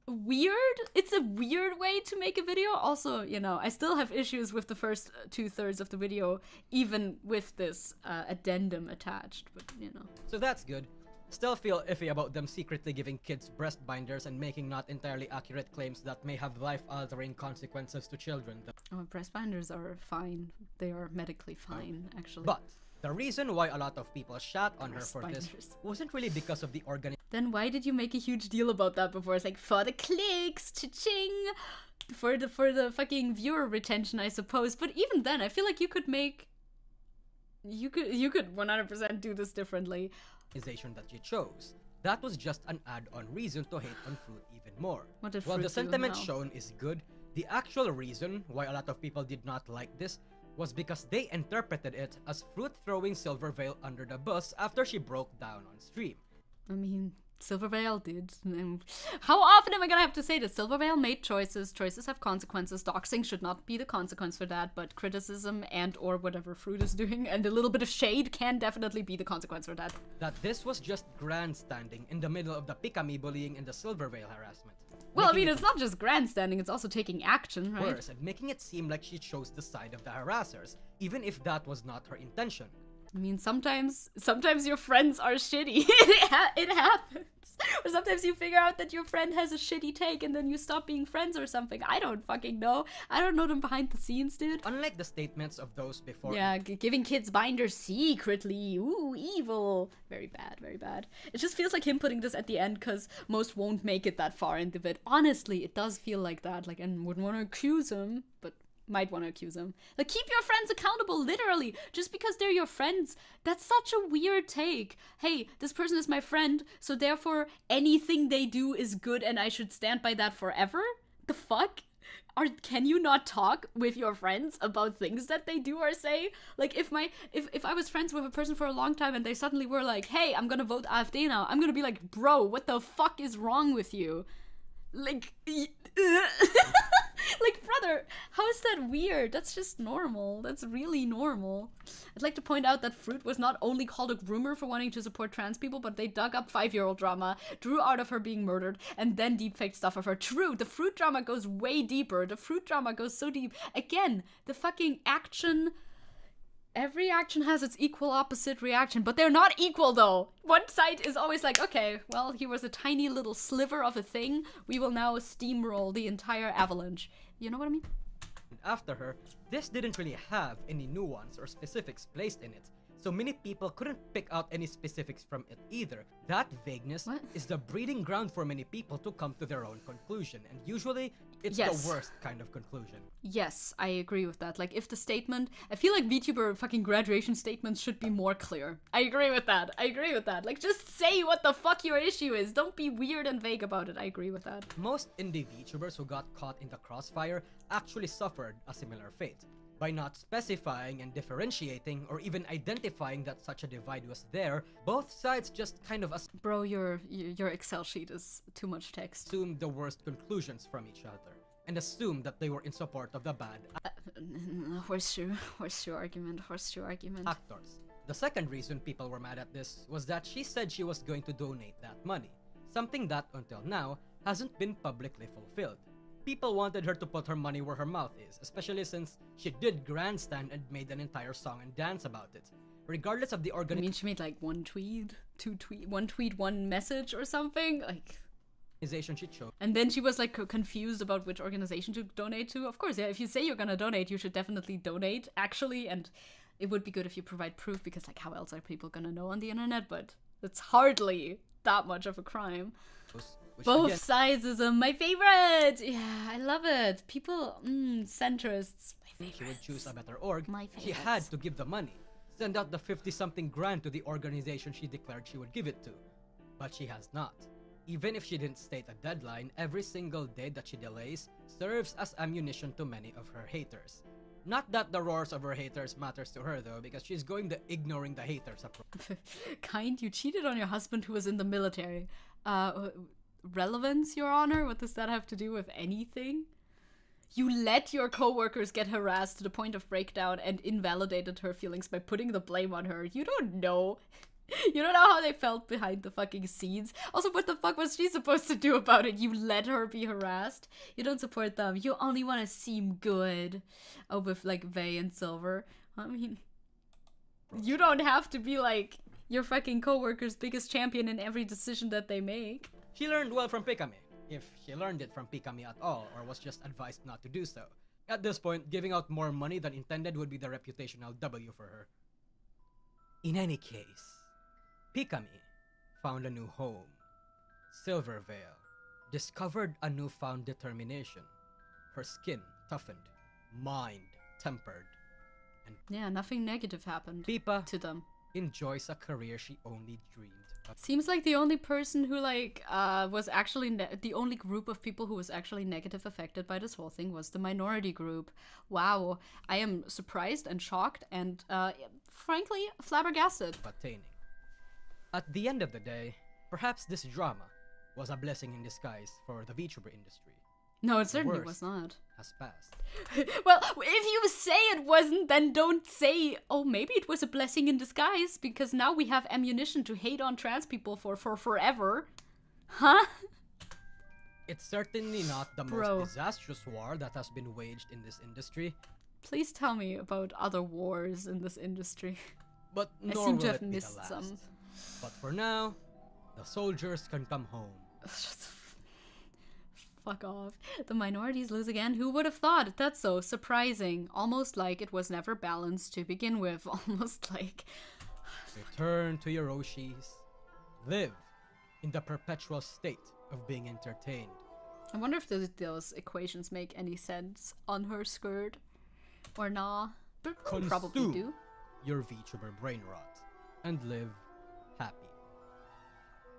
weird. It's a weird way to make a video. Also, you know, I still have issues with the first 2/3 of the video, even with this addendum attached, but you know. So that's good. Still feel iffy about them secretly giving kids breast binders and making not entirely accurate claims that may have life-altering consequences to children. Oh, breast binders are fine. They are medically fine, actually. But the reason why a lot of people shat on her Breast for this binders. wasn't really because of the Then why did you make a huge deal about that before? It's like, for the clicks, cha-ching, for the fucking viewer retention, I suppose. But even then, I feel like you could 100% do this differently. organization that she chose. That was just an add-on reason to hate on Fruit even more. What did While Fruit the do sentiment now? shown is good, the actual reason why a lot of people did not like this was because they interpreted it as Fruit throwing Silvervale under the bus after she broke down on stream. I mean, Silvervale did. How often am I gonna have to say this? Silvervale made choices. Choices have consequences. Doxing should not be the consequence for that, but criticism and or whatever Fruit is doing and a little bit of shade can definitely be the consequence for that. That this was just grandstanding in the middle of the Pikami bullying and the Silvervale harassment. Well, I Making mean, it it's not just grandstanding, it's also taking action, right? worse and making it seem like she chose the side of the harassers, even if that was not her intention. I mean, sometimes your friends are shitty. It happens. Or sometimes you figure out that your friend has a shitty take and then you stop being friends or something. I don't fucking know. I don't know them behind the scenes, dude. Unlike the statements of those before, Yeah, giving kids binders secretly. Ooh, evil. Very bad, very bad. It just feels like him putting this at the end because most won't make it that far into it. Honestly, it does feel like that. Like, and wouldn't want to accuse him, but might want to accuse him. Like, keep your friends accountable, literally. Just because they're your friends. That's such a weird take. Hey, this person is my friend, so therefore anything they do is good and I should stand by that forever? The fuck? Can you not talk with your friends about things that they do or say? Like, if I was friends with a person for a long time and they suddenly were like, hey, I'm gonna vote AfD now, I'm gonna be like, bro, what the fuck is wrong with you? Like, like, brother, how is that weird? That's just normal. That's really normal. I'd like to point out that Fruit was not only called a groomer for wanting to support trans people, but they dug up 5-year-old drama, drew out of her being murdered, and then deepfaked stuff of her. True, the Fruit drama goes way deeper. The Fruit drama goes so deep. Again, the fucking action... Every action has its equal opposite reaction, but they're not equal though. One side is always like, okay, well, here was a tiny little sliver of a thing. We will now steamroll the entire avalanche. You know what I mean? after her, this didn't really have any nuance or specifics placed in it, so many people couldn't pick out any specifics from it either. That vagueness is the breeding ground for many people to come to their own conclusion, and usually it's the worst kind of conclusion. Yes, I agree with that. Like, if the statement... I feel like VTuber fucking graduation statements should be more clear. I agree with that. I agree with that. Like, just say what the fuck your issue is. Don't be weird and vague about it. I agree with that. Most indie VTubers who got caught in the crossfire actually suffered a similar fate. By not specifying and differentiating or even identifying that such a divide was there, both sides just kind of Bro, your Excel sheet is too much text. assumed the worst conclusions from each other, and assumed that they were in support of the bad Horseshoe argument. actors. The second reason people were mad at this was that she said she was going to donate that money, something that until now hasn't been publicly fulfilled. People wanted her to put her money where her mouth is, especially since she did grandstand and made an entire song and dance about it. Regardless of the I mean, she made like one tweet, one message or something. Like, organization she chose. And then she was like confused about which organization to donate to. Of course, yeah, if you say you're gonna donate, you should definitely donate, actually. And it would be good if you provide proof, because like how else are people gonna know on the internet? But it's hardly that much of a crime. Which Both again, sides is my favorite. Yeah, I love it. People, centrists. My she would favorites. choose a better org. My She had favorites. to give the money. Send out the 50-something grand to the organization she declared she would give it to. But she has not. Even if she didn't state a deadline, every single day that she delays serves as ammunition to many of her haters. Not that the roars of her haters matters to her though, because she's going the ignoring the haters approach. Kind, you cheated on your husband who was in the military. Relevance, Your Honor? What does that have to do with anything? You let your coworkers get harassed to the point of breakdown and invalidated her feelings by putting the blame on her. You don't know. You don't know how they felt behind the fucking scenes. Also, what the fuck was she supposed to do about it? You let her be harassed? You don't support them. You only want to seem good. Oh, with like Vey and Silver. I mean, you don't have to be like your fucking coworker's biggest champion in every decision that they make. She learned well from Pikami, if she learned it from Pikami at all, or was just advised not to do so. At this point, giving out more money than intended would be the reputational W for her. In any case, Pikami found a new home. Silvervale discovered a newfound determination. Her skin toughened, mind tempered, and Yeah, nothing negative happened Pipa to them. enjoys a career she only dreamed of. Seems like the only person who like was actually the only group of people who was actually negative affected by this whole thing was the minority group. Wow, I am surprised and shocked and frankly flabbergasted. Attaining. At the end of the day, perhaps this drama was a blessing in disguise for the VTuber industry. No, it certainly worst. was not. Has passed. Well, if you say it wasn't, then don't say, oh, maybe it was a blessing in disguise, because now we have ammunition to hate on trans people for forever. Huh? It's certainly not the Bro. most disastrous war that has been waged in this industry, Please tell me about other wars in this industry. but I nor seem will to have it be the missed last. some. But for now, the soldiers can come home. Fuck off. The minorities lose again? Who would have thought? That's so surprising. Almost like it was never balanced to begin with. Almost like... Return to your Oshis. Live in the perpetual state of being entertained. I wonder if those equations make any sense on her skirt. Or nah. Probably Consume do. your VTuber brain rot and live happy.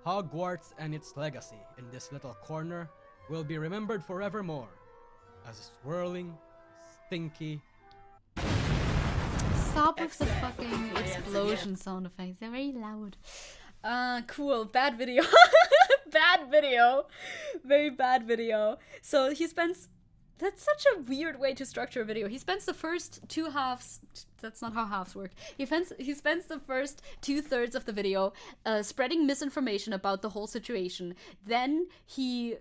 Hogwarts and its legacy in this little corner will be remembered forevermore as a swirling, stinky. Stop with the fucking explosion sound effects. They're very loud. Cool. Bad video. Bad video. Very bad video. So he spends... That's such a weird way to structure a video. He spends the first two halves... That's not how halves work. He spends the first 2/3 of the video spreading misinformation about the whole situation. Then he...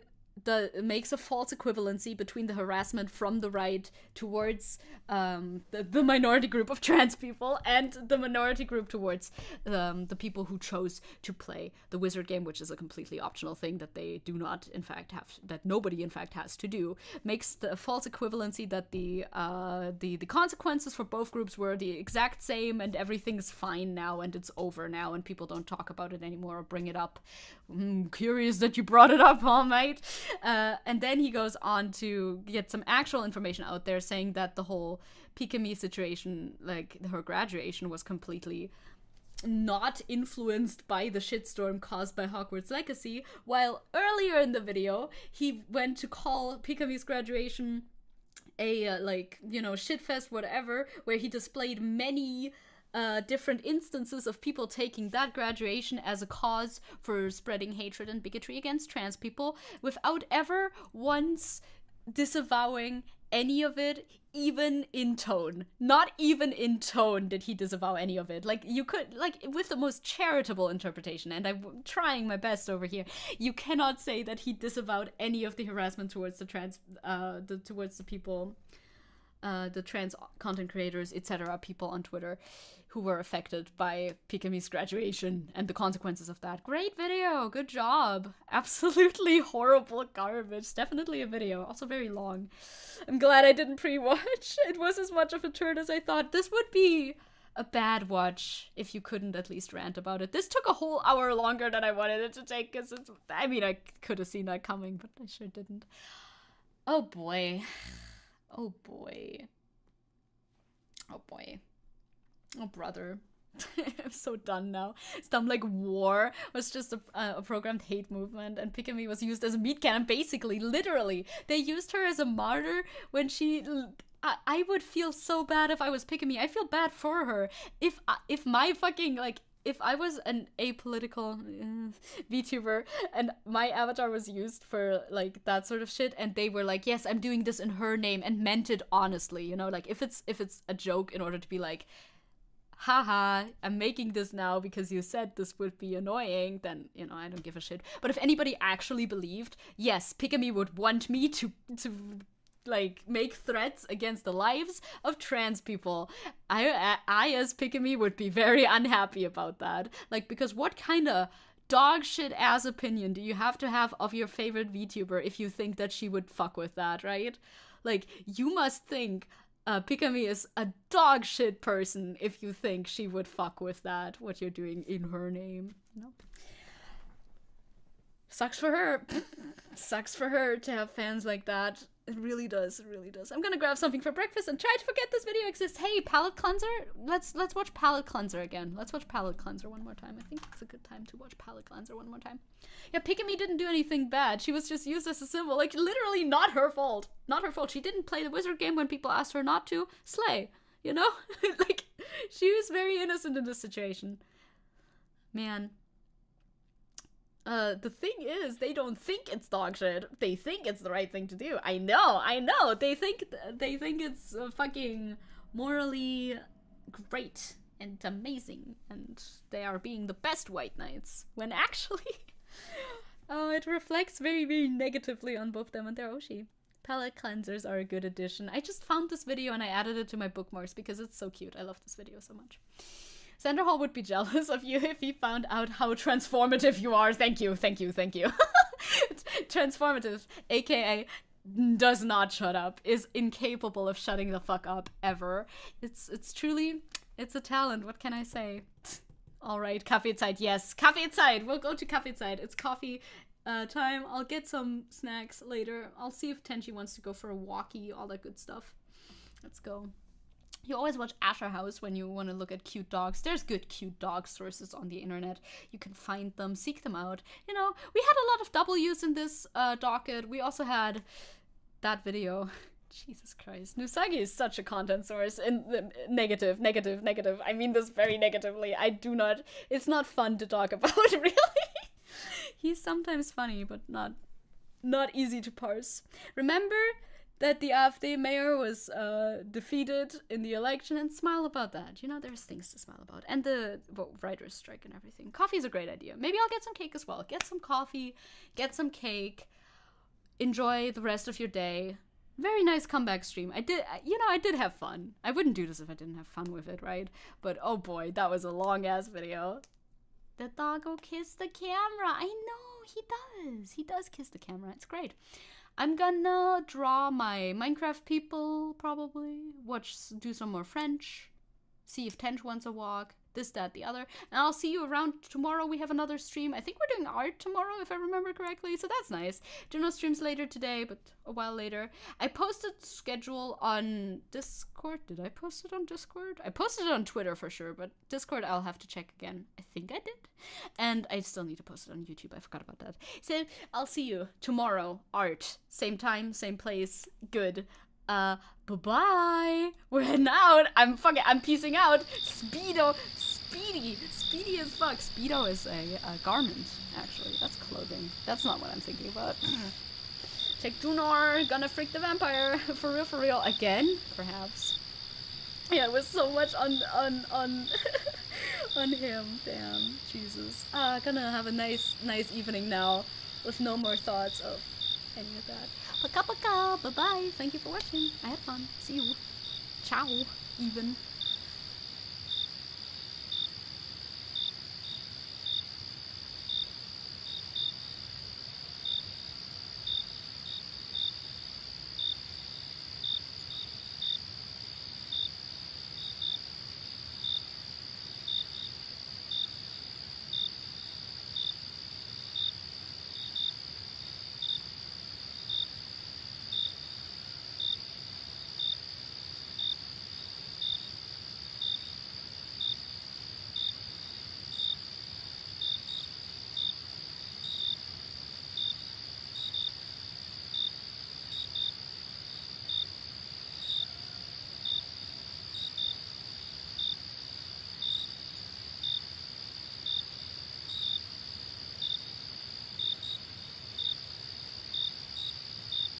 makes a false equivalency between the harassment from the right towards the minority group of trans people and the minority group towards the people who chose to play the wizard game, which is a completely optional thing that they do not in fact have, that nobody in fact has to do. Makes the false equivalency that the consequences for both groups were the exact same and everything's fine now and it's over now and people don't talk about it anymore or bring it up. Curious that you brought it up, huh, mate? And then he goes on to get some actual information out there saying that the whole Pikami situation, like her graduation, was completely not influenced by the shitstorm caused by Hogwarts Legacy, while earlier in the video he went to call Pikami's graduation a shitfest whatever, where he displayed many different instances of people taking that graduation as a cause for spreading hatred and bigotry against trans people without ever once disavowing any of it, even in tone. Not even in tone did he disavow any of it. Like, you could, like, with the most charitable interpretation, and I'm trying my best over here, you cannot say that he disavowed any of the harassment towards the towards the people the trans content creators, etc., people on Twitter who were affected by Pikami's graduation and the consequences of that. Great video, good job. Absolutely horrible garbage. Definitely a video, also very long. I'm glad I didn't pre-watch. It was as much of a turn as I thought. This would be a bad watch if you couldn't at least rant about it. This took a whole hour longer than I wanted it to take, because I mean, I could have seen that coming, but I sure didn't. Oh boy. Oh boy. Oh boy. Oh brother. I'm so done now. Stuff like War was just a programmed hate movement, and Pikami was used as a meat cannon, basically, literally. They used her as a martyr when she... I would feel so bad if I was Pikami. I feel bad for her. If my fucking, like, if I was an apolitical VTuber and my avatar was used for, like, that sort of shit, and they were like, yes, I'm doing this in her name, and meant it honestly, you know? Like, if it's a joke in order to be like, haha, I'm making this now because you said this would be annoying, then, you know, I don't give a shit. But if anybody actually believed, yes, Pikami would want me to like, make threats against the lives of trans people, I as Pikami would be very unhappy about that. Like, because what kind of dog shit ass opinion do you have to have of your favorite VTuber if you think that she would fuck with that, right? Like, you must think Pikami is a dog shit person if you think she would fuck with that, what you're doing in her name. Nope. Sucks for her. Sucks for her to have fans like that. It really does. It really does. I'm gonna grab something for breakfast and try to forget this video exists. Hey, Palette Cleanser? Let's watch Palette Cleanser again. Let's watch Palette Cleanser one more time. I think it's a good time to watch Palette Cleanser one more time. Yeah, Pikami didn't do anything bad. She was just used as a symbol. Like, literally not her fault. Not her fault. She didn't play the wizard game when people asked her not to. Slay. You know? Like, she was very innocent in this situation. Man. The thing is, they don't think it's dog shit. They think it's the right thing to do. I know. They think it's fucking morally great and amazing, and they are being the best white knights, when actually, oh, it reflects very, very negatively on both them and their Oshi. Palette cleansers are a good addition. I just found this video and I added it to my bookmarks because it's so cute. I love this video so much. Sandra Hall would be jealous of you if he found out how transformative you are. Thank you. Transformative, aka does not shut up, is incapable of shutting the fuck up ever. It's truly, it's a talent. What can I say? All right, Kaffeezeit. Yes, Kaffeezeit. We'll go to Kaffeezeit. It's coffee time. I'll get some snacks later. I'll see if Tenchi wants to go for a walkie, all that good stuff. Let's go. You always watch Asher House when you want to look at cute dogs. There's good cute dog sources on the internet. You can find them, seek them out. You know, we had a lot of W's in this docket. We also had that video. Jesus Christ. Nusagi is such a content source. And negative. I mean this very negatively. It's not fun to talk about, really. He's sometimes funny, but not easy to parse. Remember that the AfD mayor was defeated in the election, and smile about that. You know, there's things to smile about. And the writer's strike and everything. Coffee's a great idea. Maybe I'll get some cake as well. Get some coffee, get some cake, enjoy the rest of your day. Very nice comeback stream. I did have fun. I wouldn't do this if I didn't have fun with it, right? But oh boy, that was a long ass video. The doggo kissed the camera. I know, he does. He does kiss the camera. It's great. I'm gonna draw my Minecraft people, probably. Do some more French. See if Tench wants a walk. This, that, the other. And I'll see you around tomorrow. We have another stream. I think we're doing art tomorrow, if I remember correctly. So that's nice. Do no streams later today, but a while later. I posted schedule on Discord. Did I post it on Discord? I posted it on Twitter for sure, but Discord I'll have to check again. I think I did. And I still need to post it on YouTube. I forgot about that. So I'll see you tomorrow. Art. Same time, same place. Good. Bye-bye. We're heading out. I'm peacing out. Speedy as fuck. Speedo is a garment, actually. That's clothing. That's not what I'm thinking about. Check Junor, gonna freak the vampire. For real. Again? Perhaps. Yeah, it was so much on on him. Damn. Jesus. Gonna have a nice evening now with no more thoughts of any of that. Paka, bye-bye. Thank you for watching. I had fun. See you. ciao, even.